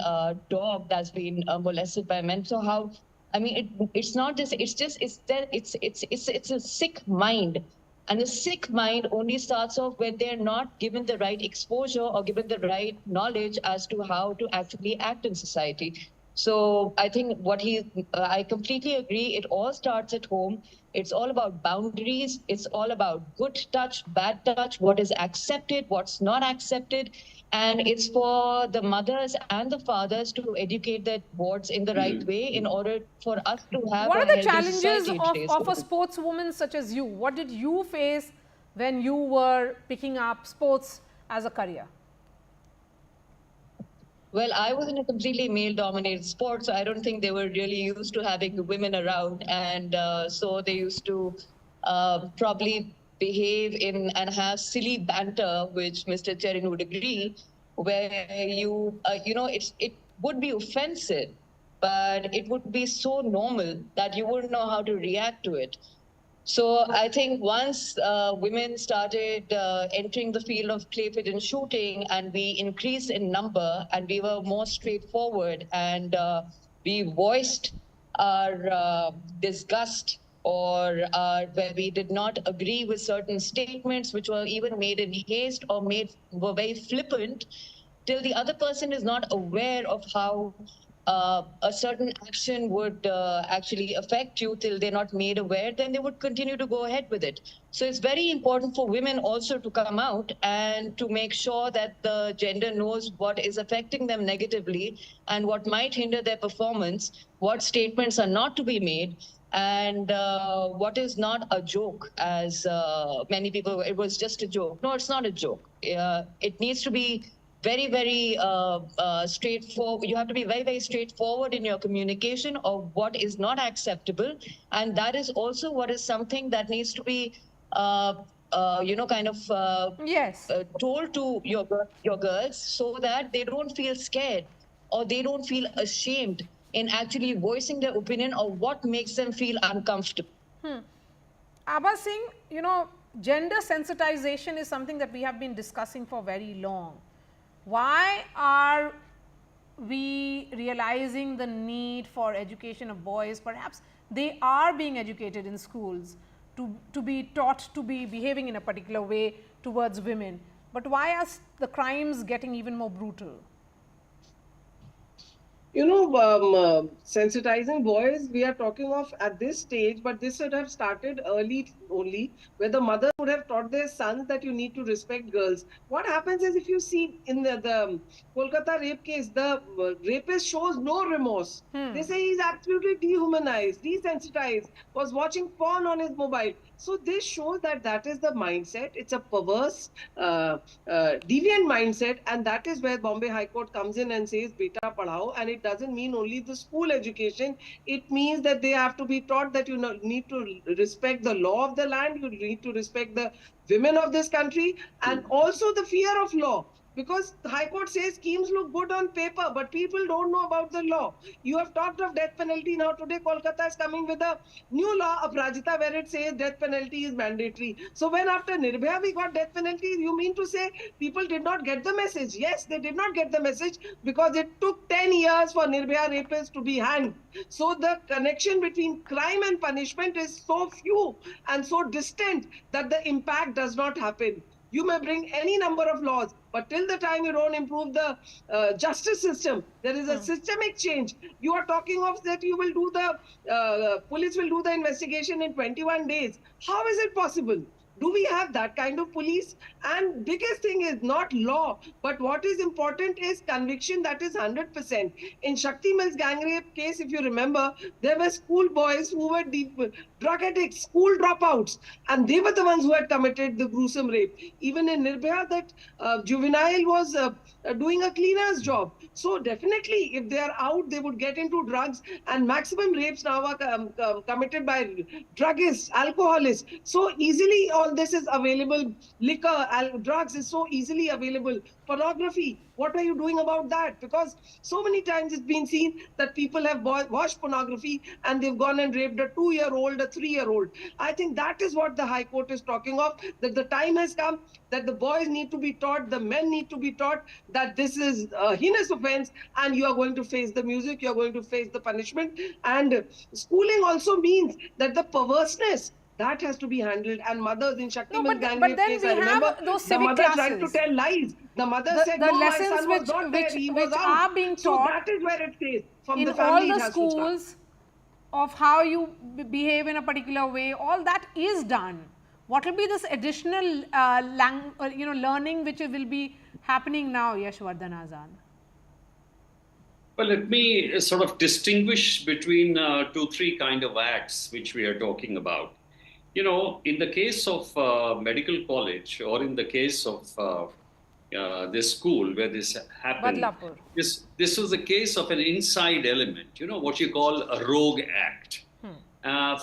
dog that's been molested by men. So how, it's not just, it's a sick mind. And the sick mind only starts off when they're not given the right exposure or given the right knowledge as to how to actually act in society. So I think I completely agree. It all starts at home. It's all about boundaries. It's all about good touch, bad touch, what is accepted, what's not accepted. And it's for the mothers and the fathers to educate their boards in the right way in order for us to have What a are the healthy challenges society of a sportswoman such as you? What did you face when you were picking up sports as a career? Well, I was in a completely male-dominated sport, so I don't think they were really used to having women around. And so they used to probably behave in and have silly banter, which Mr. Cherian would agree, where it would be offensive, but it would be so normal that you wouldn't know how to react to it. So I think once women started entering the field of clay pigeon shooting and we increased in number and we were more straightforward and we voiced our disgust or where we did not agree with certain statements which were even made in haste or were very flippant, till the other person is not aware of how a certain action would actually affect you, till they're not made aware, then they would continue to go ahead with it. So it's very important for women also to come out and to make sure that the gender knows what is affecting them negatively and what might hinder their performance, what statements are not to be made, and what is not a joke, as many people, it was just a joke. No, it's not a joke. It needs to be very, very straightforward. You have to be very, very straightforward in your communication of what is not acceptable. And that is also what is something that needs to be, told to your girls so that they don't feel scared or they don't feel ashamed in actually voicing their opinion of what makes them feel uncomfortable. Abba Singh, gender sensitization is something that we have been discussing for very long. Why are we realizing the need for education of boys, perhaps they are being educated in schools to be taught to be behaving in a particular way towards women. But why are the crimes getting even more brutal? You know, sensitizing boys, we are talking of at this stage, but this should have started early only, where the mother would have taught their sons that you need to respect girls. What happens is, if you see in the Kolkata rape case, the rapist shows no remorse. They say he's absolutely dehumanized, desensitized, was watching porn on his mobile. So this shows that that is the mindset. It's a perverse, deviant mindset, and that is where Bombay High Court comes in and says, "Beta padhao," and it doesn't mean only the school education. It means that they have to be taught that you need to respect the law of the land, you need to respect the women of this country, and also the fear of law. Because the High Court says schemes look good on paper, but people don't know about the law. You have talked of death penalty. Now today Kolkata is coming with a new law, Aparajita, where it says death penalty is mandatory. So when after Nirbhaya we got death penalty, you mean to say people did not get the message? Yes, they did not get the message because it took 10 years for Nirbhaya rapists to be hanged. So the connection between crime and punishment is so few and so distant that the impact does not happen. You may bring any number of laws, but till the time you don't improve the justice system, there is a systemic change. You are talking of that you will do the, police will do the investigation in 21 days. How is it possible? Do we have that kind of police? And biggest thing is not law, but what is important is conviction, that is 100%. In Shakti Mill's gang rape case, if you remember, there were school boys who were drug addicts, school dropouts, and they were the ones who had committed the gruesome rape. Even in Nirbhaya, that juvenile was doing a cleaner's job. So definitely, if they are out, they would get into drugs, and maximum rapes now are committed by druggists, alcoholists. So easily all this is available. Liquor, drugs is so easily available. Pornography, what are you doing about that? Because so many times it's been seen that people have watched pornography and they've gone and raped a 2-year-old, a 3-year-old. I think that is what the High Court is talking of, that the time has come that the boys need to be taught, the men need to be taught that this is a heinous offense and you are going to face the music, you are going to face the punishment. And schooling also means that the perverseness, that has to be handled. And mothers in Shakti Mill's gang rape case, I remember the mother tried to tell lies. The mother said, no, my son was not there, he was out. Are being so taught that is where it says. From in the family, all the schools of how you behave in a particular way, all that is done. What will be this additional learning which will be happening now, Yashwardhan Azad? Well, let me sort of distinguish between 2-3 kind of acts which we are talking about. You know, in the case of medical college, or in the case of this school where this happened, this was a case of an inside element, you know, what you call a rogue act.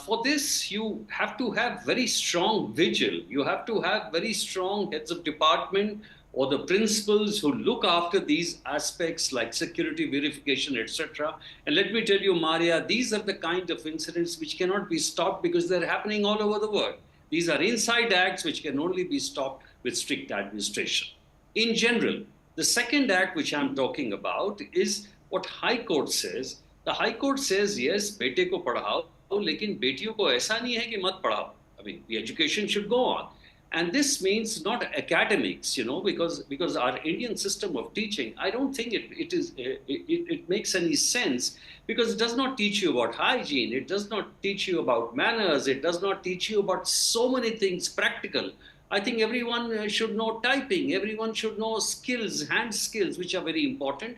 For this, you have to have very strong vigil. You have to have very strong heads of department or the principals who look after these aspects like security verification, etc. And let me tell you, Maria, these are the kind of incidents which cannot be stopped because they're happening all over the world. These are inside acts which can only be stopped with strict administration. In general, the second act which I'm talking about is what High Court says. The High Court says, yes, bete ko padhao, lekin betiyon ko aisa nahi hai ki mat padhao. I mean, the education should go on. And this means not academics, you know, because our Indian system of teaching, I don't think it makes any sense, because it does not teach you about hygiene, it does not teach you about manners, it does not teach you about so many things practical. I think everyone should know typing, everyone should know skills, hand skills, which are very important.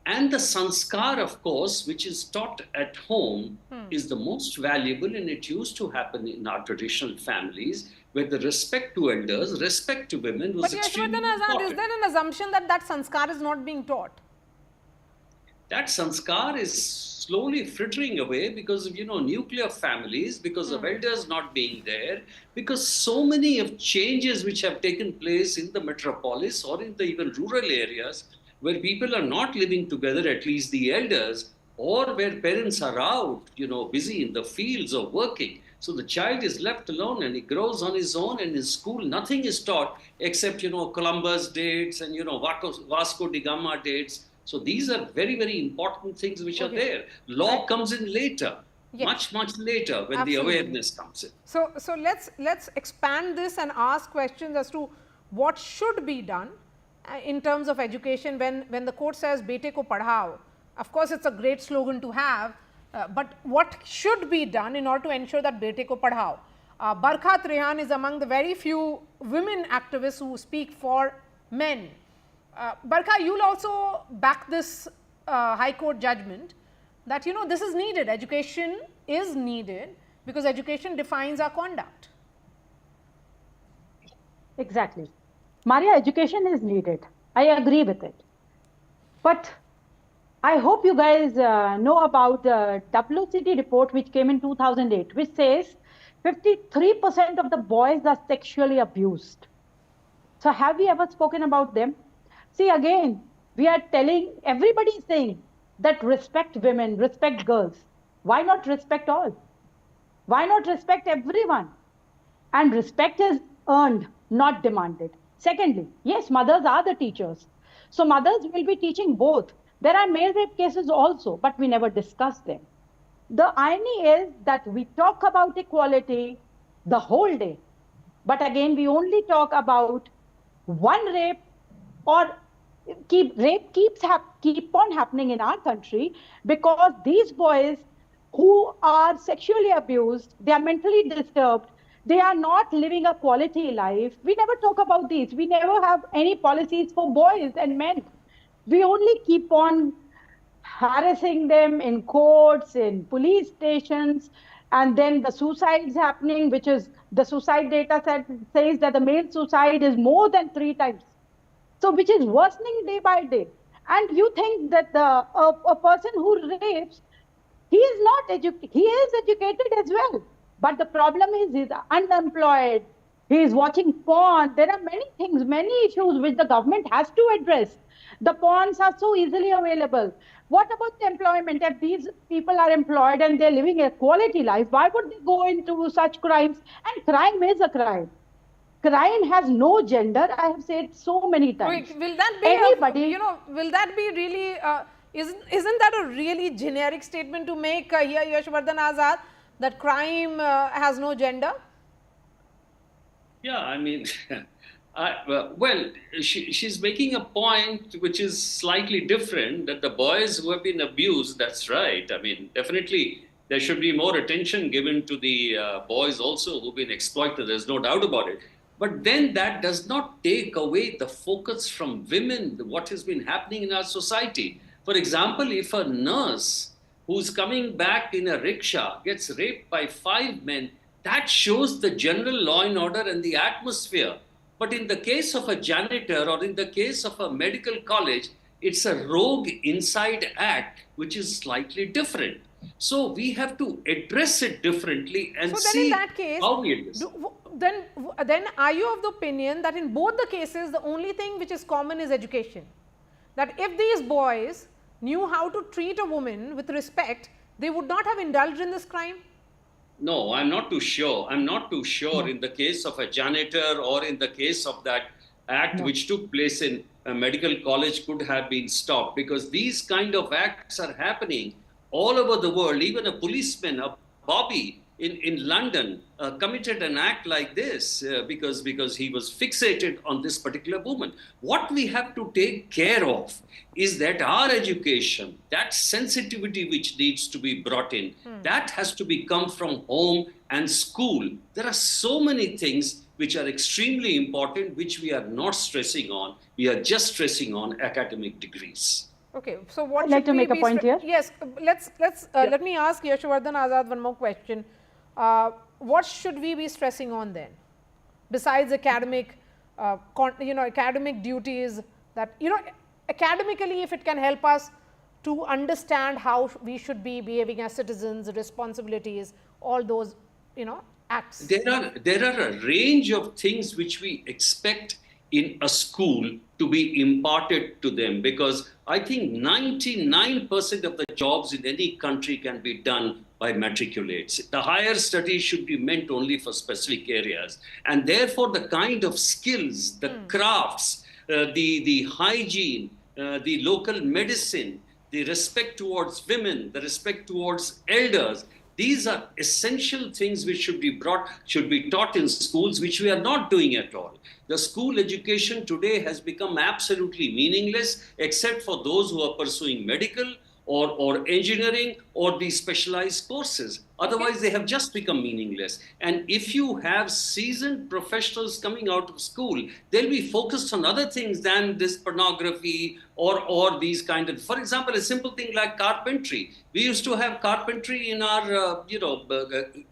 And the sanskar, of course, which is taught at home, is the most valuable, and it used to happen in our traditional families, where the respect to elders, respect to women was extremely important. Is there an assumption that that sanskar is not being taught? That sanskar is slowly frittering away because of, you know, nuclear families, because of elders not being there, because so many of changes which have taken place in the metropolis or in the even rural areas, where people are not living together, at least the elders, or where parents are out, you know, busy in the fields or working. So the child is left alone and he grows on his own, and in school nothing is taught except, you know, Columbus dates and, you know, Vasco da Gama dates. So these are very, very important things which are there. Law comes in later, much later when the awareness comes in. So let's expand this and ask questions as to what should be done in terms of education when the court says bete ko padhao. Of course, it's a great slogan to have, but what should be done in order to ensure that bete ko padhao? Barkha Trehan is among the very few women activists who speak for men. Barkha, you'll also back this High Court judgment that, you know, this is needed. Education is needed because education defines our conduct. Exactly. Maria, education is needed. I agree with it. But I hope you guys know about the WCT report which came in 2008, which says 53% of the boys are sexually abused. So have we ever spoken about them? See, again, we are telling, everybody is saying that respect women, respect girls. Why not respect all? Why not respect everyone? And respect is earned, not demanded. Secondly, yes, mothers are the teachers. So mothers will be teaching both. There are male rape cases also, but we never discuss them. The irony is that we talk about equality the whole day, but again, we only talk about one rape, or rape keep on happening in our country because these boys who are sexually abused, they are mentally disturbed, they are not living a quality life. We never talk about these. We never have any policies for boys and men. We only keep on harassing them in courts, in police stations, and then the suicides happening, which is the suicide data says that the male suicide is more than 3 times. So which is worsening day by day. And you think that a person who rapes, he is not educated, he is educated as well. But the problem is he's unemployed, he is watching porn. There are many things, many issues which the government has to address. The porns are so easily available. What about the employment? If these people are employed and they're living a quality life, why would they go into such crimes? And crime is a crime. Crime has no gender. I have said so many times. Wait, will that be will that be really? Isn't that a really generic statement to make here, Yashwardhan Azad, that crime has no gender? Yeah, I mean, well, she's making a point which is slightly different, that the boys who have been abused, that's right. I mean, definitely there should be more attention given to the boys also who've been exploited. There's no doubt about it. But then that does not take away the focus from women, what has been happening in our society. For example, if a nurse who's coming back in a rickshaw gets raped by 5 men, that shows the general law and order and the atmosphere. But in the case of a janitor or in the case of a medical college, it's a rogue inside act, which is slightly different. So we have to address it differently and see how we address it. Then are you of the opinion that in both the cases, the only thing which is common is education? That if these boys knew how to treat a woman with respect, they would not have indulged in this crime? No, I'm not too sure. I'm not too sure in the case of a janitor or in the case of that act which took place in a medical college could have been stopped, because these kind of acts are happening all over the world. Even a policeman, a Bobby in London committed an act like this because he was fixated on this particular woman. What we have to take care of is that our education, that sensitivity which needs to be brought in, that has to be come from home and school. There are so many things which are extremely important, which we are not stressing on. We are just stressing on academic degrees. Okay, so what I'd like to make a point here. Yes, let me ask Yashwardhan Azad one more question. What should we be stressing on then, besides academic, academic duties? That academically, if it can help us to understand how we should be behaving as citizens, responsibilities, all those acts. There are a range of things which we expect in a school to be imparted to them, because I think 99% of the jobs in any country can be done by matriculates. The higher studies should be meant only for specific areas, and therefore the kind of skills, the crafts, the hygiene, the local medicine, the respect towards women, the respect towards elders. These are essential things which should be taught in schools, which we are not doing at all. The school education today has become absolutely meaningless, except for those who are pursuing medical or engineering or these specialized courses. Otherwise, they have just become meaningless. And if you have seasoned professionals coming out of school, they'll be focused on other things than this pornography or these kind of, for example, a simple thing like carpentry. We used to have carpentry in our,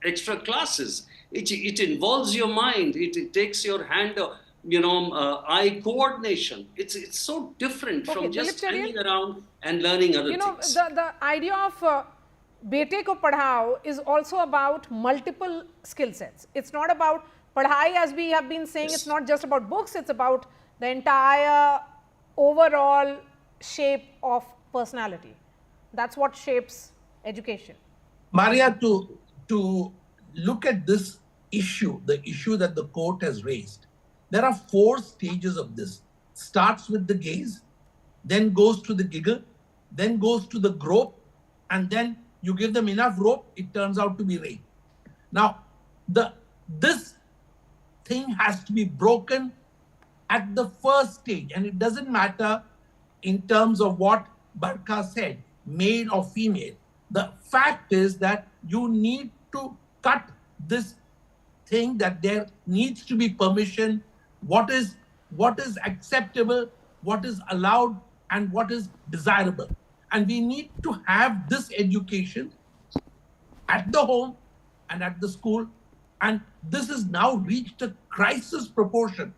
extra classes. It involves your mind. It takes your hand, eye coordination. It's so different from just hanging around and learning other things. The idea of bete ko padhao is also about multiple skill sets. It's not about padhai, as we have been saying. It's not just about books. It's about the entire overall shape of personality. That's what shapes education. Maria, to look at this issue, the issue that the court has raised, there are 4 stages of this. Starts with the gaze, then goes to the giggle, then goes to the grope, and then you give them enough rope, it turns out to be rape. Now, this thing has to be broken at the first stage, and it doesn't matter in terms of what Barkha said, male or female. The fact is that you need to cut this thing, that there needs to be permission, what is acceptable, what is allowed, and what is desirable. And we need to have this education at the home and at the school. And this has now reached a crisis proportion.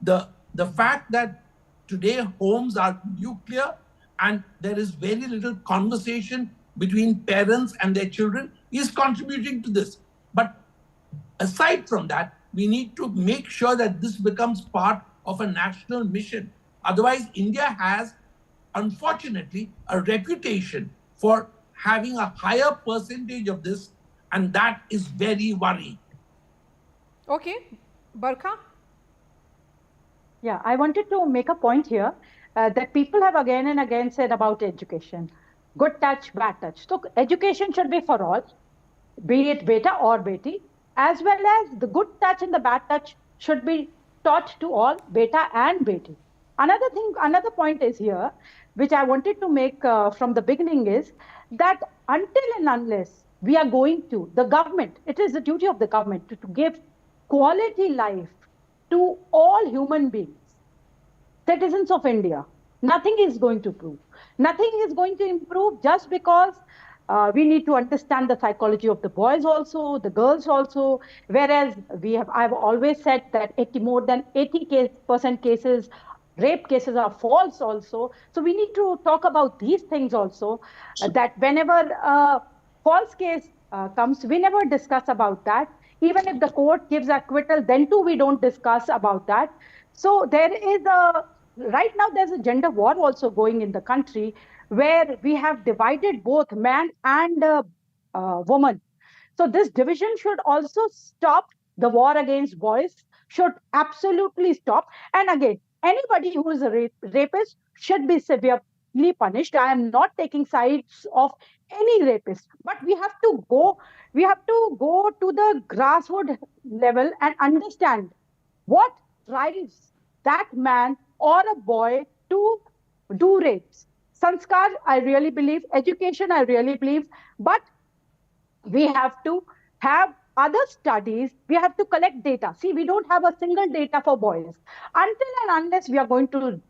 The fact that today homes are nuclear and there is very little conversation between parents and their children is contributing to this. But aside from that, we need to make sure that this becomes part of a national mission. Otherwise, India has, unfortunately, a reputation for having a higher percentage of this, and that is very worrying. Okay. Barkha? Yeah, I wanted to make a point here that people have again and again said about education. Good touch, bad touch. So education should be for all, be it beta or beti, as well as the good touch and the bad touch should be taught to all, beta and beti. Another point is here, which I wanted to make from the beginning, is that until and unless we are going to, the government, it is the duty of the government to give quality life to all human beings, citizens of India. Nothing is going to improve. Nothing is going to improve just because we need to understand the psychology of the boys also, the girls also, whereas I've always said that more than 80% cases, rape cases are false also. So we need to talk about these things also, that whenever a false case comes, we never discuss about that. Even if the court gives acquittal, then too we don't discuss about that. So there is right now there's a gender war also going in the country, where we have divided both man and woman. So this division should also stop. The war against boys should absolutely stop. And again, anybody who is a rapist should be severely punished. I am not taking sides of any rapist, but we have to go to the grassroots level and understand what drives that man or a boy to do rapes. Sanskar, I really believe. Education, I really believe. But we have to have other studies. We have to collect data. See, we don't have a single data for boys. Until and unless we are going to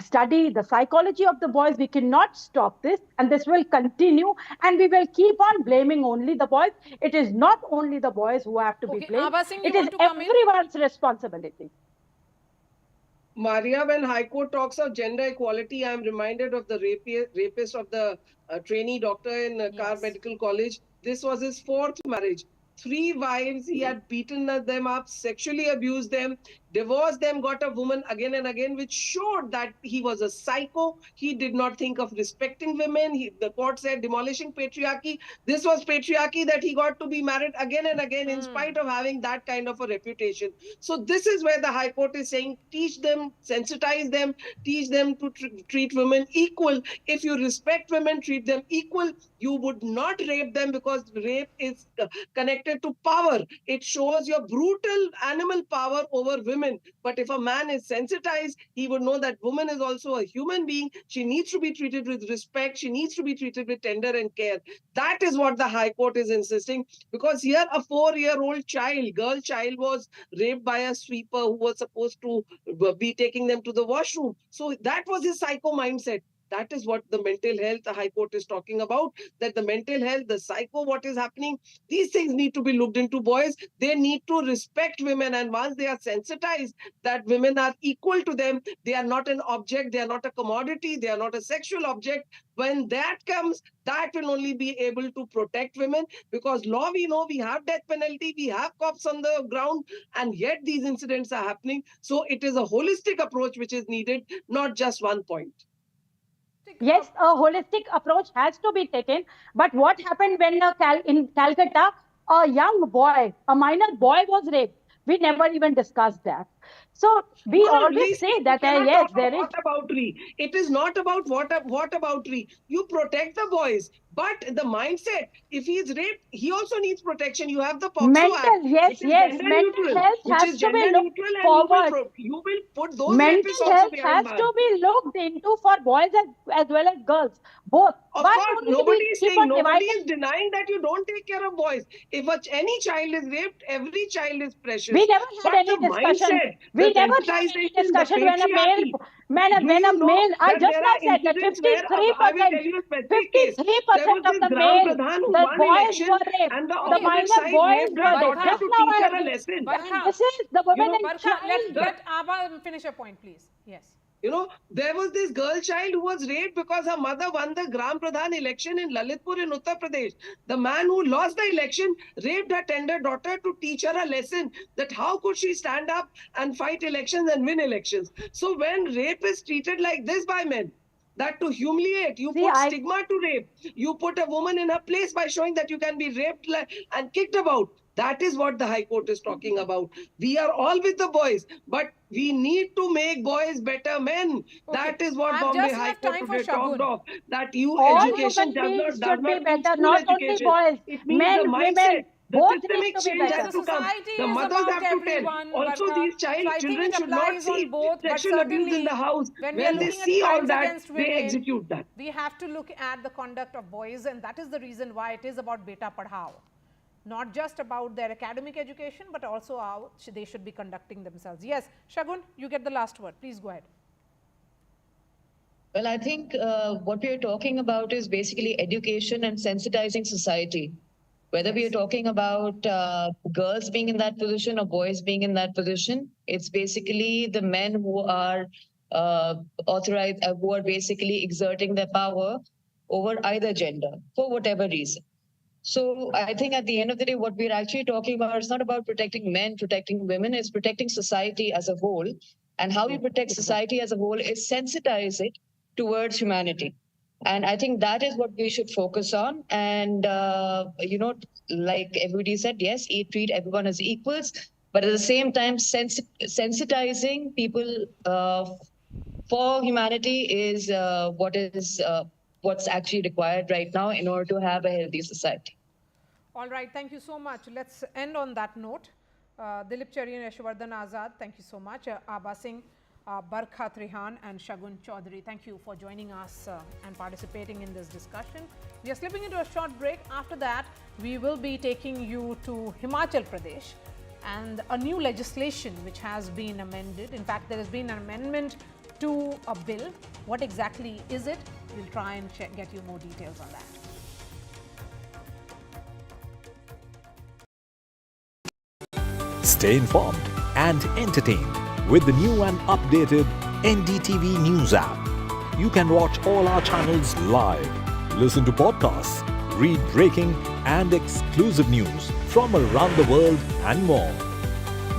study the psychology of the boys, we cannot stop this. And this will continue. And we will keep on blaming only the boys. It is not only the boys who have to be blamed. It is everyone's responsibility. Maria, when High Court talks of gender equality, I am reminded of the rapist of the trainee doctor in Car Medical College. This was his 4th marriage. 3 wives, he had beaten them up, sexually abused them, divorced them, got a woman again and again, which showed that he was a psycho. He did not think of respecting women. The court said demolishing patriarchy. This was patriarchy that he got to be married again and again in spite of having that kind of a reputation. So this is where the High Court is saying, teach them, sensitize them, teach them to treat women equal. If you respect women, treat them equal. You would not rape them, because rape is connected to power. It shows your brutal animal power over women. But if a man is sensitized, he would know that woman is also a human being. She needs to be treated with respect. She needs to be treated with tender and care. That is what the High Court is insisting, because here a 4-year-old girl child was raped by a sweeper who was supposed to be taking them to the washroom. So that was his psycho mindset. That is what the mental health the High Court is talking about, that the mental health, the psycho, what is happening, these things need to be looked into, boys. They need to respect women. And once they are sensitized that women are equal to them, they are not an object, they are not a commodity, they are not a sexual object. When that comes, that will only be able to protect women, because law, we know we have death penalty, we have cops on the ground, and yet these incidents are happening. So it is a holistic approach which is needed, not just one point. Yes, a holistic approach has to be taken. But what happened when in Calcutta, a young boy, a minor boy was raped? We never even discussed that. So we always say that, yes, there is... Whataboutery. It is not about whataboutery. You protect the boys. But the mindset, if he is raped, he also needs protection. You have the POCSO Act, mental health has to be looked forward. You will put those mental health has to be looked into for boys as well as girls, both. Of course, nobody is denying that you don't take care of boys. If any child is raped, every child is precious. We never had any discussion. We never had any discussion when a male. I just now said that 53% of the male, the boys were raped. The minor boys were raped. Just now, this is the women and child. Let Abba finish your point, please. Yes. You know, there was this girl child who was raped because her mother won the Gram Pradhan election in Lalitpur in Uttar Pradesh. The man who lost the election raped her tender daughter to teach her a lesson that how could she stand up and fight elections and win elections. So when rape is treated like this by men, that to humiliate, you put stigma to rape, you put a woman in her place by showing that you can be raped and kicked about. That is what the High Court is talking about. We are all with the boys, but we need to make boys better men. Okay. That is what Bombay High Court today talked of. That education does not be better, not only boys, men, women. Both systemic change has to come. The mothers have to tell. Also, these children should not see sexual abuse in the house. When they see all that, they execute that. We have to look at the conduct of boys, and that is the reason why it is about Beta Padhao. Not just about their academic education, but also how they should be conducting themselves. Yes, Shagun, you get the last word. Please go ahead. Well, I think what we are talking about is basically education and sensitizing society. Whether we are talking about girls being in that position or boys being in that position, it's basically the men who are authorized, who are basically exerting their power over either gender for whatever reason. So I think at the end of the day, what we're actually talking about is not about protecting men, protecting women, it's protecting society as a whole. And how we protect society as a whole is sensitize it towards humanity. And I think that is what we should focus on. And, you know, like everybody said, yes, treat everyone as equals, but at the same time, sensitizing people for humanity is what's actually required right now in order to have a healthy society. All right, thank you so much. Let's end on that note. Dilip Charian, Yashwardhan Azad, thank you so much. Abba Singh, Barkha Trihan and Shagun Chaudhary, thank you for joining us and participating in this discussion. We are slipping into a short break. After that, we will be taking you to Himachal Pradesh and a new legislation which has been amended. In fact, there has been an amendment to a bill. What exactly is it? We'll try and get you more details on that. Stay informed and entertained with the new and updated NDTV News app. You can watch all our channels live, listen to podcasts, read breaking and exclusive news from around the world and more.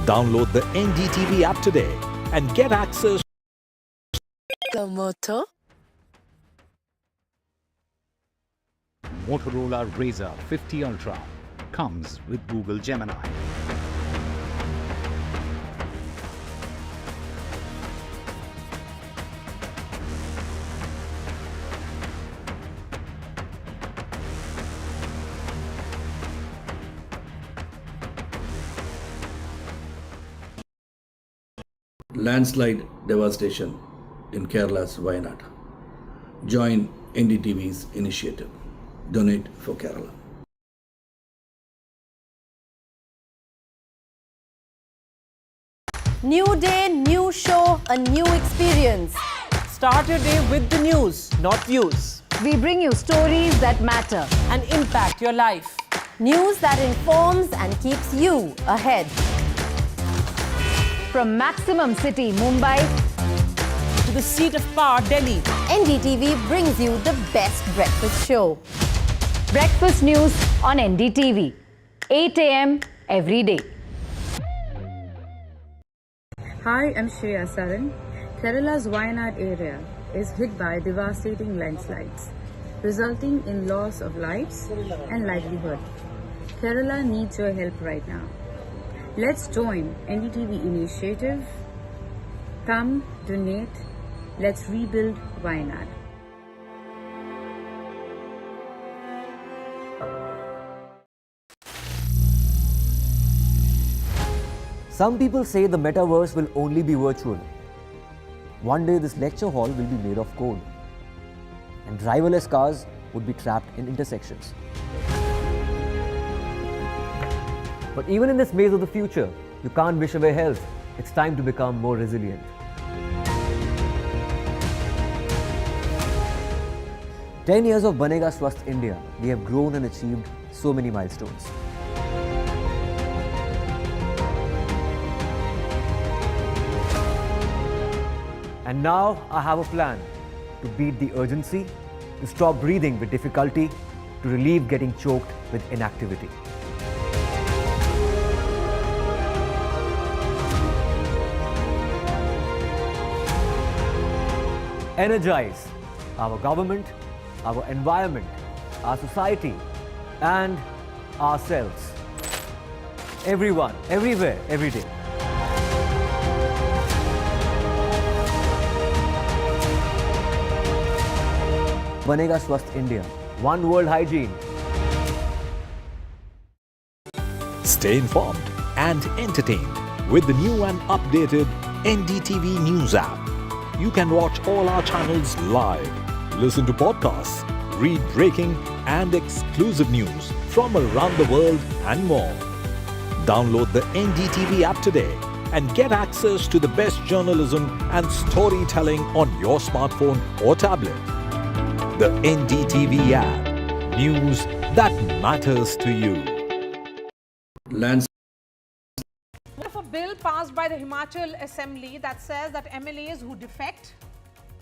Download the NDTV app today and get access. The motto? Motorola Razr 50 Ultra comes with Google Gemini. Landslide devastation in Kerala's Wayanad. Join NDTV's initiative. Donate for Kerala. New day, new show, a new experience. Start your day with the news, not views. We bring you stories that matter And impact your life. news that informs and keeps you ahead. From Maximum City, Mumbai, To the seat of power, Delhi. NDTV brings you the best breakfast show. Breakfast news on NDTV, 8 a.m. every day. Hi, I'm Shreya Saran. Kerala's Wayanad area is hit by devastating landslides, resulting in loss of lives and livelihood. Kerala needs your help right now. Let's join NDTV initiative. Come, donate. Let's rebuild Wayanad. Some people say the metaverse will only be virtual. One day this lecture hall will be made of code, and driverless cars would be trapped in intersections. But even in this maze of the future, you can't wish away health. It's time to become more resilient. "10 years of Banega Swasth India, we have grown and achieved so many milestones. And now I have a plan to beat the urgency, to stop breathing with difficulty, to relieve getting choked with inactivity. Energize our government, our environment, our society, and ourselves. Everyone, everywhere, every day. Banega Swasth India. One world hygiene. Stay informed and entertained with the new and updated NDTV News app. You can watch all our channels live, listen to podcasts, read breaking and exclusive news from around the world and more. Download the NDTV app today and get access to the best journalism and storytelling on your smartphone or tablet. The NDTV app. News that matters to you. One of a bill passed by the Himachal Assembly that says that MLAs who defect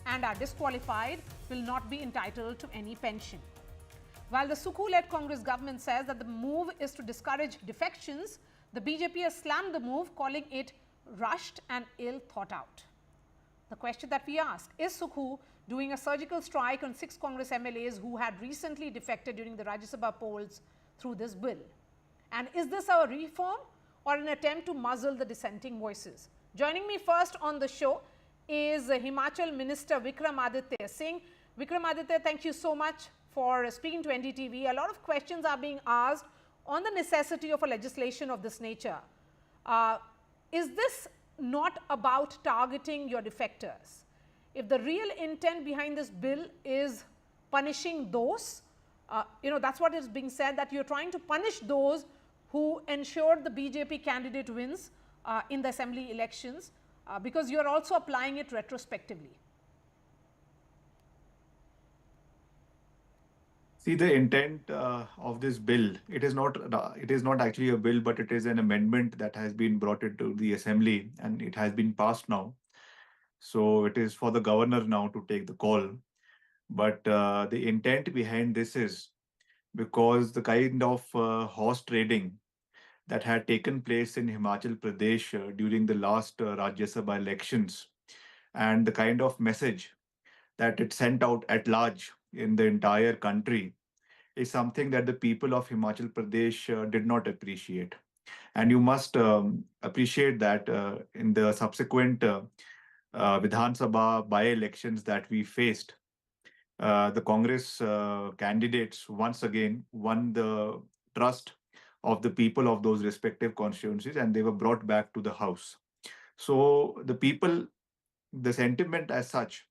and are disqualified will not be entitled to any pension. While the Sukhu-led Congress government says that the move is to discourage defections, the BJP has slammed the move, calling it rushed and ill thought out. The question that we ask, is Sukhu doing a surgical strike on 6 Congress MLAs who had recently defected during the Rajya Sabha polls through this bill? And is this a reform or an attempt to muzzle the dissenting voices? Joining me first on the show is Himachal Minister Vikramaditya Singh. Vikramaditya, thank you so much for speaking to NDTV. A lot of questions are being asked on the necessity of a legislation of this nature. Is this not about targeting your defectors? If the real intent behind this bill is punishing those, that's what is being said, that you're trying to punish those who ensured the BJP candidate wins in the assembly elections, because you're also applying it retrospectively. See, the intent of this bill, it is not actually a bill, but it is an amendment that has been brought into the assembly and it has been passed now. So it is for the governor now to take the call. But the intent behind this is because the kind of horse trading that had taken place in Himachal Pradesh during the last Rajya Sabha elections, and the kind of message that it sent out at large in the entire country is something that the people of Himachal Pradesh did not appreciate. And you must appreciate that in the subsequent Vidhan Sabha by-elections that we faced, the Congress candidates once again won the trust of the people of those respective constituencies, and they were brought back to the House. So the people, the sentiment as such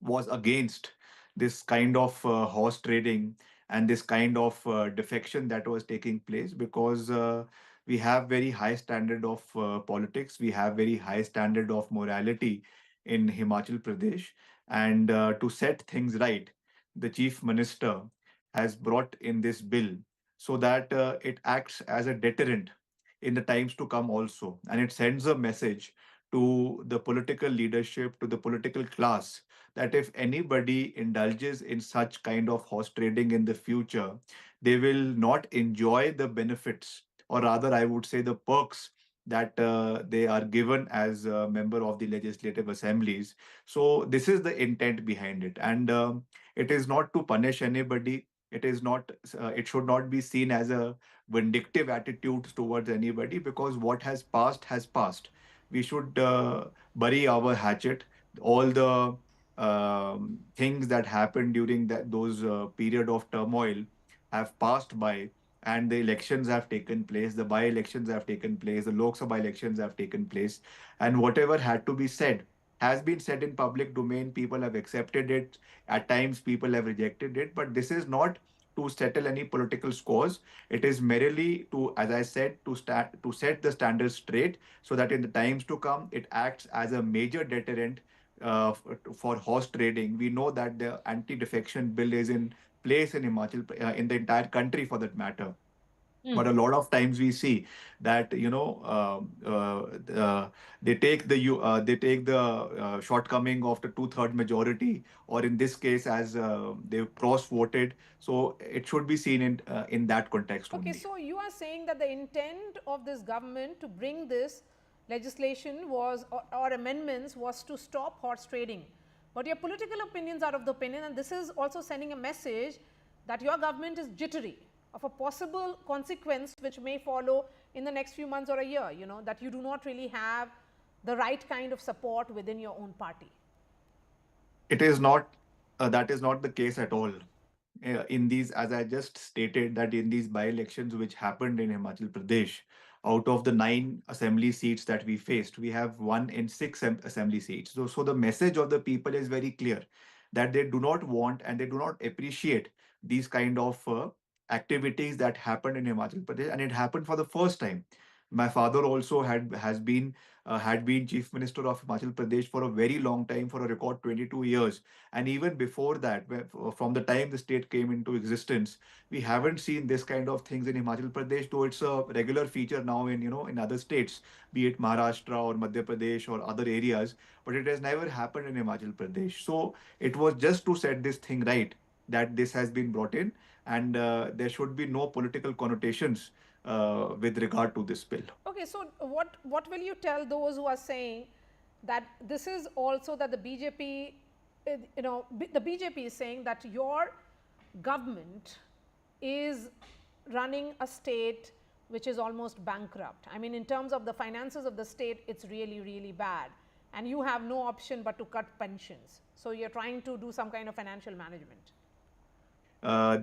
was against this kind of horse trading and this kind of defection that was taking place, because we have very high standard of politics, we have very high standard of morality in Himachal Pradesh, and to set things right, the chief minister has brought in this bill so that it acts as a deterrent in the times to come also, and it sends a message to the political leadership, to the political class, that if anybody indulges in such kind of horse trading in the future, they will not enjoy the benefits, or rather, I would say, the perks that they are given as a member of the legislative assemblies. So this is the intent behind it, and it is not to punish anybody. It is not. It should not be seen as a vindictive attitude towards anybody, because what has passed has passed. We should bury our hatchet. All the things that happened during those period of turmoil have passed by, and the elections have taken place, the by-elections have taken place, the Lok Sabha elections have taken place, and whatever had to be said has been said in public domain. People have accepted it. At times, people have rejected it, but this is not to settle any political scores. It is merely to, as I said, to set the standards straight, so that in the times to come, it acts as a major deterrent for horse trading. We know that the anti-defection bill is in place in Himachal, in the entire country for that matter. But a lot of times we see that they take the shortcoming of the two-third majority, or in this case, as they've cross-voted. So it should be seen in that context Okay, only. so you are saying that the intent of this government to bring this legislation was, or amendments, was to stop horse trading. But your political opinions are of the opinion, and this is also sending a message that your government is jittery of a possible consequence which may follow in the next few months or a year, that you do not really have the right kind of support within your own party. It is not, that is not the case at all. In these, as I just stated, that in these by-elections which happened in Himachal Pradesh, out of the 9 assembly seats that we faced, we have won in 6 assembly seats. So the message of the people is very clear, that they do not want and they do not appreciate these kind of activities that happened in Himachal Pradesh, and it happened for the first time. My father also had been chief minister of Himachal Pradesh for a very long time, for a record 22 years, and even before that, from the time the state came into existence, we haven't seen this kind of things in Himachal Pradesh. Though it's a regular feature now in other states, be it Maharashtra or Madhya Pradesh or other areas, but it has never happened in Himachal Pradesh. So it was just to set this thing right that this has been brought in, and there should be no political connotations with regard to this bill. Okay, so what will you tell those who are saying that this is also that the BJP, the BJP is saying that your government is running a state which is almost bankrupt. I mean, in terms of the finances of the state, it's really, really bad. And you have no option but to cut pensions. So you're trying to do some kind of financial management.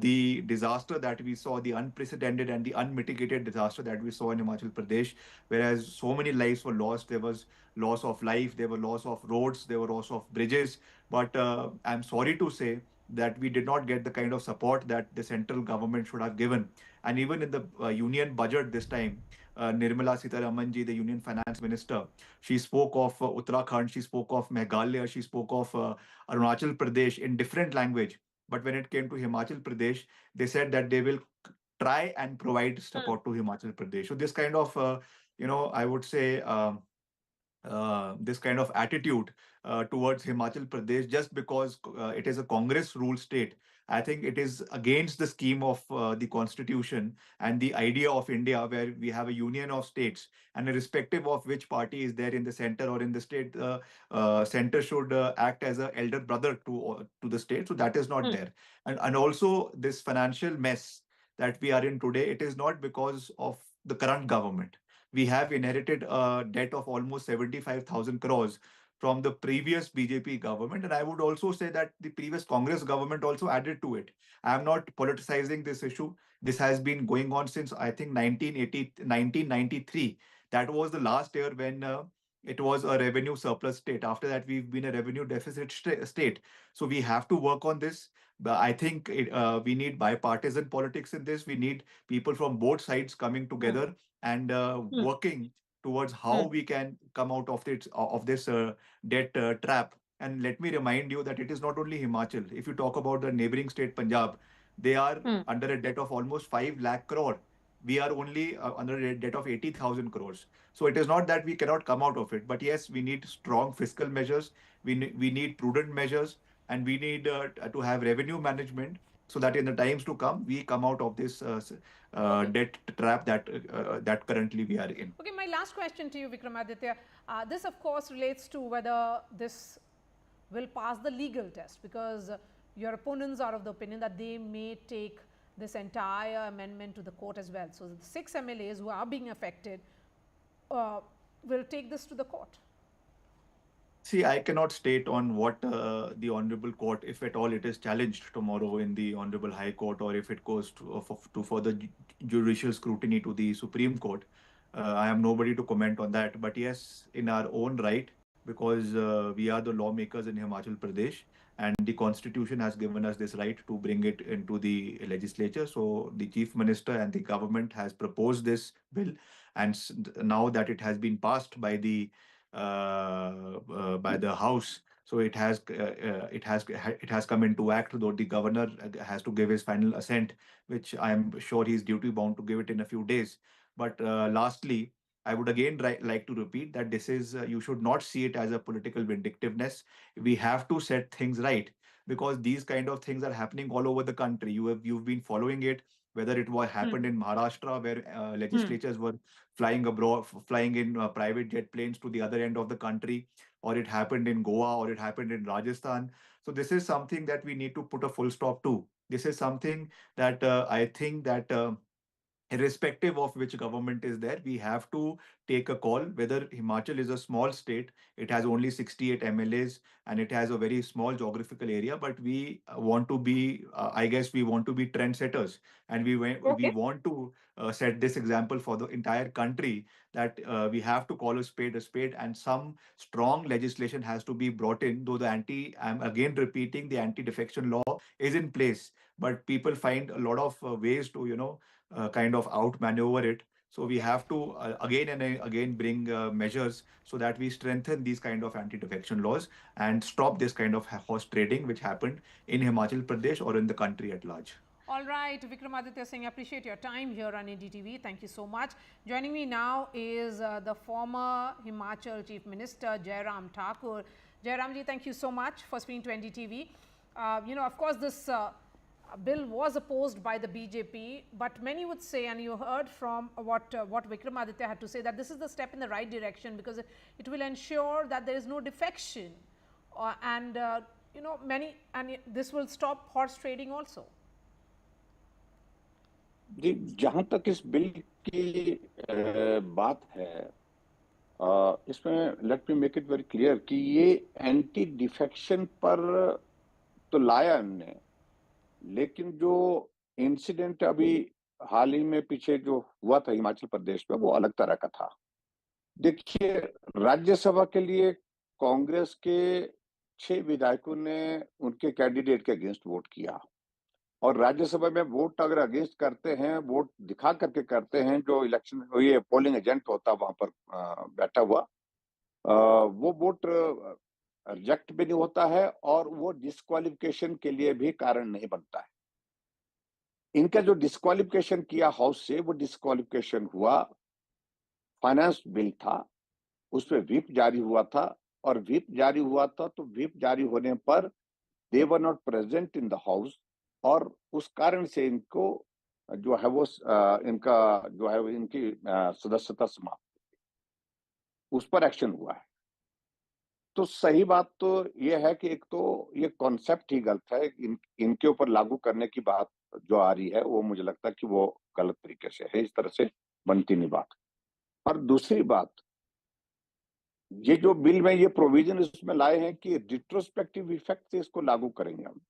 The disaster that we saw, the unprecedented and the unmitigated disaster that we saw in Himachal Pradesh, whereas so many lives were lost. There was loss of life, there were loss of roads, there were loss of bridges. But I'm sorry to say that we did not get the kind of support that the central government should have given. And even in the union budget this time, Nirmala Sitharamanji, the union finance minister, she spoke of Uttarakhand, she spoke of Meghalaya, she spoke of Arunachal Pradesh in different language. But when it came to Himachal Pradesh, they said that they will try and provide support to Himachal Pradesh. So this kind of, I would say, this kind of attitude towards Himachal Pradesh, just because it is a Congress-ruled state, I think it is against the scheme of the constitution and the idea of India, where we have a union of states, and irrespective of which party is there in the center or in the state, center should act as a elder brother to the state. So that is not there. And also this financial mess that we are in today, it is not because of the current government. We have inherited a debt of almost 75,000 crores from the previous BJP government. And I would also say that the previous Congress government also added to it. I am not politicizing this issue. This has been going on since, I think, 1993. That was the last year when it was a revenue surplus state. After that, we've been a revenue deficit state. So we have to work on this. But I think we need bipartisan politics in this. We need people from both sides coming together and working towards how we can come out of this debt trap. And let me remind you that it is not only Himachal. If you talk about the neighboring state Punjab, they are under a debt of almost 5 lakh crore. We are only under a debt of 80,000 crores. So it is not that we cannot come out of it, but yes, we need strong fiscal measures. We need prudent measures, and we need to have revenue management, so that in the times to come, we come out of this debt trap that currently we are in. Okay, my last question to you, Vikramaditya. This, of course, relates to whether this will pass the legal test, because your opponents are of the opinion that they may take this entire amendment to the court as well. So the 6 MLAs who are being affected will take this to the court. See, I cannot state on what the Honorable Court, if at all it is challenged tomorrow in the Honorable High Court, or if it goes to further judicial scrutiny to the Supreme Court. I am nobody to comment on that. But yes, in our own right, because we are the lawmakers in Himachal Pradesh, and the Constitution has given us this right to bring it into the legislature. So the Chief Minister and the government has proposed this bill, and now that it has been passed by the House, so it has come into act. Though the governor has to give his final assent, which I am sure he is duty bound to give it in a few days. But lastly, I would again like to repeat that this is you should not see it as a political vindictiveness. We have to set things right, because these kind of things are happening all over the country. You've been following it, whether it was happened in Maharashtra, where legislatures were flying abroad, flying in private jet planes to the other end of the country, or it happened in Goa, or it happened in Rajasthan. So this is something that we need to put a full stop to. This is something that I think that irrespective of which government is there, we have to take a call. Whether Himachal is a small state, it has only 68 MLAs, and it has a very small geographical area, but we want to be, I guess we want to be trendsetters, and we want to set this example for the entire country, that we have to call a spade, and some strong legislation has to be brought in. Though I'm again repeating, the anti-defection law is in place, but people find a lot of ways to, kind of outmaneuver it. So we have to again and again bring measures so that we strengthen these kind of anti-defection laws and stop this kind of horse trading which happened in Himachal Pradesh or in the country at large. All right, Vikramaditya Singh, I appreciate your time here on NDTV. Thank you so much. Joining me now is the former Himachal Chief Minister, Jairam Thakur. Jairamji, thank you so much for speaking to NDTV. Of course, this bill was opposed by the BJP, but many would say, and you heard from what Vikramaditya had to say, that this is the step in the right direction, because it will ensure that there is no defection, and this will stop horse trading also. जहाँ तक इस bill की बात है, इसमें let me make it very clear कि ये anti defection पर तो लाया हमने, लेकिन जो इंसिडेंट अभी हाल ही में पीछे जो हुआ था हिमाचल प्रदेश में, वो अलग तरह का था. देखिए, राज्यसभा के लिए कांग्रेस के 6 विधायकों ने उनके कैंडिडेट के अगेंस्ट वोट किया, और राज्यसभा में वोट अगर अगेंस्ट करते हैं, वोट दिखा करके करते हैं, जो इलेक्शन ये पोलिंग एजेंट होता वहां पर बैठा हुआ, वो वोट रिजेक्ट भी नहीं होता है, और वो डिस्क्वालिफिकेशन के लिए भी कारण नहीं बनता है. इनका जो डिस्क्वालिफिकेशन किया हाउस से, वो डिस्क्वालिफिकेशन हुआ फाइनेंस बिल था, उसमें व्हिप जारी हुआ था, और व्हिप जारी हुआ था तो व्हिप जारी होने पर they were not present in the house, और उस कारण से इनको जो है वो इनका जो है इनकी सदस्यता समाप्त, उस पर एक्शन हुआ है। तो सही बात तो ये है कि एक तो ये कॉन्सेप्ट ही गलत है, इनके ऊपर लागू करने की बात जो आ रही है वो मुझे लगता है कि वो गलत तरीके से है, इस तरह से बनती नहीं बात। और दूसरी बात, ये जो बिल में ये प्रोविजन इसमें लाए हैं कि रिट्रोस्पेक्टिव इफेक्ट से इसको लागू करेंगे हम।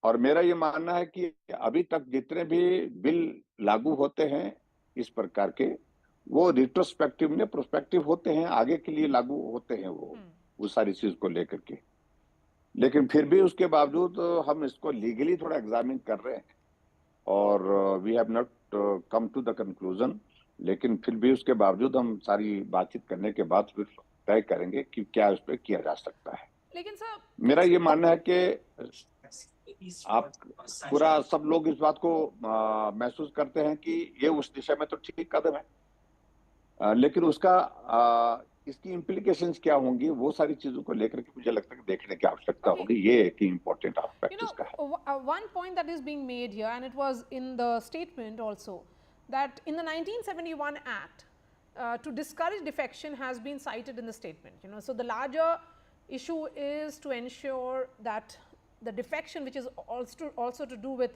और मेरा ये मानना है कि अभी तक जितने भी बिल लागू होते हैं इस प्रकार के, वो रिट्रोस्पेक्टिव ने प्रोस्पेक्टिव होते हैं, आगे के लिए लागू होते हैं वो सारी चीज को लेकर के। लेकिन फिर भी उसके बावजूद हम इसको लीगली थोड़ा एग्जामिन कर रहे हैं और we have not come to the conclusion. लेकिन फिर भी उसके बावजूद हम सारी बातचीत करने के बाद फिर तय करेंगे कि क्या उस पर किया जा सकता है। लेकिन सर, मेरा ये मानना है कि आप पूरा सब लोग इस बात को महसूस करते हैं कि ये उस दिशा में तो ठीक कदम है, लेकिन उसका इसकी इम्प्लीकेशंस क्या होंगी, वो सारी चीजों को लेकर के मुझे लगता है कि देखने की आवश्यकता होगी। ये एक इम्पोर्टेंट एस्पेक्ट इसका है। One point that is being made here, and it was in the statement also, that in the 1971 Act, to discourage defection has been cited in the statement. So the larger issue is to ensure that the defection, which is also to do with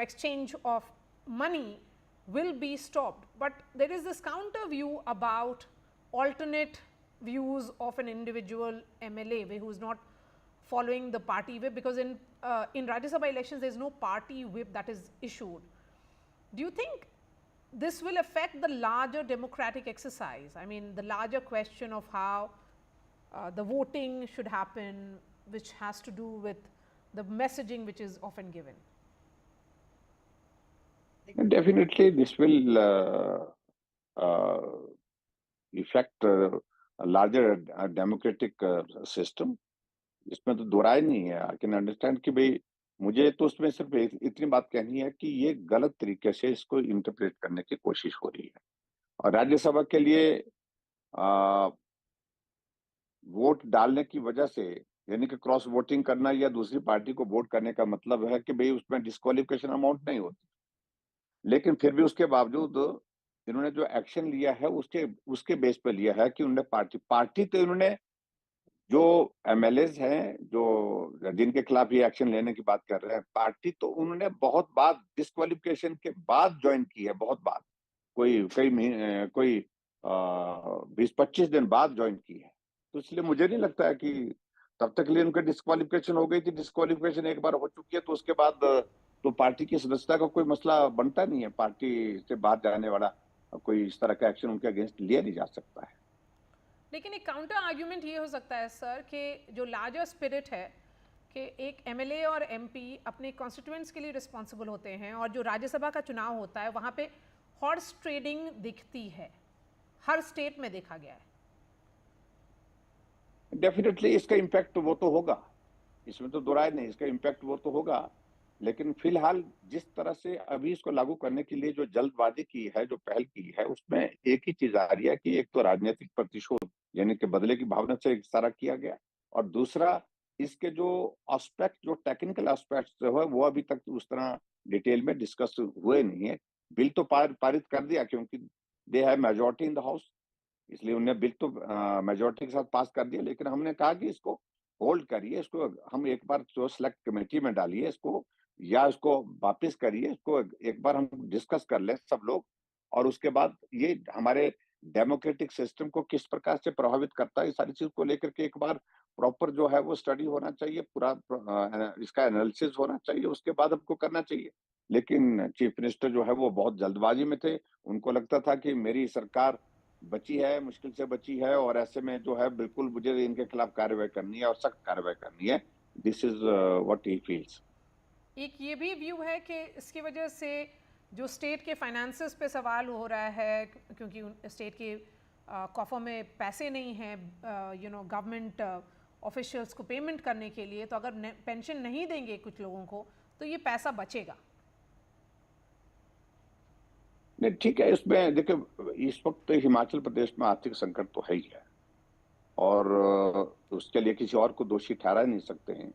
exchange of money, will be stopped. But there is this counter view about alternate views of an individual MLA who is not following the party whip, because in Rajya Sabha elections there is no party whip that is issued. Do you think this will affect the larger democratic exercise? I mean, the larger question of how the voting should happen, which has to do with the messaging which is often given. Definitely this will affect a larger democratic system. इसमें तो दो राय नहीं है। I can understand कि भाई मुझे तो उसमें सिर्फ इतनी बात कहनी है कि ये गलत तरीके से इसको इंटरप्रेट करने की कोशिश हो रही है। और राज्यसभा के लिए वोट डालने की वजह से, यानी कि क्रॉस वोटिंग करना या दूसरी पार्टी को वोट करने का मतलब है कि भाई उसमें डिस्क्वालिफिकेशन अमाउंट नहीं होती। लेकिन फिर भी उसके बावजूद इन्होंने जो एक्शन लिया है उसके बेस पर लिया है कि उन्होंने पार्टी तो इन्होंने जो एमएलएज हैं जो जिनके खिलाफ ये एक्शन लेने की बात कर रहे हैं, पार्टी तो उन्होंने बहुत बाद डिस्क्वालिफिकेशन के बाद ज्वाइन की है, बहुत बाद, कोई 20-25 दिन बाद ज्वाइन की है। तो इसलिए मुझे नहीं लगता है कि तब तक के लिए उनका डिस्क्वालिफिकेशन हो गई थी। डिस्क्वालिफिकेशन एक बार हो चुकी है तो उसके बाद तो पार्टी की सदस्यता का कोई मसला बनता नहीं है। पार्टी से बाहर जाने वाला कोई इस तरह का एक्शन उनके अगेंस्ट लिया नहीं जा सकता है। लेकिन एक काउंटर आर्ग्यूमेंट ये हो सकता है सर कि जो लार्जर स्पिरिट है कि एक एमएलए और एमपी अपने कॉन्स्टिट्यूएंट्स के लिए रिस्पॉन्सिबल होते हैं, और जो राज्यसभा का चुनाव होता है वहाँ पे हॉर्स ट्रेडिंग दिखती है, हर स्टेट में देखा गया है। डेफिनेटली इसका इम्पैक्ट वो तो होगा, इसमें तो दो राय नहीं, इसका इम्पैक्ट वो तो होगा। लेकिन फिलहाल जिस तरह से अभी इसको लागू करने के लिए जो जल्दबाजी की है, जो पहल की है, उसमें एक ही चीज आ रही है कि एक तो राजनीतिक प्रतिशोध यानी कि बदले की भावना से सारा किया गया, और दूसरा इसके जो एस्पेक्ट, जो टेक्निकल एस्पेक्ट्स जो है वो अभी तक उस तरह डिटेल में डिस्कस हुए नहीं है। बिल तो पारित कर दिया क्योंकि they have majority in the house, इसलिए उन्हें बिल तो मेजॉरिटी के साथ पास कर दिया। लेकिन हमने कहा कि इसको होल्ड करिए, इसको हम एक बार जो सेलेक्ट कमेटी में डालिए इसको, या इसको वापस करिए, इसको एक बार हम डिस्कस कर लें सब लोग, और उसके बाद ये हमारे डेमोक्रेटिक सिस्टम को किस प्रकार से प्रभावित करता है, इस सारी चीज को लेकर के एक बार प्रॉपर जो है वो स्टडी होना चाहिए, पूरा इसका एनालिसिस होना चाहिए, उसके बाद हमको करना चाहिए। लेकिन चीफ मिनिस्टर जो है वो बहुत जल्दबाजी में थे, उनको लगता था कि मेरी सरकार बची है, मुश्किल से बची है, और ऐसे में जो है बिल्कुल मुझे इनके खिलाफ कार्रवाई करनी है और सख्त कार्रवाई करनी है। This is what he feels. एक ये भी व्यू है कि इसकी वजह से जो स्टेट के फाइनेंसेस पे सवाल हो रहा है, क्योंकि स्टेट के कॉफर में पैसे नहीं हैं गवर्नमेंट ऑफिशियल्स को पेमेंट करने के लिए, तो अगर पेंशन नहीं देंगे कुछ लोगों को तो ये पैसा बचेगा। नहीं, ठीक है, इसमें देखिए इस वक्त हिमाचल प्रदेश में आर्थिक संकट तो है ही है, और उसके लिए किसी और को दोषी ठहरा नहीं सकते हैं।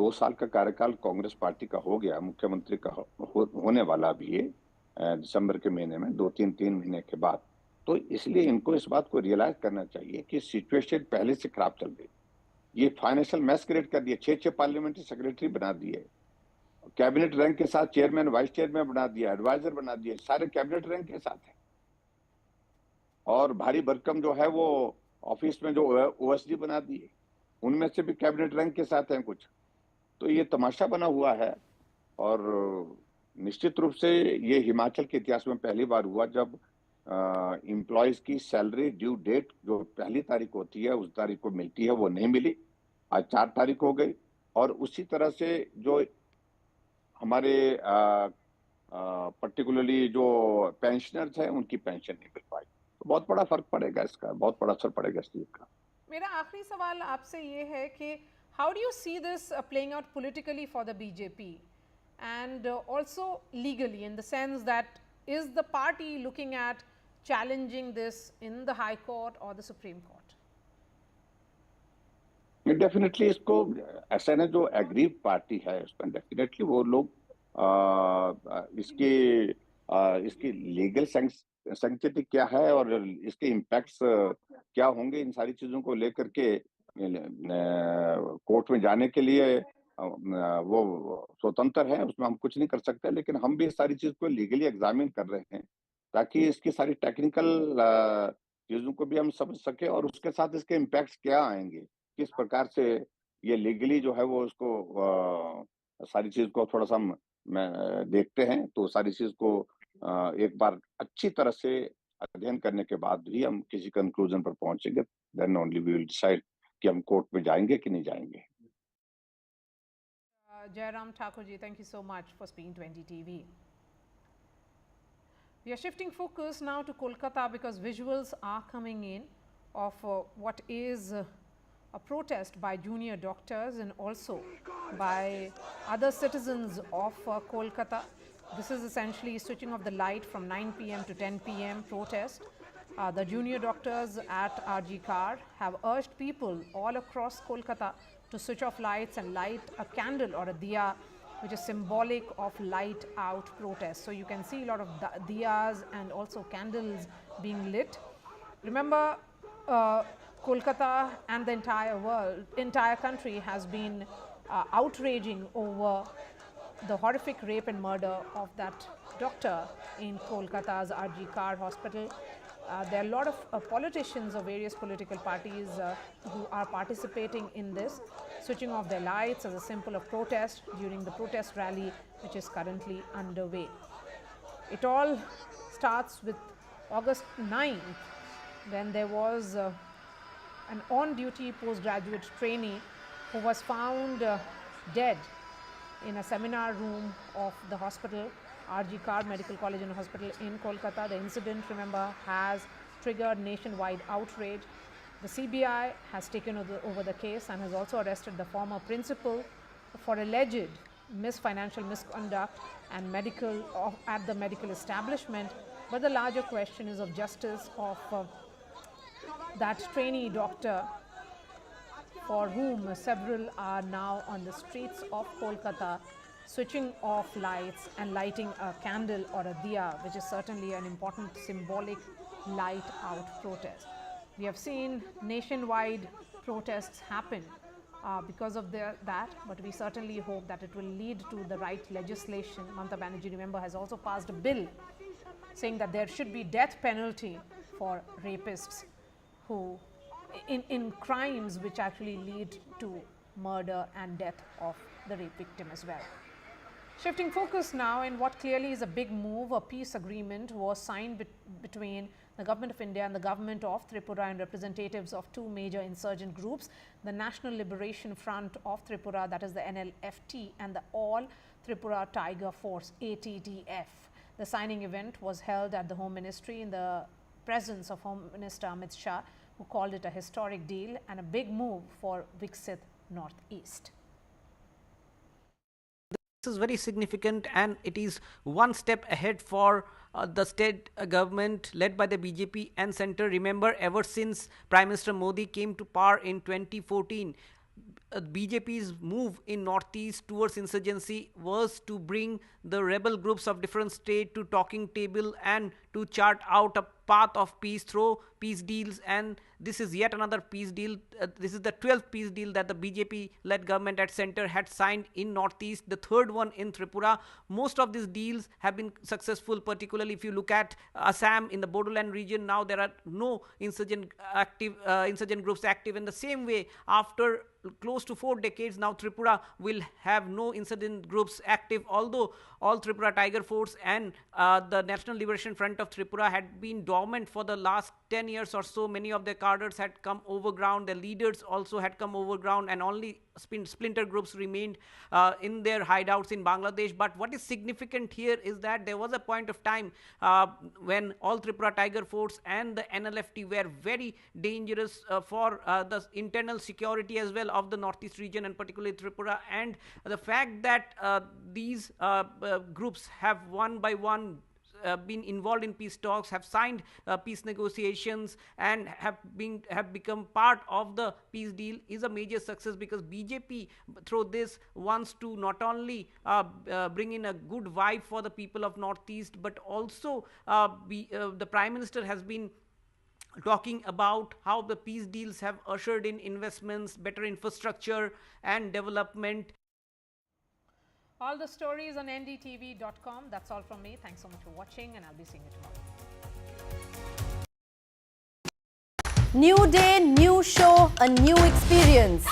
2 साल का कार्यकाल कांग्रेस पार्टी का हो गया, मुख्यमंत्री का होने वाला भी है दिसंबर के महीने में, 2-3 महीने के बाद। तो इसलिए इनको इस बात को रियलाइज करना चाहिए कि सिचुएशन पहले से खराब चल रही। ये फाइनेंशियल मैस क्रिएट कर दिए, 6 पार्लियामेंट्री सेक्रेटरी बना दिए, कैबिनेट रैंक के साथ चेयरमैन वाइस चेयरमैन बना दिया, एडवाइजर बना दिए, सारे कैबिनेट रैंक के साथ है। और भारी भरकम जो है वो ऑफिस में जो ओएसडी बना दिए, उनमें से भी कैबिनेट रैंक के साथ हैं कुछ। तो ये तमाशा बना हुआ है। और निश्चित रूप से ये हिमाचल के इतिहास में पहली बार हुआ जब एम्प्लॉयज की सैलरी ड्यू डेट जो पहली तारीख होती है उस तारीख को मिलती है, वो नहीं मिली। आज 4 तारीख हो गई। और उसी तरह से जो हमारे पर्टिकुलरली जो पेंशनर्स हैं उनकी पेंशन नहीं मिल पाई। तो बहुत बड़ा फर्क पड़ेगा इसका, बहुत बड़ा असर पड़ेगा इस चीज का। मेरा आखिरी सवाल आपसे ये है कि how do you see this playing out politically for the BJP and also legally, in the sense that is the party looking at challenging this in the High Court or the Supreme Court? Definitely इसको ऐसा ना, जो aggrieve party है उसमें definitely वो लोग इसकी legal sanctity क्या है और इसके इम्पैक्ट्स क्या होंगे, इन सारी चीजों को लेकर के कोर्ट में जाने के लिए वो स्वतंत्र है, उसमें हम कुछ नहीं कर सकते। लेकिन हम भी इस सारी चीज को लीगली एग्जामिन कर रहे हैं ताकि इसकी सारी टेक्निकल चीजों को भी हम समझ सके और उसके साथ इसके इम्पैक्ट्स क्या आएंगे, किस प्रकार से ये लीगली जो है वो उसको सारी चीज को थोड़ा सा हम देखते हैं। तो सारी चीज को एक बार अच्छी तरह से अध्ययन करने के बाद भी हम किसी कंक्लूजन पर पहुंचेंगे, then only we will decide कि हम कोर्ट में जाएंगे कि नहीं जाएंगे। Jairam Thakur ji, thank you so much for speaking to NDTV. We are shifting focus now to Kolkata because visuals are coming in of what is a protest by junior doctors and also by other citizens of Kolkata. This is essentially switching off the light from 9 p.m. to 10 p.m. protest. The junior doctors at RG Car have urged people all across Kolkata to switch off lights and light a candle or a diya, which is symbolic of light out protest. So you can see a lot of diyas and also candles being lit. Remember, Kolkata and the entire country has been outraging over the horrific rape and murder of that doctor in Kolkata's RG Car hospital. There are a lot of politicians of various political parties who are participating in this, switching off their lights as a symbol of protest during the protest rally which is currently underway. It all starts with August 9th when there was an on-duty postgraduate trainee who was found dead in a seminar room of the hospital, RG Car Medical College and Hospital in Kolkata. The incident, remember, has triggered nationwide outrage. The CBI has taken over the case and has also arrested the former principal for alleged financial misconduct and at the medical establishment. But the larger question is of justice of that trainee doctor, for whom several are now on the streets of Kolkata switching off lights and lighting a candle or a diya, which is certainly an important symbolic light out protest. We have seen nationwide protests happen because of that, but we certainly hope that it will lead to the right legislation. Mamata Banerjee, remember, has also passed a bill saying that there should be death penalty for rapists who in crimes which actually lead to murder and death of the rape victim as well. Shifting focus now, in what clearly is a big move, a peace agreement was signed between the Government of India and the Government of Tripura and representatives of two major insurgent groups, the National Liberation Front of Tripura, that is the NLFT, and the All Tripura Tiger Force, ATTF. The signing event was held at the Home Ministry in the presence of Home Minister Amit Shah, who called it a historic deal and a big move for Viksit Northeast. This is very significant, and it is one step ahead for the state government led by the BJP and centre. Remember, ever since Prime Minister Modi came to power in 2014, BJP's move in Northeast towards insurgency was to bring the rebel groups of different states to talking table and to chart out a path of peace through peace deals, and this is yet another peace deal. This is the 12th peace deal that the BJP-led government at center had signed in Northeast, the third one in Tripura. Most of these deals have been successful, particularly if you look at Assam in the Bodoland region. Now there are no insurgent groups active. In the same way, after close to 4 decades now, Tripura will have no insurgent groups active, although all Tripura Tiger Force and the National Liberation Front of Tripura had been dormant for the last 10 years or so. Many of their cadres had come over ground, their leaders also had come over ground, and only splinter groups remained in their hideouts in Bangladesh. But what is significant here is that there was a point of time when all Tripura Tiger Force and the NLFT were very dangerous for the internal security as well of the Northeast region, and particularly Tripura. And the fact that these groups have one by one been involved in peace talks, have signed peace negotiations, and have become part of the peace deal is a major success, because BJP through this wants to not only bring in a good vibe for the people of Northeast, but also the Prime Minister has been talking about how the peace deals have ushered in investments, better infrastructure and development. All the stories on ndtv.com. That's all from me. Thanks so much for watching, and I'll be seeing you tomorrow. New day, new show, a new experience.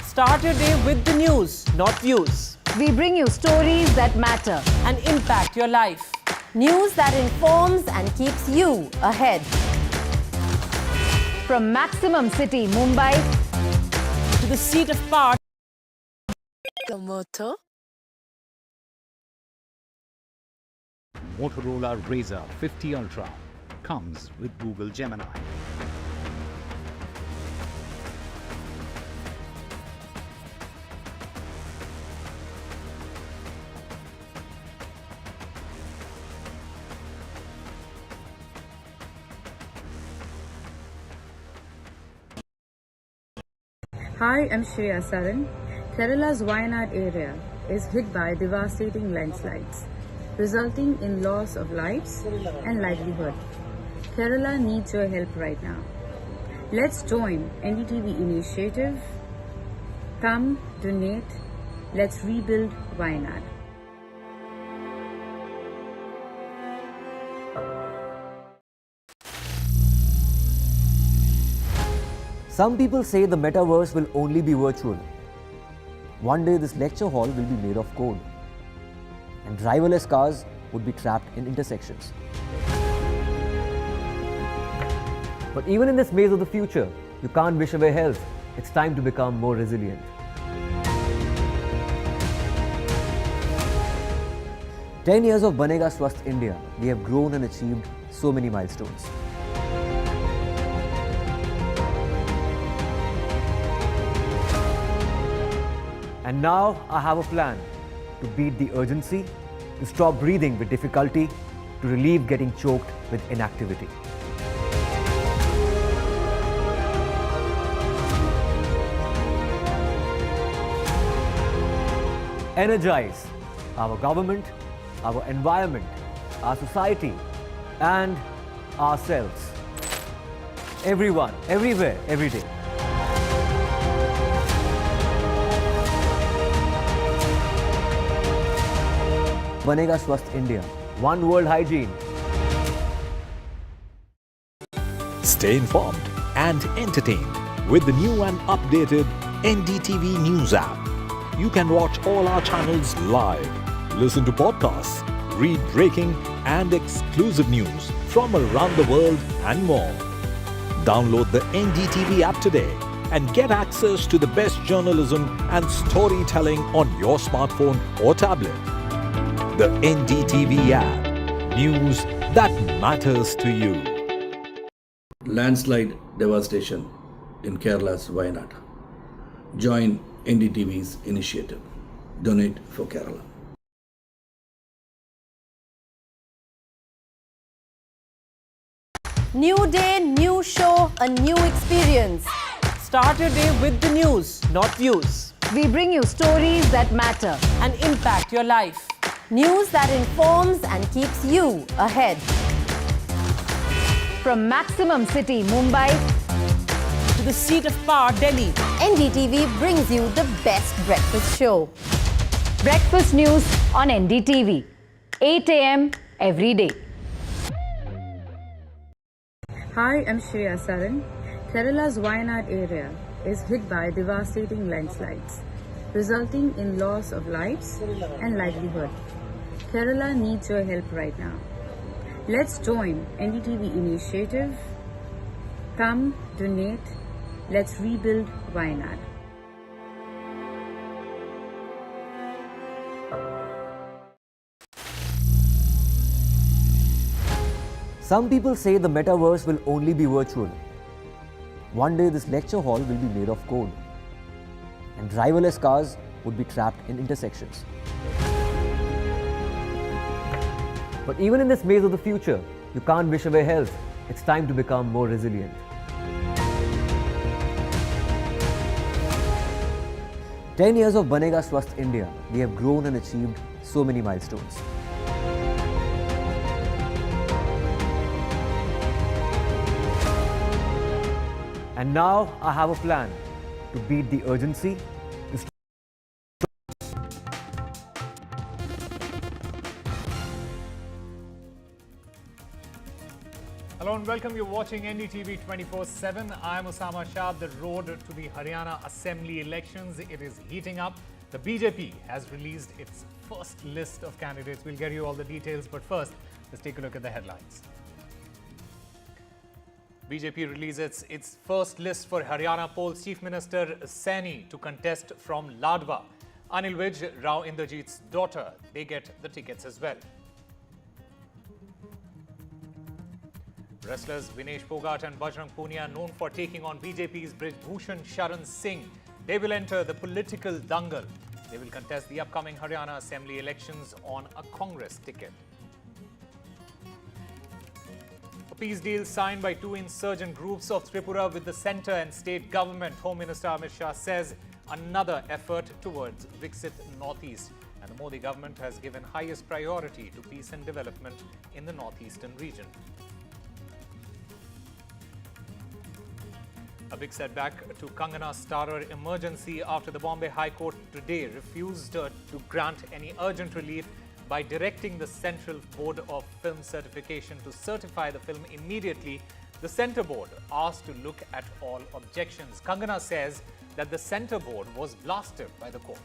Start your day with the news, not views. We bring you stories that matter and impact your life. News that informs and keeps you ahead. From Maximum City, Mumbai, to the seat of power, The motto? Motorola Razr 50 Ultra comes with Google Gemini. Hi, I'm Shreya Saran. Kerala's Wayanad area is hit by devastating landslides, resulting in loss of lives and livelihood. Kerala needs your help right now. Let's join NDTV initiative. Come, donate, let's rebuild Wayanad. Some people say the metaverse will only be virtual. One day this lecture hall will be made of code, and driverless cars would be trapped in intersections. But even in this maze of the future, you can't wish away health. It's time to become more resilient. "10 years of Banega Swasth India, we have grown and achieved so many milestones. And now I have a plan to beat the urgency, to stop breathing with difficulty, to relieve getting choked with inactivity. Energize our government, our environment, our society, and ourselves. Everyone, everywhere, every day. Banega Swasth India. One world hygiene. Stay informed and entertained with the new and updated NDTV News app. You can watch all our channels live, listen to podcasts, read breaking and exclusive news from around the world and more. Download the NDTV app today and get access to the best journalism and storytelling on your smartphone or tablet. The NDTV app. News that matters to you. Landslide devastation in Kerala's Wayanad. Join NDTV's initiative. Donate for Kerala. New day, new show, a new experience. Start your day with the news, not views. We bring you stories that matter and impact your life. News that informs and keeps you ahead. From Maximum City, Mumbai, to the seat of power, Delhi, NDTV brings you the best breakfast show. Breakfast news on NDTV, 8 a.m. every day. Hi, I'm Shreya Saran. Kerala's Wayanad area is hit by devastating landslides, resulting in loss of lives and livelihood. Kerala needs your help right now. Let's join NDTV initiative. Come, donate. Let's rebuild Wayanad. Some people say the metaverse will only be virtual. One day this lecture hall will be made of code, and driverless cars would be trapped in intersections. But even in this maze of the future, you can't wish away health. It's time to become more resilient. "10 years of Banega Swasth India, we have grown and achieved so many milestones. And now I have a plan to beat the urgency, Hello and welcome. You're watching NDTV 24/7. I'm Osama Shah. The road to the Haryana Assembly elections, it is heating up. The BJP has released its first list of candidates. We'll get you all the details, but first, let's take a look at the headlines. BJP releases its first list for Haryana polls. Chief Minister Saini to contest from Ladwa. Anil Vij, Rao Inderjeet's daughter, they get the tickets as well. Wrestlers Vinesh Phogat and Bajrang Punia, known for taking on BJP's Brij Bhushan Sharan Singh. They will enter the political dangle. They will contest the upcoming Haryana Assembly elections on a Congress ticket. A peace deal signed by two insurgent groups of Tripura with the centre and state government. Home Minister Amit Shah says another effort towards Viksit Northeast. And the Modi government has given highest priority to peace and development in the northeastern region. A big setback to Kangana's starrer emergency after the Bombay High Court today refused to grant any urgent relief by directing the Central Board of Film Certification to certify the film immediately. The Centre Board asked to look at all objections. Kangana says that the Centre Board was blasted by the court.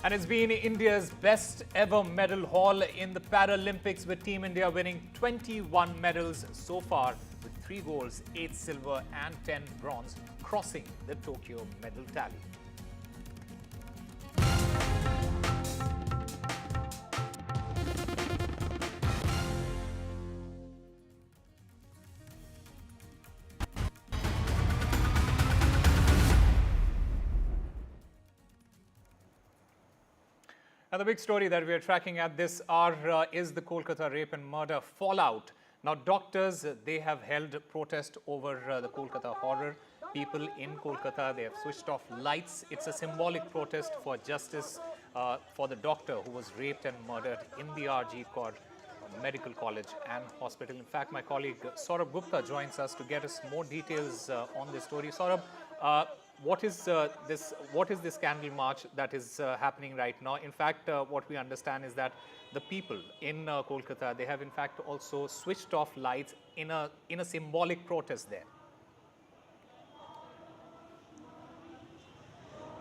And it's been India's best ever medal haul in the Paralympics, with Team India winning 21 medals so far, with 3 golds, 8 silver and 10 bronze, crossing the Tokyo medal tally. Now, the big story that we are tracking at this hour is the Kolkata rape and murder fallout. Now, doctors, they have held protest over the Kolkata horror. People in Kolkata, they have switched off lights. It's a symbolic protest for justice for the doctor who was raped and murdered in the RG Kaur Medical College and Hospital. In fact, my colleague Saurabh Gupta joins us to get us more details on this story. Saurabh, what is this candle march that is happening right now? In fact, what we understand is that the people in Kolkata, they have in fact also switched off lights in a symbolic protest there.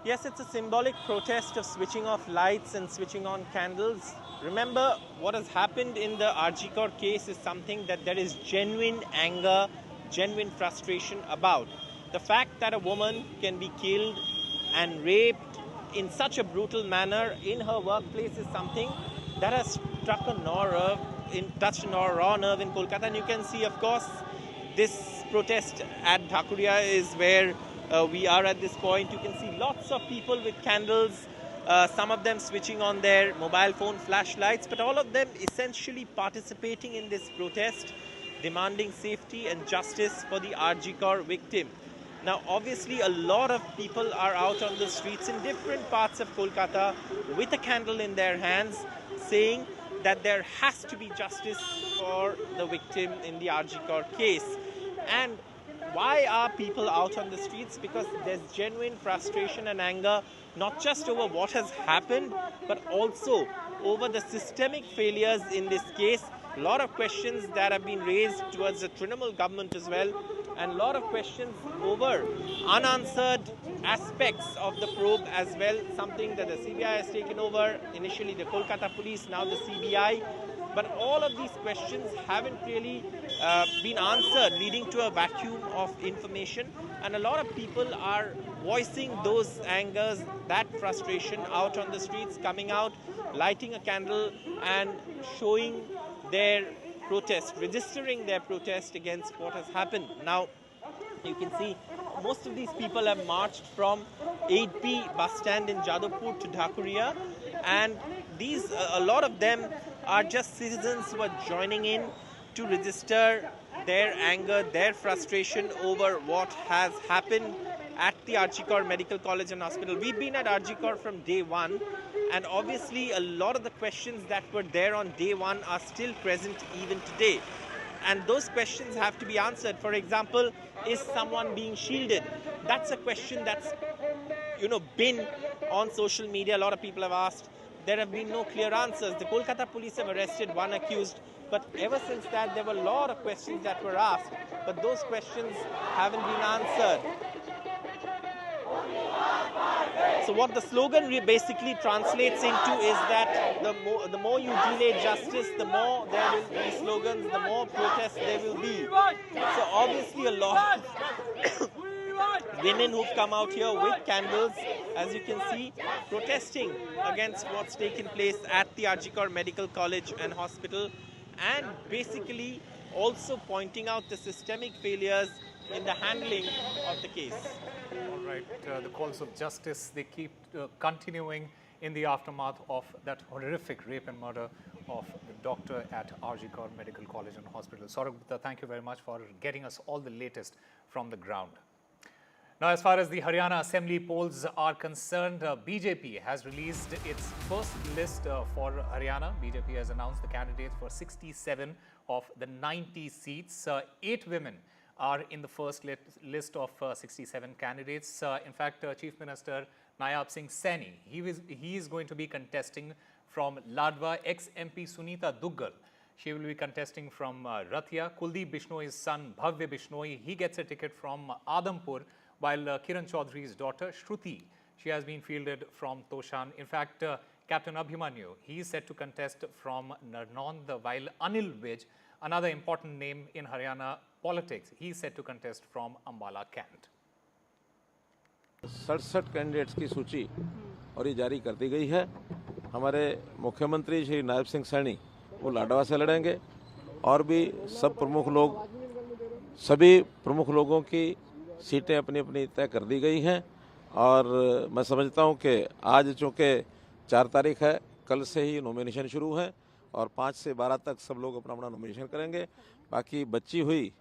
Yes, it's a symbolic protest of switching off lights and switching on candles. Remember, what has happened in the RG Kaur case is something that there is genuine anger, genuine frustration about. The fact that a woman can be killed and raped in such a brutal manner in her workplace is something that has struck a touched a raw nerve in Kolkata. And you can see, of course, this protest at Dhakuria is where we are at this point. You can see lots of people with candles, some of them switching on their mobile phone flashlights, but all of them essentially participating in this protest. demanding safety and justice for the RG Kar victim. Now, obviously, a lot of people are out on the streets in different parts of Kolkata with a candle in their hands, saying that there has to be justice for the victim in the RG Kar case. And why are people out on the streets? Because there's genuine frustration and anger, not just over what has happened, but also over the systemic failures in this case. A lot of questions that have been raised towards the Trinamool government as well, and a lot of questions over unanswered aspects of the probe as well, something that the CBI has taken over, initially the Kolkata police, now the CBI. But all of these questions haven't really been answered, leading to a vacuum of information. And a lot of people are voicing those angers, that frustration out on the streets, coming out, lighting a candle and showing their protest, registering their protest against what has happened. Now, you can see most of these people have marched from 8P bus stand in Jadavpur to Dhakuria, and these, a lot of them are just citizens who are joining in to register their anger, their frustration over what has happened at the RG Kar Medical College and Hospital. We've been at RG Kar from day one, and obviously a lot of the questions that were there on day one are still present even today. And those questions have to be answered. For example, is someone being shielded? That's a question that's, been on social media. A lot of people have asked. There have been no clear answers. The Kolkata police have arrested one accused, but ever since that, there were a lot of questions that were asked, but those questions haven't been answered. So what the slogan basically translates into is that the more you delay justice, the more there will be slogans, the more protests there will be. So obviously a lot of women who've come out here with candles, as you can see, protesting against what's taken place at the RG Kar Medical College and Hospital, and basically also pointing out the systemic failures in the handling of the case. All right, the calls of justice, they keep continuing in the aftermath of that horrific rape and murder of the doctor at RG Kar Medical College and Hospital. Saurabh Gupta, thank you very much for getting us all the latest from the ground. Now, as far as the Haryana Assembly polls are concerned, BJP has released its first list for Haryana. BJP has announced the candidates for 67 of the 90 seats. 8 women are in the first list of 67 candidates. In fact, Chief Minister Nayab Singh Saini, he is going to be contesting from Ladwa. Ex-MP Sunita Duggal, she will be contesting from Rathia. Kuldeep Bishnoi's son Bhavya Bishnoi, he gets a ticket from Adampur, while Kiran Chaudhary's daughter Shruti, she has been fielded from Toshan. In fact, Captain Abhimanyu, he is set to contest from Narnaund, while Anil Vij, another important name in Haryana politics, he is set to contest from Ambala Cant. 67 candidates की सूची और ये जारी कर दी गई है। हमारे मुख्यमंत्री श्री नायब सिंह सैनी वो लाडवा से लड़ेंगे और भी सभी प्रमुख लोगों की सीटें अपनी अपनी तय कर दी गई हैं और मैं समझता हूं कि आज चूँकि 4 तारीख है, कल से ही नॉमिनेशन शुरू है और 5 से 12 तक सब लोग अपना अपना नॉमिनेशन करेंगे। बाकी बची हुई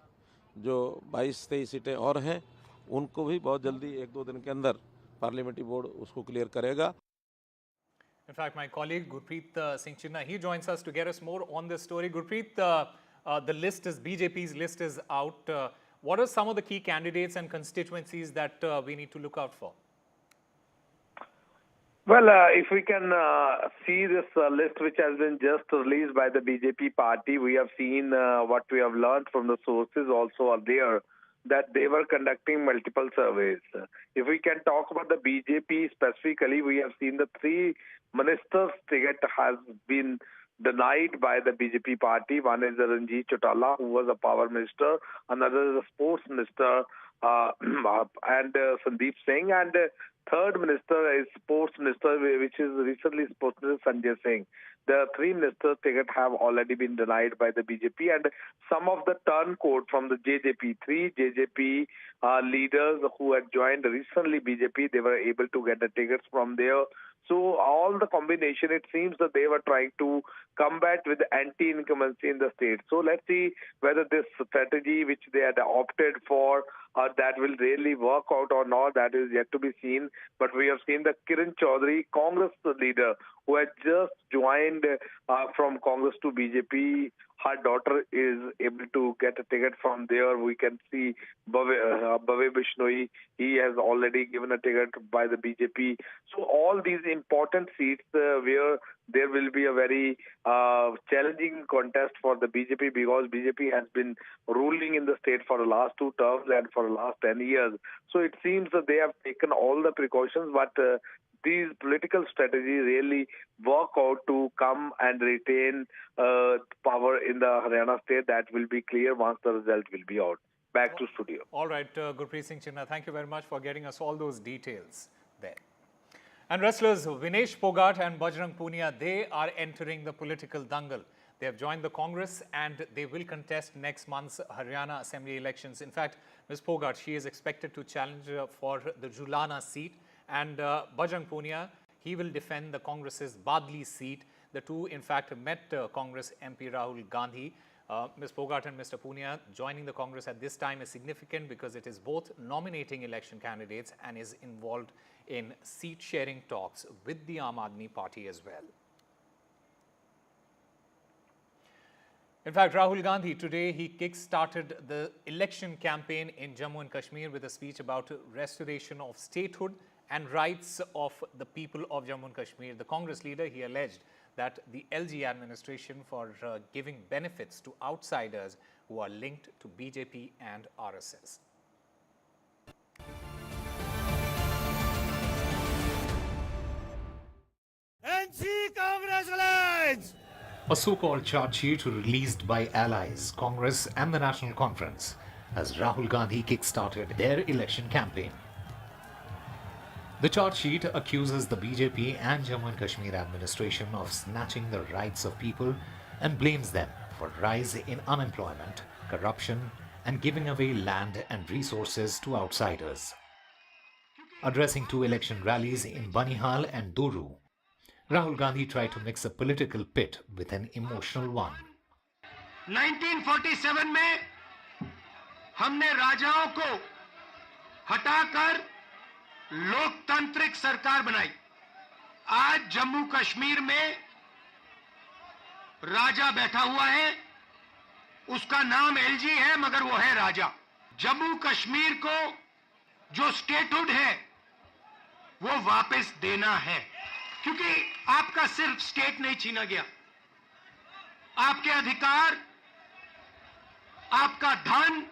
जो 22-23 सीटें और हैं उनको भी बहुत जल्दी 1-2 दिन के अंदर पार्लियामेंट्री बोर्ड उसको क्लियर करेगा। In fact, my colleague Gurpreet Singh, he joins us to get us more on this story. Gurpreet, the list is BJP's list is out. What are some of the key candidates and constituencies that we need to look out for? Well, if we can see this list which has been just released by the BJP party, we have seen what we have learned from the sources also are there, that they were conducting multiple surveys. If we can talk about the BJP specifically, we have seen the 3 ministers' ticket has been denied by the BJP party. One is Ranjit Chotala, who was a power minister. Another is a sports minister, and Sandeep Singh. And third minister is sports minister, which is recently sports minister Sanjay Singh. The 3 ministers' ticket have already been denied by the BJP, and some of the turncoat from the JJP, 3 JJP leaders who had joined recently BJP, they were able to get the tickets from there. So all the combination, it seems that they were trying to combat with anti-incumbency in the state. So let's see whether this strategy which they had opted for that will really work out or not. That is yet to be seen. But we have seen the Kiran Chaudhary, Congress leader, who had just joined from Congress to BJP. Her daughter is able to get a ticket from there. We can see Bhave Bishnoi, he has already given a ticket by the BJP. So all these important seats where there will be a very challenging contest for the BJP, because BJP has been ruling in the state for the last 2 terms and for the last 10 years. So it seems that they have taken all the precautions, but these political strategies really work out to come and retain power in the Haryana state. That will be clear once the result will be out. Back to studio. All right, Gurpreet Singh Chinna, thank you very much for getting us all those details there. And wrestlers Vinesh Phogat and Bajrang Punia, they are entering the political dangle. They have joined the Congress and they will contest next month's Haryana Assembly elections. In fact, Ms. Phogat, she is expected to challenge for the Julana seat. And Bajrang Punia, he will defend the Congress's Badli seat. The two, in fact, met Congress MP Rahul Gandhi. Ms. Phogat and Mr. Punia joining the Congress at this time is significant because it is both nominating election candidates and is involved in seat-sharing talks with the Aam Aadmi Party as well. In fact, Rahul Gandhi today, he kick-started the election campaign in Jammu and Kashmir with a speech about restoration of statehood and rights of the people of Jammu and Kashmir. The Congress leader, he alleged that the LG administration for giving benefits to outsiders who are linked to BJP and RSS. NC Congress Alliance! A so-called charge sheet released by allies, Congress and the National Conference as Rahul Gandhi kick-started their election campaign. The charge sheet accuses the BJP and Jammu and Kashmir administration of snatching the rights of people and blames them for rise in unemployment, corruption and giving away land and resources to outsiders. Addressing 2 election rallies in Banihal and Doru, Rahul Gandhi tried to mix a political pit with an emotional one. 1947 में हमने राजाओं को हटाकर लोकतांत्रिक सरकार बनाई। आज जम्मू कश्मीर में राजा बैठा हुआ है, उसका नाम एलजी है मगर वो है राजा। जम्मू कश्मीर को जो स्टेटहुड है वो वापस देना है, क्योंकि आपका सिर्फ स्टेट नहीं छीना गया, आपके अधिकार, आपका धन,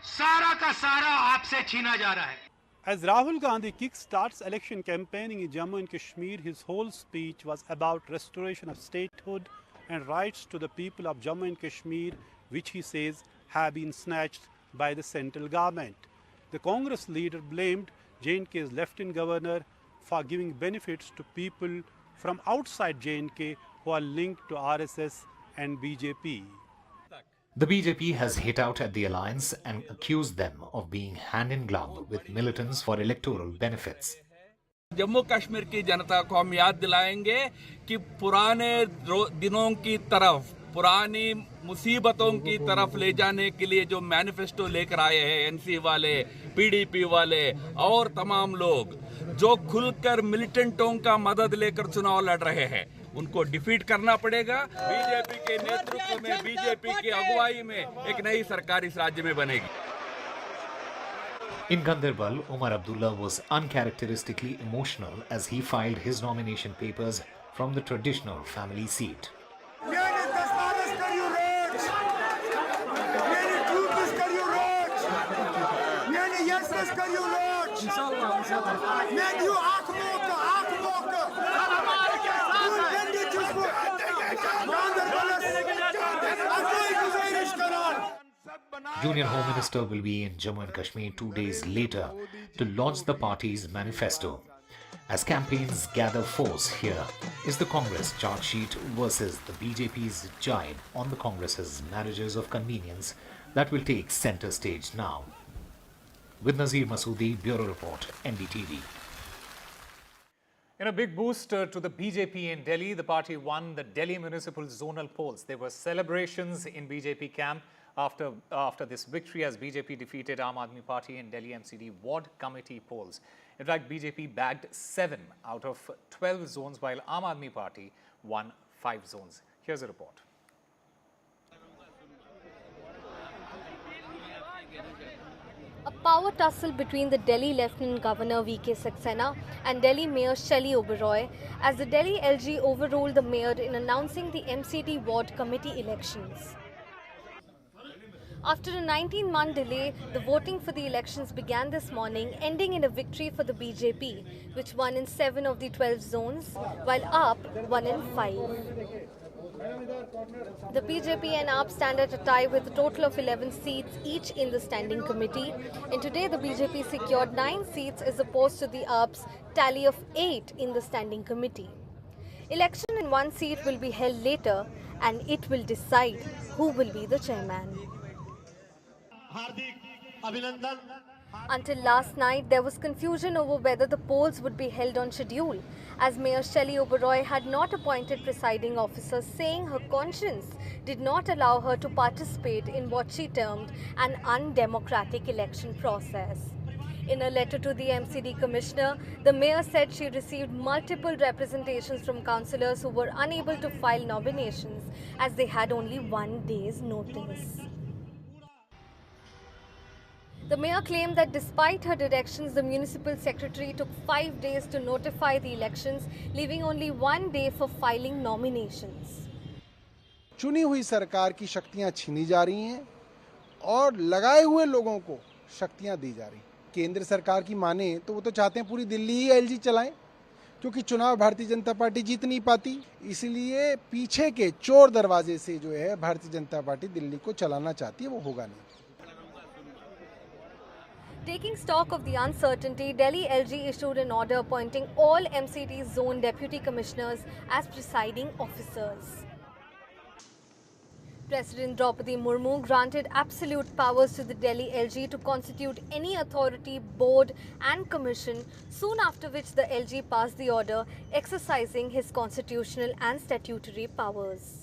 सारा का सारा आपसे छीना जा रहा है। As Rahul Gandhi kick-starts election campaigning in Jammu and Kashmir, his whole speech was about restoration of statehood and rights to the people of Jammu and Kashmir, which he says have been snatched by the central government. The Congress leader blamed J&K's Lieutenant Governor for giving benefits to people from outside J&K who are linked to RSS and BJP. The BJP has hit out at the alliance and accused them of being hand in glove with militants for electoral benefits. Jammu Kashmir की जनता को हम याद दिलाएंगे कि पुराने दिनों की तरफ, पुरानी मुसीबतों की तरफ ले जाने के लिए जो मैनिफेस्टो लेकर आए हैं एनसी वाले, पीडीपी वाले और तमाम लोग जो खुलकर मिलिटेंटों का मदद लेकर चुनाव लड़ रहे हैं, उनको डिफीट करना पड़ेगा। बीजेपी के नेतृत्व में, बीजेपी की अगुवाई में एक नई सरकार इस राज्य में बनेगी। In Ganderbal, Omar Abdullah was uncharacteristically emotional as he filed his nomination papers from the traditional family seat. Junior Home Minister will be in Jammu and Kashmir 2 days later to launch the party's manifesto. As campaigns gather force, here is the Congress charge sheet versus the BJP's jibe on the Congress's marriages of convenience that will take center stage now. With Nazir Masoodi, Bureau Report, NDTV. In a big boost to the BJP in Delhi, the party won the Delhi municipal zonal polls. There were celebrations in BJP camp after this victory as BJP defeated Aam Aadmi Party in Delhi MCD ward committee polls. In fact, BJP bagged 7 out of 12 zones while Aam Aadmi Party won 5 zones. Here's a report. A power tussle between the Delhi Lieutenant Governor V.K. Saxena and Delhi Mayor Shelly Oberoi as the Delhi LG overruled the mayor in announcing the MCD ward committee elections. After a 19-month delay, the voting for the elections began this morning, ending in a victory for the BJP, which won in 7 of the 12 zones, while AAP won in 5. The BJP and AAP stand at a tie with a total of 11 seats each in the standing committee. And today the BJP secured 9 seats as opposed to the AAP's tally of 8 in the standing committee. Election in 1 seat will be held later and it will decide who will be the chairman. Until last night, there was confusion over whether the polls would be held on schedule, as Mayor Shelly Oberoi had not appointed presiding officers, saying her conscience did not allow her to participate in what she termed an undemocratic election process. In a letter to the MCD Commissioner, the mayor said she received multiple representations from councillors who were unable to file nominations as they had only 1 day's notice. The mayor claimed that despite her directions, the municipal secretary took 5 days to notify the elections, leaving only 1 day for filing nominations. चुनी हुई सरकार की शक्तियां छीनी जा रही हैं और लगाए हुए लोगों को शक्तियां दी जा रही हैं। केंद्र सरकार की माने तो वो तो चाहते हैं पूरी दिल्ली ही एलजी चलाएं, क्योंकि चुनाव भारतीय जनता पार्टी जीत नहीं पाती। इसलिए पीछे के चोर दरवाजे से जो है भारतीय जनता पार्टी दिल्ली को चलाना चाहती है, वो होगा नहीं। Taking stock of the uncertainty, Delhi LG issued an order appointing all MCD zone deputy commissioners as presiding officers. President Draupadi Murmu granted absolute powers to the Delhi LG to constitute any authority, board and commission, soon after which the LG passed the order exercising his constitutional and statutory powers.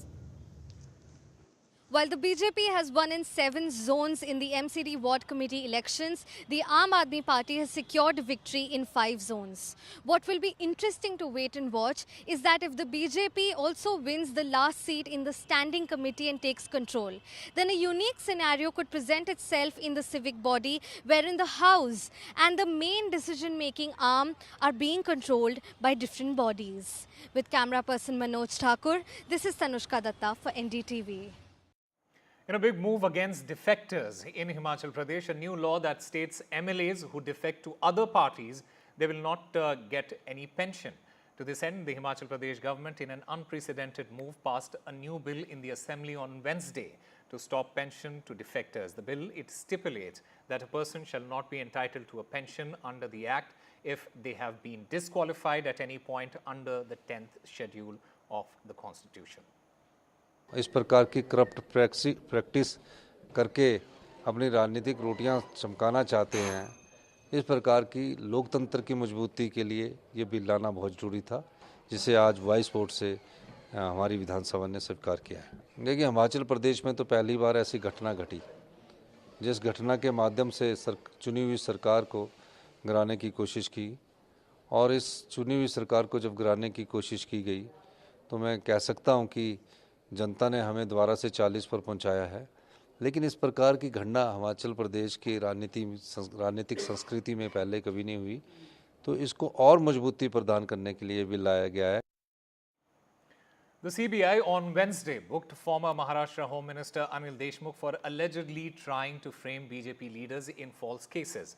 While the BJP has won in 7 zones in the MCD ward committee elections, the Aam Aadmi Party has secured victory in 5 zones. What will be interesting to wait and watch is that if the BJP also wins the last seat in the standing committee and takes control, then a unique scenario could present itself in the civic body, wherein the House and the main decision-making arm are being controlled by different bodies. With camera person Manoj Thakur, this is Tanushka Datta for NDTV. In a big move against defectors in Himachal Pradesh, a new law that states MLAs who defect to other parties, they will not get any pension. To this end, the Himachal Pradesh government, in an unprecedented move, passed a new bill in the assembly on Wednesday to stop pension to defectors. The bill, it stipulates that a person shall not be entitled to a pension under the Act if they have been disqualified at any point under the 10th schedule of the Constitution. इस प्रकार की corrupt practice करके अपनी राजनीतिक रोटियां चमकाना चाहते हैं, इस प्रकार की लोकतंत्र की मजबूती के लिए ये बिल लाना बहुत ज़रूरी था, जिसे आज वाइस वोट से हमारी विधानसभा ने स्वीकार किया है। देखिए, हिमाचल प्रदेश में तो पहली बार ऐसी घटना घटी, जिस घटना के माध्यम से चुनी हुई सरकार को गिराने की कोशिश की, और इस चुनी हुई सरकार को जब गिराने की कोशिश की गई तो मैं कह सकता हूं कि जनता ने हमें दोबारा से 40 पर पहुंचाया है। लेकिन इस प्रकार की घटना हिमाचल प्रदेश की राजनीतिक संस्कृति में पहले कभी नहीं हुई, तो इसको और मजबूती प्रदान करने के लिए बिल लाया गया है। The CBI on Wednesday booked former Maharashtra Home Minister Anil Deshmukh for allegedly trying to frame BJP leaders in false cases.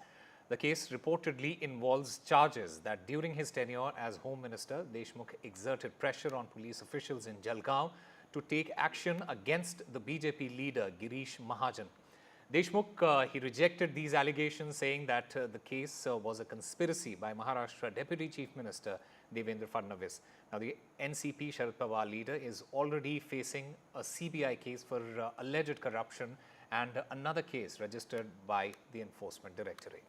The case reportedly involves charges that during his tenure as Home Minister, Deshmukh exerted pressure on police officials in Jalgaon to take action against the BJP leader Girish Mahajan. Deshmukh, he rejected these allegations, saying that the case was a conspiracy by Maharashtra Deputy Chief Minister Devendra Fadnavis. Now, the NCP Sharad Pawar leader is already facing a CBI case for alleged corruption and another case registered by the Enforcement Directorate.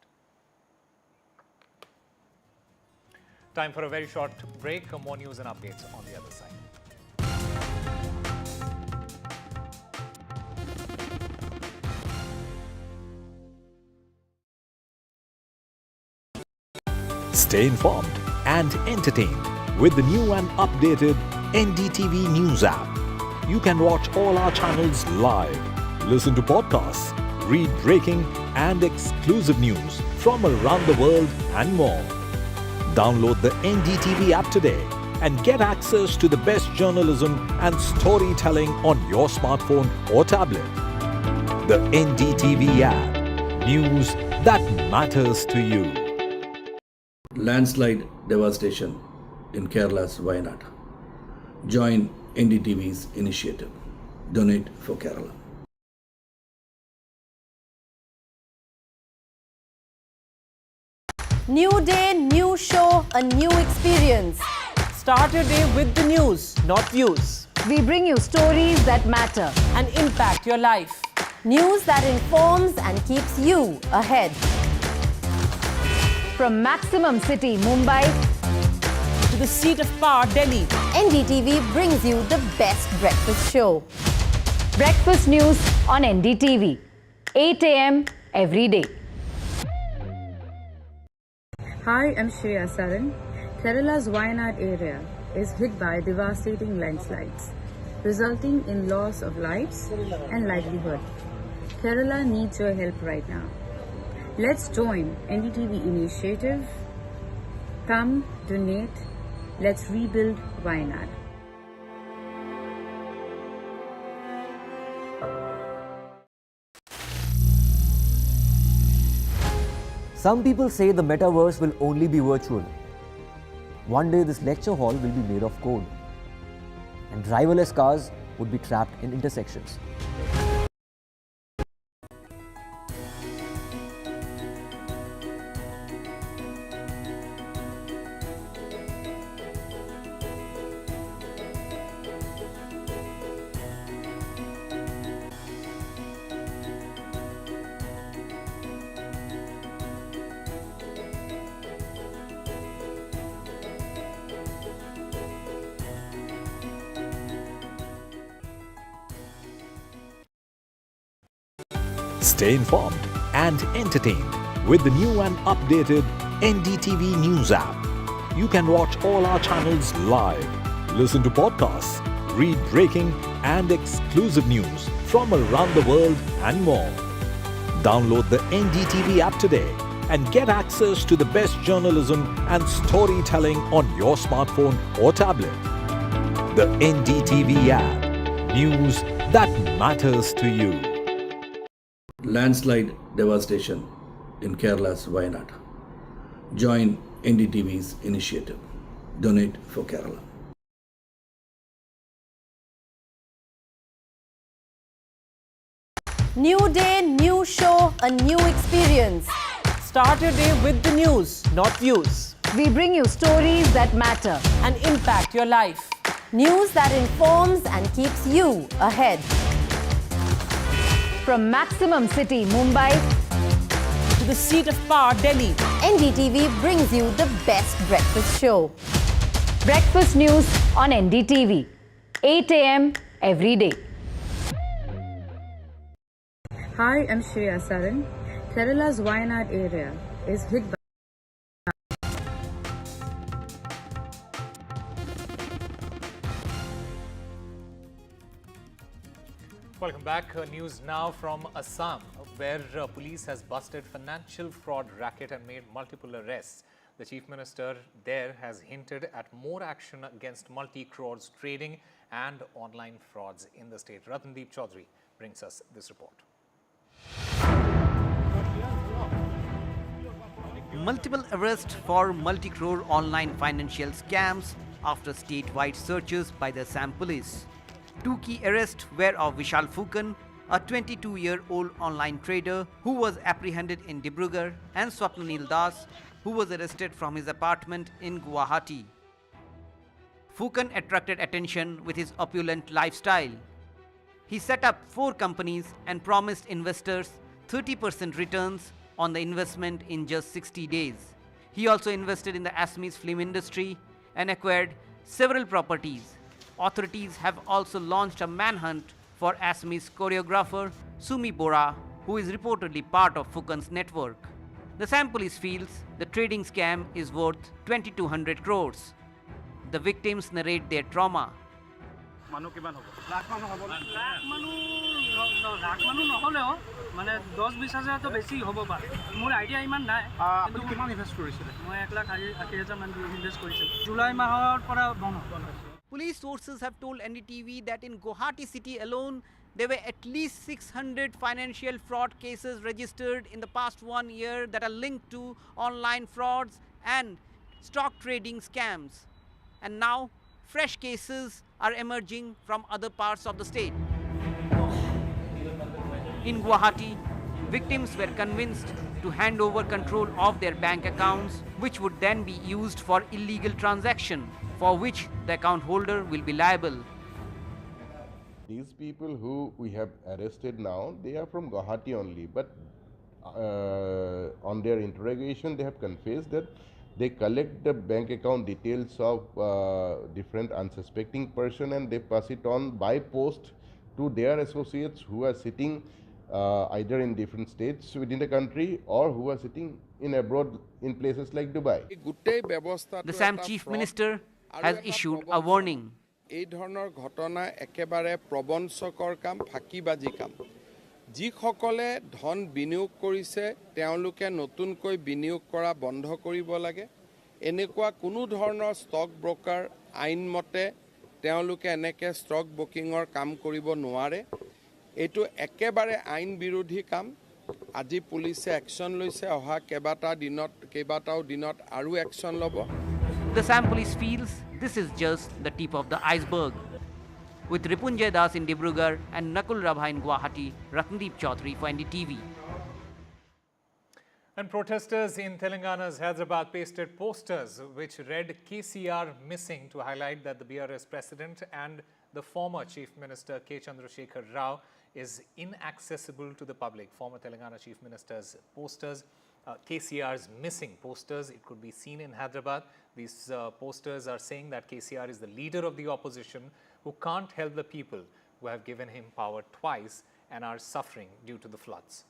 Time for a very short break. More news and updates on the other side. Stay informed and entertained with the new and updated NDTV News app. You can watch all our channels live, listen to podcasts, read breaking and exclusive news from around the world and more. Download the NDTV app today and get access to the best journalism and storytelling on your smartphone or tablet. The NDTV app. News that matters to you. Landslide devastation in Kerala's Wayanad. Join NDTV's initiative. Donate for Kerala. New day, new show, a new experience. Start your day with the news, not views. We bring you stories that matter and impact your life. News that informs and keeps you ahead. From Maximum City, Mumbai, to the seat of power, Delhi, NDTV brings you the best breakfast show. Breakfast news on NDTV, 8 a.m. every day. Hi, I'm Shreya Saran. Kerala's Wayanad area is hit by devastating landslides, resulting in loss of lives and livelihood. Kerala needs your help right now. Let's join NDTV initiative. Come, donate. Let's rebuild Wayanad. Some people say the metaverse will only be virtual. One day this lecture hall will be made of code, and driverless cars would be trapped in intersections. Stay informed and entertained with the new and updated NDTV News app. You can watch all our channels live, listen to podcasts, read breaking and exclusive news from around the world and more. Download the NDTV app today and get access to the best journalism and storytelling on your smartphone or tablet. The NDTV app. News that matters to you. Landslide devastation in Kerala's Wayanad. Join NDTV's initiative. Donate for Kerala. New day, new show, a new experience. Start your day with the news, not views. We bring you stories that matter and impact your life. News that informs and keeps you ahead. From Maximum City, Mumbai, to the seat of power, Delhi, NDTV brings you the best breakfast show. Breakfast news on NDTV, 8 a.m. every day. Hi, I'm Shreya Saran. Kerala's Wayanad area is hit by Welcome back. News now from Assam, where police has busted financial fraud racket and made multiple arrests. The Chief Minister there has hinted at more action against multi-crores trading and online frauds in the state. Ratandeep Chaudhary brings us this report. Multiple arrests for multi-crore online financial scams after statewide searches by the Assam police. Two key arrests were of Vishal Fukan, a 22-year-old online trader who was apprehended in Dibrugarh, and Swapnanil Das, who was arrested from his apartment in Guwahati. Fukan attracted attention with his opulent lifestyle. He set up 4 companies and promised investors 30% returns on the investment in just 60 days. He also invested in the Assamese film industry and acquired several properties. Authorities have also launched a manhunt for Assamese choreographer Sumi Bora, who is reportedly part of Fukan's network. The Assam police feels the trading scam is worth 2200 crores. The victims narrate their trauma. Police sources have told NDTV that in Guwahati city alone, there were at least 600 financial fraud cases registered in the past 1 year that are linked to online frauds and stock trading scams. And now, fresh cases are emerging from other parts of the state. In Guwahati, victims were convinced to hand over control of their bank accounts, which would then be used for illegal transaction, for which the account holder will be liable. These people who we have arrested now, they are from Guwahati only, but on their interrogation they have confessed that they collect the bank account details of different unsuspecting person and they pass it on by post to their associates who are sitting either in different states within the country or who are sitting in abroad in places like Dubai. The Assam Chief Minister has issued a warning. এই ধৰণৰ ঘটনা একেবাৰে প্ৰবঞ্চকৰ কাম, ফাঁকিবাজি কাম। যিসকলে ধন বিনিয়োগ কৰিছে তেওঁলোকে নতুনকৈ বিনিয়োগ কৰা বন্ধ কৰিব লাগে। এনেকুৱা কোনো ধৰণৰ ষ্টক ব্ৰোকাৰ আইনমতে তেওঁলোকে এনেকৈ ষ্টক ব্ৰোকিঙৰ কাম কৰিব নোৱাৰে। এইটো একেবাৰে আইন বিৰোধী কাম। আজি পুলিচে একশ্যন লৈছে, অহা কেইবাটাও দিনত আৰু একশ্যন ল'ব। The Assam police feels this is just the tip of the iceberg. With Ripunjay Das in Dibrugarh and Nakul Rabha in Guwahati, Ratndeep Chaudhary for NDTV. And protesters in Telangana's Hyderabad pasted posters which read KCR missing to highlight that the BRS president and the former Chief Minister K. Chandrasekhar Rao is inaccessible to the public. Former Telangana Chief Minister's posters, KCR's missing posters, it could be seen in Hyderabad. These posters are saying that KCR is the leader of the opposition who can't help the people who have given him power twice and are suffering due to the floods.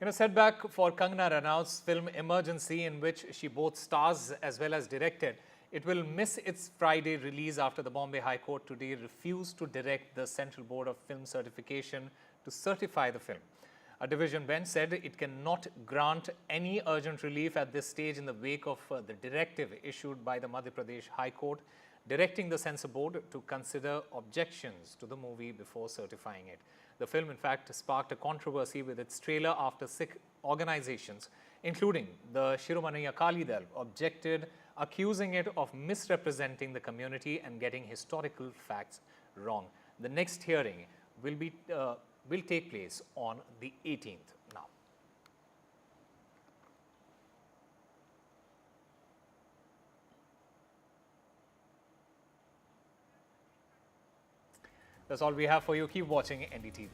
In a setback for Kangana Ranaut's film Emergency, in which she both stars as well as directed, it will miss its Friday release after the Bombay High Court today refused to direct the Central Board of Film Certification to certify the film. A division bench said it cannot grant any urgent relief at this stage in the wake of the directive issued by the Madhya Pradesh High Court directing the censor board to consider objections to the movie before certifying it. The film, in fact, sparked a controversy with its trailer after Sikh organizations, including the Shiromani Akali Dal, objected, accusing it of misrepresenting the community and getting historical facts wrong. The next hearing will take place on the 18th now. That's all we have for you. Keep watching NDTV.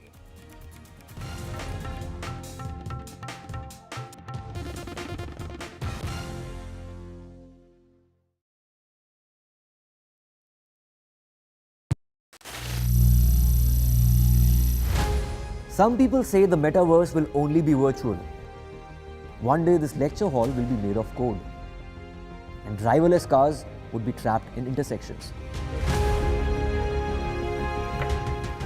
Some people say the metaverse will only be virtual. One day this lecture hall will be made of code and driverless cars would be trapped in intersections.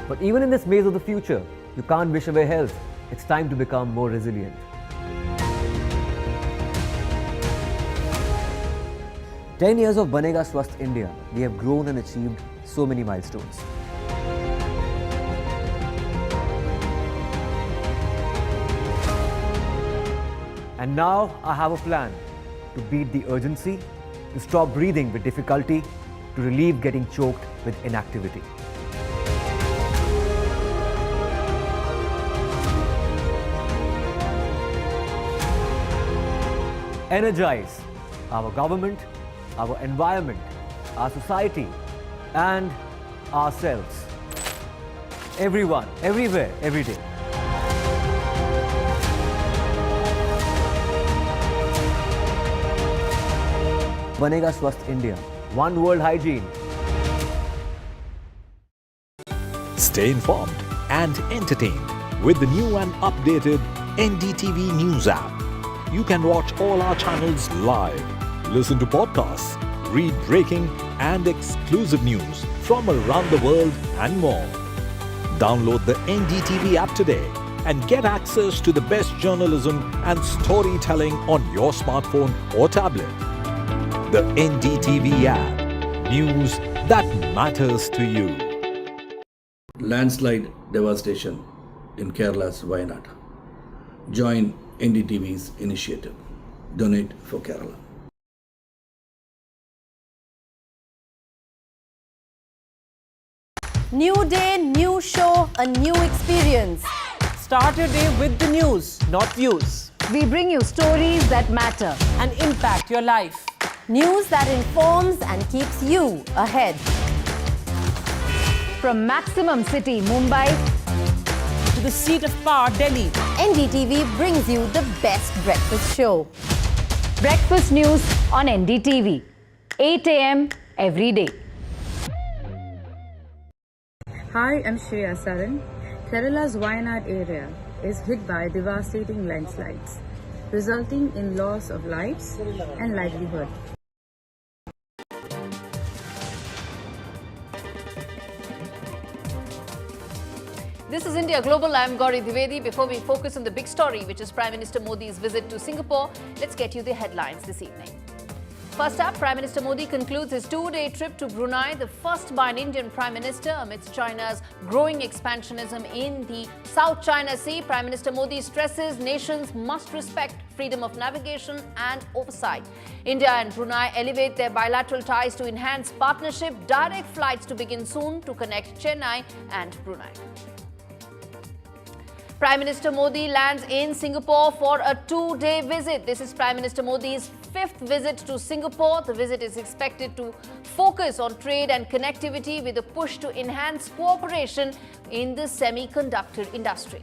But even in this maze of the future, you can't wish away health. It's time to become more resilient. "10 years of Banega Swasth India, we have grown and achieved so many milestones. And now I have a plan to beat the urgency, to stop breathing with difficulty, to relieve getting choked with inactivity. Energize our government, our environment, our society, and ourselves. Everyone, everywhere, every day. बनेगा स्वस्थ India. One World Hygiene. Stay informed and entertained with the new and updated NDTV News app. You can watch all our channels live, listen to podcasts, read breaking and exclusive news from around the world and more. Download the NDTV app today and get access to the best journalism and storytelling on your smartphone or tablet. The NDTV app. News that matters to you. Landslide devastation in Kerala's Wayanad. Join NDTV's initiative. Donate for Kerala. New day, new show, a new experience. Start your day with the news, not views. We bring you stories that matter and impact your life. News that informs and keeps you ahead. From Maximum City, Mumbai, to the seat of power, Delhi, NDTV brings you the best breakfast show. Breakfast news on NDTV, 8 a.m. every day. Hi, I'm Shreya Saran. Kerala's Wayanad area is hit by devastating landslides, resulting in loss of lives and livelihood. This is India Global. I'm Gauri Dwivedi. Before we focus on the big story, which is Prime Minister Modi's visit to Singapore, let's get you the headlines this evening. First up, Prime Minister Modi concludes his two-day trip to Brunei, the first by an Indian Prime Minister amidst China's growing expansionism in the South China Sea. Prime Minister Modi stresses nations must respect freedom of navigation and oversight. India and Brunei elevate their bilateral ties to enhance partnership. Direct flights to begin soon to connect Chennai and Brunei. Prime Minister Modi lands in Singapore for a two-day visit. This is Prime Minister Modi's fifth visit to Singapore. The visit is expected to focus on trade and connectivity with a push to enhance cooperation in the semiconductor industry.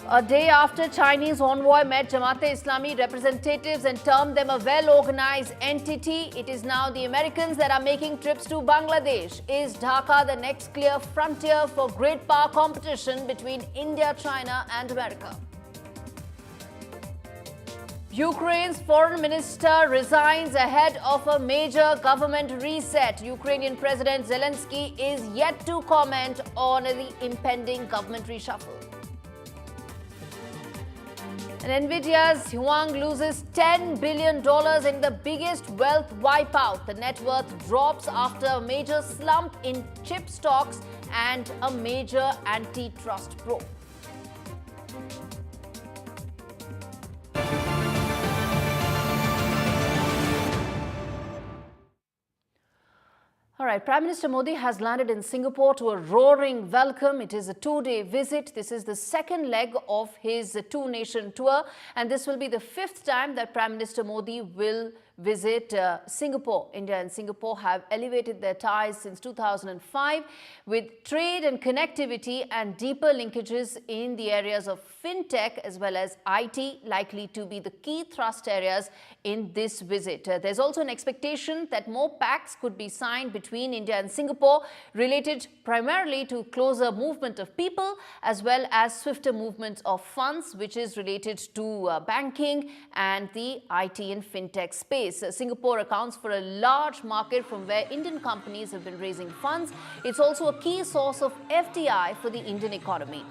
A day after Chinese envoy met Jamaat-e-Islami representatives and termed them a well-organized entity, it is now the Americans that are making trips to Bangladesh. Is Dhaka the next clear frontier for great power competition between India, China and America? Ukraine's foreign minister resigns ahead of a major government reset. Ukrainian President Zelensky is yet to comment on the impending government reshuffle. And Nvidia's Huang loses $10 billion in the biggest wealth wipeout. The net worth drops after a major slump in chip stocks and a major antitrust probe. All right, Prime Minister Modi has landed in Singapore to a roaring welcome. It is a two-day visit. This is the second leg of his two-nation tour, and this will be the fifth time that Prime Minister Modi will visit Singapore. India and Singapore have elevated their ties since 2005 with trade and connectivity and deeper linkages in the areas of fintech as well as IT likely to be the key thrust areas in this visit. There's also an expectation that more pacts could be signed between India and Singapore related primarily to closer movement of people as well as swifter movement of funds, which is related to banking and the IT and fintech space. Singapore accounts for a large market from where Indian companies have been raising funds. It's also a key source of FDI for the Indian economy.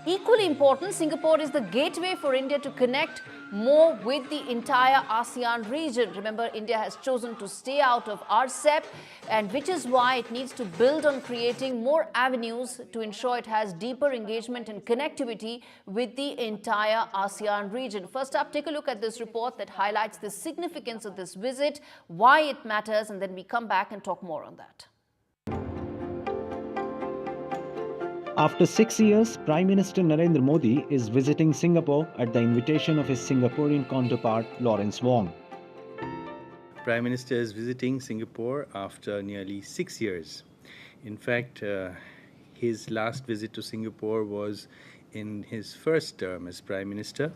Equally important, Singapore is the gateway for India to connect more with the entire ASEAN region. Remember, India has chosen to stay out of RCEP, and which is why it needs to build on creating more avenues to ensure it has deeper engagement and connectivity with the entire ASEAN region. First up, take a look at this report that highlights the significance of this visit, why it matters, and then we come back and talk more on that. After 6 years, Prime Minister Narendra Modi is visiting Singapore at the invitation of his Singaporean counterpart, Lawrence Wong. Prime Minister is visiting Singapore after nearly 6 years. In fact, his last visit to Singapore was in his first term as Prime Minister,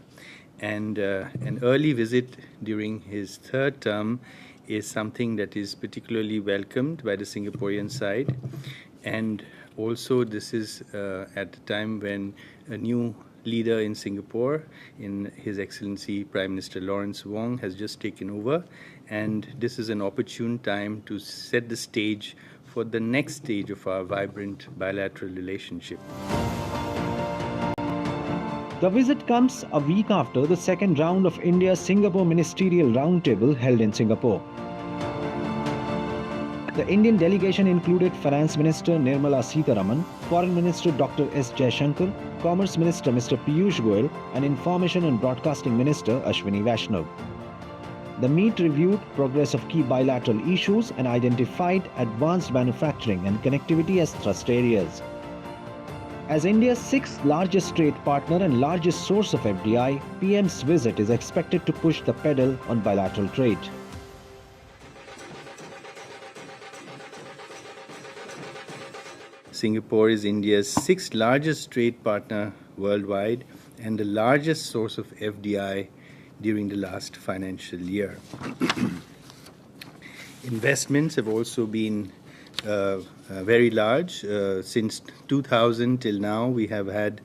And an early visit during his third term is something that is particularly welcomed by the Singaporean side. And also this is at the time when a new leader in Singapore, in His Excellency Prime Minister Lawrence Wong, has just taken over. And this is an opportune time to set the stage for the next stage of our vibrant bilateral relationship. The visit comes a week after the second round of India-Singapore Ministerial Roundtable held in Singapore. The Indian delegation included Finance Minister Nirmala Sitharaman, Foreign Minister Dr. S. Jaishankar, Commerce Minister Mr. Piyush Goyal, and Information and Broadcasting Minister Ashwini Vaishnav. The meet reviewed progress of key bilateral issues and identified advanced manufacturing and connectivity as thrust areas. As India's sixth largest trade partner and largest source of FDI, PM's visit is expected to push the pedal on bilateral trade. Singapore is India's sixth largest trade partner worldwide and the largest source of FDI during the last financial year. Investments have also been very large. Since 2000 till now, we have had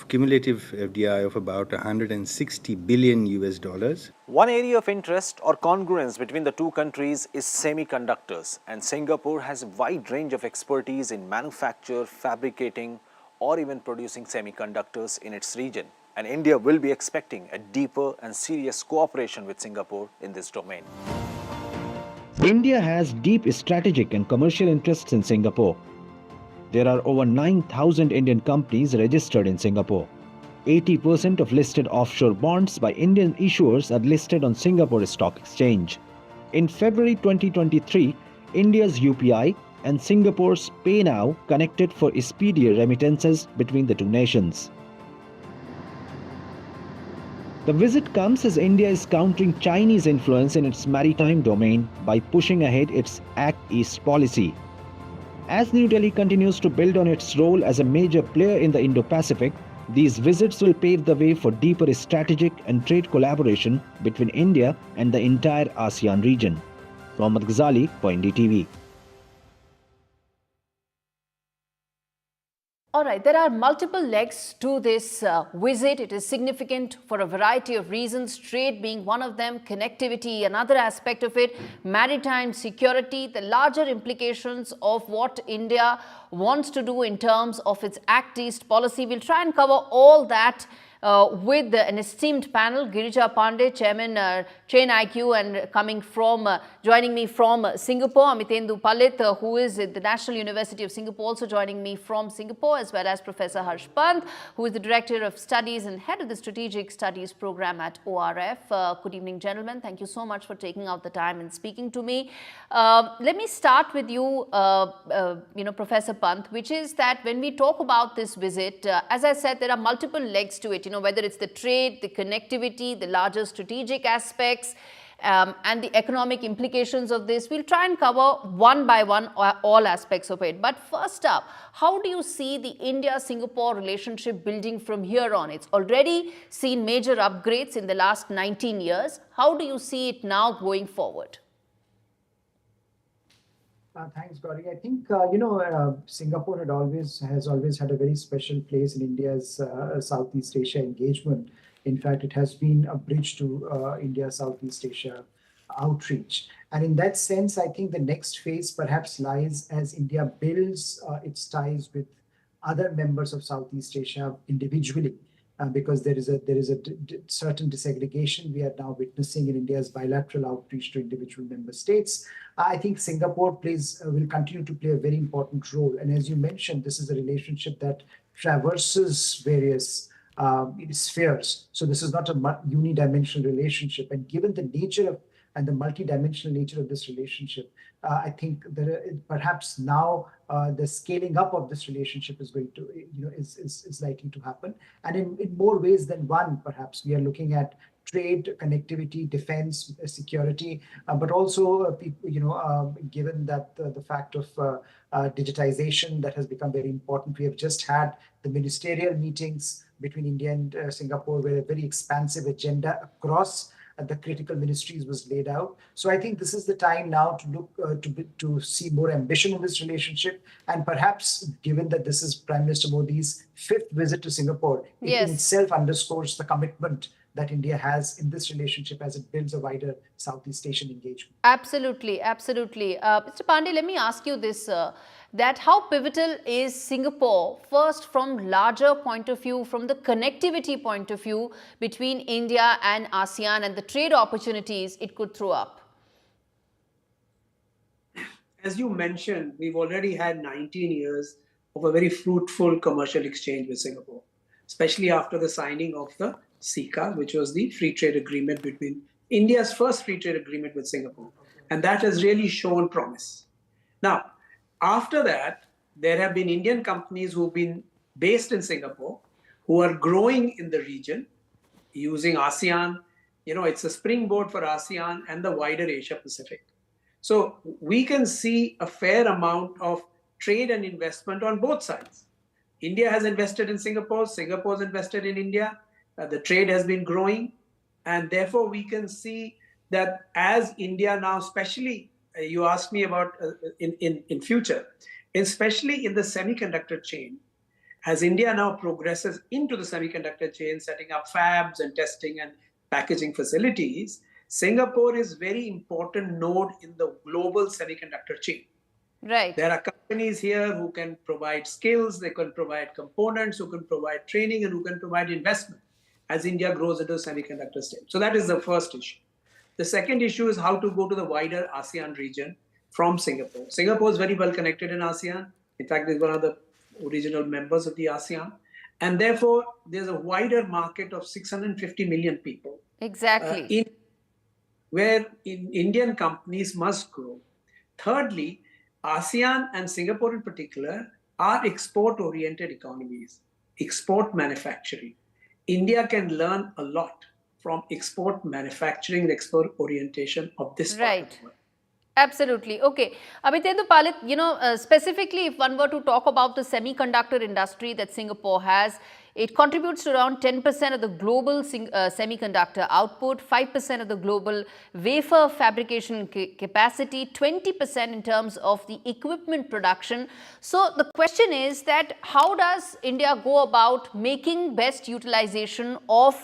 cumulative FDI of about 160 billion US dollars. One area of interest or congruence between the two countries is semiconductors, and Singapore has a wide range of expertise in manufacture, fabricating, or even producing semiconductors in its region. And India will be expecting a deeper and serious cooperation with Singapore in this domain. India has deep strategic and commercial interests in Singapore. There are over 9,000 Indian companies registered in Singapore. 80% of listed offshore bonds by Indian issuers are listed on Singapore Stock Exchange. In February 2023, India's UPI and Singapore's PayNow connected for speedier remittances between the two nations. The visit comes as India is countering Chinese influence in its maritime domain by pushing ahead its Act East policy. As New Delhi continues to build on its role as a major player in the Indo-Pacific, these visits will pave the way for deeper strategic and trade collaboration between India and the entire ASEAN region. Mohammad Ghazali for NDTV. All right, there are multiple legs to this visit. It is significant for a variety of reasons, trade being one of them, connectivity, another aspect of it, maritime security, the larger implications of what India wants to do in terms of its Act East policy. We'll try and cover all that with an esteemed panel, Girija Pandey, Chairman Train IQ, and joining me from Singapore, Amitendu Palit, who is at the National University of Singapore, also joining me from Singapore, as well as Professor Harsh Pant, who is the Director of Studies and Head of the Strategic Studies Program at ORF. Good evening, gentlemen. Thank you so much for taking out the time and speaking to me. Let me start with you, Professor Pant, which is that when we talk about this visit, as I said, there are multiple legs to it. Whether it's the trade, the connectivity, the larger strategic aspects, and the economic implications of this. We'll try and cover one by one all aspects of it. But first up, how do you see the India-Singapore relationship building from here on? It's already seen major upgrades in the last 19 years. How do you see it now going forward? Thanks, Gauri. I think, Singapore has always had a very special place in India's Southeast Asia engagement. In fact, it has been a bridge to India's Southeast Asia outreach. And in that sense, I think the next phase perhaps lies as India builds its ties with other members of Southeast Asia individually. Because there is a certain disaggregation we are now witnessing in India's bilateral outreach to individual member states. I think Singapore will continue to play a very important role. And as you mentioned, this is a relationship that traverses various spheres. So this is not a unidimensional relationship. And given the nature and the multidimensional nature of this relationship, I think that perhaps now the scaling up of this relationship is going to, is likely to happen. And in more ways than one, perhaps we are looking at trade, connectivity, defense, security, but also, given that the fact of digitization that has become very important. We have just had the ministerial meetings between India and Singapore, where a very expansive agenda across the critical ministries was laid out. So I think this is the time now to look to see more ambition in this relationship, and perhaps given that this is Prime Minister Modi's 5th visit to Singapore, it in itself underscores the commitment that India has in this relationship as it builds a wider Southeast Asian engagement. Absolutely, absolutely. Mr. Pandey, let me ask you this, that how pivotal is Singapore, first from larger point of view, from the connectivity point of view between India and ASEAN and the trade opportunities it could throw up? As you mentioned, we've already had 19 years of a very fruitful commercial exchange with Singapore, especially after the signing of the SICA, which was the free trade agreement between India's first free trade agreement with Singapore. And that has really shown promise. Now, after that, there have been Indian companies who've been based in Singapore, who are growing in the region using ASEAN. You know, it's a springboard for ASEAN and the wider Asia Pacific. So we can see a fair amount of trade and investment on both sides. India has invested in Singapore, Singapore has invested in India. The trade has been growing, and therefore we can see that as India now, especially you asked me about in future, especially in the semiconductor chain, as India now progresses into the semiconductor chain, setting up fabs and testing and packaging facilities, Singapore is very important node in the global semiconductor chain. Right. There are companies here who can provide skills, they can provide components, who can provide training, and who can provide investment as India grows into the semiconductor stage. So that is the first issue. The second issue is how to go to the wider ASEAN region from Singapore. Singapore is very well connected in ASEAN. In fact, it's one of the original members of the ASEAN. And therefore, there's a wider market of 650 million people. Exactly. Where Indian companies must grow. Thirdly, ASEAN and Singapore in particular are export-oriented economies, export manufacturing. India can learn a lot from export manufacturing and export orientation of this part of the world. Absolutely. Okay. Abhitendu Palit, you know, specifically if one were to talk about the semiconductor industry that Singapore has, it contributes to around 10% of the global semiconductor output, 5% of the global wafer fabrication capacity, 20% in terms of the equipment production. So the question is that how does India go about making best utilization of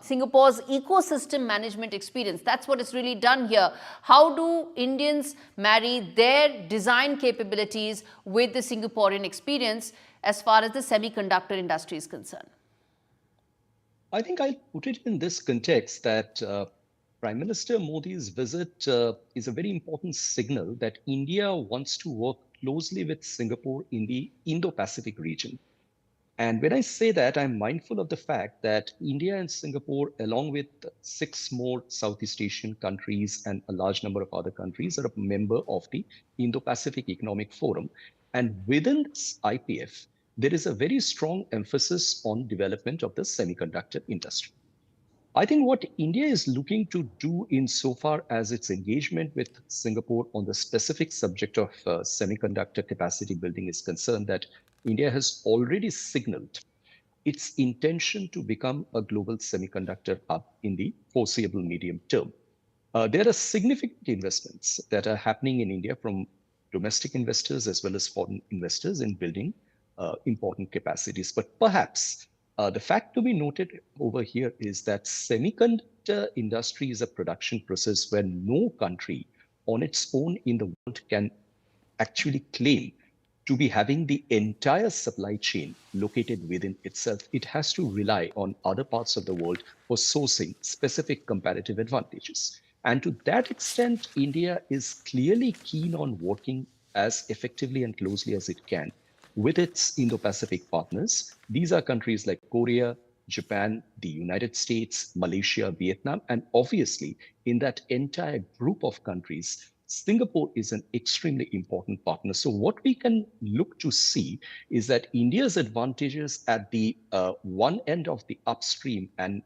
Singapore's ecosystem management experience? That's what is really done here. How do Indians marry their design capabilities with the Singaporean experience as far as the semiconductor industry is concerned? I think I'll put it in this context that Prime Minister Modi's visit is a very important signal that India wants to work closely with Singapore in the Indo-Pacific region. And when I say that, I'm mindful of the fact that India and Singapore, along with 6 more Southeast Asian countries and a large number of other countries, are a member of the Indo-Pacific Economic Forum. And within this IPF, there is a very strong emphasis on development of the semiconductor industry. I think what India is looking to do insofar as its engagement with Singapore on the specific subject of semiconductor capacity building is concerned, that India has already signaled its intention to become a global semiconductor hub in the foreseeable medium term. There are significant investments that are happening in India from domestic investors as well as foreign investors in building important capacities. But perhaps the fact to be noted over here is that semiconductor industry is a production process where no country on its own in the world can actually claim to be having the entire supply chain located within itself. It has to rely on other parts of the world for sourcing specific comparative advantages. And to that extent, India is clearly keen on working as effectively and closely as it can with its Indo-Pacific partners. These are countries like Korea, Japan, the United States, Malaysia, Vietnam, and obviously in that entire group of countries, Singapore is an extremely important partner. So what we can look to see is that India's advantages at the one end of the upstream and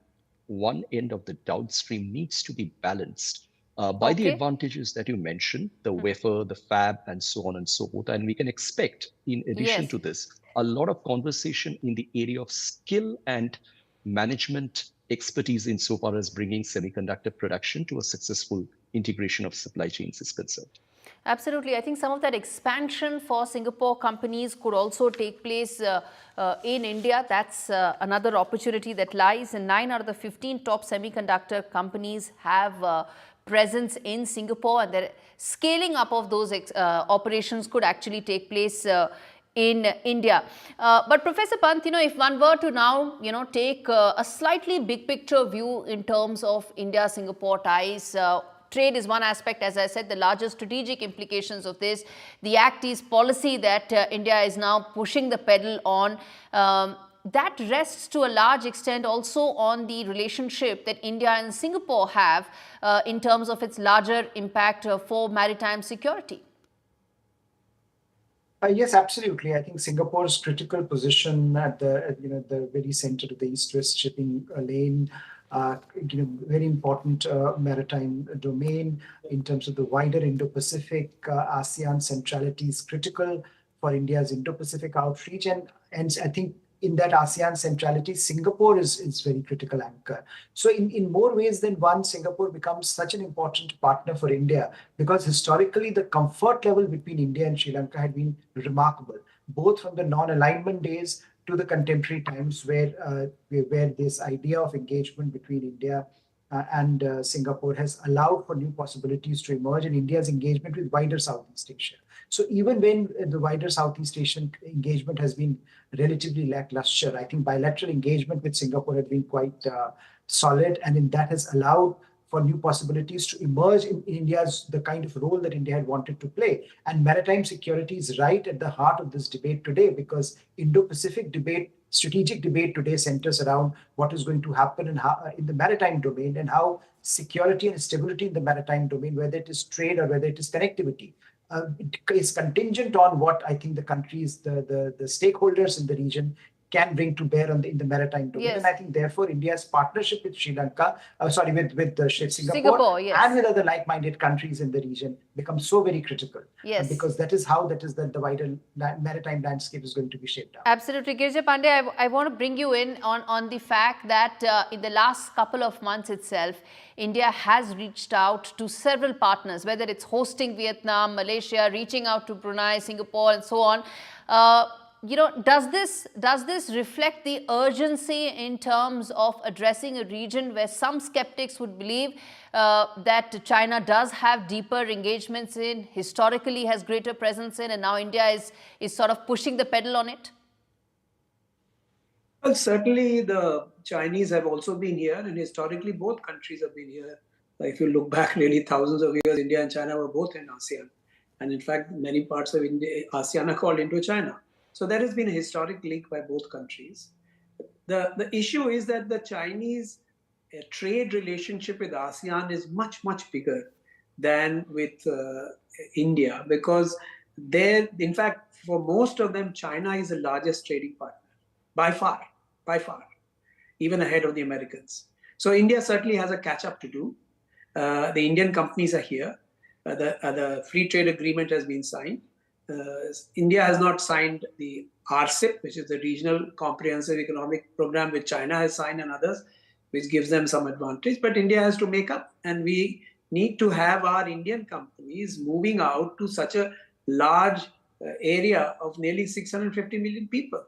one end of the downstream needs to be balanced by the advantages that you mentioned, the wafer, the fab, and so on and so forth. And we can expect, in addition to this, a lot of conversation in the area of skill and management expertise insofar as bringing semiconductor production to a successful integration of supply chains is concerned. Absolutely. I think some of that expansion for Singapore companies could also take place in India. That's another opportunity that lies. And 9 out of the 15 top semiconductor companies have presence in Singapore, and the scaling up of those operations could actually take place in India. But Professor Pant, if one were to now, take a slightly big picture view in terms of India-Singapore ties, trade is one aspect, as I said, the larger strategic implications of this. The Act East policy that India is now pushing the pedal on, that rests to a large extent also on the relationship that India and Singapore have in terms of its larger impact for maritime security. Yes, absolutely. I think Singapore's critical position at the very center of the East-West shipping lane, very important maritime domain in terms of the wider Indo-Pacific. ASEAN centrality is critical for India's Indo-Pacific outreach, and I think in that ASEAN centrality, Singapore is very critical anchor. So in more ways than one, Singapore becomes such an important partner for India because historically the comfort level between India and Sri Lanka had been remarkable, both from the non-alignment days to the contemporary times where this idea of engagement between India and Singapore has allowed for new possibilities to emerge in India's engagement with wider Southeast Asia. So even when the wider Southeast Asian engagement has been relatively lackluster, I think bilateral engagement with Singapore has been quite solid, and that has allowed for new possibilities to emerge in India's, the kind of role that India had wanted to play. And maritime security is right at the heart of this debate today, because Indo-Pacific debate, strategic debate today centers around what is going to happen in the maritime domain and how security and stability in the maritime domain, whether it is trade or whether it is connectivity, is contingent on what I think the countries, the stakeholders in the region can bring to bear in the maritime domain. Yes. And I think therefore India's partnership with Singapore yes. and with other like-minded countries in the region becomes so very critical. Yes. Because that is the wider maritime landscape is going to be shaped out. Absolutely. Girija Pandey, I want to bring you in on the fact that in the last couple of months itself, India has reached out to several partners, whether it's hosting Vietnam, Malaysia, reaching out to Brunei, Singapore, and so on. Does this reflect the urgency in terms of addressing a region where some skeptics would believe that China does have deeper engagements in, historically has greater presence in, and now India is sort of pushing the pedal on it? Well, certainly the Chinese have also been here, and historically both countries have been here. If you look back nearly thousands of years, India and China were both in ASEAN. And in fact, many parts of ASEAN are called Indo-China. So there has been a historic link by both countries. The issue is that the Chinese trade relationship with ASEAN is much, much bigger than with India, because in fact, for most of them, China is the largest trading partner, by far, even ahead of the Americans. So India certainly has a catch-up to do. The Indian companies are here. The free trade agreement has been signed. India has not signed the RCEP, which is the Regional Comprehensive Economic Program, which China has signed, and others, which gives them some advantage. But India has to make up, and we need to have our Indian companies moving out to such a large area of nearly 650 million people.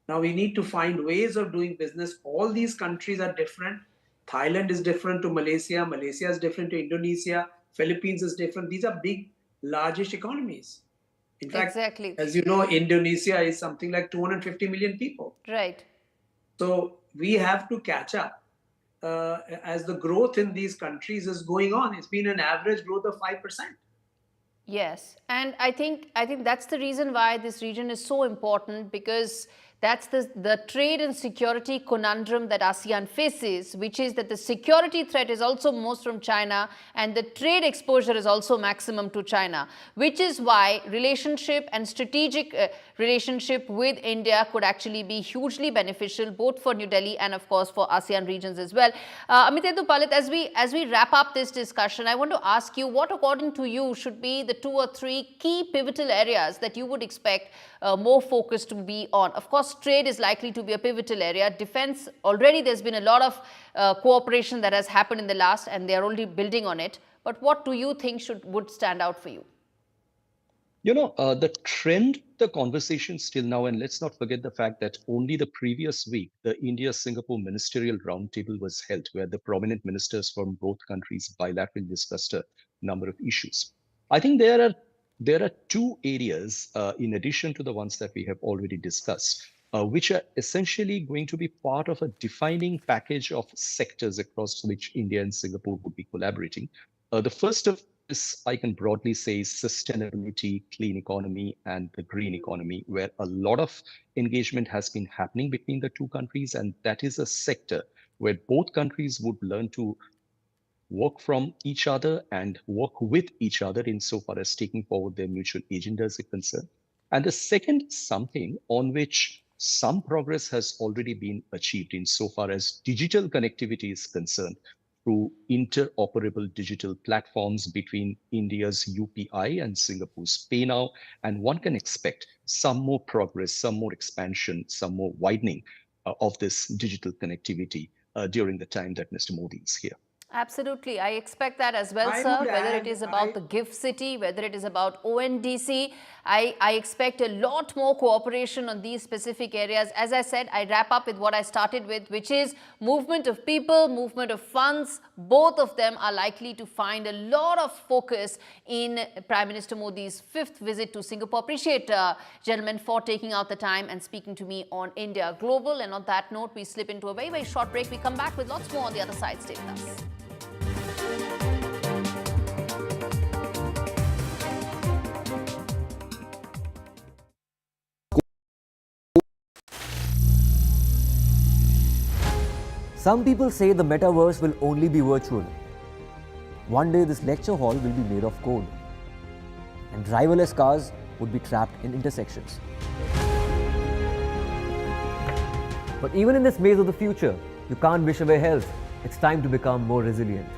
Now we need to find ways of doing business. All these countries are different. Thailand is different to Malaysia. Malaysia is different to Indonesia. Philippines is different. These are big, largish economies. In fact, exactly. As you know, Indonesia is something like 250 million people. Right. So we have to catch up as the growth in these countries is going on. It's been an average growth of 5%. Yes, and I think that's the reason why this region is so important, because That's the trade and security conundrum that ASEAN faces, which is that the security threat is also most from China and the trade exposure is also maximum to China, which is why relationship and strategic relationship with India could actually be hugely beneficial both for New Delhi and of course for ASEAN regions as well. Amitedu Palit, as we wrap up this discussion, I want to ask you what according to you should be the 2 or 3 key pivotal areas that you would expect more focus to be on. Of course, trade is likely to be a pivotal area. Defense, already there's been a lot of cooperation that has happened in the last and they're already building on it. But what do you think would stand out for you? The trend, the conversation still now, and let's not forget the fact that only the previous week, the India-Singapore Ministerial Roundtable was held, where the prominent ministers from both countries bilaterally discussed a number of issues. I think there are 2 areas, in addition to the ones that we have already discussed, which are essentially going to be part of a defining package of sectors across which India and Singapore would be collaborating. The first of this, I can broadly say, sustainability, clean economy, and the green economy, where a lot of engagement has been happening between the 2 countries. And that is a sector where both countries would learn to work from each other and work with each other insofar as taking forward their mutual agendas are concerned. And the second, something on which some progress has already been achieved insofar as digital connectivity is concerned through interoperable digital platforms between India's UPI and Singapore's PayNow. And one can expect some more progress, some more expansion, some more widening of this digital connectivity during the time that Mr. Modi is here. Absolutely. I expect that as well, sir. Whether it is about the GIFT City, whether it is about ONDC, I expect a lot more cooperation on these specific areas. As I said, I wrap up with what I started with, which is movement of people, movement of funds. Both of them are likely to find a lot of focus in Prime Minister Modi's 5th visit to Singapore. Appreciate, gentlemen, for taking out the time and speaking to me on India Global. And on that note, we slip into a very, very short break. We come back with lots more on the other side. Stay with us. Some people say the metaverse will only be virtual. One day this lecture hall will be made of code and driverless cars would be trapped in intersections. But even in this maze of the future, you can't wish away health. It's time to become more resilient.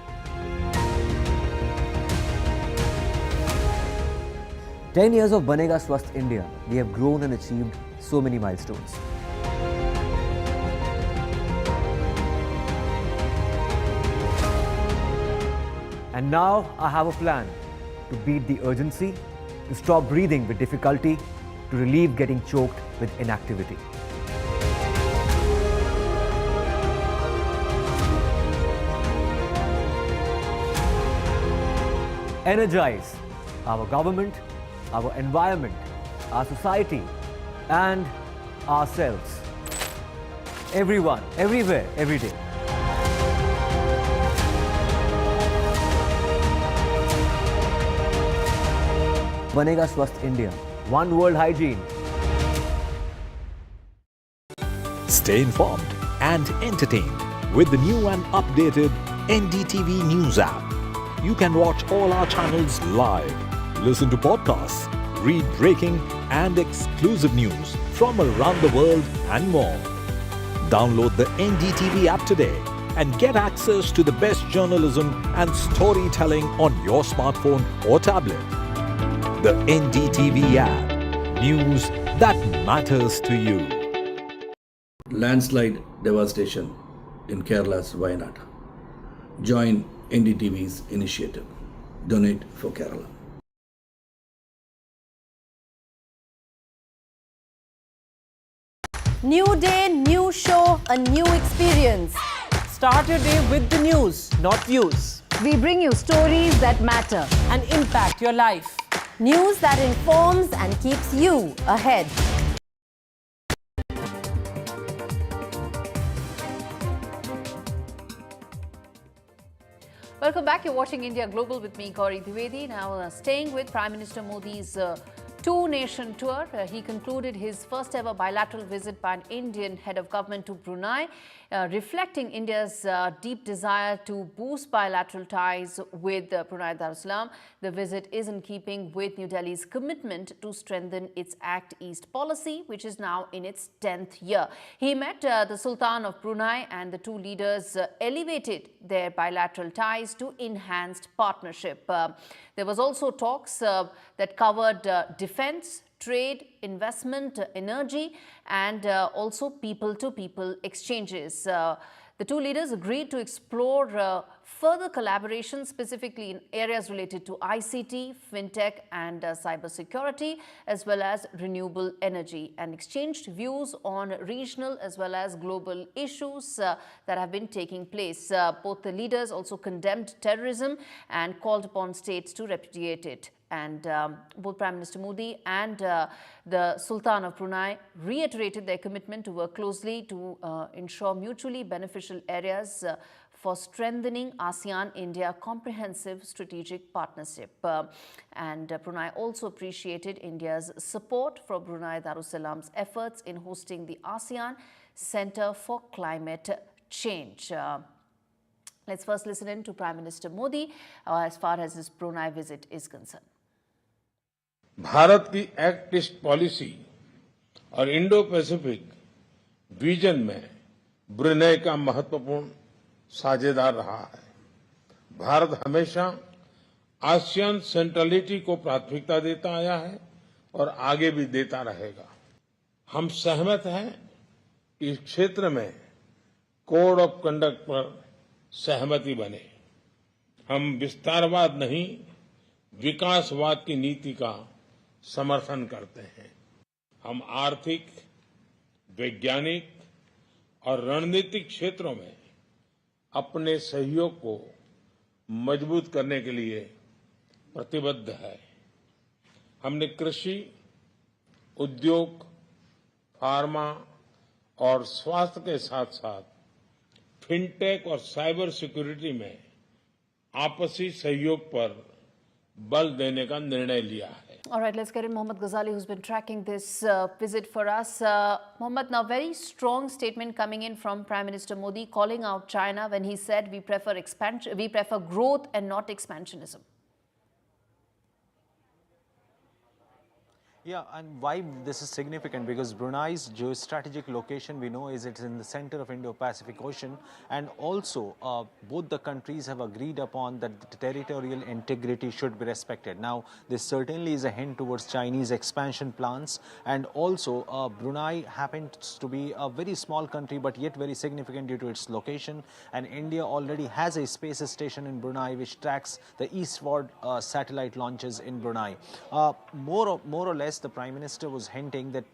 "10 years of Banega Swasth India, we have grown and achieved so many milestones. And now I have a plan to beat the urgency, to stop breathing with difficulty, to relieve getting choked with inactivity. Energize our government, our environment, our society, and ourselves. Everyone, everywhere, every day. Banega Swasth India. One world hygiene. Stay informed and entertained with the new and updated NDTV News app. You can watch all our channels live, listen to podcasts, read breaking and exclusive news from around the world and more. Download the NDTV app today and get access to the best journalism and storytelling on your smartphone or tablet. The NDTV app. News that matters to you. Landslide devastation in Kerala's Wayanad. Join NDTV's initiative. Donate for Kerala. New day, new show, a new experience. Start your day with the news, not views. We bring you stories that matter and impact your life. News that informs and keeps you ahead. Welcome back. You're watching India Global with me, Gauri Dwivedi. Now, staying with Prime Minister Modi's two-nation tour. He concluded his first ever bilateral visit by an Indian head of government to Brunei, reflecting India's deep desire to boost bilateral ties with Brunei Darussalam. The visit is in keeping with New Delhi's commitment to strengthen its Act East policy, which is now in its 10th year. He met the Sultan of Brunei, and the two leaders elevated their bilateral ties to enhanced partnership. There was also talks that covered defense, trade, investment, energy, and also people-to-people exchanges. The two leaders agreed to explore further collaboration, specifically in areas related to ICT, fintech, and cybersecurity, as well as renewable energy, and exchanged views on regional as well as global issues that have been taking place. Both the leaders also condemned terrorism and called upon states to repudiate it. And both Prime Minister Modi and the Sultan of Brunei reiterated their commitment to work closely to ensure mutually beneficial areas for strengthening ASEAN-India comprehensive strategic partnership. And Brunei also appreciated India's support for Brunei Darussalam's efforts in hosting the ASEAN Center for Climate Change. Let's first listen in to Prime Minister Modi as far as his Brunei visit is concerned. Bharat की act east policy और Indo Pacific vision में Brunei का महत्वपूर्ण साझेदार रहा है। भारत हमेशा ASEAN centrality को प्राथमिकता देता आया है और आगे भी देता रहेगा। हम सहमत हैं कि इस क्षेत्र में कोड ऑफ कंडक्ट पर सहमति बने। हम विस्तारवाद नहीं, विकासवाद की नीति का समर्थन करते हैं। हम आर्थिक, वैज्ञानिक और रणनीतिक क्षेत्रों में अपने सहयोग को मजबूत करने के लिए प्रतिबद्ध है। हमने कृषि, उद्योग, फार्मा और स्वास्थ्य के साथ साथ फिनटेक और साइबर सिक्योरिटी में आपसी सहयोग पर बल देने का निर्णय लिया है। All right, let's get in Mohammad Ghazali, who's been tracking this visit for us. Mohammad, now very strong statement coming in from Prime Minister Modi calling out China when he said we prefer growth and not expansionism. Yeah, and why this is significant, because Brunei's geostrategic location, we know, is it's in the center of Indo-Pacific Ocean, and also both the countries have agreed upon that the territorial integrity should be respected. Now, this certainly is a hint towards Chinese expansion plans, and also Brunei happens to be a very small country, but yet very significant due to its location, and India already has a space station in Brunei which tracks the eastward satellite launches in Brunei. More or less, the Prime Minister was hinting that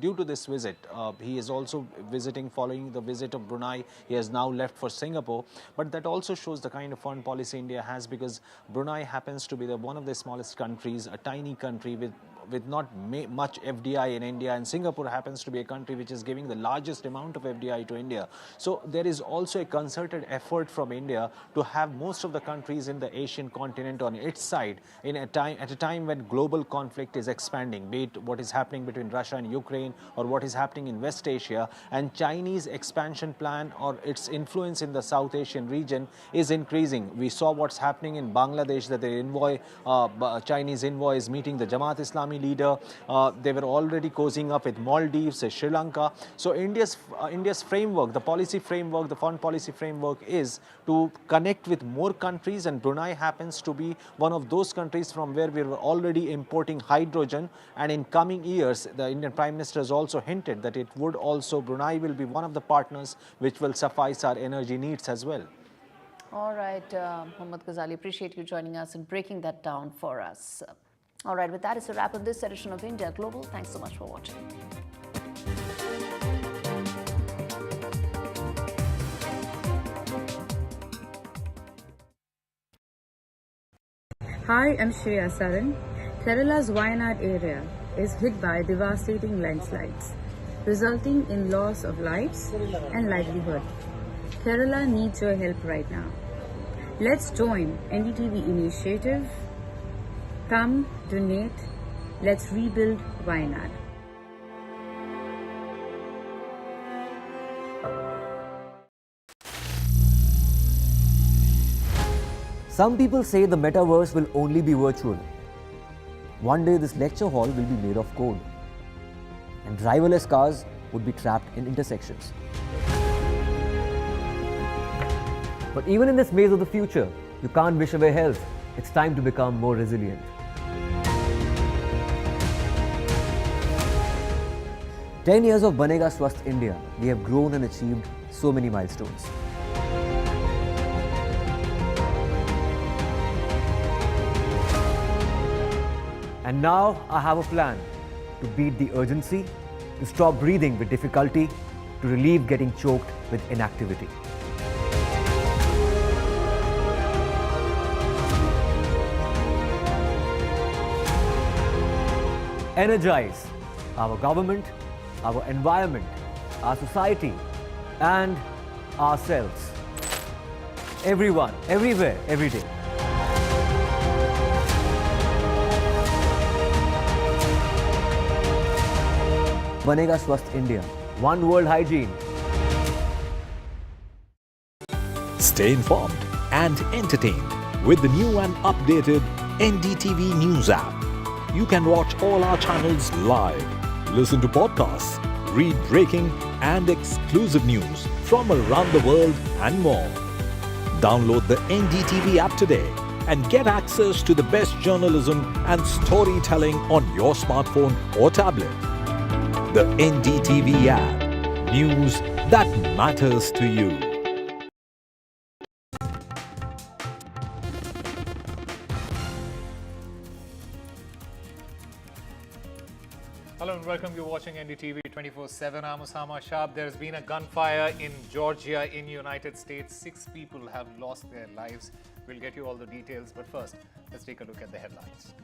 due to this visit, he is also visiting following the visit of Brunei. He has now left for Singapore, but that also shows the kind of foreign policy India has, because Brunei happens to be one of the smallest countries, a tiny country with not much FDI in India, and Singapore happens to be a country which is giving the largest amount of FDI to India. So there is also a concerted effort from India to have most of the countries in the Asian continent on its side at a time when global conflict is expanding, be it what is happening between Russia and Ukraine or what is happening in West Asia, and Chinese expansion plan or its influence in the South Asian region is increasing. We saw what's happening in Bangladesh, that the Chinese envoy is meeting the Jamaat Islami leader. They were already cozying up with Maldives, Sri Lanka. So India's framework, the policy framework, the foreign policy framework is to connect with more countries, and Brunei happens to be one of those countries from where we were already importing hydrogen, and in coming years the Indian Prime Minister has also hinted that it would also, Brunei will be one of the partners which will suffice our energy needs as well. All right, Mohammad Ghazali, appreciate you joining us and breaking that down for us. All right, with that, it's a wrap on this edition of India Global. Thanks so much for watching. Hi, I'm Shreya Saran. Kerala's Wayanad area is hit by devastating landslides, resulting in loss of lives and livelihood. Kerala needs your help right now. Let's join NDTV initiative. Come, donate, Let's rebuild Wayanad. Some people say the metaverse will only be virtual. One day this lecture hall will be made of code, and driverless cars would be trapped in intersections. But even in this maze of the future, you can't wish away health. It's time to become more resilient. "10 years of Banega Swasth India, we have grown and achieved so many milestones. And now I have a plan to beat the urgency, to stop breathing with difficulty, to relieve getting choked with inactivity. Energize our government, our environment, our society, and ourselves. Everyone, everywhere, every day. Banega Swasth India. One world hygiene. Stay informed and entertained with the new and updated NDTV News app. You can watch all our channels live, listen to podcasts, read breaking and exclusive news from around the world and more. Download the NDTV app today and get access to the best journalism and storytelling on your smartphone or tablet. The NDTV app. News that matters to you. Hello and welcome. You're watching NDTV 24/7. I'm Osama Shab. There's been a gunfire in Georgia in United States. 6 people have lost their lives. We'll get you all the details, but first, let's take a look at the headlines.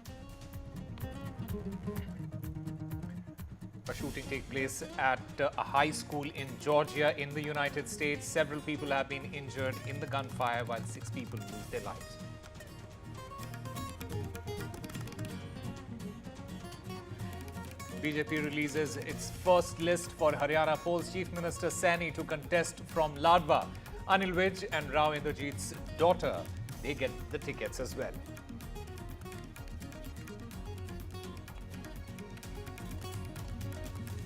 A shooting takes place at a high school in Georgia in the United States. Several people have been injured in the gunfire while 6 people lose their lives. BJP releases its first list for Haryana polls. Chief Minister Saini to contest from Ladwa. Anil Vij and Rao Inderjeet's daughter, they get the tickets as well.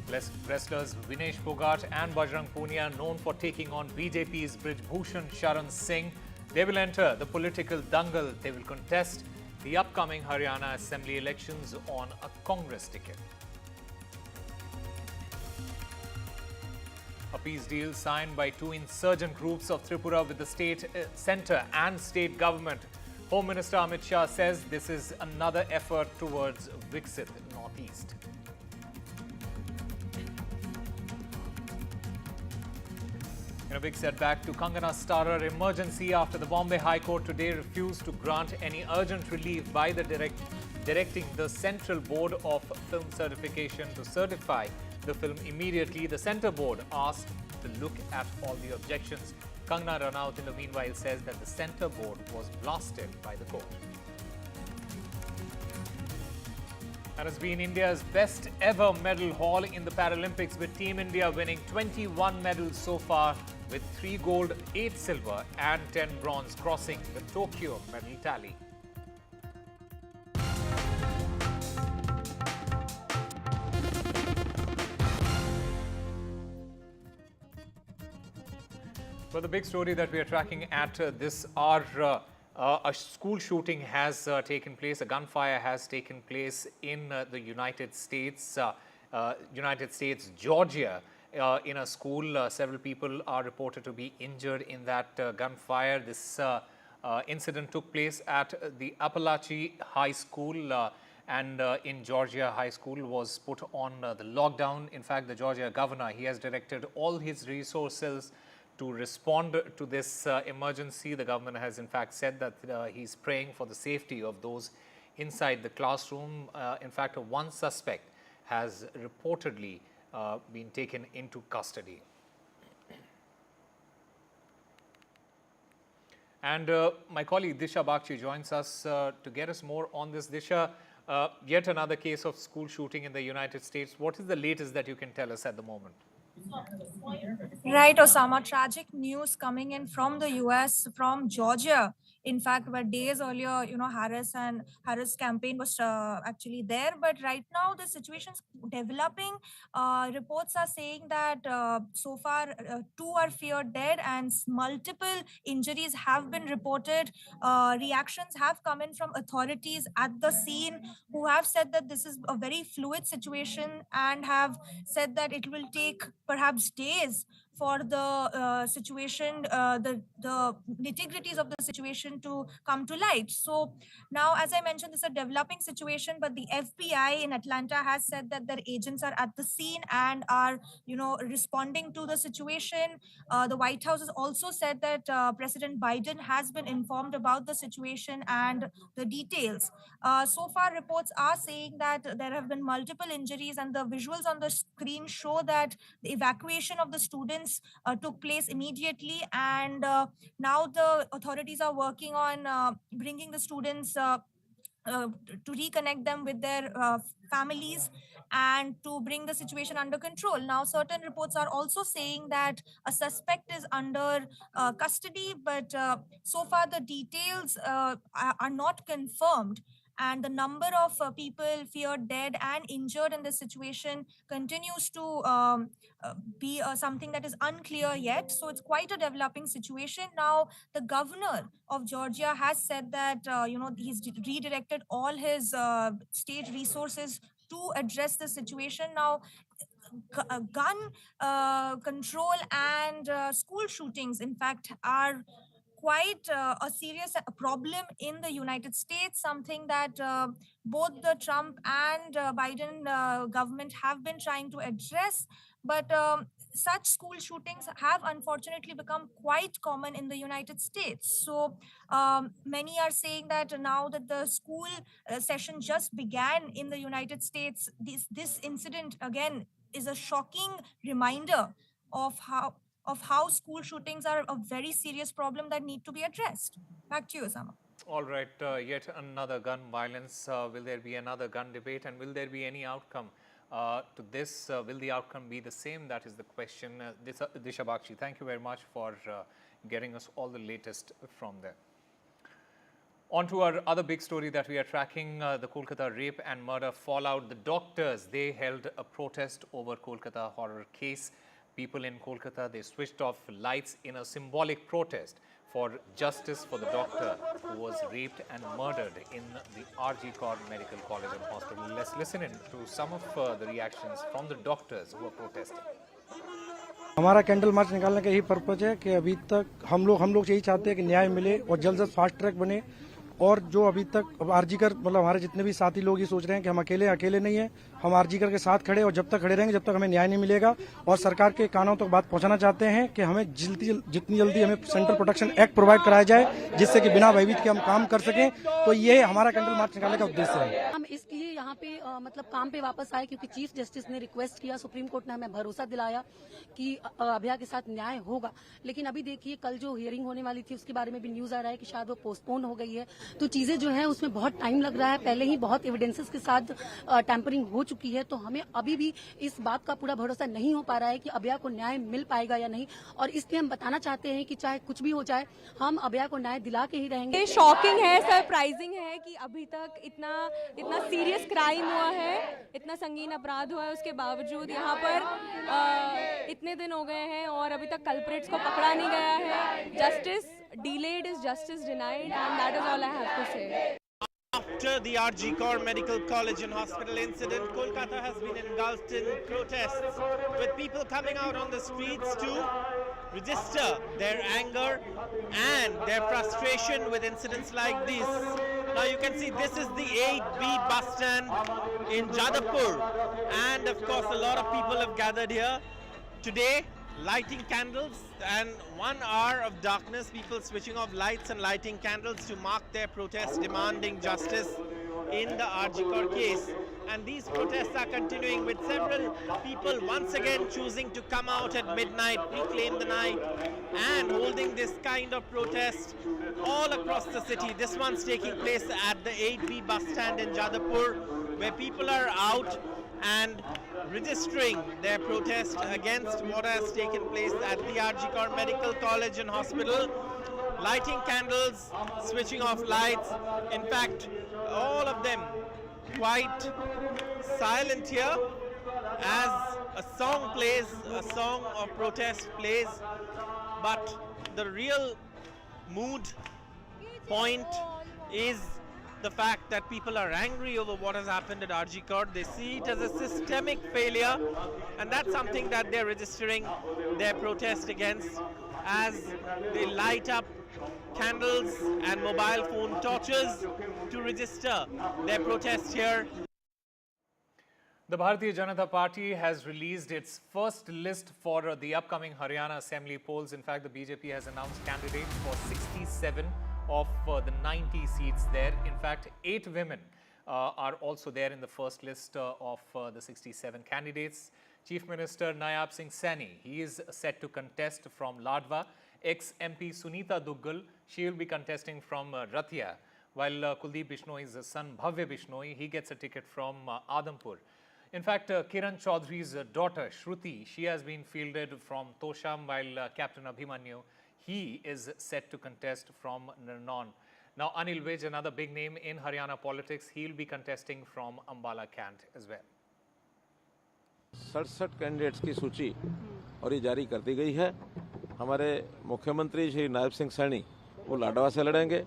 Wrestlers Vinesh Phogat and Bajrang Punia, known for taking on BJP's Brij Bhushan Sharan Singh. They will enter the political dangle. They will contest the upcoming Haryana Assembly elections on a Congress ticket. A peace deal signed by 2 insurgent groups of Tripura with the centre and state government. Home Minister Amit Shah says this is another effort towards Viksit Northeast. In a big setback to Kangana starrer, emergency after the Bombay High Court today refused to grant any urgent relief by the directing the Central Board of Film Certification to certify the film immediately. The Centre Board asked to look at all the objections. Kangana Ranaut in the meanwhile says that the Centre Board was blasted by the court. And has been India's best ever medal haul in the Paralympics, with Team India winning 21 medals so far, with 3 gold, 8 silver and 10 bronze, crossing the Tokyo medal tally. Well, the big story that we are tracking at this hour, a school shooting has taken place, a gunfire has taken place in the United States, Georgia, in a school. Several people are reported to be injured in that gunfire. This incident took place at the Appalachia High School, and in Georgia, high school was put on the lockdown. In fact, the Georgia governor, he has directed all his resources to respond to this emergency. The government has in fact said that he's praying for the safety of those inside the classroom. In fact, one suspect has reportedly been taken into custody. And my colleague Disha Bagchi joins us to get us more on this. Disha, Yet another case of school shooting in the United States. What is the latest that you can tell us at the moment? Right, Osama. Tragic news coming in from the US, from Georgia. In fact, where days earlier, Harris campaign was actually there. But right now, the situation's developing. Reports are saying that so far, 2 are feared dead and multiple injuries have been reported. Reactions have come in from authorities at the scene who have said that this is a very fluid situation and have said that it will take perhaps days for the situation, the nitty-gritties of the situation to come to light. So now, as I mentioned, this is a developing situation, but the FBI in Atlanta has said that their agents are at the scene and are, responding to the situation. The White House has also said that President Biden has been informed about the situation and the details. So far, reports are saying that there have been multiple injuries, and the visuals on the screen show that the evacuation of the students took place immediately, and now the authorities are working on bringing the students to reconnect them with their families and to bring the situation under control. Now, certain reports are also saying that a suspect is under custody, but so far the details are not confirmed. And the number of people feared dead and injured in this situation continues to be something that is unclear yet. So it's quite a developing situation. Now, the governor of Georgia has said that, he's redirected all his state resources to address the situation. Now, gun control and school shootings, in fact, are quite a serious problem in the United States, something that both the Trump and Biden government have been trying to address. But such school shootings have unfortunately become quite common in the United States. So many are saying that now that the school session just began in the United States, this incident again is a shocking reminder of how school shootings are a very serious problem that need to be addressed. Back to you, Osama. All right, yet another gun violence. Will there be another gun debate, and will there be any outcome to this? Will the outcome be the same? That is the question. Disha Bakshi, thank you very much for getting us all the latest from there. On to our other big story that we are tracking, the Kolkata rape and murder fallout. The doctors, they held a protest over Kolkata horror case. People in Kolkata, they switched off lights in a symbolic protest for justice for the doctor who was raped and murdered in the RG Kaur Medical College and Hospital. Let's listen in to some of the reactions from the doctors who are protesting. हमारा candle march निकालने का यही purpose है कि अभी तक हम लोग यही चाहते हैं कि न्याय मिले और जल्द से फास्ट ट्रैक बने। और जो अभी तक आरजीकर मतलब हमारे जितने भी साथी लोग ये सोच रहे हैं कि हम अकेले नहीं है, हम आरजीकर के साथ खड़े और जब तक खड़े रहेंगे जब तक हमें न्याय नहीं मिलेगा। और सरकार के कानों तक बात पहुंचाना चाहते हैं कि हमें जितनी जल्दी हमें सेंट्रल प्रोटेक्शन एक्ट प्रोवाइड कराया जाए, जिससे कि बिना भयभीत के हम काम कर सकें। तो ये हमारा कैंडल मार्च निकालने का उद्देश्य है। हम इसलिए यहाँ पे मतलब काम पे वापस आए क्योंकि चीफ जस्टिस ने रिक्वेस्ट किया, सुप्रीम कोर्ट ने हमें भरोसा दिलाया कि अभया के साथ न्याय होगा। लेकिन अभी देखिए कल जो हियरिंग होने वाली थी उसके बारे में भी न्यूज आ रहा है कि शायद वो पोस्टपोन हो गई है। तो चीजें जो है उसमें बहुत टाइम लग रहा है, पहले ही बहुत एविडेंसेस के साथ टैंपरिंग हो चुकी है। तो हमें अभी भी इस बात का पूरा भरोसा नहीं हो पा रहा है कि अभया को न्याय मिल पाएगा या नहीं। और इसलिए हम बताना चाहते हैं कि चाहे कुछ भी हो जाए हम अभया को न्याय दिला के ही रहेंगे। ये शॉकिंग है, सरप्राइजिंग है कि अभी तक इतना सीरियस क्राइम हुआ है, इतना संगीन अपराध हुआ है, उसके बावजूद यहाँ पर इतने दिन हो गए हैं और अभी तक कल्प्रिट्स को पकड़ा नहीं गया है। Justice delayed is justice denied, and that is all I have to say. After the RG Kaur Medical College and Hospital incident, Kolkata has been engulfed in protests, with people coming out on the streets to register their anger and their frustration with incidents like this. Now you can see this is the 8B bus stand in Jadavpur, and of course a lot of people have gathered here today, lighting candles, and 1 hour of darkness, people switching off lights and lighting candles to mark their protest demanding justice in the RG Kaur case. and these protests are continuing with several people once again choosing to come out at midnight, reclaim the night, and holding this kind of protest all across the city. This one's taking place at the 8B bus stand in Jadavpur, where people are out and registering their protest against what has taken place at the RG Kar Medical College and Hospital, lighting candles, switching off lights. In fact, all of them quite silent here as a song plays, a song of protest plays, but the real mood point is the fact that people are angry over what has happened at RG Kar. They see it as a systemic failure, and that's something that they're registering their protest against as they light up candles and mobile phone torches to register their protest here. The Bharatiya Janata Party has released its first list for the upcoming Haryana Assembly polls. In fact, the BJP has announced candidates for 67 of the 90 seats there. In fact, 8 women are also there in the first list of the 67 candidates. Chief Minister Nayab Singh Saini, he is set to contest from Ladwa. Ex-MP Sunita Duggal, she will be contesting from Rathia, while Kuldeep Bishnoi's son Bhavya Bishnoi, he gets a ticket from Adampur. In fact, Kiran Chaudhary's daughter Shruti, she has been fielded from Tosham, while Captain Abhimanyu, he is set to contest from Nirnaul. Now, Anil Vij, another big name in Haryana politics, he will be contesting from Ambala Cant as well. 67 candidates की सूची और ये जारी कर दी गई है। हमारे मुख्यमंत्री श्री नायब सिंह सैनी वो लाडवा से लड़ेंगे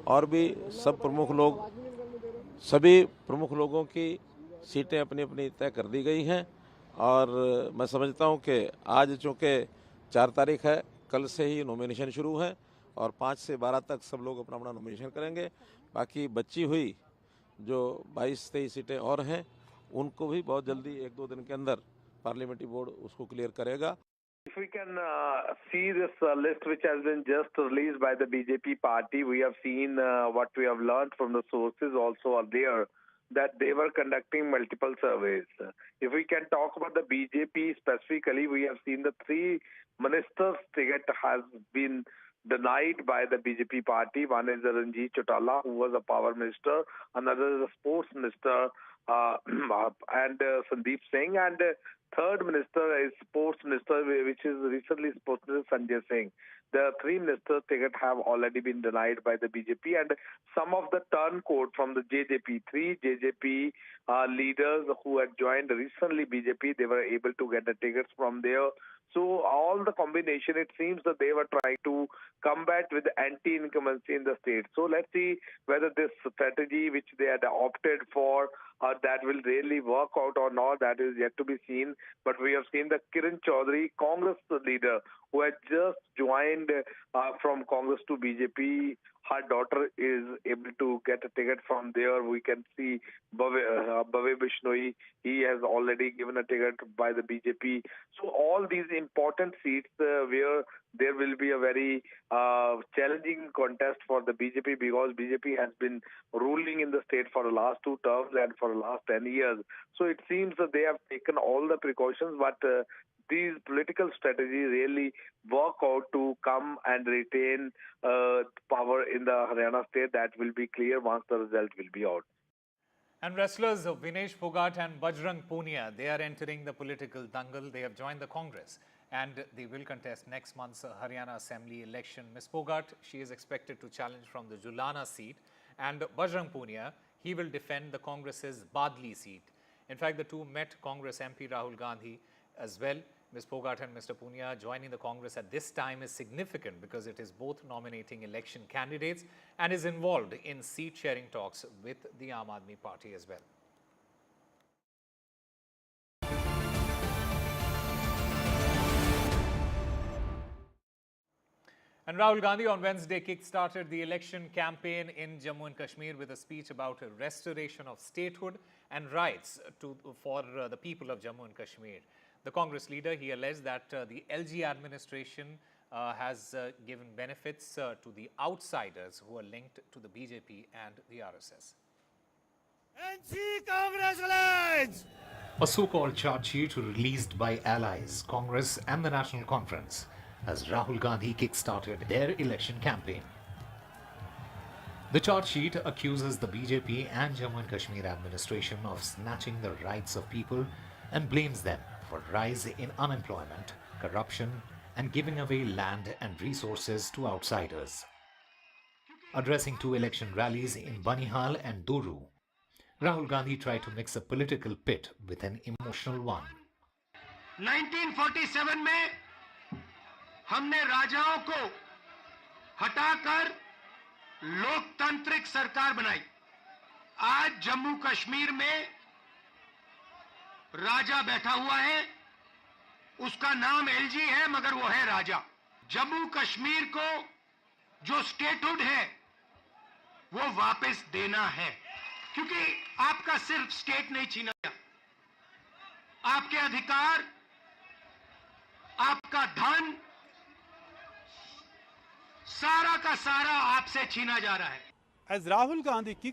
और भी सब प्रमुख लोग, सभी प्रमुख लोगों की सीटें अपनी अपनी तय कर दी गई हैं और मैं समझता हूं कि आज चूँकि 4 तारीख है, कल से ही नॉमिनेशन शुरू है और 5 से 12 तक सब लोग अपना अपना नॉमिनेशन करेंगे। बाकी बची हुई जो 22-23 सीटें और हैं उनको भी बहुत जल्दी 1-2 दिन के अंदर पार्लियामेंट्री बोर्ड उसको क्लियर करेगा। If we can see this list which has been just released by the BJP party, we have seen what we have learned from the sources also are there that they were conducting multiple surveys. If we can talk about the BJP specifically, we have seen the 3 ministers' ticket has been denied by the BJP party. One is Ranjit Chotala, who was a power minister. Another is a sports minister, and Sandeep Singh. And third minister is sports minister, which is recently sports minister Sanjay Singh. The 3 ministers' tickets have already been denied by the BJP, and some of the turncoat from the JJP, 3 JJP leaders who had joined recently BJP, they were able to get the tickets from there. So all the combination, it seems that they were trying to combat with anti-incumbency in the state. So let's see whether this strategy which they had opted for that will really work out or not. That is yet to be seen. But we have seen that Kiran Chaudhary, Congress leader, who had just joined from Congress to BJP, her daughter is able to get a ticket from there. We can see Bhavya Bishnoi, he has already given a ticket by the BJP. So all these important seats where there will be a very challenging contest for the BJP, because BJP has been ruling in the state for the last 2 terms and for the last 10 years. So it seems that they have taken all the precautions, but these political strategies really work out to come and retain power in the Haryana state. That will be clear once the result will be out. And wrestlers Vinesh Phogat and Bajrang Punia, they are entering the political dangle. They have joined the Congress and they will contest next month's Haryana Assembly election. Ms. Phogat, she is expected to challenge from the Julana seat, and Bajrang Punia, he will defend the Congress's Badli seat. In fact, the two met Congress MP Rahul Gandhi as well. Ms. Phogat and Mr. Punia joining the Congress at this time is significant because it is both nominating election candidates and is involved in seat-sharing talks with the Aam Aadmi Party as well. And Rahul Gandhi on Wednesday kick-started the election campaign in Jammu and Kashmir with a speech about a restoration of statehood and rights for the people of Jammu and Kashmir. The Congress leader, he alleged that the LG administration has given benefits to the outsiders who are linked to the BJP and the RSS. A so-called charge sheet released by allies, Congress and the National Conference as Rahul Gandhi kick-started their election campaign. The charge sheet accuses the BJP and Jammu and Kashmir administration of snatching the rights of people and blames them for rise in unemployment, corruption and giving away land and resources to outsiders. Addressing two election rallies in Banihal and Doru, Rahul Gandhi tried to mix a political pit with an emotional one. 1947 में हमने राजाओं को हटाकर लोकतांत्रिक सरकार बनाई। आज जम्मू कश्मीर में राजा बैठा हुआ है, उसका नाम एलजी है मगर वो है राजा। जम्मू कश्मीर को जो स्टेटहुड है वो वापस देना है, क्योंकि आपका सिर्फ स्टेट नहीं छीना गया, आपके अधिकार, आपका धन, सारा का सारा आपसे छीना जा रहा है। As Rahul Gandhi kicks